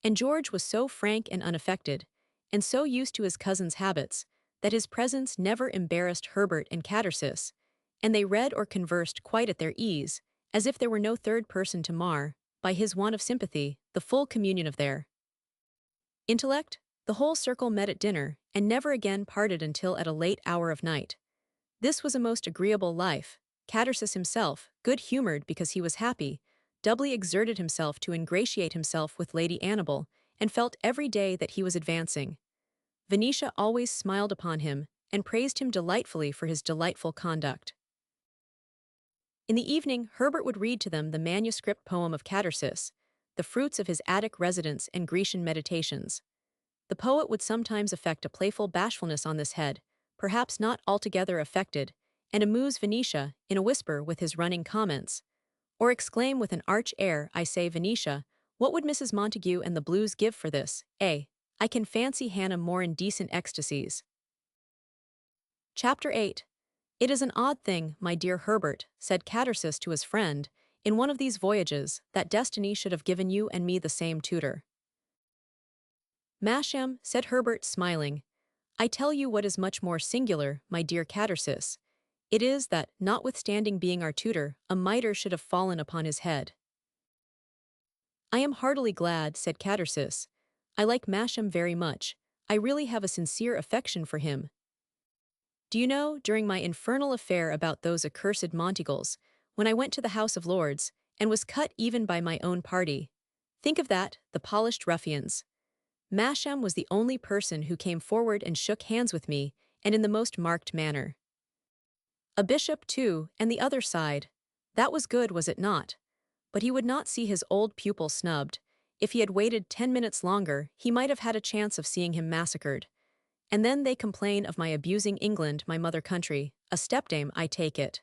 A: And George was so frank and unaffected, and so used to his cousin's habits, that his presence never embarrassed Herbert and Catersis, and they read or conversed quite at their ease, as if there were no third person to mar, by his want of sympathy, the full communion of their intellect. The whole circle met at dinner, and never again parted until at a late hour of night. This was a most agreeable life. Catersis himself, good-humored because he was happy, doubly exerted himself to ingratiate himself with Lady Annabel, and felt every day that he was advancing. Venetia always smiled upon him, and praised him delightfully for his delightful conduct. In the evening, Herbert would read to them the manuscript poem of Catersis, the fruits of his Attic residence and Grecian meditations. The poet would sometimes affect a playful bashfulness on this head, perhaps not altogether affected, and amuse Venetia, in a whisper with his running comments, or exclaim with an arch air, "I say, Venetia, what would Mrs. Montague and the Blues give for this? I can fancy Hannah more in decent ecstasies." Chapter 8. It is an odd thing, my dear Herbert, said Catersis to his friend, in one of these voyages, that destiny should have given you and me the same tutor. Masham, said Herbert, smiling, I tell you what is much more singular, my dear Catersis. It is that, notwithstanding being our tutor, a mitre should have fallen upon his head. I am heartily glad, said Catersis. I like Masham very much. I really have a sincere affection for him. Do you know, during my infernal affair about those accursed Monteagles, when I went to the House of Lords, and was cut even by my own party, think of that, the polished ruffians. Masham was the only person who came forward and shook hands with me, and in the most marked manner. A bishop, too, and the other side. That was good, was it not? But he would not see his old pupil snubbed. If he had waited 10 minutes longer, he might have had a chance of seeing him massacred. And then they complain of my abusing England, my mother country, a stepdame, I take it.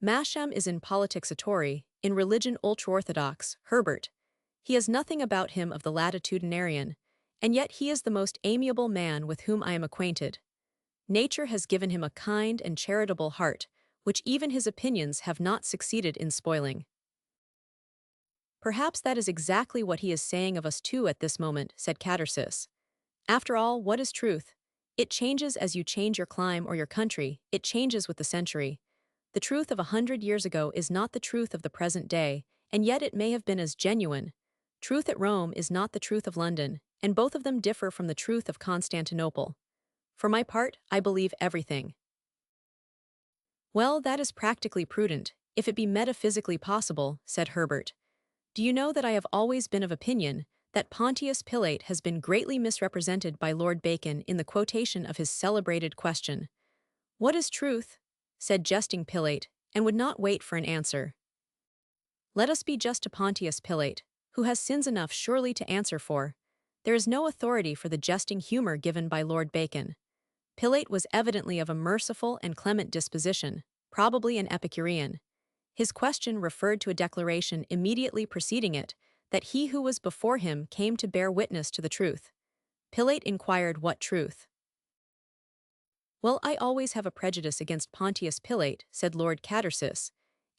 A: Masham is in politics a Tory, in religion ultra-orthodox, Herbert. He has nothing about him of the latitudinarian, and yet he is the most amiable man with whom I am acquainted. Nature has given him a kind and charitable heart, which even his opinions have not succeeded in spoiling. Perhaps that is exactly what he is saying of us too at this moment, said Catersis. After all, what is truth? It changes as you change your clime or your country, it changes with the century. The truth of 100 years ago is not the truth of the present day, and yet it may have been as genuine. Truth at Rome is not the truth of London, and both of them differ from the truth of Constantinople. For my part, I believe everything. Well, that is practically prudent, if it be metaphysically possible, said Herbert. Do you know that I have always been of opinion that Pontius Pilate has been greatly misrepresented by Lord Bacon in the quotation of his celebrated question. "What is truth?" said jesting Pilate, and would not wait for an answer. Let us be just to Pontius Pilate, who has sins enough surely to answer for. There is no authority for the jesting humor given by Lord Bacon. Pilate was evidently of a merciful and clement disposition, probably an Epicurean. His question referred to a declaration immediately preceding it, that he who was before him came to bear witness to the truth. Pilate inquired what truth. "Well, I always have a prejudice against Pontius Pilate," said Lord Catersis,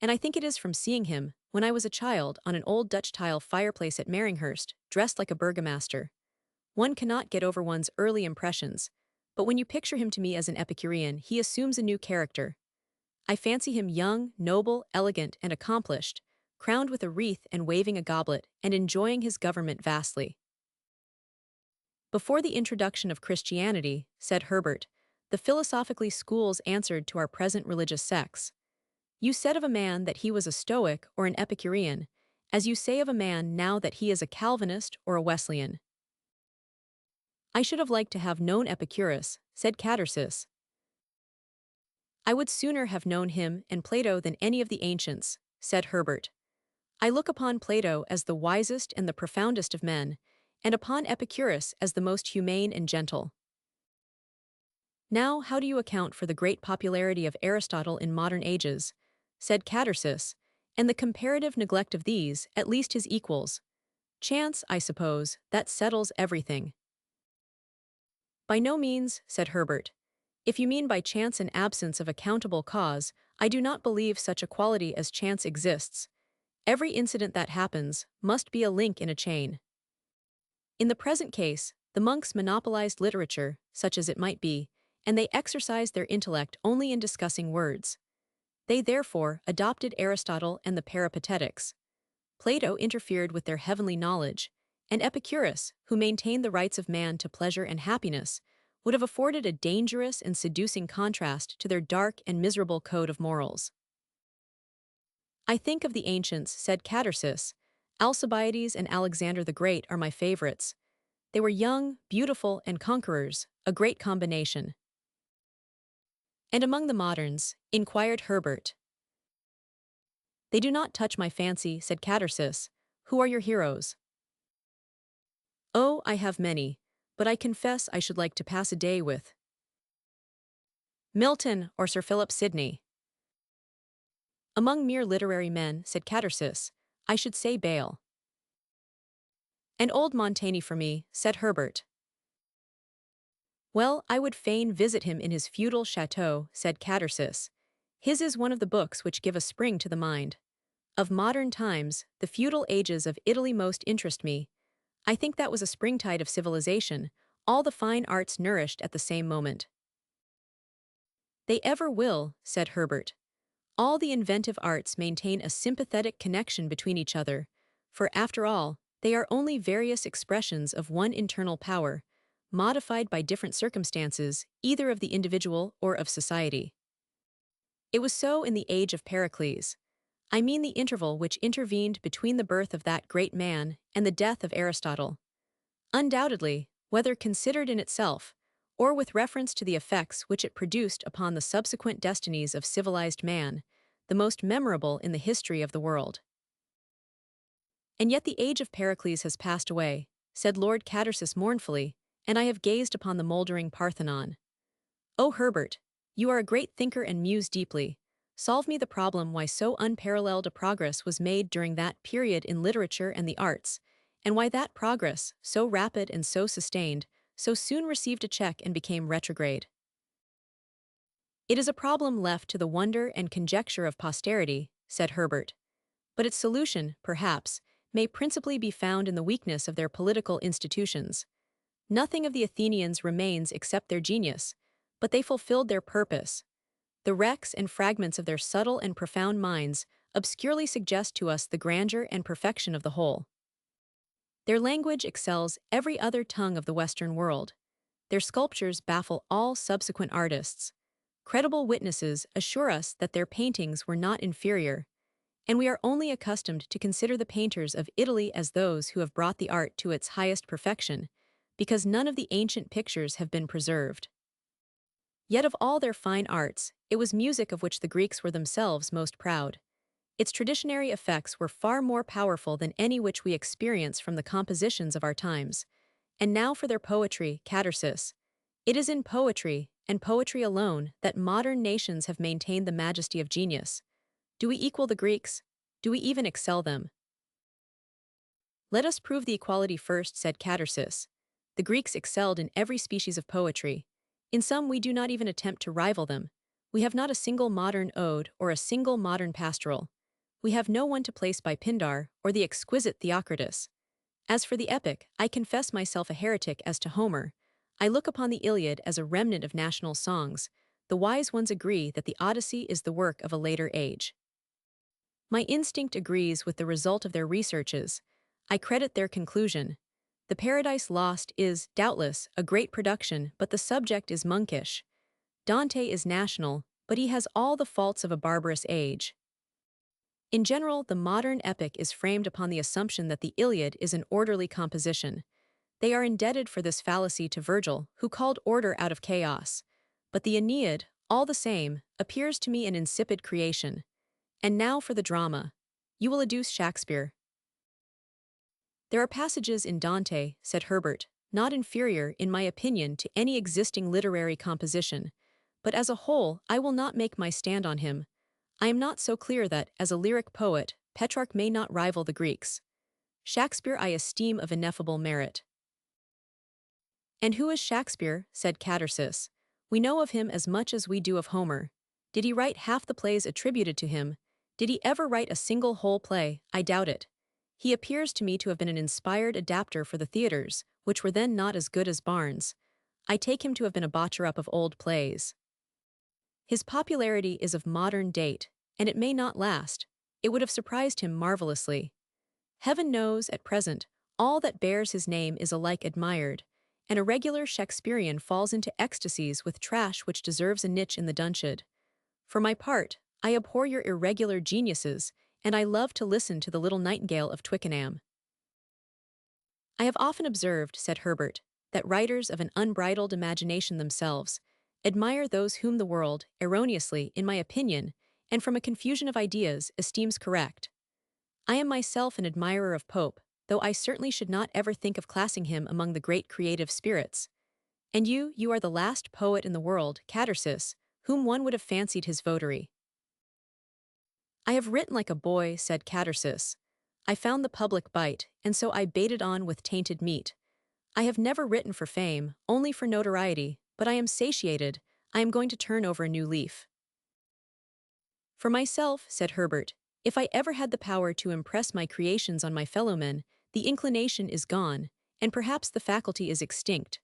A: "and I think it is from seeing him, when I was a child, on an old Dutch tile fireplace at Maringhurst, dressed like a burgomaster. One cannot get over one's early impressions, but when you picture him to me as an Epicurean, he assumes a new character. I fancy him young, noble, elegant, and accomplished, crowned with a wreath and waving a goblet, and enjoying his government vastly." "Before the introduction of Christianity," said Herbert, "the philosophically schools answered to our present religious sects. You said of a man that he was a Stoic or an Epicurean, as you say of a man now that he is a Calvinist or a Wesleyan." "I should have liked to have known Epicurus," said Catersis. "I would sooner have known him and Plato than any of the ancients," said Herbert. "I look upon Plato as the wisest and the profoundest of men, and upon Epicurus as the most humane and gentle." "Now, how do you account for the great popularity of Aristotle in modern ages?" said Catersis, "and the comparative neglect of these, at least his equals. Chance, I suppose, that settles everything." "By no means," said Herbert. "If you mean by chance an absence of accountable cause, I do not believe such a quality as chance exists. Every incident that happens must be a link in a chain. In the present case, the monks monopolized literature, such as it might be, and they exercised their intellect only in discussing words. They therefore adopted Aristotle and the Peripatetics. Plato interfered with their heavenly knowledge, and Epicurus, who maintained the rights of man to pleasure and happiness, would have afforded a dangerous and seducing contrast to their dark and miserable code of morals." "I think of the ancients," said Catersis. "Alcibiades and Alexander the Great are my favorites. They were young, beautiful, and conquerors, a great combination." "And among the moderns?" inquired Herbert. "They do not touch my fancy," said Catersis. "Who are your heroes?" "Oh, I have many, but I confess I should like to pass a day with Milton or Sir Philip Sidney." "Among mere literary men," said Catersis, "I should say Bayle." "And old Montaigne for me," said Herbert. "Well, I would fain visit him in his feudal chateau," said Catersis. "His is one of the books which give a spring to the mind. Of modern times, the feudal ages of Italy most interest me. I think that was a springtide of civilization, all the fine arts nourished at the same moment." "They ever will," said Herbert. "All the inventive arts maintain a sympathetic connection between each other, for after all, they are only various expressions of one internal power, modified by different circumstances, either of the individual or of society. It was so in the age of Pericles. I mean the interval which intervened between the birth of that great man and the death of Aristotle. Undoubtedly, whether considered in itself, or with reference to the effects which it produced upon the subsequent destinies of civilized man, the most memorable in the history of the world." "And yet the age of Pericles has passed away," said Lord Catersis mournfully, "and I have gazed upon the mouldering Parthenon." "Oh, Herbert, you are a great thinker and muse deeply. Solve me the problem why so unparalleled a progress was made during that period in literature and the arts, and why that progress, so rapid and so sustained, so soon received a check and became retrograde." "It is a problem left to the wonder and conjecture of posterity," said Herbert. "But its solution, perhaps, may principally be found in the weakness of their political institutions. Nothing of the Athenians remains except their genius, but they fulfilled their purpose. The wrecks and fragments of their subtle and profound minds obscurely suggest to us the grandeur and perfection of the whole. Their language excels every other tongue of the Western world. Their sculptures baffle all subsequent artists. Credible witnesses assure us that their paintings were not inferior, and we are only accustomed to consider the painters of Italy as those who have brought the art to its highest perfection, because none of the ancient pictures have been preserved. Yet of all their fine arts, it was music of which the Greeks were themselves most proud. Its traditionary effects were far more powerful than any which we experience from the compositions of our times. And now for their poetry, catarsis. It is in poetry, and poetry alone, that modern nations have maintained the majesty of genius. Do we equal the Greeks? Do we even excel them? Let us prove the equality first, said Catarsis. The Greeks excelled in every species of poetry. In some we do not even attempt to rival them. We have not a single modern ode or a single modern pastoral. We have no one to place by Pindar or the exquisite Theocritus. As for the epic, I confess myself a heretic as to Homer. I look upon the Iliad as a remnant of national songs. The wise ones agree that the Odyssey is the work of a later age. My instinct agrees with the result of their researches. I credit their conclusion. The Paradise Lost is, doubtless, a great production, but the subject is monkish. Dante is national, but he has all the faults of a barbarous age. In general, the modern epic is framed upon the assumption that the Iliad is an orderly composition. They are indebted for this fallacy to Virgil, who called order out of chaos. But the Aeneid, all the same, appears to me an insipid creation. And now for the drama. You will adduce Shakespeare. There are passages in Dante, said Herbert, not inferior, in my opinion, to any existing literary composition. But as a whole, I will not make my stand on him. I am not so clear that, as a lyric poet, Petrarch may not rival the Greeks. Shakespeare I esteem of ineffable merit. And who is Shakespeare? Said Catarsis. We know of him as much as we do of Homer. Did he write half the plays attributed to him? Did he ever write a single whole play? I doubt it. He appears to me to have been an inspired adapter for the theaters, which were then not as good as Barnes. I take him to have been a botcher-up of old plays. His popularity is of modern date, and it may not last. It would have surprised him marvelously. Heaven knows, at present, all that bears his name is alike admired, and a regular Shakespearean falls into ecstasies with trash which deserves a niche in the Dunciad. For my part, I abhor your irregular geniuses, and I love to listen to the little nightingale of Twickenham. I have often observed, said Herbert, that writers of an unbridled imagination themselves admire those whom the world, erroneously, in my opinion, and from a confusion of ideas, esteems correct. I am myself an admirer of Pope, though I certainly should not ever think of classing him among the great creative spirits. And you are the last poet in the world, Catarsis, whom one would have fancied his votary. I have written like a boy, said Catarsis. I found the public bite, and so I baited on with tainted meat. I have never written for fame, only for notoriety, but I am satiated. I am going to turn over a new leaf. For myself, said Herbert, if I ever had the power to impress my creations on my fellowmen, the inclination is gone, and perhaps the faculty is extinct.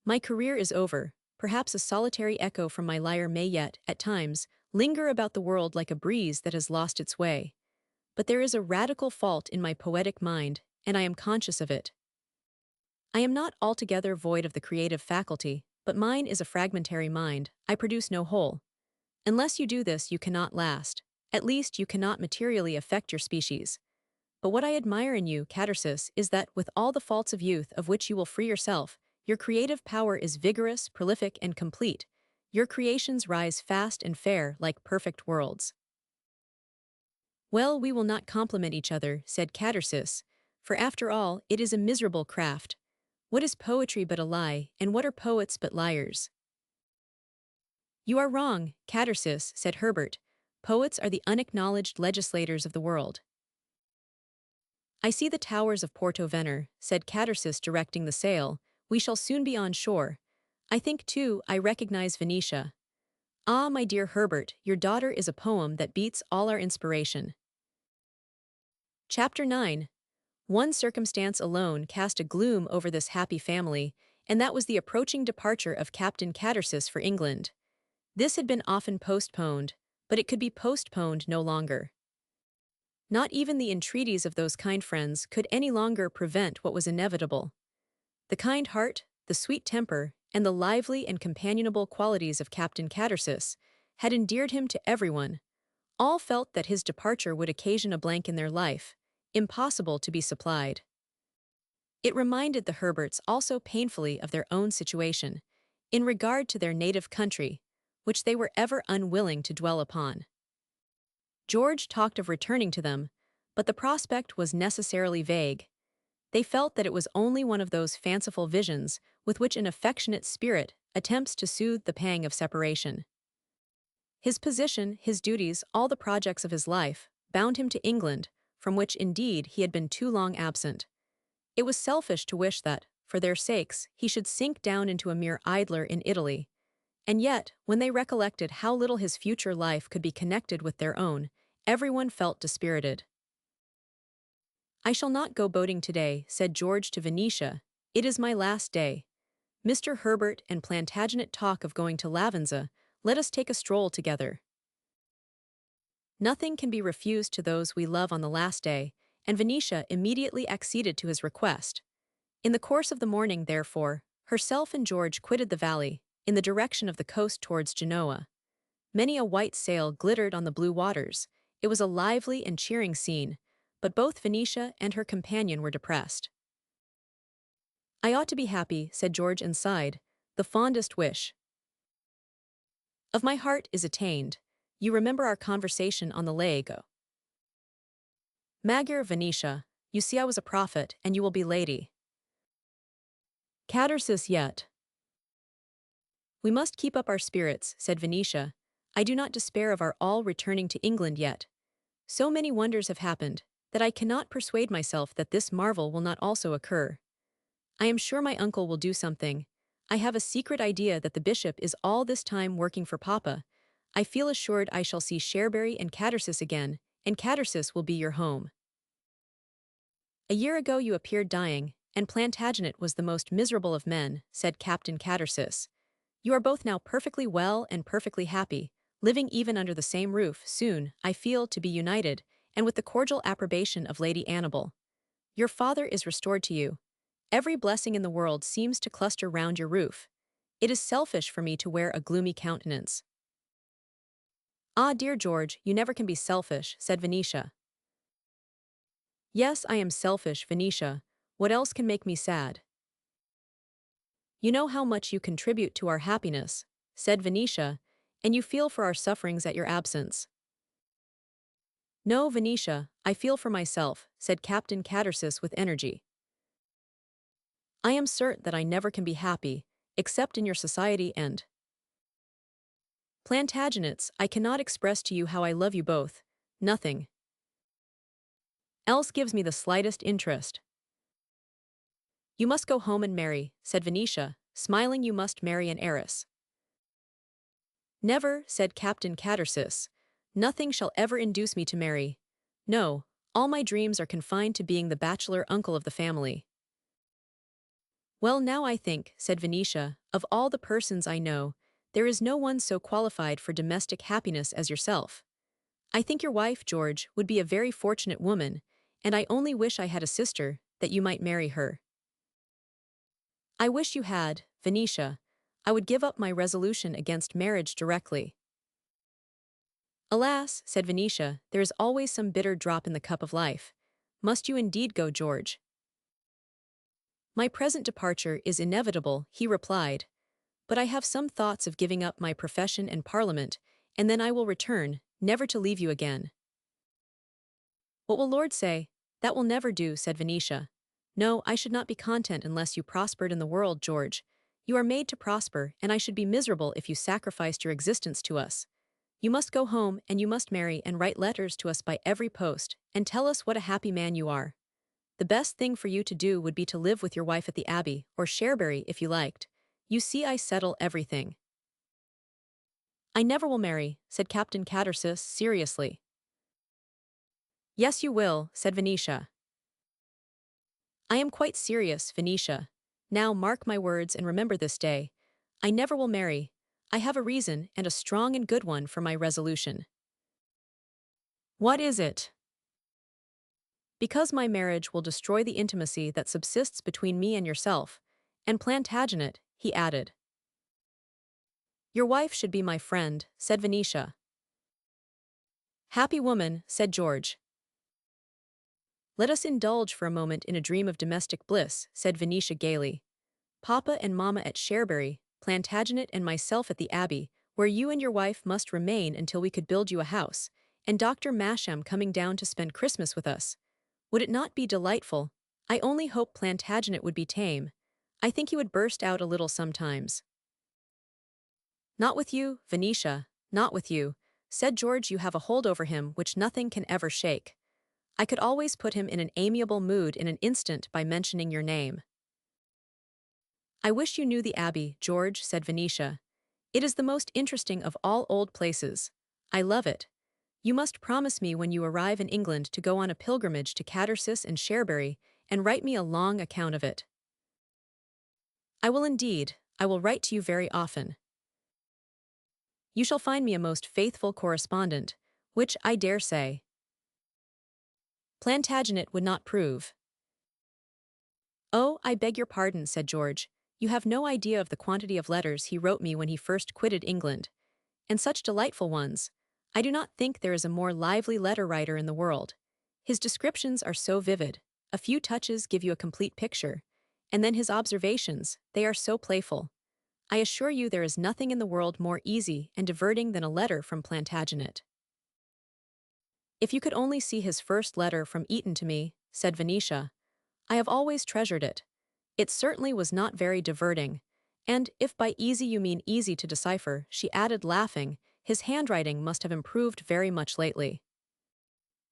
A: My career is over. Perhaps a solitary echo from my lyre may yet, at times, linger about the world like a breeze that has lost its way. But there is a radical fault in my poetic mind, and I am conscious of it. I am not altogether void of the creative faculty, but mine is a fragmentary mind. I produce no whole. Unless you do this, you cannot last. At least you cannot materially affect your species. But what I admire in you, Catarsis, is that, with all the faults of youth of which you will free yourself, your creative power is vigorous, prolific, and complete. Your creations rise fast and fair like perfect worlds. Well, we will not compliment each other, said Catarsis, for after all, it is a miserable craft. What is poetry but a lie, and what are poets but liars? You are wrong, Catarsis, said Herbert. Poets are the unacknowledged legislators of the world. I see the towers of Porto Vener, said Catarsis, directing the sail. We shall soon be on shore. I think, too, I recognize Venetia. Ah, my dear Herbert, your daughter is a poem that beats all our inspiration. Chapter 9. One circumstance alone cast a gloom over this happy family, and that was the approaching departure of Captain Catarsis for England. This had been often postponed, but it could be postponed no longer. Not even the entreaties of those kind friends could any longer prevent what was inevitable. The kind heart, the sweet temper, and the lively and companionable qualities of Captain Catarsis had endeared him to everyone. All felt that his departure would occasion a blank in their life, impossible to be supplied. It reminded the Herberts also painfully of their own situation, in regard to their native country, which they were ever unwilling to dwell upon. George talked of returning to them, but the prospect was necessarily vague. They felt that it was only one of those fanciful visions with which an affectionate spirit attempts to soothe the pang of separation. His position, his duties, all the projects of his life, bound him to England, from which indeed he had been too long absent. It was selfish to wish that, for their sakes, he should sink down into a mere idler in Italy. And yet, when they recollected how little his future life could be connected with their own, everyone felt dispirited. "I shall not go boating today," said George to Venetia. "It is my last day. Mr. Herbert and Plantagenet talk of going to Lavenza. Let us take a stroll together." Nothing can be refused to those we love on the last day, and Venetia immediately acceded to his request. In the course of the morning, therefore, herself and George quitted the valley, in the direction of the coast towards Genoa. Many a white sail glittered on the blue waters. It was a lively and cheering scene, but both Venetia and her companion were depressed. "I ought to be happy," said George and sighed. "The fondest wish of my heart is attained. You remember our conversation on the Lago. Maggiore Venetia, you see I was a prophet, and you will be lady. Catersis yet." "We must keep up our spirits," said Venetia. "I do not despair of our all returning to England yet. So many wonders have happened, that I cannot persuade myself that this marvel will not also occur. I am sure my uncle will do something. I have a secret idea that the bishop is all this time working for Papa. I feel assured I shall see Cherbury and Catersis again, and Catersis will be your home. A year ago you appeared dying, and Plantagenet was the most miserable of men," said Captain Catersis. "You are both now perfectly well and perfectly happy, living even under the same roof, soon, I feel, to be united, and with the cordial approbation of Lady Annabel. Your father is restored to you. Every blessing in the world seems to cluster round your roof. It is selfish for me to wear a gloomy countenance." "Ah, dear George, you never can be selfish," said Venetia. "Yes, I am selfish, Venetia. What else can make me sad?" "You know how much you contribute to our happiness," said Venetia, "and you feel for our sufferings at your absence." "No, Venetia, I feel for myself," said Captain Catersis with energy. "I am certain that I never can be happy, except in your society and Plantagenet's. I cannot express to you how I love you both. Nothing else gives me the slightest interest." "You must go home and marry," said Venetia, smiling. "You must marry an heiress." "Never," said Captain Catersis. "Nothing shall ever induce me to marry. No, all my dreams are confined to being the bachelor uncle of the family." "Well, now I think," said Venetia, "of all the persons I know, there is no one so qualified for domestic happiness as yourself. I think your wife, George, would be a very fortunate woman, and I only wish I had a sister, that you might marry her." "I wish you had, Venetia. I would give up my resolution against marriage directly." "Alas," said Venetia, "there is always some bitter drop in the cup of life. Must you indeed go, George?" "My present departure is inevitable," he replied. "But I have some thoughts of giving up my profession and Parliament, and then I will return, never to leave you again." "What will Lord say? That will never do," said Venetia. "No, I should not be content unless you prospered in the world, George. You are made to prosper, and I should be miserable if you sacrificed your existence to us. You must go home, and you must marry and write letters to us by every post, and tell us what a happy man you are. The best thing for you to do would be to live with your wife at the Abbey, or Cherbury if you liked. You see I settle everything." "I never will marry," said Captain Catersis seriously. "Yes, you will," said Venetia. "I am quite serious, Venetia. Now mark my words and remember this day. I never will marry. I have a reason, and a strong and good one, for my resolution." "What is it?" "Because my marriage will destroy the intimacy that subsists between me and yourself, and Plantagenet," he added. "Your wife should be my friend," said Venetia. Happy woman, said George. Let us indulge for a moment in a dream of domestic bliss, said Venetia gaily. Papa and Mamma at Cherbury, Plantagenet and myself at the Abbey, where you and your wife must remain until we could build you a house, and Dr. Masham coming down to spend Christmas with us. Would it not be delightful? I only hope Plantagenet would be tame. I think he would burst out a little sometimes. Not with you, Venetia, not with you, said George. You have a hold over him which nothing can ever shake. I could always put him in an amiable mood in an instant by mentioning your name. I wish you knew the Abbey, George, said Venetia. It is the most interesting of all old places. I love it. You must promise me when you arrive in England to go on a pilgrimage to Catersis and Cherbury, and write me a long account of it. I will indeed. I will write to you very often. You shall find me a most faithful correspondent, which, I dare say, Plantagenet would not prove. Oh, I beg your pardon, said George. You have no idea of the quantity of letters he wrote me when he first quitted England. And such delightful ones. I do not think there is a more lively letter writer in the world. His descriptions are so vivid. A few touches give you a complete picture. And then his observations, they are so playful. I assure you there is nothing in the world more easy and diverting than a letter from Plantagenet. If you could only see his first letter from Eton to me, said Venetia. I have always treasured it. It certainly was not very diverting, and if by easy you mean easy to decipher, she added laughing, his handwriting must have improved very much lately.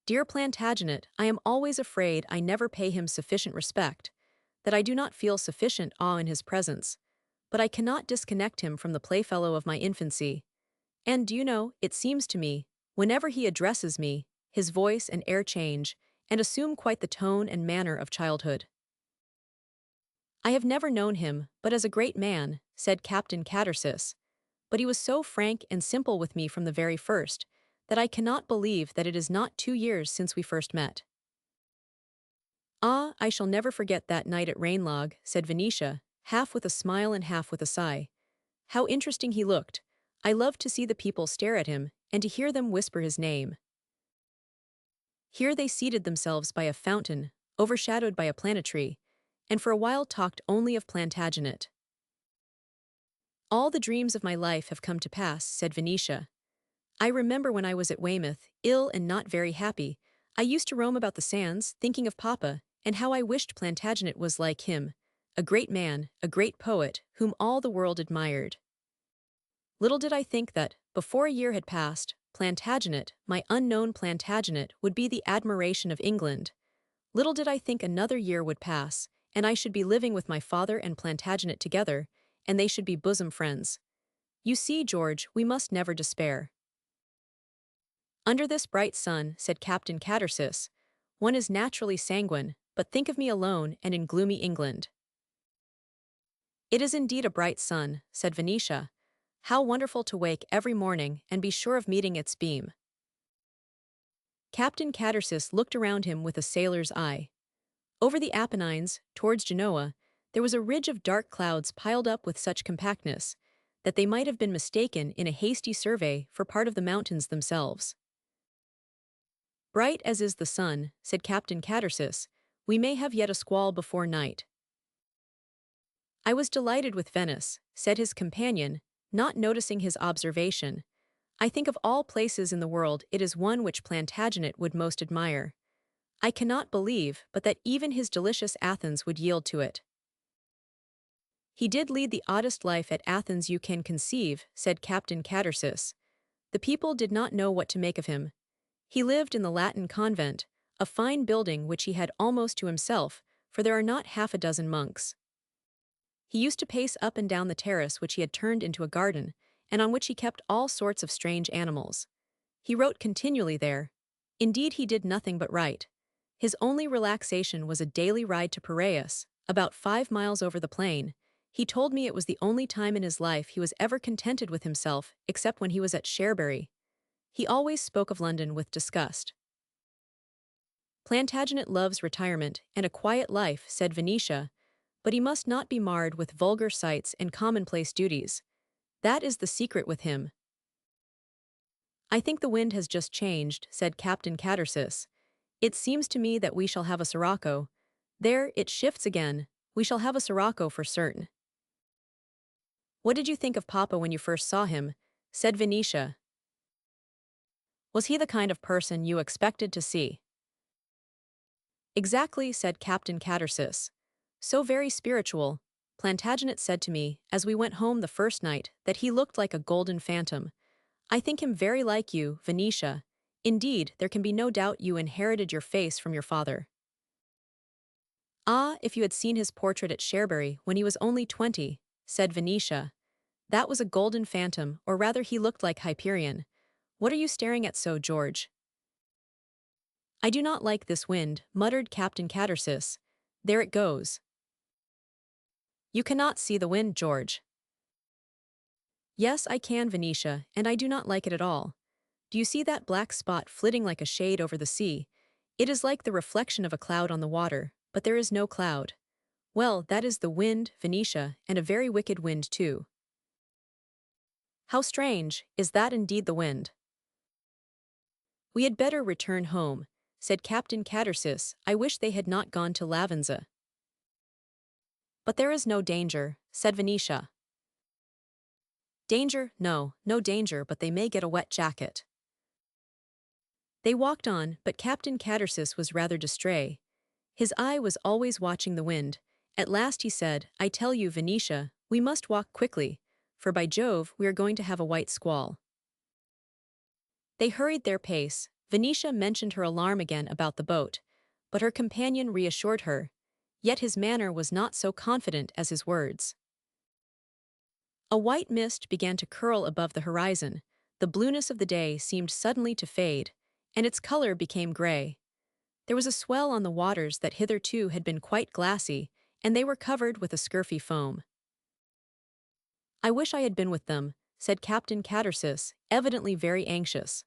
A: Dear Plantagenet, I am always afraid I never pay him sufficient respect, that I do not feel sufficient awe in his presence, but I cannot disconnect him from the playfellow of my infancy. And do you know, it seems to me, whenever he addresses me, his voice and air change, and assume quite the tone and manner of childhood. I have never known him, but as a great man, said Captain Catersis, but he was so frank and simple with me from the very first, that I cannot believe that it is not 2 years since we first met. Ah, I shall never forget that night at Rainlog, said Venetia, half with a smile and half with a sigh. How interesting he looked. I loved to see the people stare at him, and to hear them whisper his name. Here they seated themselves by a fountain, overshadowed by a plane-tree, and for a while talked only of Plantagenet. All the dreams of my life have come to pass, said Venetia. I remember when I was at Weymouth, ill and not very happy, I used to roam about the sands, thinking of Papa, and how I wished Plantagenet was like him, a great man, a great poet, whom all the world admired. Little did I think that, before a year had passed, Plantagenet, my unknown Plantagenet, would be the admiration of England. Little did I think another year would pass, and I should be living with my father and Plantagenet together, and they should be bosom friends. You see, George, we must never despair. Under this bright sun, said Captain Catersis, one is naturally sanguine, but think of me alone and in gloomy England. It is indeed a bright sun, said Venetia. How wonderful to wake every morning and be sure of meeting its beam. Captain Catersis looked around him with a sailor's eye. Over the Apennines, towards Genoa, there was a ridge of dark clouds piled up with such compactness that they might have been mistaken in a hasty survey for part of the mountains themselves. Bright as is the sun, said Captain Catersis, we may have yet a squall before night. I was delighted with Venice, said his companion, not noticing his observation. I think of all places in the world it is one which Plantagenet would most admire. I cannot believe but that even his delicious Athens would yield to it. He did lead the oddest life at Athens you can conceive, said Captain Catersis. The people did not know what to make of him. He lived in the Latin convent, a fine building which he had almost to himself, for there are not half a dozen monks. He used to pace up and down the terrace which he had turned into a garden, and on which he kept all sorts of strange animals. He wrote continually there. Indeed, he did nothing but write. His only relaxation was a daily ride to Piraeus, about 5 miles over the plain. He told me it was the only time in his life he was ever contented with himself, except when he was at Cherbury. He always spoke of London with disgust. Plantagenet loves retirement and a quiet life, said Venetia, but he must not be marred with vulgar sights and commonplace duties. That is the secret with him. I think the wind has just changed, said Captain Catersis. It seems to me that we shall have a sirocco. There, it shifts again. We shall have a sirocco for certain. What did you think of Papa when you first saw him? Said Venetia. Was he the kind of person you expected to see? Exactly, said Captain Catersis. So very spiritual. Plantagenet said to me, as we went home the first night, that he looked like a golden phantom. I think him very like you, Venetia. Indeed, there can be no doubt you inherited your face from your father. Ah, if you had seen his portrait at Cherbury when he was only 20, said Venetia. That was a golden phantom, or rather he looked like Hyperion. What are you staring at so, George? I do not like this wind, muttered Captain Catersis. There it goes. You cannot see the wind, George. Yes, I can, Venetia, and I do not like it at all. Do you see that black spot flitting like a shade over the sea? It is like the reflection of a cloud on the water, but there is no cloud. Well, that is the wind, Venetia, and a very wicked wind too. How strange, is that indeed the wind? We had better return home, said Captain Catersis. I wish they had not gone to Lavenza. But there is no danger, said Venetia. Danger? No, no danger, but they may get a wet jacket. They walked on, but Captain Catersis was rather distrait. His eye was always watching the wind. At last he said, I tell you, Venetia, we must walk quickly, for by Jove, we are going to have a white squall. They hurried their pace. Venetia mentioned her alarm again about the boat, but her companion reassured her. Yet his manner was not so confident as his words. A white mist began to curl above the horizon. The blueness of the day seemed suddenly to fade, and its color became gray. There was a swell on the waters that hitherto had been quite glassy, and they were covered with a scurfy foam. I wish I had been with them, said Captain Catersis, evidently very anxious.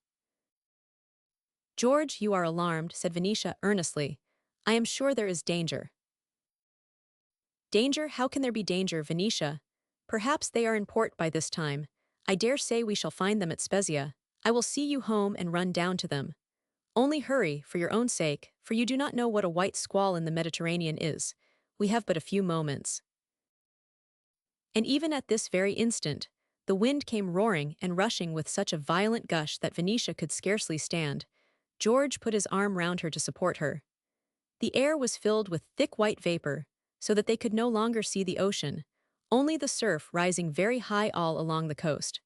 A: George, you are alarmed, said Venetia earnestly. I am sure there is danger. Danger? How can there be danger, Venetia? Perhaps they are in port by this time. I dare say we shall find them at Spezia. I will see you home and run down to them. Only hurry, for your own sake, for you do not know what a white squall in the Mediterranean is. We have but a few moments. And even at this very instant, the wind came roaring and rushing with such a violent gush that Venetia could scarcely stand. George put his arm round her to support her. The air was filled with thick white vapor, so that they could no longer see the ocean, only the surf rising very high all along the coast.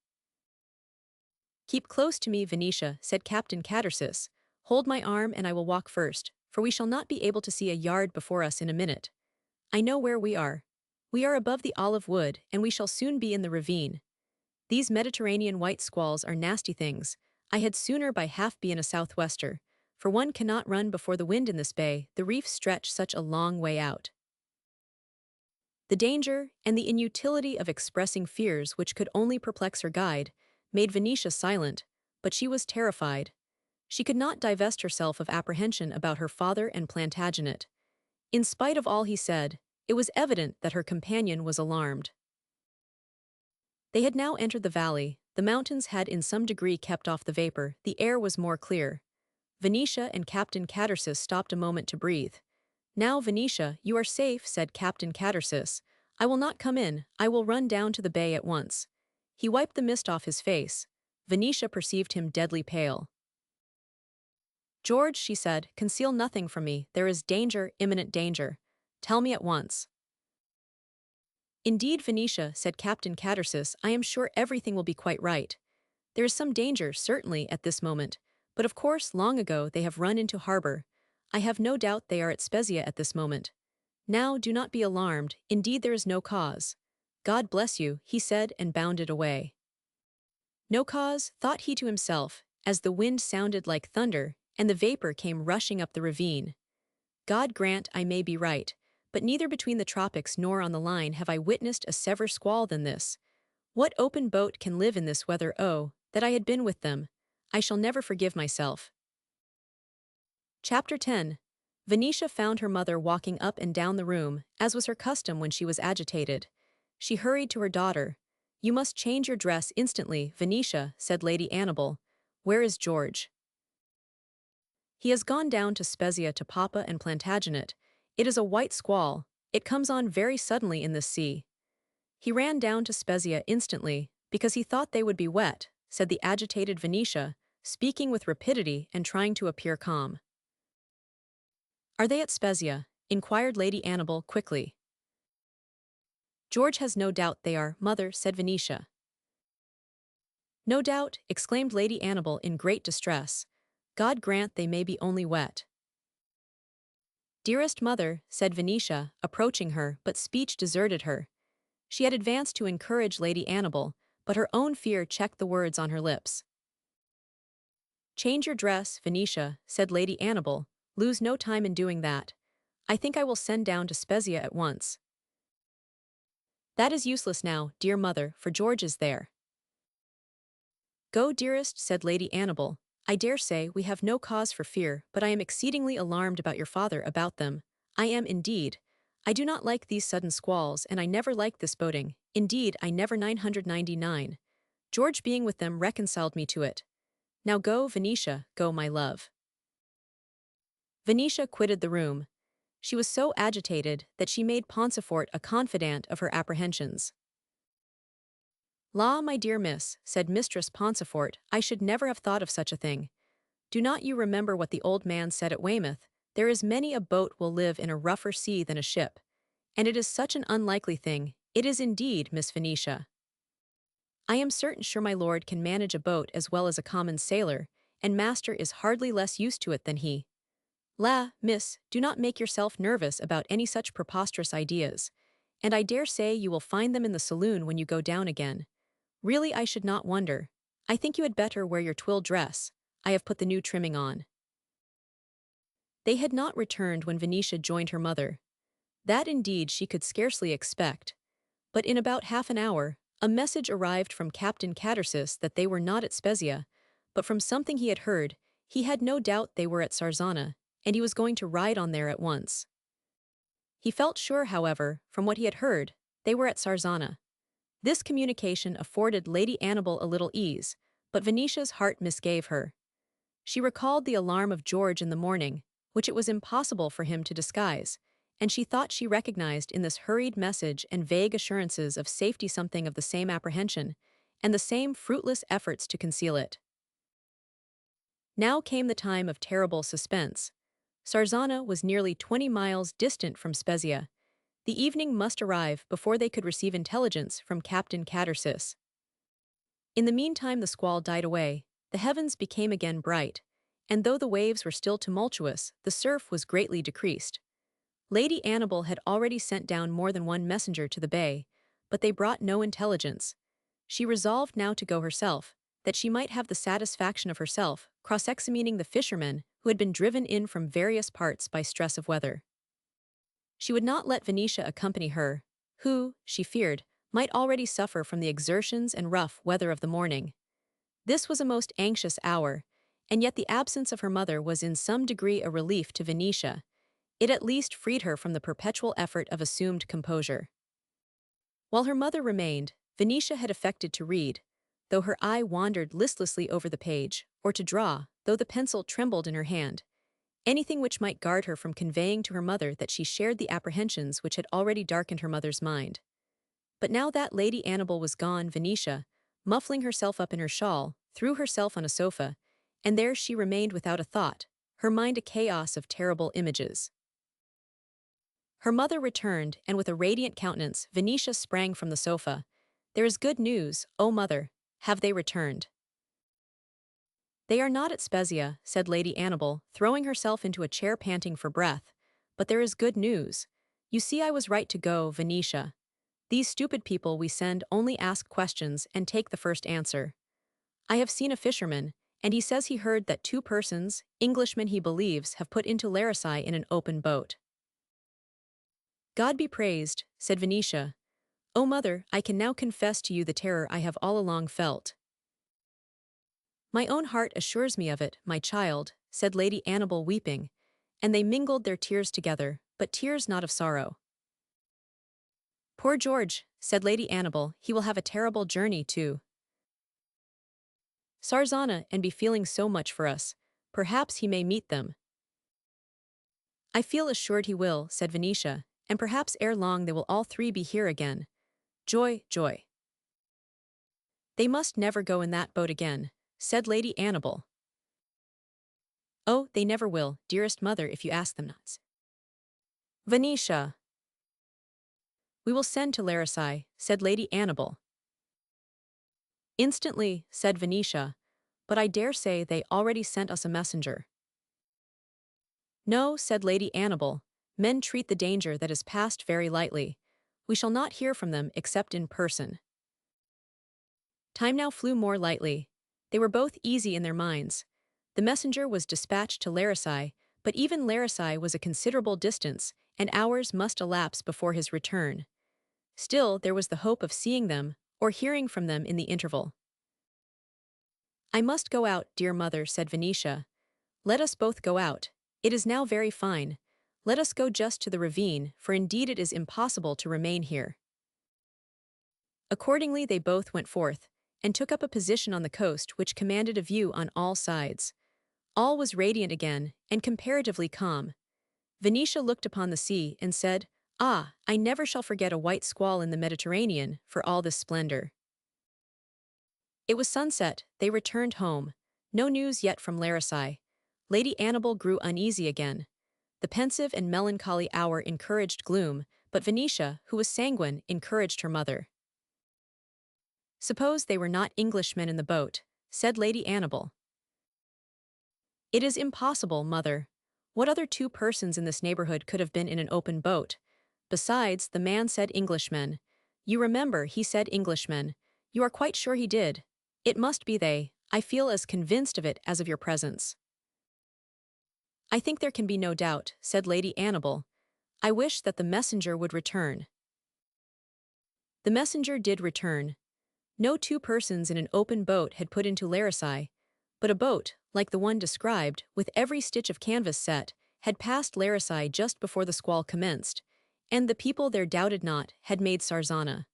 A: Keep close to me, Venetia, said Captain Catersis. Hold my arm and I will walk first, for we shall not be able to see a yard before us in a minute. I know where we are. We are above the olive wood, and we shall soon be in the ravine. These Mediterranean white squalls are nasty things. I had sooner by half be in a southwester, for one cannot run before the wind in this bay, the reefs stretch such a long way out. The danger, and the inutility of expressing fears which could only perplex her guide, made Venetia silent, but she was terrified. She could not divest herself of apprehension about her father and Plantagenet. In spite of all he said, it was evident that her companion was alarmed. They had now entered the valley. The mountains had in some degree kept off the vapor. The air was more clear. Venetia and Captain Catersis stopped a moment to breathe. Now, Venetia, you are safe, said Captain Catersis. I will not come in. I will run down to the bay at once. He wiped the mist off his face. Venetia perceived him deadly pale. George, she said, conceal nothing from me. There is danger, imminent danger. Tell me at once. Indeed, Venetia, said Captain Catersis, I am sure everything will be quite right. There is some danger, certainly, at this moment, but of course long ago they have run into harbor. I have no doubt they are at Spezia at this moment. Now, do not be alarmed, indeed there is no cause. God bless you, he said and bounded away. No cause, thought he to himself, as the wind sounded like thunder, and the vapor came rushing up the ravine. God grant I may be right, but neither between the tropics nor on the line have I witnessed a sever squall than this. What open boat can live in this weather? Oh, that I had been with them. I shall never forgive myself. Chapter 10. Venetia found her mother walking up and down the room, as was her custom when she was agitated. She hurried to her daughter. You must change your dress instantly, Venetia, said Lady Annabel. where is George? He has gone down to Spezia to Papa and Plantagenet. It is a white squall. It comes on very suddenly in this sea. He ran down to Spezia instantly, because he thought they would be wet, said the agitated Venetia, speaking with rapidity and trying to appear calm. Are they at Spezia? Inquired Lady Annabel quickly. George has no doubt they are, mother, said Venetia. No doubt, exclaimed Lady Annabel in great distress. God grant they may be only wet. Dearest mother, said Venetia, approaching her, but speech deserted her. She had advanced to encourage Lady Annabel, but her own fear checked the words on her lips. Change your dress, Venetia, said Lady Annabel. Lose no time in doing that. I think I will send down to Spezia at once. That is useless now, dear mother, for George is there. Go, dearest, said Lady Annabel. I dare say we have no cause for fear, but I am exceedingly alarmed about your father about them. I am indeed. I do not like these sudden squalls, and I never liked this boating. Indeed, I never 999. George being with them reconciled me to it. Now go, Venetia, go, my love. Venetia quitted the room. She was so agitated that she made Pansifort a confidant of her apprehensions. La, my dear miss, said Mistress Pansifort, I should never have thought of such a thing. Do not you remember what the old man said at Weymouth? There is many a boat will live in a rougher sea than a ship. And it is such an unlikely thing, it is indeed, Miss Venetia. I am certain sure my lord can manage a boat as well as a common sailor, and master is hardly less used to it than he. La, miss, do not make yourself nervous about any such preposterous ideas, and I dare say you will find them in the saloon when you go down again. Really, I should not wonder. I think you had better wear your twill dress. I have put the new trimming on. They had not returned when Venetia joined her mother. That indeed she could scarcely expect. But in about half an hour, a message arrived from Captain Catersis that they were not at Spezia, but from something he had heard, he had no doubt they were at Sarzana, and he was going to ride on there at once. He felt sure, however, from what he had heard, they were at Sarzana. This communication afforded Lady Annabel a little ease, but Venetia's heart misgave her. She recalled the alarm of George in the morning, which it was impossible for him to disguise, and she thought she recognized in this hurried message and vague assurances of safety something of the same apprehension, and the same fruitless efforts to conceal it. Now came the time of terrible suspense. Sarzana was nearly 20 miles distant from Spezia. The evening must arrive before they could receive intelligence from Captain Catersis. In the meantime the squall died away, the heavens became again bright, and though the waves were still tumultuous, the surf was greatly decreased. Lady Annabel had already sent down more than one messenger to the bay, but they brought no intelligence. She resolved now to go herself, that she might have the satisfaction of herself cross-examining the fishermen who had been driven in from various parts by stress of weather. She would not let Venetia accompany her, who, she feared, might already suffer from the exertions and rough weather of the morning. This was a most anxious hour, and yet the absence of her mother was in some degree a relief to Venetia. It at least freed her from the perpetual effort of assumed composure. While her mother remained, Venetia had affected to read, though her eye wandered listlessly over the page, or to draw, though the pencil trembled in her hand. Anything which might guard her from conveying to her mother that she shared the apprehensions which had already darkened her mother's mind. But now that Lady Annabel was gone, Venetia, muffling herself up in her shawl, threw herself on a sofa, and there she remained without a thought, her mind a chaos of terrible images. Her mother returned, and with a radiant countenance, Venetia sprang from the sofa. There is good news, O mother. Have they returned? They are not at Spezia, said Lady Annabel, throwing herself into a chair panting for breath. But there is good news. You see I was right to go, Venetia. These stupid people we send only ask questions and take the first answer. I have seen a fisherman, and he says he heard that 2 persons, Englishmen he believes, have put into Larissae in an open boat. God be praised, said Venetia. O mother, I can now confess to you the terror I have all along felt. My own heart assures me of it, my child, said Lady Annabel weeping, and they mingled their tears together, but tears not of sorrow. Poor George, said Lady Annabel, he will have a terrible journey too. Sarzana and be feeling so much for us. Perhaps he may meet them. I feel assured he will, said Venetia, and perhaps ere long they will all three be here again. Joy, joy. They must never go in that boat again, said Lady Annabel. Oh, they never will, dearest mother, if you ask them not. Venetia. We will send to Larissae, said Lady Annabel. Instantly, said Venetia, but I dare say they already sent us a messenger. No, said Lady Annabel, men treat the danger that is past very lightly. We shall not hear from them except in person. Time now flew more lightly. They were both easy in their minds. The messenger was dispatched to Larissae, but even Larissae was a considerable distance, and hours must elapse before his return. Still, there was the hope of seeing them, or hearing from them in the interval. I must go out, dear mother, said Venetia. Let us both go out. It is now very fine. Let us go just to the ravine, for indeed it is impossible to remain here. Accordingly they both went forth, and took up a position on the coast which commanded a view on all sides. All was radiant again, and comparatively calm. Venetia looked upon the sea and said, Ah, I never shall forget a white squall in the Mediterranean for all this splendor. It was sunset, they returned home. No news yet from Larissae. Lady Annabel grew uneasy again. The pensive and melancholy hour encouraged gloom, but Venetia, who was sanguine, encouraged her mother. Suppose they were not Englishmen in the boat, said Lady Annabel. It is impossible, mother. What other two persons in this neighborhood could have been in an open boat? Besides, the man said Englishmen. You remember, he said Englishmen. You are quite sure he did. It must be they. I feel as convinced of it as of your presence. I think there can be no doubt, said Lady Annabel. I wish that the messenger would return. The messenger did return. No two persons in an open boat had put into Larissae, but a boat, like the one described, with every stitch of canvas set, had passed Larissae just before the squall commenced, and the people there doubted not had made Sarzana.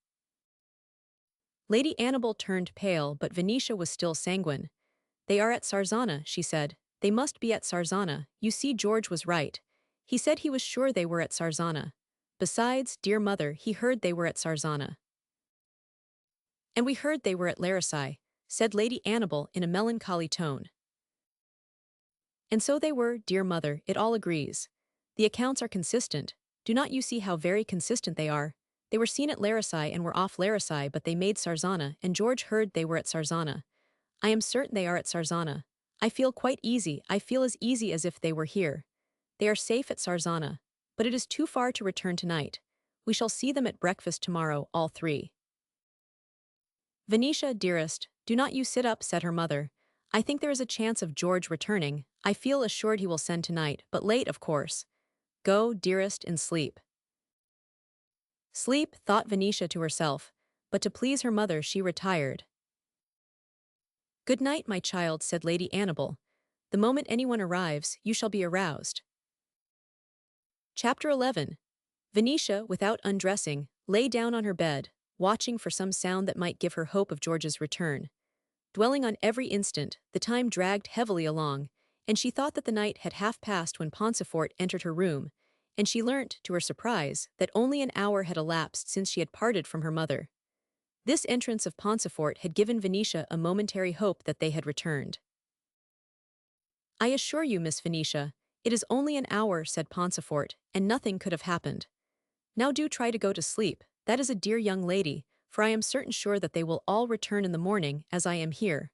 A: Lady Annabel turned pale, but Venetia was still sanguine. They are at Sarzana, she said. They must be at Sarzana. You see, George was right. He said he was sure they were at Sarzana. Besides, dear mother, he heard they were at Sarzana. And we heard they were at Larissae, said Lady Annabel in a melancholy tone. And so they were, dear mother, it all agrees. The accounts are consistent. Do not you see how very consistent they are? They were seen at Larissae and were off Larissae, but they made Sarzana, and George heard they were at Sarzana. I am certain they are at Sarzana. I feel quite easy. I feel as easy as if they were here. They are safe at Sarzana, but it is too far to return tonight. We shall see them at breakfast tomorrow, all three. Venetia, dearest, do not you sit up, said her mother. I think there is a chance of George returning. I feel assured he will send tonight, but late, of course. Go, dearest, and sleep. Sleep, thought Venetia to herself, but to please her mother she retired. Good night, my child, said Lady Annabel. The moment anyone arrives, you shall be aroused. Chapter 11. Venetia, without undressing, lay down on her bed, watching for some sound that might give her hope of George's return. Dwelling on every instant, the time dragged heavily along, and she thought that the night had half passed when Pansifort entered her room, and she learnt, to her surprise, that only an hour had elapsed since she had parted from her mother. This entrance of Pansifort had given Venetia a momentary hope that they had returned. I assure you, Miss Venetia, it is only an hour, said Pansifort, and nothing could have happened. Now do try to go to sleep, that is a dear young lady, for I am certain sure that they will all return in the morning, as I am here.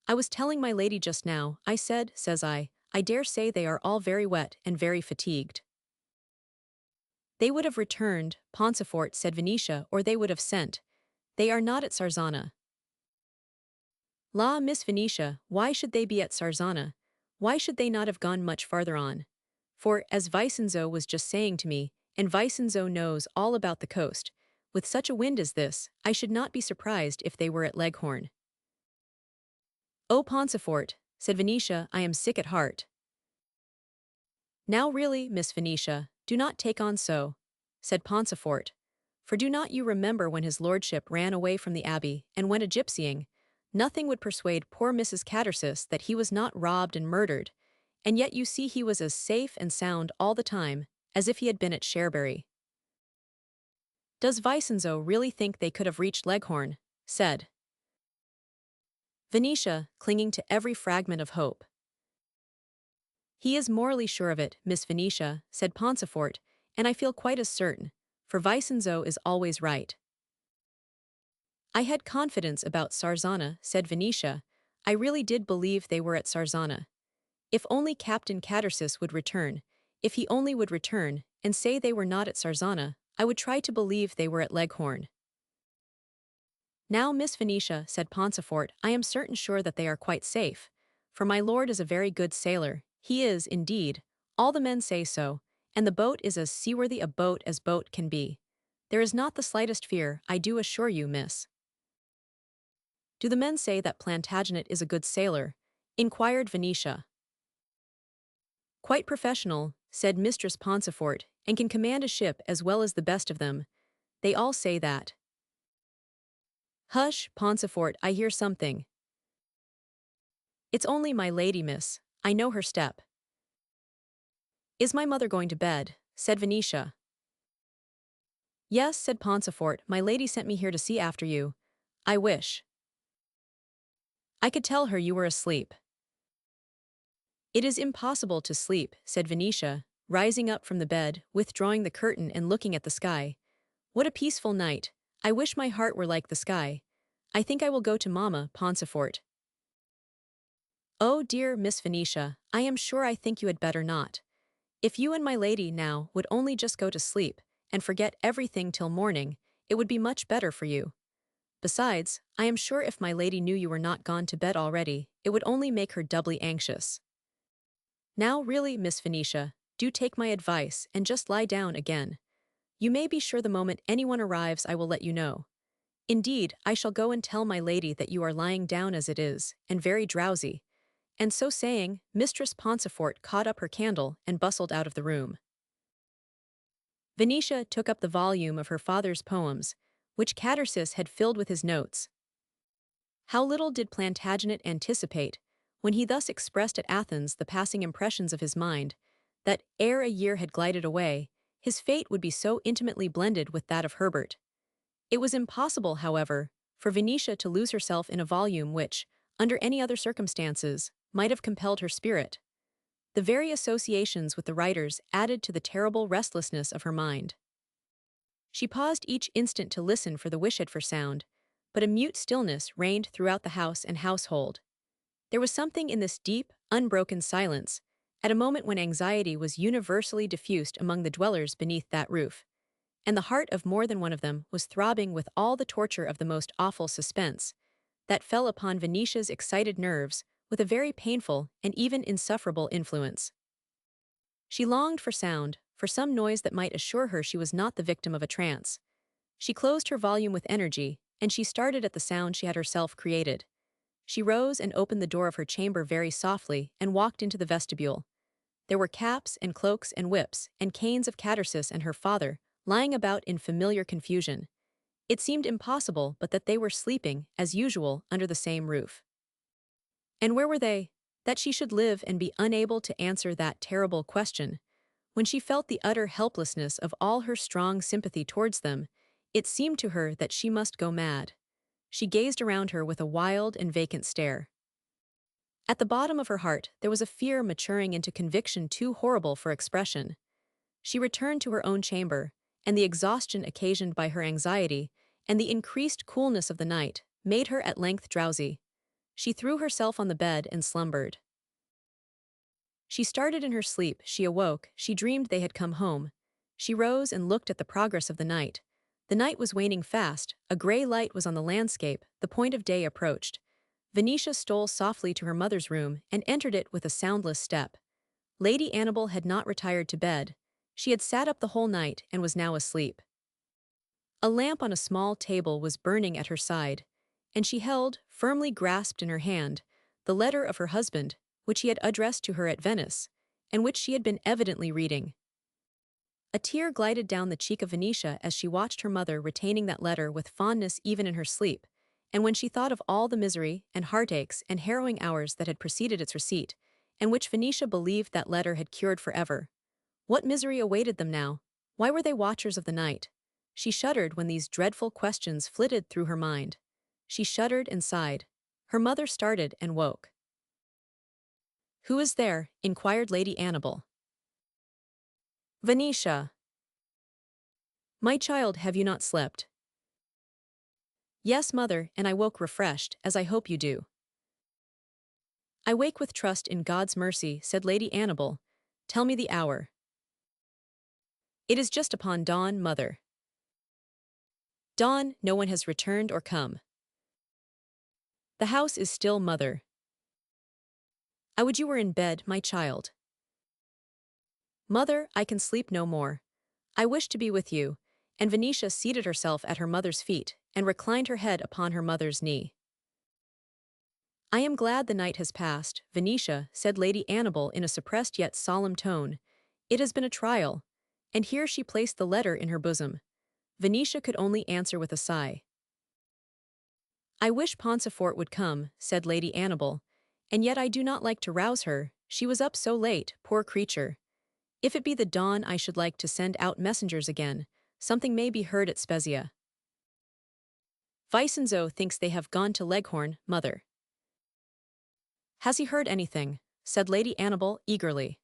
A: I was telling my lady just now, I said, says I dare say they are all very wet and very fatigued. They would have returned, Pansifort, said Venetia, or they would have sent. They are not at Sarzana. La, Miss Venetia, why should they be at Sarzana? Why should they not have gone much farther on? For, as Vicenzo was just saying to me, and Vicenzo knows all about the coast, with such a wind as this, I should not be surprised if they were at Leghorn. Oh, Pansifort, said Venetia, I am sick at heart. Now really, Miss Venetia, do not take on so, said Pansifort, for do not you remember when his lordship ran away from the abbey and went a gypsying, Nothing would persuade poor Mrs. Cattersis that he was not robbed and murdered, and yet you see he was as safe and sound all the time as if he had been at Cherbury. Does Vicenzo really think they could have reached Leghorn? Said Venetia, clinging to every fragment of hope. He is morally sure of it, Miss Venetia, said Pauncefote, and I feel quite as certain, for Vicenzo is always right. I had confidence about Sarzana, said Venetia. I really did believe they were at Sarzana. If only Captain Cattersis would return, if he only would return, and say they were not at Sarzana, I would try to believe they were at Leghorn. Now, Miss Venetia, said Pauncefote, I am certain sure that they are quite safe, for my lord is a very good sailor, he is, indeed, all the men say so, and the boat is as seaworthy a boat as boat can be. There is not the slightest fear, I do assure you, miss. Do the men say that Plantagenet is a good sailor? Inquired Venetia. Quite professional, said Mistress Pauncefote, and can command a ship as well as the best of them. They all say that. Hush, Pauncefote, I hear something. It's only my lady, miss. I know her step. Is my mother going to bed? Said Venetia. Yes, said Pauncefote, my lady sent me here to see after you. I wish I could tell her you were asleep. It is impossible to sleep, said Venetia, rising up from the bed, withdrawing the curtain and looking at the sky. What a peaceful night. I wish my heart were like the sky. I think I will go to Mamma, Pauncefote. Oh dear, Miss Venetia, I am sure I think you had better not. If you and my lady now would only just go to sleep, and forget everything till morning, it would be much better for you. Besides, I am sure if my lady knew you were not gone to bed already, it would only make her doubly anxious. Now really, Miss Venetia, do take my advice and just lie down again. You may be sure the moment anyone arrives I will let you know. Indeed, I shall go and tell my lady that you are lying down as it is, and very drowsy. And so saying, Mistress Pauncefote caught up her candle and bustled out of the room. Venetia took up the volume of her father's poems, which Cattersis had filled with his notes. How little did Plantagenet anticipate, when he thus expressed at Athens the passing impressions of his mind, that ere a year had glided away, his fate would be so intimately blended with that of Herbert. It was impossible, however, for Venetia to lose herself in a volume which, under any other circumstances, might have compelled her spirit. The very associations with the writers added to the terrible restlessness of her mind. She paused each instant to listen for the wished for sound, but a mute stillness reigned throughout the house and household. There was something in this deep, unbroken silence, at a moment when anxiety was universally diffused among the dwellers beneath that roof, and the heart of more than one of them was throbbing with all the torture of the most awful suspense, that fell upon Venetia's excited nerves with a very painful and even insufferable influence. She longed for sound, for some noise that might assure her she was not the victim of a trance. She closed her volume with energy, and she started at the sound she had herself created. She rose and opened the door of her chamber very softly and walked into the vestibule. There were caps and cloaks and whips and canes of Cattersis and her father, lying about in familiar confusion. It seemed impossible but that they were sleeping, as usual, under the same roof. And where were they? That she should live and be unable to answer that terrible question. When she felt the utter helplessness of all her strong sympathy towards them, it seemed to her that she must go mad. She gazed around her with a wild and vacant stare. At the bottom of her heart there was a fear maturing into conviction too horrible for expression. She returned to her own chamber, and the exhaustion occasioned by her anxiety, and the increased coolness of the night, made her at length drowsy. She threw herself on the bed and slumbered. She started in her sleep, she awoke, she dreamed they had come home. She rose and looked at the progress of the night. The night was waning fast, a grey light was on the landscape, the point of day approached. Venetia stole softly to her mother's room and entered it with a soundless step. Lady Annabel had not retired to bed. She had sat up the whole night and was now asleep. A lamp on a small table was burning at her side, and she held, firmly grasped in her hand, the letter of her husband, which he had addressed to her at Venice, and which she had been evidently reading. A tear glided down the cheek of Venetia as she watched her mother retaining that letter with fondness even in her sleep, and when she thought of all the misery and heartaches and harrowing hours that had preceded its receipt, and which Venetia believed that letter had cured forever, what misery awaited them now? Why were they watchers of the night? She shuddered when these dreadful questions flitted through her mind. She shuddered and sighed. Her mother started and woke. "Who is there?" inquired Lady Annabel. "Venetia." "My child, have you not slept?" "Yes, mother, and I woke refreshed, as I hope you do." "I wake with trust in God's mercy," said Lady Annabel. "Tell me the hour." "It is just upon dawn, mother." "Dawn, no one has returned or come." "The house is still, mother." "I would you were in bed, my child." "Mother, I can sleep no more. I wish to be with you," and Venetia seated herself at her mother's feet and reclined her head upon her mother's knee. "I am glad the night has passed, Venetia," said Lady Annabel in a suppressed yet solemn tone. "It has been a trial." And here she placed the letter in her bosom. Venetia could only answer with a sigh. "I wish Pansifort would come," said Lady Annabel, "and yet I do not like to rouse her. She was up so late, poor creature. If it be the dawn, I should like to send out messengers again. Something may be heard at Spezia." "Vicenzo thinks they have gone to Leghorn, mother." "Has he heard anything?" said Lady Annabel eagerly.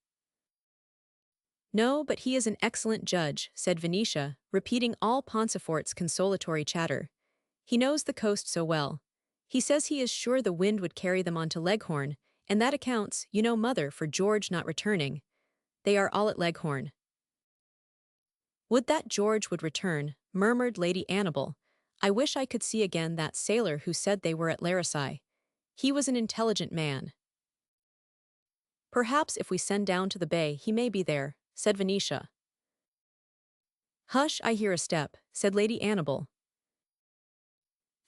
A: "No, but he is an excellent judge," said Venetia, repeating all Pansifort's consolatory chatter. "He knows the coast so well. He says he is sure the wind would carry them on to Leghorn, and that accounts, you know, mother, for George not returning. They are all at Leghorn." "Would that George would return," murmured Lady Annabel. "I wish I could see again that sailor who said they were at Larissae. He was an intelligent man." "Perhaps if we send down to the bay he may be there," said Venetia. "Hush, I hear a step," said Lady Annabel.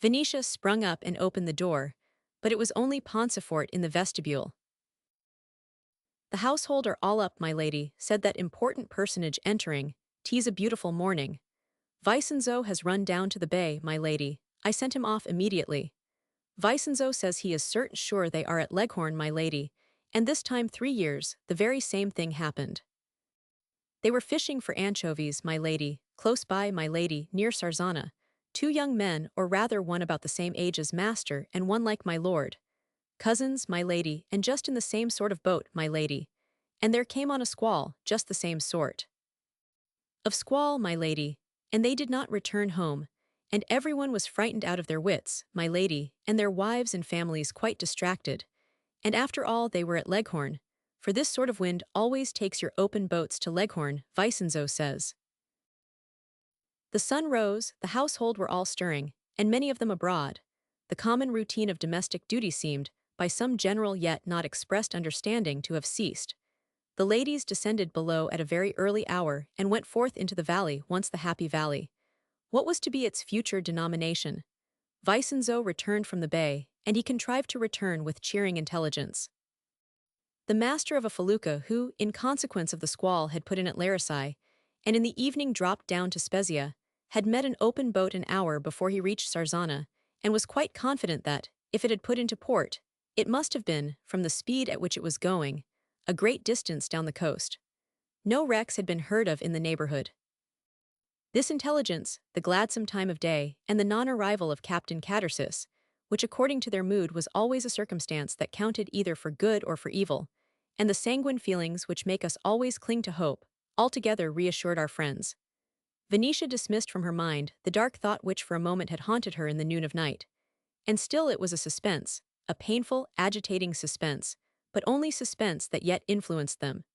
A: Venetia sprung up and opened the door, but it was only Pansifort in the vestibule. "The household are all up, my lady," said that important personage entering. "'Tis a beautiful morning. Vicenzo has run down to the bay, my lady. I sent him off immediately. Vicenzo says he is certain sure they are at Leghorn, my lady, and this time 3 years, the very same thing happened. They were fishing for anchovies, my lady, close by, my lady, near Sarzana. 2 young men, or rather one about the same age as master and one like my lord. Cousins, my lady, and just in the same sort of boat, my lady. And there came on a squall, just the same sort of squall, my lady, and they did not return home, and everyone was frightened out of their wits, my lady, and their wives and families quite distracted. And after all they were at Leghorn, for this sort of wind always takes your open boats to Leghorn, Vicenzo says. The sun rose, the household were all stirring, and many of them abroad. The common routine of domestic duty seemed, by some general yet not expressed understanding, to have ceased. The ladies descended below at a very early hour and went forth into the valley, once the Happy Valley. What was to be its future denomination? Vicenzo returned from the bay, and he contrived to return with cheering intelligence. The master of a felucca who, in consequence of the squall, had put in at Larissae, and in the evening dropped down to Spezia, had met an open boat an hour before he reached Sarzana, and was quite confident that, if it had put into port, it must have been, from the speed at which it was going, a great distance down the coast. No wrecks had been heard of in the neighborhood. This intelligence, the gladsome time of day, and the non-arrival of Captain Cattersis, which according to their mood was always a circumstance that counted either for good or for evil, and the sanguine feelings which make us always cling to hope, altogether reassured our friends. Venetia dismissed from her mind the dark thought which for a moment had haunted her in the noon of night. And still it was a suspense, a painful, agitating suspense, but only suspense that yet influenced them.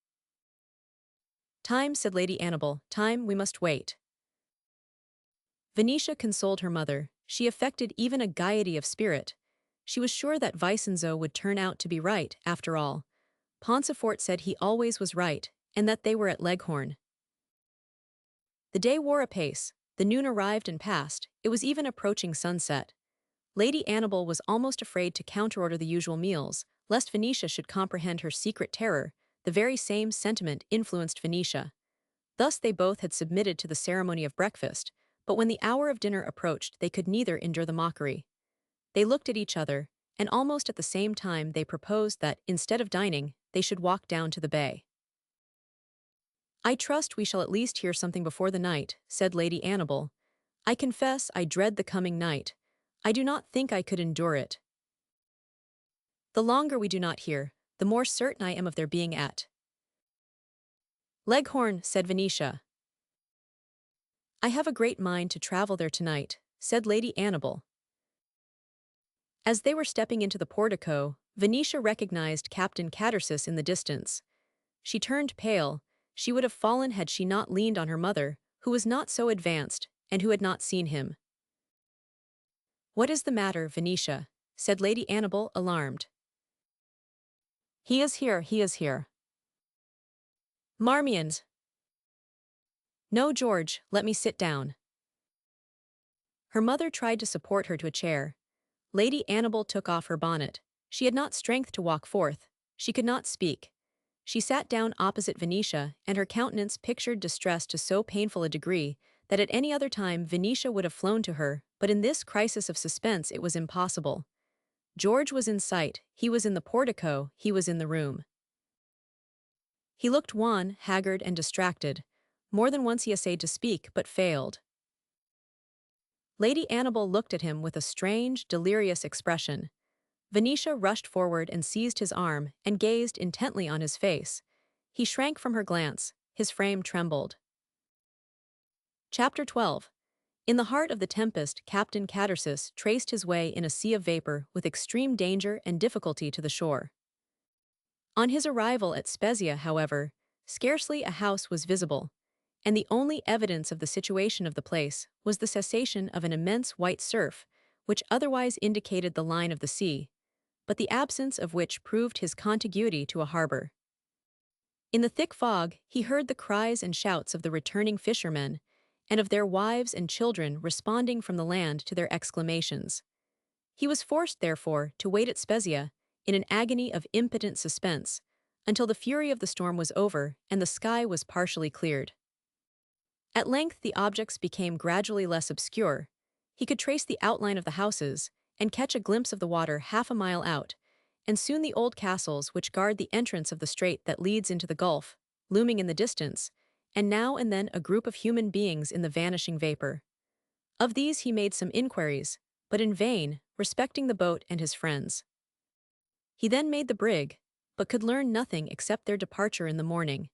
A: "Time," said Lady Annabel, "time, we must wait." Venetia consoled her mother. She affected even a gaiety of spirit. She was sure that Vicenzo would turn out to be right, after all. Pansifort said he always was right, and that they were at Leghorn. The day wore apace, the noon arrived and passed, it was even approaching sunset. Lady Annabel was almost afraid to counterorder the usual meals, lest Venetia should comprehend her secret terror. The very same sentiment influenced Venetia. Thus they both had submitted to the ceremony of breakfast, but when the hour of dinner approached they could neither endure the mockery. They looked at each other, and almost at the same time they proposed that, instead of dining, they should walk down to the bay. "I trust we shall at least hear something before the night," said Lady Annabel. "I confess I dread the coming night. I do not think I could endure it. The longer we do not hear, the more certain I am of their being at." "Leghorn," said Venetia. "I have a great mind to travel there tonight," said Lady Annabel. As they were stepping into the portico, Venetia recognized Captain Catersis in the distance. She turned pale. She would have fallen had she not leaned on her mother, who was not so advanced, and who had not seen him. "What is the matter, Venetia?" said Lady Annabel, alarmed. He is here, he is here." "Marmions!" "No, George, let me sit down." Her mother tried to support her to a chair. Lady Annabel took off her bonnet. She had not strength to walk forth. She could not speak. She sat down opposite Venetia, and her countenance pictured distress to so painful a degree that at any other time Venetia would have flown to her, but in this crisis of suspense it was impossible. George was in sight, he was in the portico, he was in the room. He looked wan, haggard, and distracted. More than once he essayed to speak, but failed. Lady Annabel looked at him with a strange, delirious expression. Venetia rushed forward and seized his arm and gazed intently on his face. He shrank from her glance. His frame trembled. Chapter 12. In the heart of the tempest, Captain Catersis traced his way in a sea of vapor with extreme danger and difficulty to the shore. On his arrival at Spezia, however, scarcely a house was visible, and the only evidence of the situation of the place was the cessation of an immense white surf, which otherwise indicated the line of the sea, but the absence of which proved his contiguity to a harbor. In the thick fog, he heard the cries and shouts of the returning fishermen, and of their wives and children responding from the land to their exclamations. He was forced, therefore, to wait at Spezia, in an agony of impotent suspense, until the fury of the storm was over and the sky was partially cleared. At length the objects became gradually less obscure. He could trace the outline of the houses, and catch a glimpse of the water half a mile out, and soon the old castles which guard the entrance of the strait that leads into the gulf, looming in the distance, and now and then a group of human beings in the vanishing vapor. Of these he made some inquiries, but in vain, respecting the boat and his friends. He then made the brig, but could learn nothing except their departure in the morning.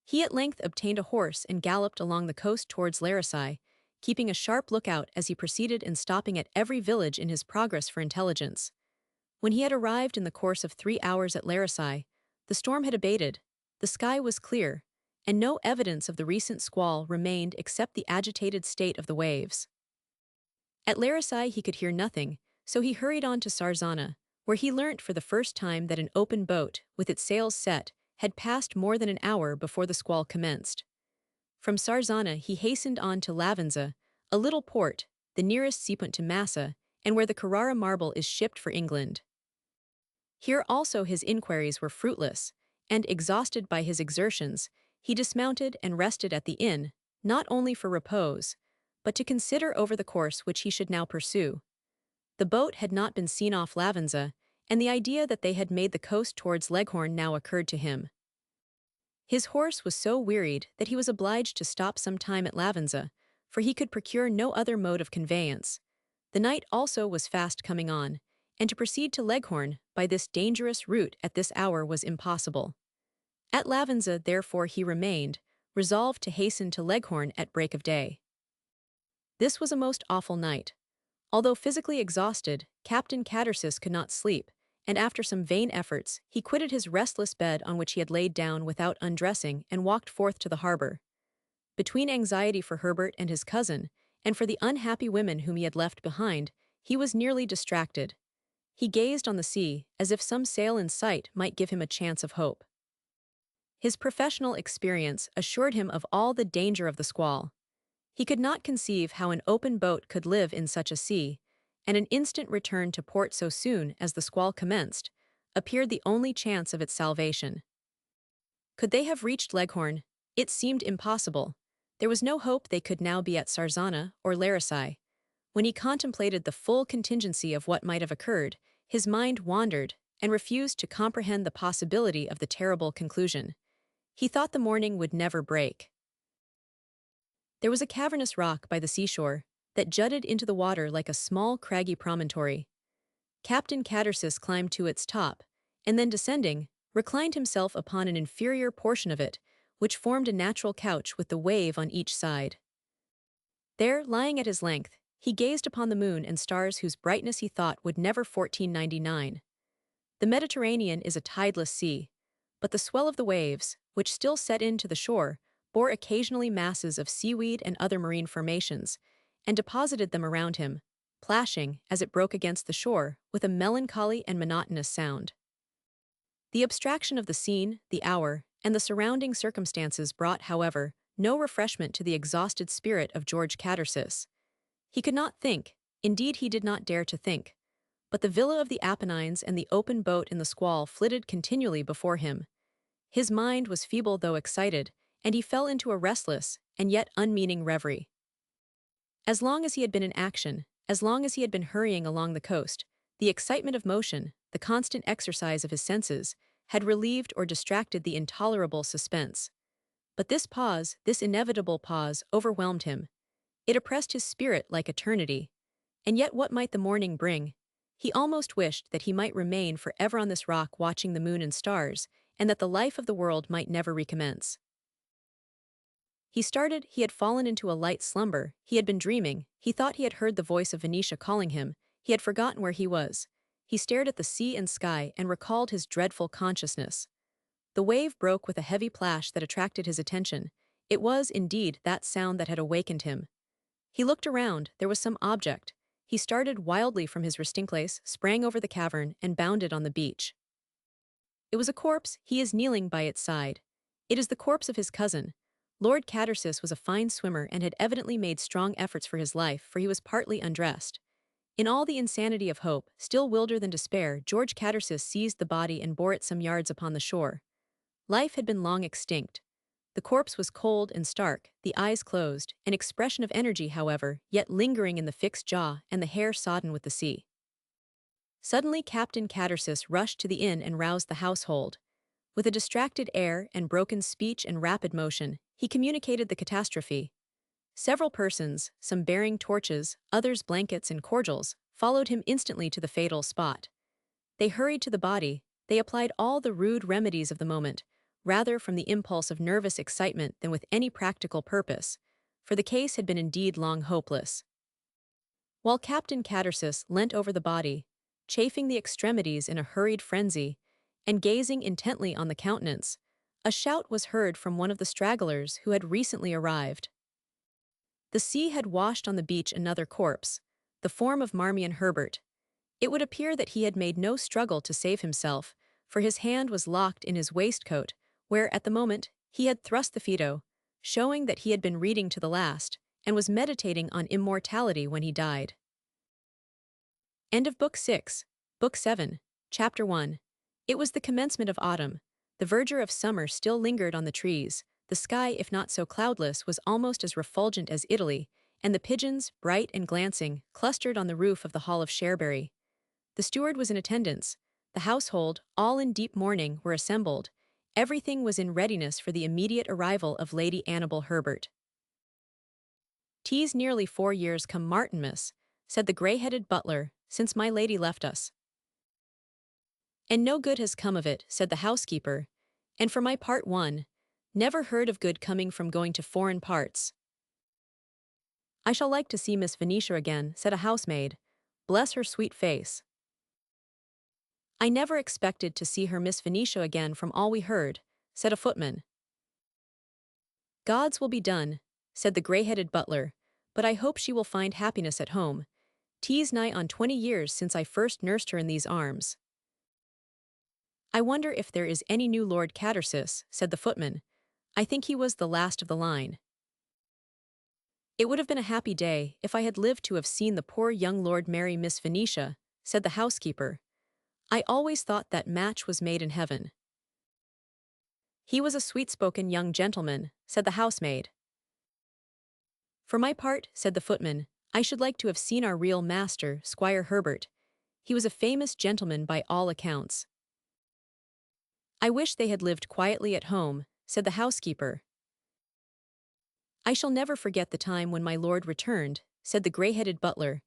A: He at length obtained a horse and galloped along the coast towards Larissae, keeping a sharp lookout as he proceeded and stopping at every village in his progress for intelligence. When he had arrived in the course of 3 hours at Larissae, the storm had abated, the sky was clear, and no evidence of the recent squall remained except the agitated state of the waves. At Larissae he could hear nothing, so he hurried on to Sarzana, where he learnt for the first time that an open boat, with its sails set, had passed more than an hour before the squall commenced. From Sarzana he hastened on to Lavenza, a little port, the nearest seaport to Massa, and where the Carrara marble is shipped for England. Here also his inquiries were fruitless, and, exhausted by his exertions, he dismounted and rested at the inn, not only for repose, but to consider over the course which he should now pursue. The boat had not been seen off Lavenza, and the idea that they had made the coast towards Leghorn now occurred to him. His horse was so wearied that he was obliged to stop some time at Lavenza, for he could procure no other mode of conveyance. The night also was fast coming on, and to proceed to Leghorn by this dangerous route at this hour was impossible. At Lavenza, therefore, he remained, resolved to hasten to Leghorn at break of day. This was a most awful night. Although physically exhausted, Captain Catersis could not sleep, and after some vain efforts, he quitted his restless bed on which he had laid down without undressing and walked forth to the harbor. Between anxiety for Herbert and his cousin, and for the unhappy women whom he had left behind, he was nearly distracted. He gazed on the sea, as if some sail in sight might give him a chance of hope. His professional experience assured him of all the danger of the squall. He could not conceive how an open boat could live in such a sea, and an instant return to port so soon as the squall commenced appeared the only chance of its salvation. Could they have reached Leghorn? It seemed impossible. There was no hope they could now be at Sarzana or Larissae. When he contemplated the full contingency of what might have occurred, his mind wandered and refused to comprehend the possibility of the terrible conclusion. He thought the morning would never break. There was a cavernous rock by the seashore that jutted into the water like a small craggy promontory. Captain Catersis climbed to its top, and then descending, reclined himself upon an inferior portion of it, which formed a natural couch with the wave on each side. There, lying at his length, he gazed upon the moon and stars whose brightness he thought would never 1499. The Mediterranean is a tideless sea, but the swell of the waves, which still set in to the shore, bore occasionally masses of seaweed and other marine formations, and deposited them around him, plashing, as it broke against the shore, with a melancholy and monotonous sound. The abstraction of the scene, the hour, and the surrounding circumstances brought, however, no refreshment to the exhausted spirit of George Catersis. He could not think, indeed he did not dare to think, but the villa of the Apennines and the open boat in the squall flitted continually before him. His mind was feeble though excited, and he fell into a restless and yet unmeaning reverie. As long as he had been in action, as long as he had been hurrying along the coast, the excitement of motion, the constant exercise of his senses, had relieved or distracted the intolerable suspense. But this pause, this inevitable pause, overwhelmed him. It oppressed his spirit like eternity. And yet what might the morning bring? He almost wished that he might remain forever on this rock watching the moon and stars, and that the life of the world might never recommence. He started, he had fallen into a light slumber, he had been dreaming, he thought he had heard the voice of Venetia calling him, he had forgotten where he was. He stared at the sea and sky and recalled his dreadful consciousness. The wave broke with a heavy plash that attracted his attention. It was, indeed, that sound that had awakened him. He looked around, there was some object. He started wildly from his resting place, sprang over the cavern, and bounded on the beach. It was a corpse, he is kneeling by its side. It is the corpse of his cousin. Lord Catersis was a fine swimmer and had evidently made strong efforts for his life, for he was partly undressed. In all the insanity of hope, still wilder than despair, George Catersis seized the body and bore it some yards upon the shore. Life had been long extinct. The corpse was cold and stark, the eyes closed, an expression of energy, however, yet lingering in the fixed jaw and the hair sodden with the sea. Suddenly Captain Catersis rushed to the inn and roused the household. With a distracted air and broken speech and rapid motion, he communicated the catastrophe. Several persons, some bearing torches, others blankets and cordials, followed him instantly to the fatal spot. They hurried to the body, they applied all the rude remedies of the moment, rather from the impulse of nervous excitement than with any practical purpose, for the case had been indeed long hopeless. While Captain Catersis leant over the body, chafing the extremities in a hurried frenzy, and gazing intently on the countenance, a shout was heard from one of the stragglers who had recently arrived. The sea had washed on the beach another corpse, the form of Marmion Herbert. It would appear that he had made no struggle to save himself, for his hand was locked in his waistcoat, where, at the moment, he had thrust the Phaedo, showing that he had been reading to the last, and was meditating on immortality when he died. End of Book 6, Book 7, Chapter 1. It was the commencement of autumn. The verdure of summer still lingered on the trees. The sky, if not so cloudless, was almost as refulgent as Italy, and the pigeons, bright and glancing, clustered on the roof of the Hall of Cherbury. The steward was in attendance. The household, all in deep mourning, were assembled. Everything was in readiness for the immediate arrival of Lady Annabel Herbert. "'Tis nearly 4 years come Martinmas," said the grey-headed butler, "since my lady left us. And no good has come of it," said the housekeeper, "and for my part never heard of good coming from going to foreign parts." "I shall like to see Miss Venetia again," said a housemaid. "Bless her sweet face. I never expected to see her Miss Venetia again from all we heard," said a footman. "God's will be done," said the grey-headed butler, "but I hope she will find happiness at home. 'Tis nigh on 20 years since I first nursed her in these arms." "I wonder if there is any new Lord Catersis," said the footman. "I think he was the last of the line." "It would have been a happy day if I had lived to have seen the poor young lord marry Miss Venetia," said the housekeeper. "I always thought that match was made in heaven." "He was a sweet-spoken young gentleman," said the housemaid. "For my part," said the footman, I should like to have seen our real master, Squire Herbert. He was a famous gentleman by all accounts. I wish they had lived quietly at home, said the housekeeper. I shall never forget the time when my lord returned, said the grey-headed butler.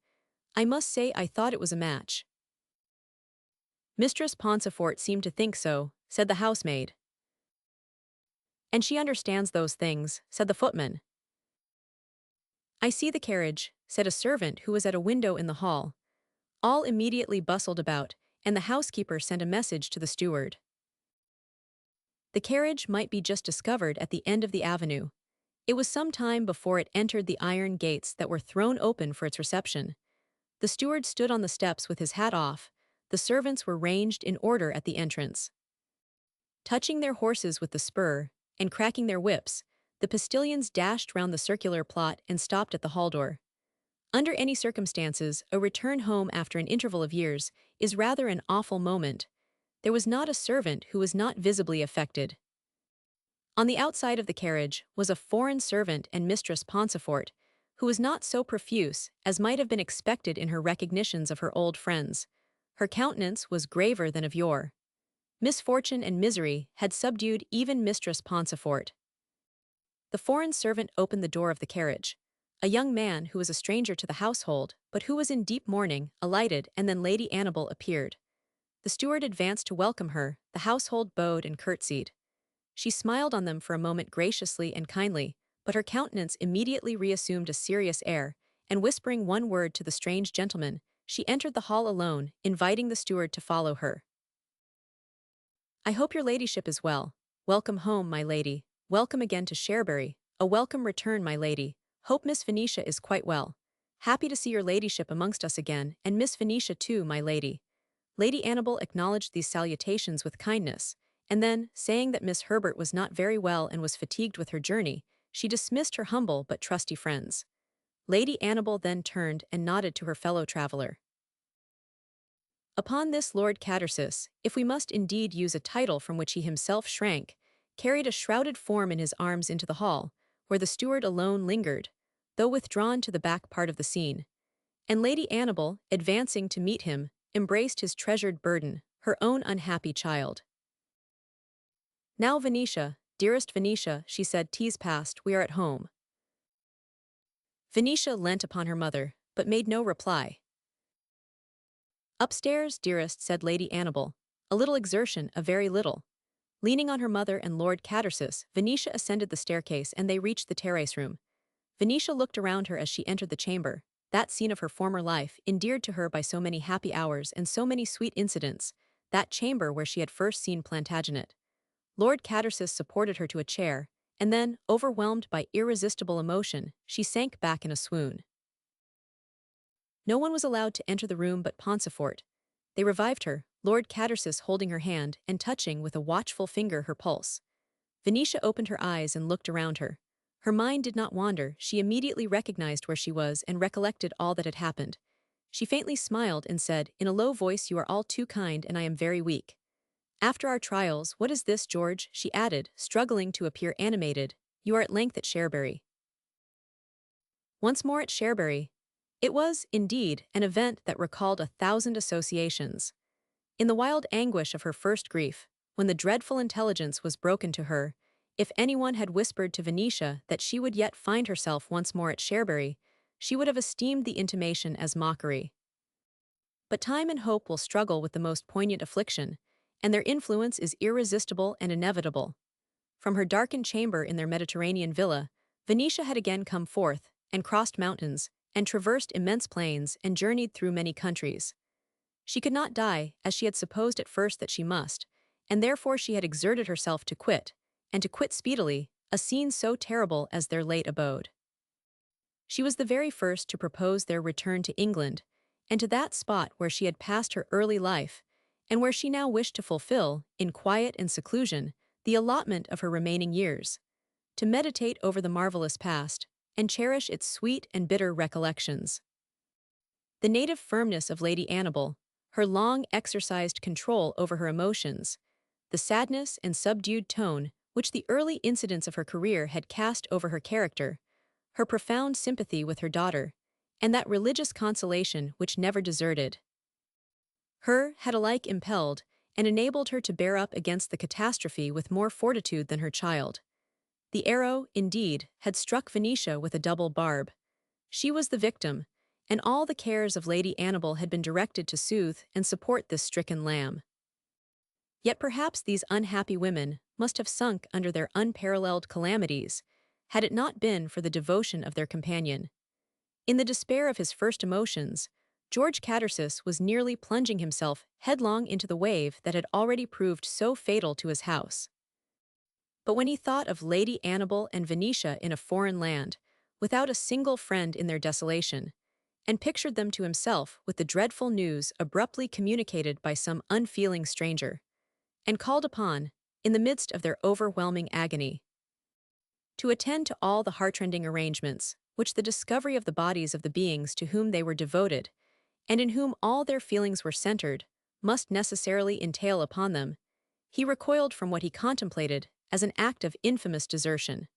A: I must say I thought it was a match. Mistress Pauncefote seemed to think so, said the housemaid. And she understands those things, said the footman. I see the carriage, said a servant who was at a window in the hall. All immediately bustled about, and the housekeeper sent a message to the steward. The carriage might be just discovered at the end of the avenue. It was some time before it entered the iron gates that were thrown open for its reception. The steward stood on the steps with his hat off. The servants were ranged in order at the entrance. Touching their horses with the spur, and cracking their whips, the postilions dashed round the circular plot and stopped at the hall door. Under any circumstances, a return home after an interval of years is rather an awful moment. There was not a servant who was not visibly affected. On the outside of the carriage was a foreign servant and Mistress Pauncefote, who was not so profuse as might have been expected in her recognitions of her old friends. Her countenance was graver than of yore. Misfortune and misery had subdued even Mistress Pauncefote. The foreign servant opened the door of the carriage. A young man who was a stranger to the household, but who was in deep mourning, alighted, and then Lady Annabel appeared. The steward advanced to welcome her, the household bowed and curtsied. She smiled on them for a moment graciously and kindly, but her countenance immediately reassumed a serious air, and whispering one word to the strange gentleman, she entered the hall alone, inviting the steward to follow her. I hope your ladyship is well. Welcome home, my lady. Welcome again to Cherbury. A welcome return, my lady. Hope Miss Venetia is quite well. Happy to see your ladyship amongst us again, and Miss Venetia too, my lady. Lady Annabel acknowledged these salutations with kindness, and then, saying that Miss Herbert was not very well and was fatigued with her journey, she dismissed her humble but trusty friends. Lady Annabel then turned and nodded to her fellow-traveller. Upon this Lord Catersis, if we must indeed use a title from which he himself shrank, carried a shrouded form in his arms into the hall, where the steward alone lingered, though withdrawn to the back part of the scene. And Lady Annabel, advancing to meet him, embraced his treasured burden, her own unhappy child. Now Venetia, dearest Venetia, she said, tea's past, we are at home. Venetia leant upon her mother, but made no reply. Upstairs, dearest, said Lady Annabel. A little exertion, a very little. Leaning on her mother and Lord Catersis, Venetia ascended the staircase and they reached the terrace room. Venetia looked around her as she entered the chamber, that scene of her former life, endeared to her by so many happy hours and so many sweet incidents, that chamber where she had first seen Plantagenet. Lord Catersis supported her to a chair, and then, overwhelmed by irresistible emotion, she sank back in a swoon. No one was allowed to enter the room but Pauncefote. They revived her, Lord Catersis holding her hand and touching with a watchful finger her pulse. Venetia opened her eyes and looked around her. Her mind did not wander, she immediately recognized where she was and recollected all that had happened. She faintly smiled and said, in a low voice, you are all too kind and I am very weak. After our trials, what is this, George? She added, struggling to appear animated. You are at length at Cherbury. Once more at Cherbury. It was, indeed, an event that recalled 1,000 associations. In the wild anguish of her first grief, when the dreadful intelligence was broken to her, if anyone had whispered to Venetia that she would yet find herself once more at Cherbury, she would have esteemed the intimation as mockery. But time and hope will struggle with the most poignant affliction, and their influence is irresistible and inevitable. From her darkened chamber in their Mediterranean villa, Venetia had again come forth, and crossed mountains, and traversed immense plains, and journeyed through many countries. She could not die, as she had supposed at first that she must, and therefore she had exerted herself to quit, and to quit speedily, a scene so terrible as their late abode. She was the very first to propose their return to England, and to that spot where she had passed her early life, and where she now wished to fulfill, in quiet and seclusion, the allotment of her remaining years, to meditate over the marvelous past, and cherish its sweet and bitter recollections. The native firmness of Lady Annabel, her long exercised control over her emotions, the sadness and subdued tone which the early incidents of her career had cast over her character, her profound sympathy with her daughter, and that religious consolation which never deserted her had alike impelled and enabled her to bear up against the catastrophe with more fortitude than her child. The arrow, indeed, had struck Venetia with a double barb. She was the victim, and all the cares of Lady Annabel had been directed to soothe and support this stricken lamb. Yet perhaps these unhappy women must have sunk under their unparalleled calamities, had it not been for the devotion of their companion. In the despair of his first emotions, George Catersis was nearly plunging himself headlong into the wave that had already proved so fatal to his house. But when he thought of Lady Annabel and Venetia in a foreign land, without a single friend in their desolation, and pictured them to himself with the dreadful news abruptly communicated by some unfeeling stranger, and called upon, in the midst of their overwhelming agony, to attend to all the heartrending arrangements which the discovery of the bodies of the beings to whom they were devoted, and in whom all their feelings were centered, must necessarily entail upon them, he recoiled from what he contemplated as an act of infamous desertion.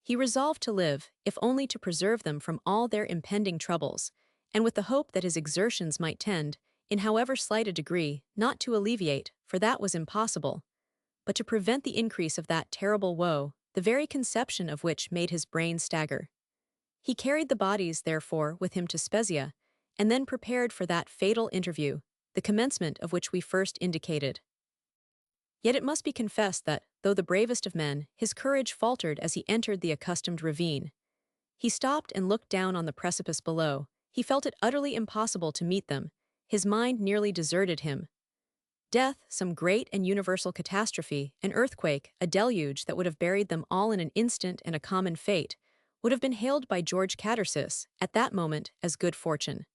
A: He resolved to live, if only to preserve them from all their impending troubles, and with the hope that his exertions might tend, in however slight a degree, not to alleviate, for that was impossible, but to prevent the increase of that terrible woe, the very conception of which made his brain stagger. He carried the bodies, therefore, with him to Spezia, and then prepared for that fatal interview, the commencement of which we first indicated. Yet it must be confessed that, though the bravest of men, his courage faltered as he entered the accustomed ravine. He stopped and looked down on the precipice below. He felt it utterly impossible to meet them. His mind nearly deserted him. Death, some great and universal catastrophe, an earthquake, a deluge that would have buried them all in an instant and a common fate, would have been hailed by George Catersis, at that moment, as good fortune.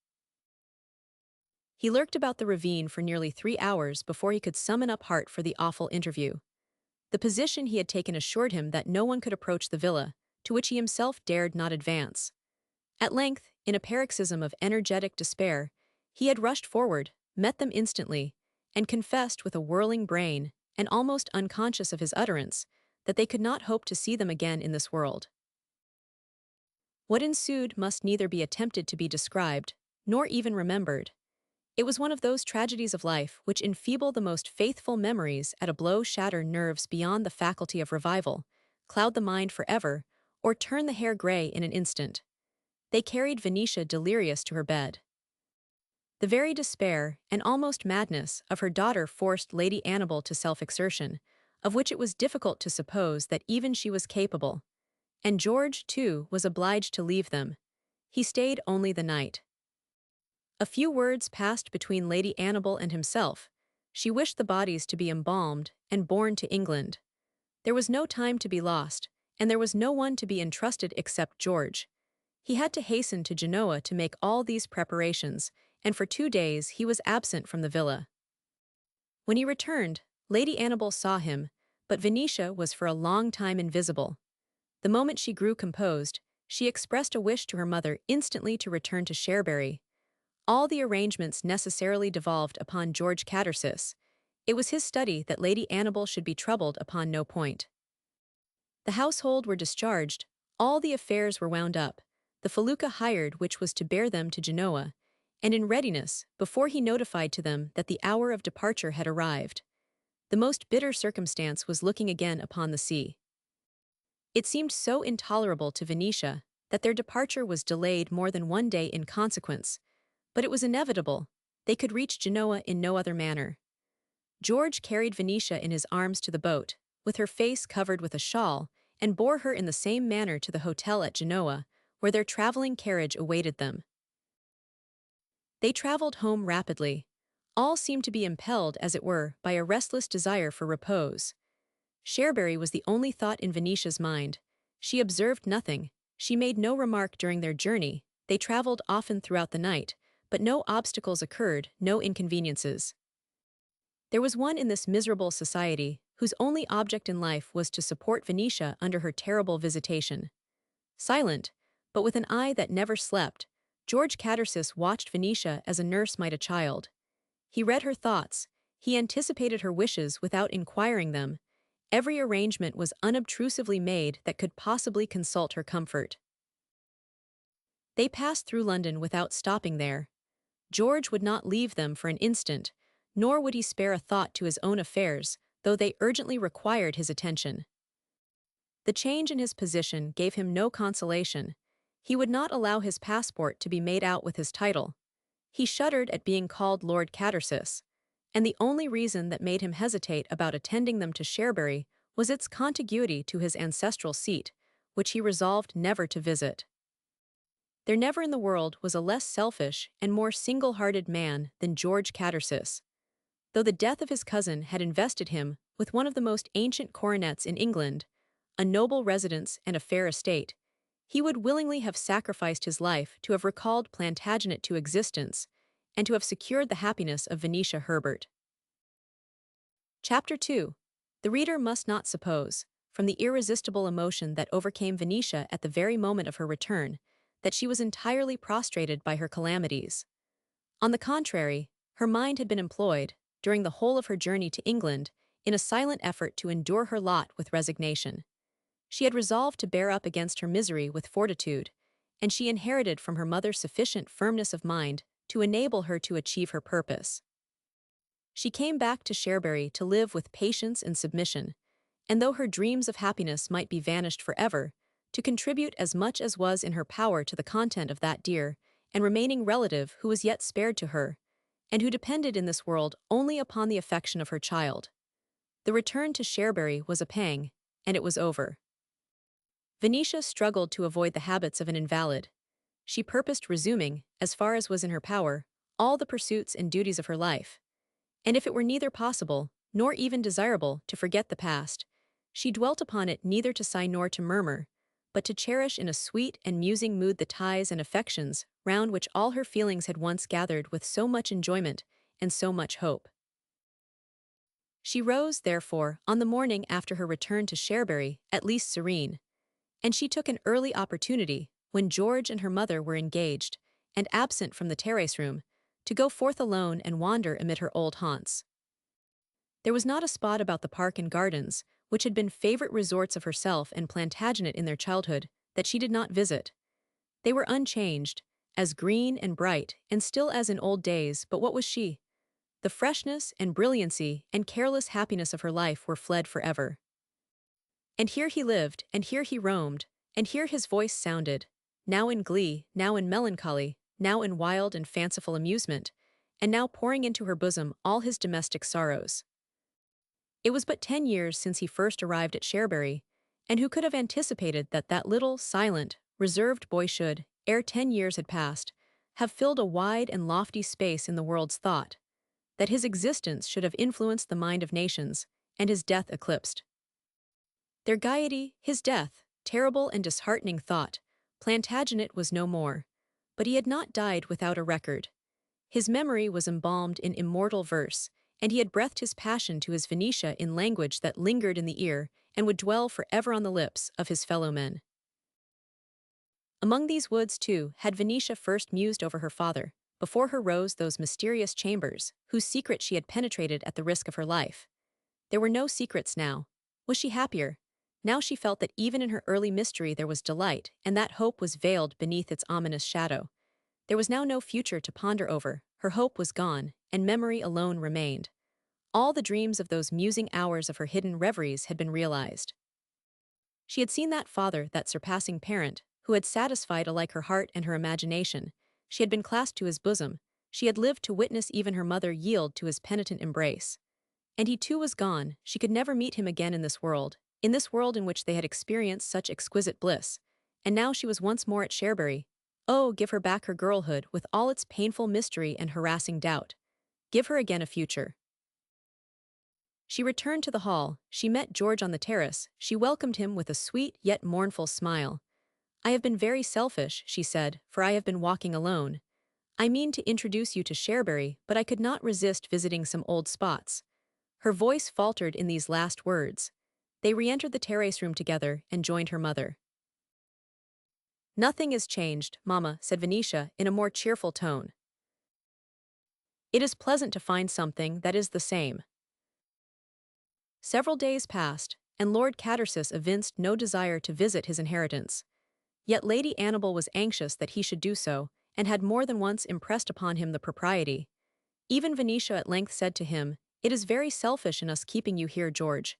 A: He lurked about the ravine for nearly 3 hours before he could summon up heart for the awful interview. The position he had taken assured him that no one could approach the villa, to which he himself dared not advance. At length, in a paroxysm of energetic despair, he had rushed forward, met them instantly, and confessed with a whirling brain, and almost unconscious of his utterance, that they could not hope to see them again in this world. What ensued must neither be attempted to be described, nor even remembered. It was one of those tragedies of life which enfeeble the most faithful memories, at a blow shatter nerves beyond the faculty of revival, cloud the mind forever, or turn the hair gray in an instant. They carried Venetia delirious to her bed. The very despair, and almost madness, of her daughter forced Lady Annabel to self-exertion, of which it was difficult to suppose that even she was capable. And George, too, was obliged to leave them. He stayed only the night. A few words passed between Lady Annabel and himself. She wished the bodies to be embalmed and borne to England. There was no time to be lost, and there was no one to be entrusted except George. He had to hasten to Genoa to make all these preparations, and for 2 days he was absent from the villa. When he returned, Lady Annabel saw him, but Venetia was for a long time invisible. The moment she grew composed, she expressed a wish to her mother instantly to return to Cherbury. All the arrangements necessarily devolved upon George Catersis. It was his study that Lady Annabel should be troubled upon no point. The household were discharged, all the affairs were wound up, the felucca hired which was to bear them to Genoa, and in readiness, before he notified to them that the hour of departure had arrived. The most bitter circumstance was looking again upon the sea. It seemed so intolerable to Venetia that their departure was delayed more than 1 day in consequence, but it was inevitable. They could reach Genoa in no other manner. George carried Venetia in his arms to the boat, with her face covered with a shawl, and bore her in the same manner to the hotel at Genoa, where their traveling carriage awaited them. They traveled home rapidly. All seemed to be impelled, as it were, by a restless desire for repose. Cherbury was the only thought in Venetia's mind. She observed nothing. She made no remark during their journey. They traveled often throughout the night, but no obstacles occurred, no inconveniences. There was one in this miserable society whose only object in life was to support Venetia under her terrible visitation. Silent, but with an eye that never slept, George Catersis watched Venetia as a nurse might a child. He read her thoughts, he anticipated her wishes without inquiring them. Every arrangement was unobtrusively made that could possibly consult her comfort. They passed through London without stopping there. George would not leave them for an instant, nor would he spare a thought to his own affairs, though they urgently required his attention. The change in his position gave him no consolation. He would not allow his passport to be made out with his title. He shuddered at being called Lord Catersis, and the only reason that made him hesitate about attending them to Cherbury was its contiguity to his ancestral seat, which he resolved never to visit. There never in the world was a less selfish and more single-hearted man than George Catersis. Though the death of his cousin had invested him with one of the most ancient coronets in England, a noble residence and a fair estate, he would willingly have sacrificed his life to have recalled Plantagenet to existence and to have secured the happiness of Venetia Herbert. Chapter 2. The reader must not suppose, from the irresistible emotion that overcame Venetia at the very moment of her return, that she was entirely prostrated by her calamities. On the contrary, her mind had been employed, during the whole of her journey to England, in a silent effort to endure her lot with resignation. She had resolved to bear up against her misery with fortitude, and she inherited from her mother sufficient firmness of mind to enable her to achieve her purpose. She came back to Cherbury to live with patience and submission, and though her dreams of happiness might be vanished forever, to contribute as much as was in her power to the content of that dear and remaining relative who was yet spared to her, and who depended in this world only upon the affection of her child. The return to Cherbury was a pang, and it was over. Venetia struggled to avoid the habits of an invalid. She purposed resuming, as far as was in her power, all the pursuits and duties of her life. And if it were neither possible, nor even desirable, to forget the past, she dwelt upon it neither to sigh nor to murmur, but to cherish in a sweet and musing mood the ties and affections round which all her feelings had once gathered with so much enjoyment and so much hope. She rose, therefore, on the morning after her return to Cherbury, at least serene, and she took an early opportunity, when George and her mother were engaged, and absent from the terrace-room, to go forth alone and wander amid her old haunts. There was not a spot about the park and gardens, which had been favorite resorts of herself and Plantagenet in their childhood, that she did not visit. They were unchanged, as green and bright, and still as in old days, but what was she? The freshness and brilliancy and careless happiness of her life were fled forever. And here he lived, and here he roamed, and here his voice sounded, now in glee, now in melancholy, now in wild and fanciful amusement, and now pouring into her bosom all his domestic sorrows. It was but 10 years since he first arrived at Cherbury, and who could have anticipated that that little, silent, reserved boy should, ere 10 years had passed, have filled a wide and lofty space in the world's thought, that his existence should have influenced the mind of nations, and his death eclipsed their gaiety, his death, terrible and disheartening thought. Plantagenet was no more, but he had not died without a record. His memory was embalmed in immortal verse, and he had breathed his passion to his Venetia in language that lingered in the ear and would dwell forever on the lips of his fellow-men. Among these woods, too, had Venetia first mused over her father. Before her rose those mysterious chambers, whose secret she had penetrated at the risk of her life. There were no secrets now. Was she happier? Now she felt that even in her early mystery there was delight, and that hope was veiled beneath its ominous shadow. There was now no future to ponder over, her hope was gone, and memory alone remained. All the dreams of those musing hours of her hidden reveries had been realized. She had seen that father, that surpassing parent, who had satisfied alike her heart and her imagination. She had been clasped to his bosom, she had lived to witness even her mother yield to his penitent embrace. And he too was gone, she could never meet him again in this world in which they had experienced such exquisite bliss. And now she was once more at Cherbury. Oh, give her back her girlhood with all its painful mystery and harassing doubt. Give her again a future. She returned to the hall, she met George on the terrace, she welcomed him with a sweet yet mournful smile. I have been very selfish, she said, for I have been walking alone. I mean to introduce you to Cherbury, but I could not resist visiting some old spots. Her voice faltered in these last words. They re-entered the terrace-room together and joined her mother. Nothing is changed, Mamma, said Venetia in a more cheerful tone. It is pleasant to find something that is the same. Several days passed, and Lord Catersis evinced no desire to visit his inheritance. Yet Lady Annabel was anxious that he should do so, and had more than once impressed upon him the propriety. Even Venetia at length said to him, "It is very selfish in us keeping you here, George.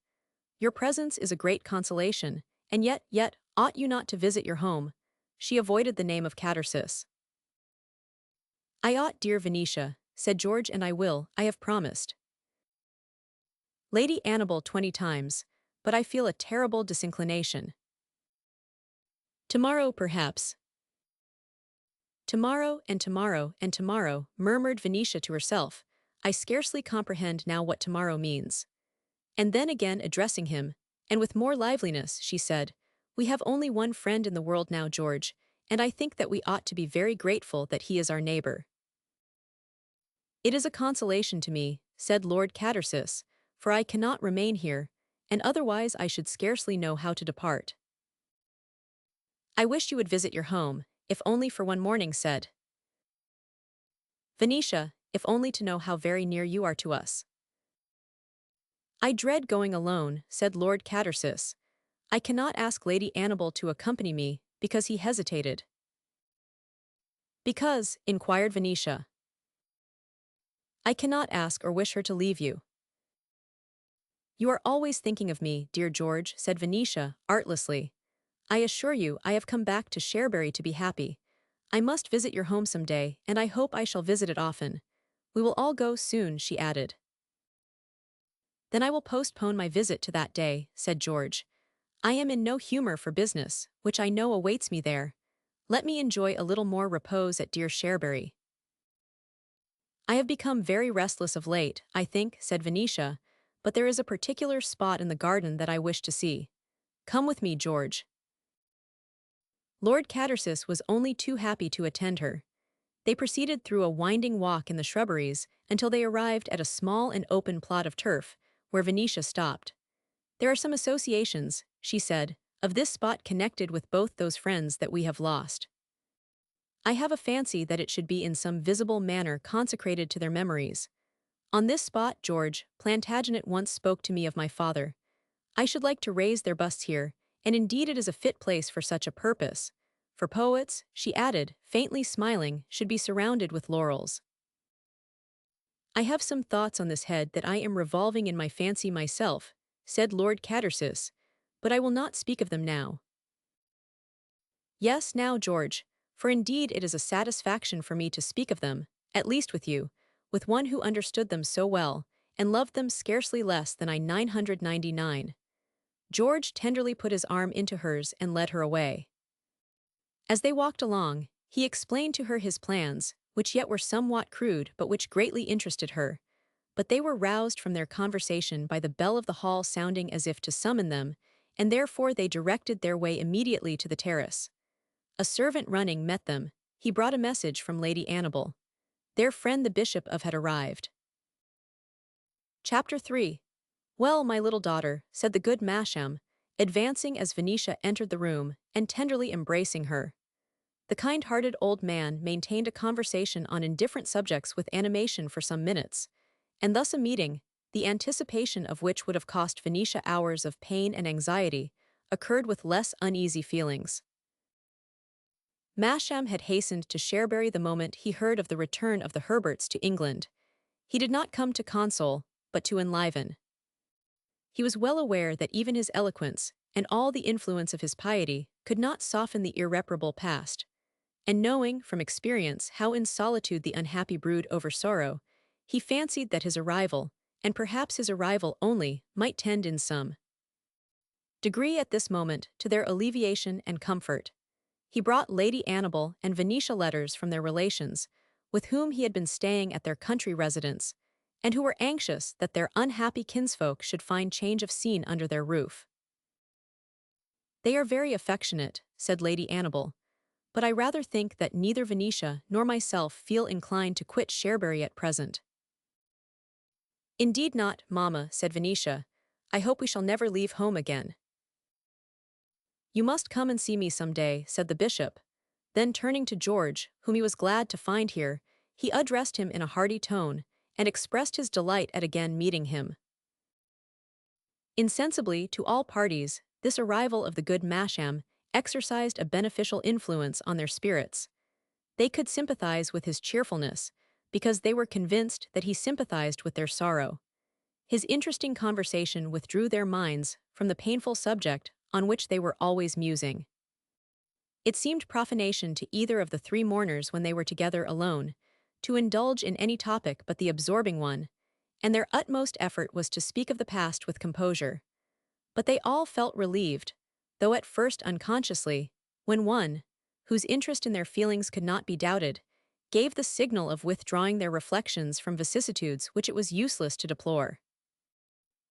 A: Your presence is a great consolation, and yet, ought you not to visit your home?" She avoided the name of Catersis. "I ought, dear Venetia," said George, "and I have promised Lady Annabel 20 times, but I feel a terrible disinclination. Tomorrow, perhaps." "Tomorrow, and tomorrow, and tomorrow," murmured Venetia to herself. "I scarcely comprehend now what tomorrow means." And then again addressing him, and with more liveliness, she said, "We have only one friend in the world now, George, and I think that we ought to be very grateful that he is our neighbor." "It is a consolation to me," said Lord Catersis, "for I cannot remain here, and otherwise I should scarcely know how to depart." "I wish you would visit your home, if only for one morning," said Venetia, "if only to know how very near you are to us." "I dread going alone," said Lord Catersis. "I cannot ask Lady Annabel to accompany me," because he hesitated. "Because," inquired Venetia, "I cannot ask or wish her to leave you." "You are always thinking of me, dear George," said Venetia, artlessly. "I assure you I have come back to Cherbury to be happy. I must visit your home some day, and I hope I shall visit it often. We will all go soon," she added. "Then I will postpone my visit to that day," said George. "I am in no humor for business, which I know awaits me there. Let me enjoy a little more repose at dear Cherbury." "I have become very restless of late, I think," said Venetia, "but there is a particular spot in the garden that I wish to see. Come with me, George." Lord Catersis was only too happy to attend her. They proceeded through a winding walk in the shrubberies until they arrived at a small and open plot of turf, where Venetia stopped. "There are some associations," she said, "of this spot connected with both those friends that we have lost. I have a fancy that it should be in some visible manner consecrated to their memories. On this spot, George, Plantagenet once spoke to me of my father. I should like to raise their busts here, and indeed it is a fit place for such a purpose. For poets," she added, faintly smiling, "should be surrounded with laurels." "I have some thoughts on this head that I am revolving in my fancy myself," said Lord Catersis, "but I will not speak of them now." "Yes, now, George, for indeed it is a satisfaction for me to speak of them, at least with you, with one who understood them so well, and loved them scarcely less than I 999. George tenderly put his arm into hers and led her away. As they walked along, he explained to her his plans, which yet were somewhat crude but which greatly interested her. But they were roused from their conversation by the bell of the hall sounding as if to summon them, and therefore they directed their way immediately to the terrace. A servant running met them. He brought a message from Lady Annabel. Their friend the Bishop of had arrived. Chapter 3. "Well, my little daughter," said the good Masham, advancing as Venetia entered the room, and tenderly embracing her. The kind-hearted old man maintained a conversation on indifferent subjects with animation for some minutes, and thus a meeting, the anticipation of which would have cost Venetia hours of pain and anxiety, occurred with less uneasy feelings. Masham had hastened to Cherbury the moment he heard of the return of the Herberts to England. He did not come to console, but to enliven. He was well aware that even his eloquence, and all the influence of his piety, could not soften the irreparable past. And knowing, from experience, how in solitude the unhappy brood over sorrow, he fancied that his arrival, and perhaps his arrival only, might tend in some degree at this moment to their alleviation and comfort. He brought Lady Annabel and Venetia letters from their relations, with whom he had been staying at their country residence, and who were anxious that their unhappy kinsfolk should find change of scene under their roof. "They are very affectionate," said Lady Annabel, "but I rather think that neither Venetia nor myself feel inclined to quit Cherbury at present." "Indeed not, mamma," said Venetia. "I hope we shall never leave home again." "You must come and see me some day," said the bishop. Then turning to George, whom he was glad to find here, he addressed him in a hearty tone, and expressed his delight at again meeting him. Insensibly, to all parties, this arrival of the good Masham exercised a beneficial influence on their spirits. They could sympathize with his cheerfulness, because they were convinced that he sympathized with their sorrow. His interesting conversation withdrew their minds from the painful subject on which they were always musing. It seemed profanation to either of the three mourners when they were together alone, to indulge in any topic but the absorbing one, and their utmost effort was to speak of the past with composure. But they all felt relieved, though at first unconsciously, when one, whose interest in their feelings could not be doubted, gave the signal of withdrawing their reflections from vicissitudes which it was useless to deplore.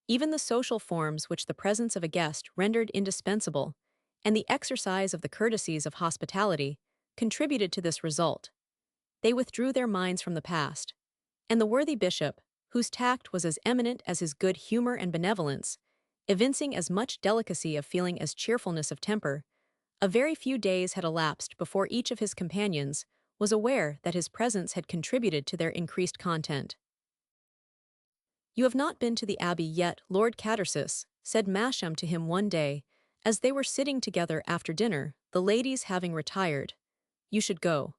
A: Even the social forms which the presence of a guest rendered indispensable, and the exercise of the courtesies of hospitality, contributed to this result. They withdrew their minds from the past, and the worthy bishop, whose tact was as eminent as his good humor and benevolence, evincing as much delicacy of feeling as cheerfulness of temper, a very few days had elapsed before each of his companions was aware that his presence had contributed to their increased content. "You have not been to the Abbey yet, Lord Catersis," said Masham to him one day, as they were sitting together after dinner, the ladies having retired. "You should go."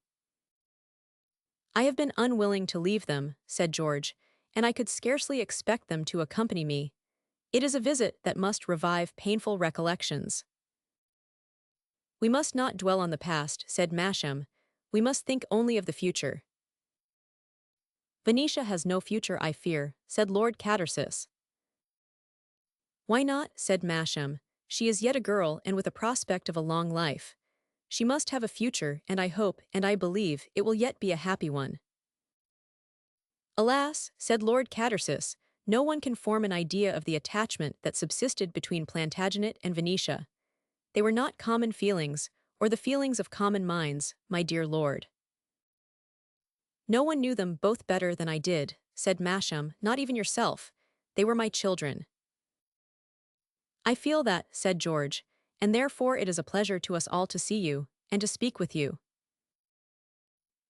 A: "I have been unwilling to leave them," said George, "and I could scarcely expect them to accompany me. It is a visit that must revive painful recollections." "We must not dwell on the past," said Masham. "We must think only of the future." "Venetia has no future, I fear," said Lord Catersis. "Why not?" said Masham. "She is yet a girl and with a prospect of a long life. She must have a future, and I hope, and I believe, it will yet be a happy one." "Alas," said Lord Catersis, "no one can form an idea of the attachment that subsisted between Plantagenet and Venetia. They were not common feelings, or the feelings of common minds, my dear lord." "No one knew them both better than I did," said Masham, "not even yourself. They were my children." "I feel that," said George, "and therefore it is a pleasure to us all to see you, and to speak with you."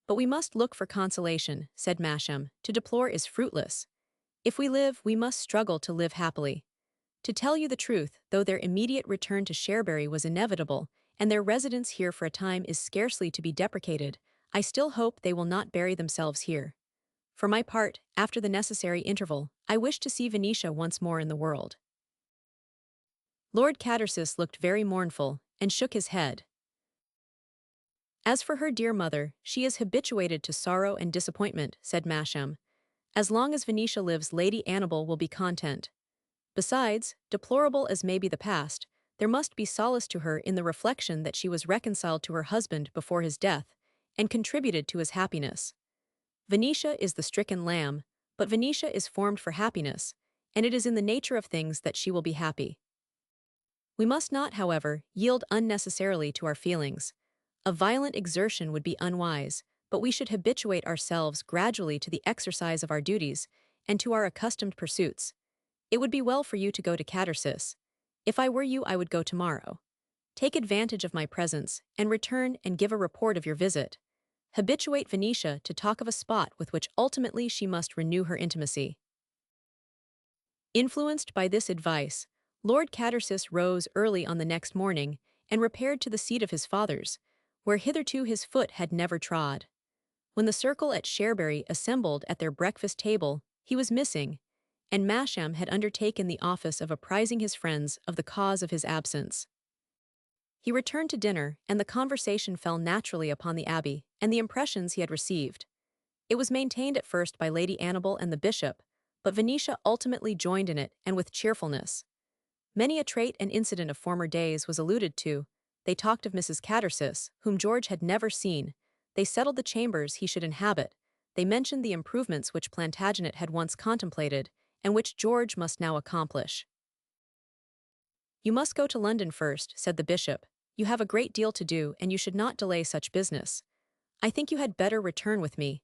A: "But we must look for consolation," said Masham. "To deplore is fruitless. If we live, we must struggle to live happily. To tell you the truth, though their immediate return to Cherbury was inevitable, and their residence here for a time is scarcely to be deprecated, I still hope they will not bury themselves here. For my part, after the necessary interval, I wish to see Venetia once more in the world." Lord Catersis looked very mournful, and shook his head. "As for her dear mother, she is habituated to sorrow and disappointment," said Masham. "As long as Venetia lives, Lady Annabel will be content. Besides, deplorable as may be the past, there must be solace to her in the reflection that she was reconciled to her husband before his death, and contributed to his happiness. Venetia is the stricken lamb, but Venetia is formed for happiness, and it is in the nature of things that she will be happy. We must not, however, yield unnecessarily to our feelings. A violent exertion would be unwise, but we should habituate ourselves gradually to the exercise of our duties, and to our accustomed pursuits. It would be well for you to go to Catersis. If I were you, I would go tomorrow. Take advantage of my presence, and return and give a report of your visit. Habituate Venetia to talk of a spot with which ultimately she must renew her intimacy." Influenced by this advice, Lord Catersis rose early on the next morning and repaired to the seat of his fathers, where hitherto his foot had never trod. When the circle at Cherbury assembled at their breakfast table, he was missing, and Masham had undertaken the office of apprising his friends of the cause of his absence. He returned to dinner, and the conversation fell naturally upon the Abbey and the impressions he had received. It was maintained at first by Lady Annabel and the bishop, but Venetia ultimately joined in it, and with cheerfulness. Many a trait and incident of former days was alluded to. They talked of Mrs. Catersis, whom George had never seen. They settled the chambers he should inhabit. They mentioned the improvements which Plantagenet had once contemplated, and which George must now accomplish. "You must go to London first," said the bishop. "You have a great deal to do, and you should not delay such business. I think you had better return with me.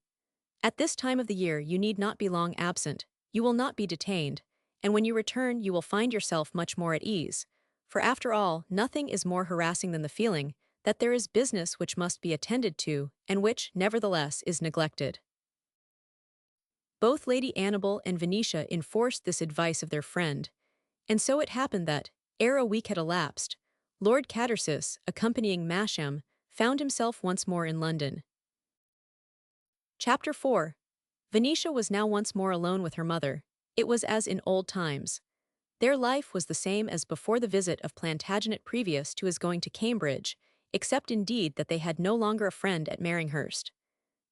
A: At this time of the year you need not be long absent, you will not be detained, and when you return you will find yourself much more at ease, for after all, nothing is more harassing than the feeling that there is business which must be attended to, and which, nevertheless, is neglected." Both Lady Annabel and Venetia enforced this advice of their friend, and so it happened that, ere a week had elapsed, Lord Catersis, accompanying Masham, found himself once more in London. Chapter 4. Venetia was now once more alone with her mother. It was as in old times. Their life was the same as before the visit of Plantagenet previous to his going to Cambridge, except indeed that they had no longer a friend at Marringhurst.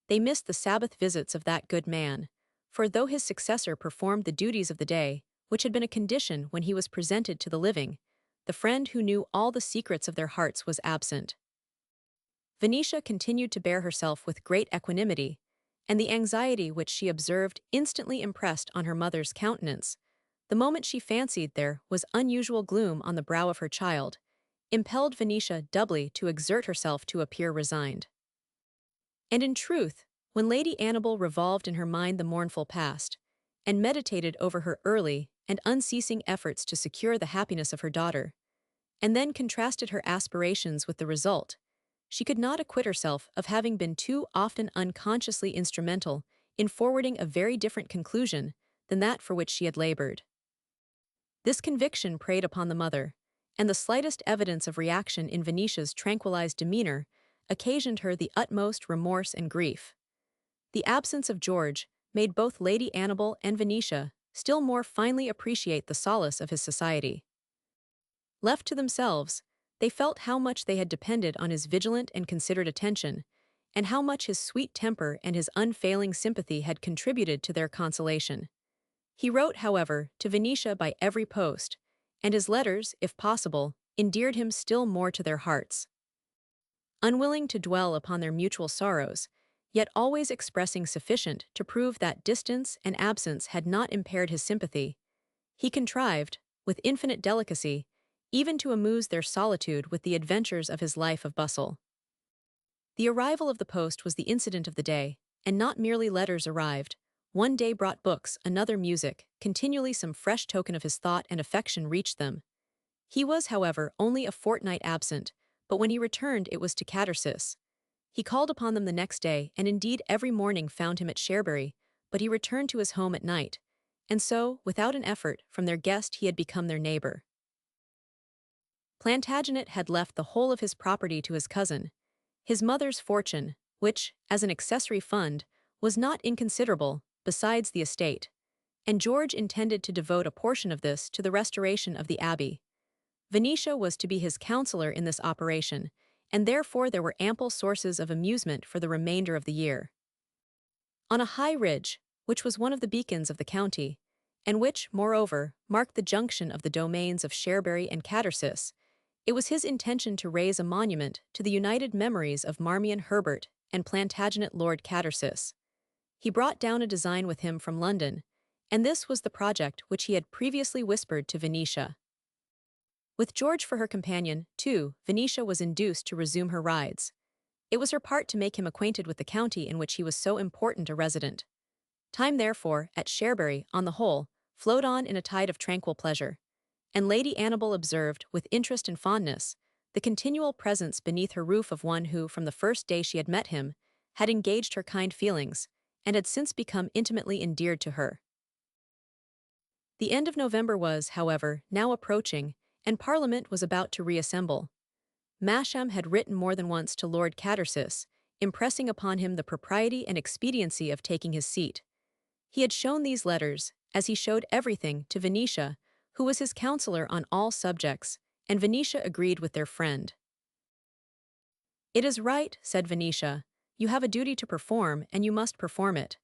A: They missed the Sabbath visits of that good man, for though his successor performed the duties of the day, which had been a condition when he was presented to the living, the friend who knew all the secrets of their hearts was absent. Venetia continued to bear herself with great equanimity, and the anxiety which she observed instantly impressed on her mother's countenance. The moment she fancied there was unusual gloom on the brow of her child, impelled Venetia doubly to exert herself to appear resigned. And in truth, when Lady Annabel revolved in her mind the mournful past, and meditated over her early and unceasing efforts to secure the happiness of her daughter, and then contrasted her aspirations with the result, she could not acquit herself of having been too often unconsciously instrumental in forwarding a very different conclusion than that for which she had labored. This conviction preyed upon the mother, and the slightest evidence of reaction in Venetia's tranquilized demeanor occasioned her the utmost remorse and grief. The absence of George made both Lady Annabel and Venetia still more finely appreciate the solace of his society. Left to themselves, they felt how much they had depended on his vigilant and considerate attention, and how much his sweet temper and his unfailing sympathy had contributed to their consolation. He wrote, however, to Venetia by every post, and his letters, if possible, endeared him still more to their hearts. Unwilling to dwell upon their mutual sorrows, yet always expressing sufficient to prove that distance and absence had not impaired his sympathy, he contrived, with infinite delicacy, even to amuse their solitude with the adventures of his life of bustle. The arrival of the post was the incident of the day, and not merely letters arrived. One day brought books, another music, continually some fresh token of his thought and affection reached them. He was, however, only a fortnight absent, but when he returned it was to Catersis. He called upon them the next day, and indeed every morning found him at Cherbury, but he returned to his home at night, and so, without an effort, from their guest he had become their neighbor. Plantagenet had left the whole of his property to his cousin. His mother's fortune, which, as an accessory fund, was not inconsiderable, besides the estate, and George intended to devote a portion of this to the restoration of the abbey. Venetia was to be his counselor in this operation, and therefore there were ample sources of amusement for the remainder of the year. On a high ridge, which was one of the beacons of the county, and which, moreover, marked the junction of the domains of Cherbury and Catersis, it was his intention to raise a monument to the united memories of Marmion Herbert and Plantagenet Lord Catersis. He brought down a design with him from London, and this was the project which he had previously whispered to Venetia. With George for her companion, too, Venetia was induced to resume her rides. It was her part to make him acquainted with the county in which he was so important a resident. Time, therefore, at Cherbury, on the whole, flowed on in a tide of tranquil pleasure, and Lady Annabel observed, with interest and fondness, the continual presence beneath her roof of one who, from the first day she had met him, had engaged her kind feelings, and had since become intimately endeared to her. The end of November was, however, now approaching, and Parliament was about to reassemble. Masham had written more than once to Lord Catersis, impressing upon him the propriety and expediency of taking his seat. He had shown these letters, as he showed everything, to Venetia, who was his counselor on all subjects, and Venetia agreed with their friend. "It is right," said Venetia. "You have a duty to perform, and you must perform it.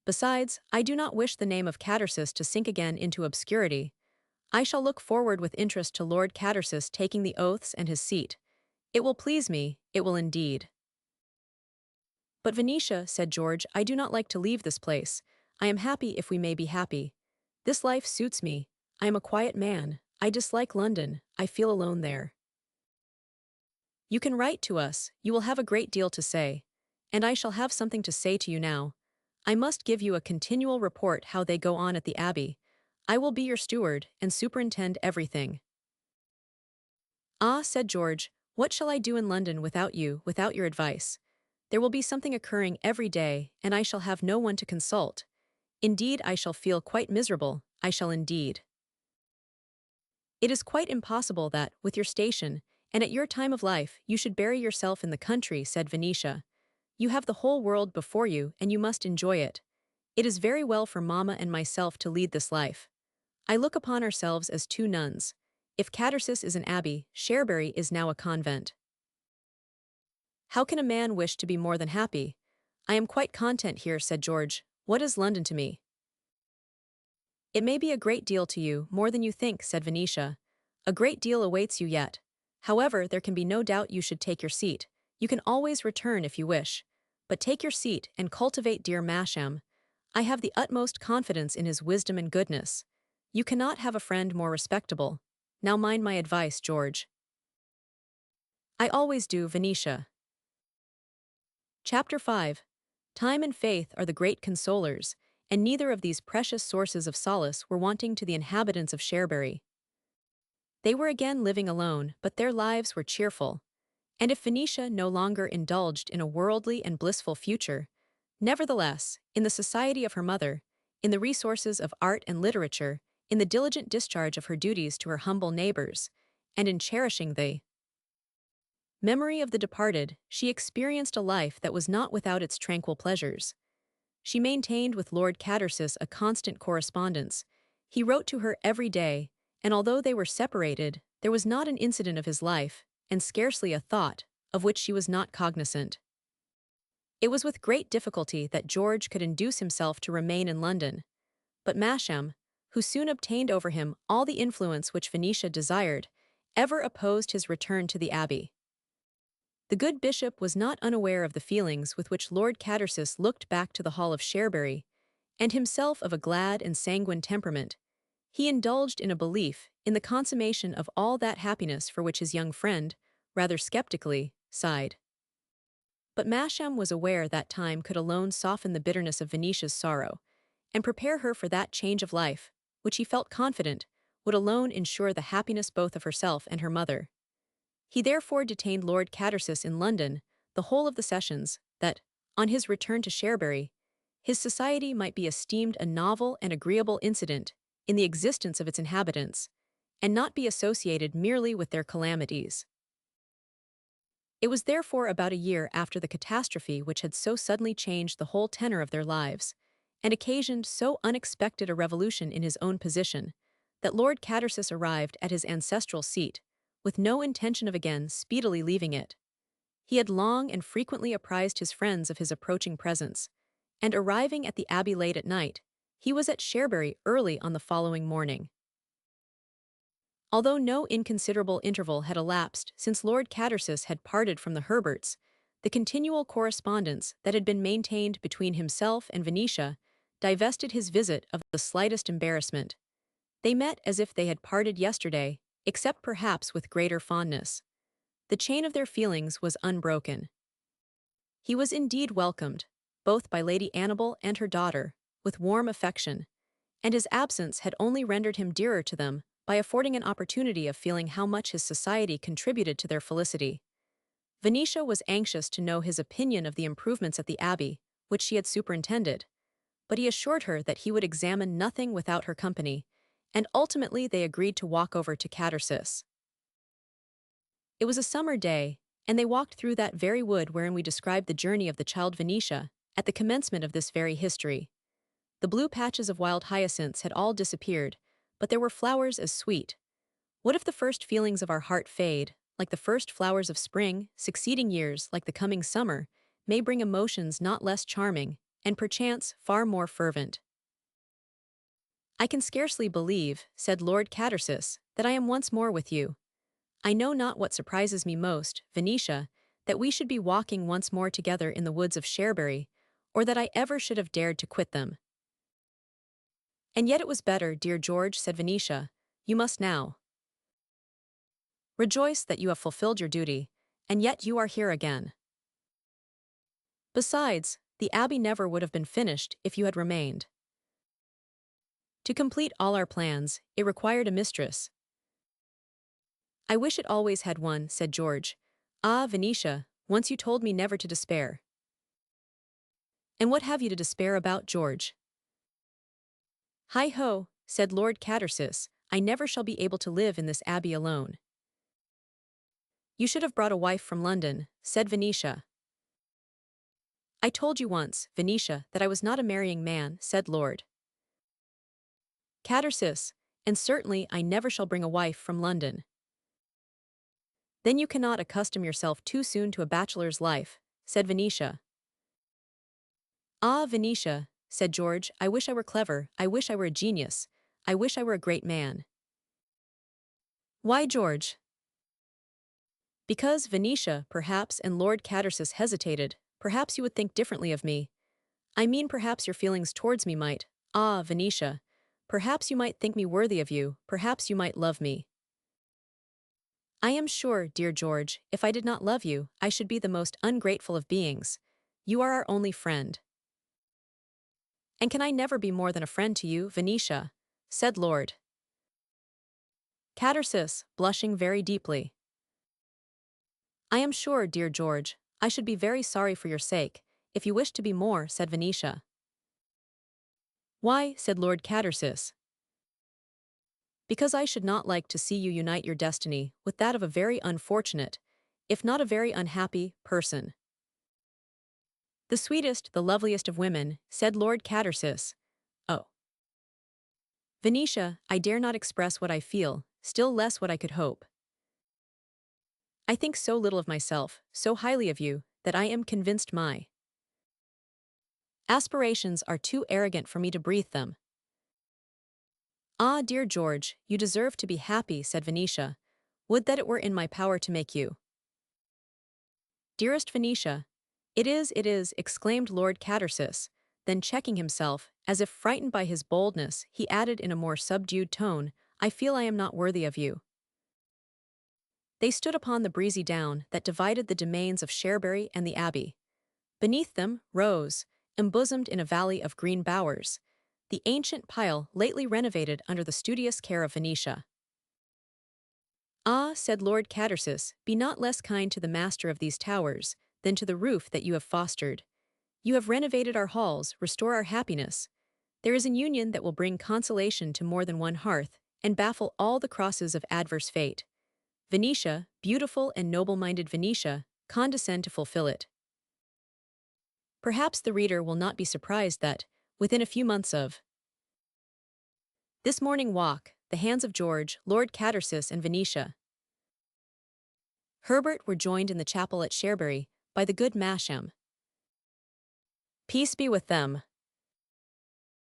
A: Besides, I do not wish the name of Catersis to sink again into obscurity. I shall look forward with interest to Lord Catersis taking the oaths and his seat. It will please me, it will indeed." "But Venetia," said George, "I do not like to leave this place. I am happy if we may be happy. This life suits me. I am a quiet man. I dislike London. I feel alone there." "You can write to us. You will have a great deal to say. And I shall have something to say to you now. I must give you a continual report how they go on at the Abbey. I will be your steward and superintend everything." "Ah," said George, "what shall I do in London without you, without your advice? There will be something occurring every day, and I shall have no one to consult. Indeed, I shall feel quite miserable, I shall indeed." "It is quite impossible that, with your station, And at your time of life, you should bury yourself in the country, said Venetia. You have the whole world before you, and you must enjoy it. It is very well for Mamma and myself to lead this life. I look upon ourselves as two nuns. If Catersis is an abbey, Cherbury is now a convent. How can a man wish to be more than happy? I am quite content here, said George. What is London to me? It may be a great deal to you, more than you think, said Venetia. A great deal awaits you yet. However, there can be no doubt you should take your seat. You can always return if you wish. But take your seat and cultivate dear Masham. I have the utmost confidence in his wisdom and goodness. You cannot have a friend more respectable. Now mind my advice, George. I always do, Venetia. Chapter 5. Time and faith are the great consolers, and neither of these precious sources of solace were wanting to the inhabitants of Cherbury. They were again living alone, but their lives were cheerful. And if Venetia no longer indulged in a worldly and blissful future, nevertheless, in the society of her mother, in the resources of art and literature, in the diligent discharge of her duties to her humble neighbors, and in cherishing the memory of the departed, she experienced a life that was not without its tranquil pleasures. She maintained with Lord Catersis a constant correspondence. He wrote to her every day, and although they were separated, there was not an incident of his life, and scarcely a thought, of which she was not cognizant. It was with great difficulty that George could induce himself to remain in London. But Masham, who soon obtained over him all the influence which Venetia desired, ever opposed his return to the abbey. The good bishop was not unaware of the feelings with which Lord Catersis looked back to the hall of Cherbury, and himself of a glad and sanguine temperament. He indulged in a belief in the consummation of all that happiness for which his young friend, rather skeptically, sighed. But Masham was aware that time could alone soften the bitterness of Venetia's sorrow, and prepare her for that change of life, which he felt confident would alone ensure the happiness both of herself and her mother. He therefore detained Lord Catersis in London the whole of the sessions, that, on his return to Cherbury, his society might be esteemed a novel and agreeable incident in the existence of its inhabitants, and not be associated merely with their calamities. It was therefore about a year after the catastrophe which had so suddenly changed the whole tenor of their lives, and occasioned so unexpected a revolution in his own position, that Lord Catersis arrived at his ancestral seat, with no intention of again speedily leaving it. He had long and frequently apprised his friends of his approaching presence, and arriving at the abbey late at night, he was at Cherbury early on the following morning. Although no inconsiderable interval had elapsed since Lord Catersis had parted from the Herberts, the continual correspondence that had been maintained between himself and Venetia divested his visit of the slightest embarrassment. They met as if they had parted yesterday, except perhaps with greater fondness. The chain of their feelings was unbroken. He was indeed welcomed, both by Lady Annabel and her daughter, with warm affection, and his absence had only rendered him dearer to them by affording an opportunity of feeling how much his society contributed to their felicity. Venetia was anxious to know his opinion of the improvements at the abbey, which she had superintended, but he assured her that he would examine nothing without her company, and ultimately they agreed to walk over to Catersis. It was a summer day, and they walked through that very wood wherein we described the journey of the child Venetia, at the commencement of this very history. The blue patches of wild hyacinths had all disappeared, but there were flowers as sweet. What if the first feelings of our heart fade, like the first flowers of spring, succeeding years, like the coming summer, may bring emotions not less charming, and perchance far more fervent. I can scarcely believe, said Lord Catersis, that I am once more with you. I know not what surprises me most, Venetia, that we should be walking once more together in the woods of Cherbury, or that I ever should have dared to quit them. And yet it was better, dear George, said Venetia. You must now rejoice that you have fulfilled your duty, and yet you are here again. Besides, the abbey never would have been finished if you had remained. To complete all our plans, it required a mistress. I wish it always had one, said George. Ah, Venetia, once you told me never to despair. And what have you to despair about, George? Hi-ho, said Lord Catersis, I never shall be able to live in this abbey alone. You should have brought a wife from London, said Venetia. I told you once, Venetia, that I was not a marrying man, said Lord Catersis, and certainly I never shall bring a wife from London. Then you cannot accustom yourself too soon to a bachelor's life, said Venetia. Ah, Venetia, said George, I wish I were clever, I wish I were a genius, I wish I were a great man. Why, George? Because Venetia, perhaps, and Lord Catersis hesitated, perhaps you would think differently of me. I mean perhaps your feelings towards me might, ah, Venetia, perhaps you might think me worthy of you, perhaps you might love me. I am sure, dear George, if I did not love you, I should be the most ungrateful of beings. You are our only friend. And can I never be more than a friend to you, Venetia? Said Lord Catersis, blushing very deeply. I am sure, dear George, I should be very sorry for your sake, if you wish to be more, said Venetia. Why, said Lord Catersis. Because I should not like to see you unite your destiny with that of a very unfortunate, if not a very unhappy, person. The sweetest, the loveliest of women, said Lord Catersis. Oh. Venetia, I dare not express what I feel, still less what I could hope. I think so little of myself, so highly of you, that I am convinced my aspirations are too arrogant for me to breathe them. Ah, dear George, you deserve to be happy, said Venetia. Would that it were in my power to make you. Dearest Venetia. It is, exclaimed Lord Catersis. Then checking himself, as if frightened by his boldness, he added in a more subdued tone, I feel I am not worthy of you. They stood upon the breezy down that divided the domains of Cherbury and the Abbey. Beneath them, rose, embosomed in a valley of green bowers, the ancient pile lately renovated under the studious care of Venetia. Ah, said Lord Catersis, be not less kind to the master of these towers than to the roof that you have fostered. You have renovated our halls, restore our happiness. There is an union that will bring consolation to more than one hearth, and baffle all the crosses of adverse fate. Venetia, beautiful and noble-minded Venetia, condescend to fulfill it. Perhaps the reader will not be surprised that, within a few months of this morning walk, the hands of George, Lord Catersis, and Venetia Herbert were joined in the chapel at Cherbury by the good Masham. Peace be with them.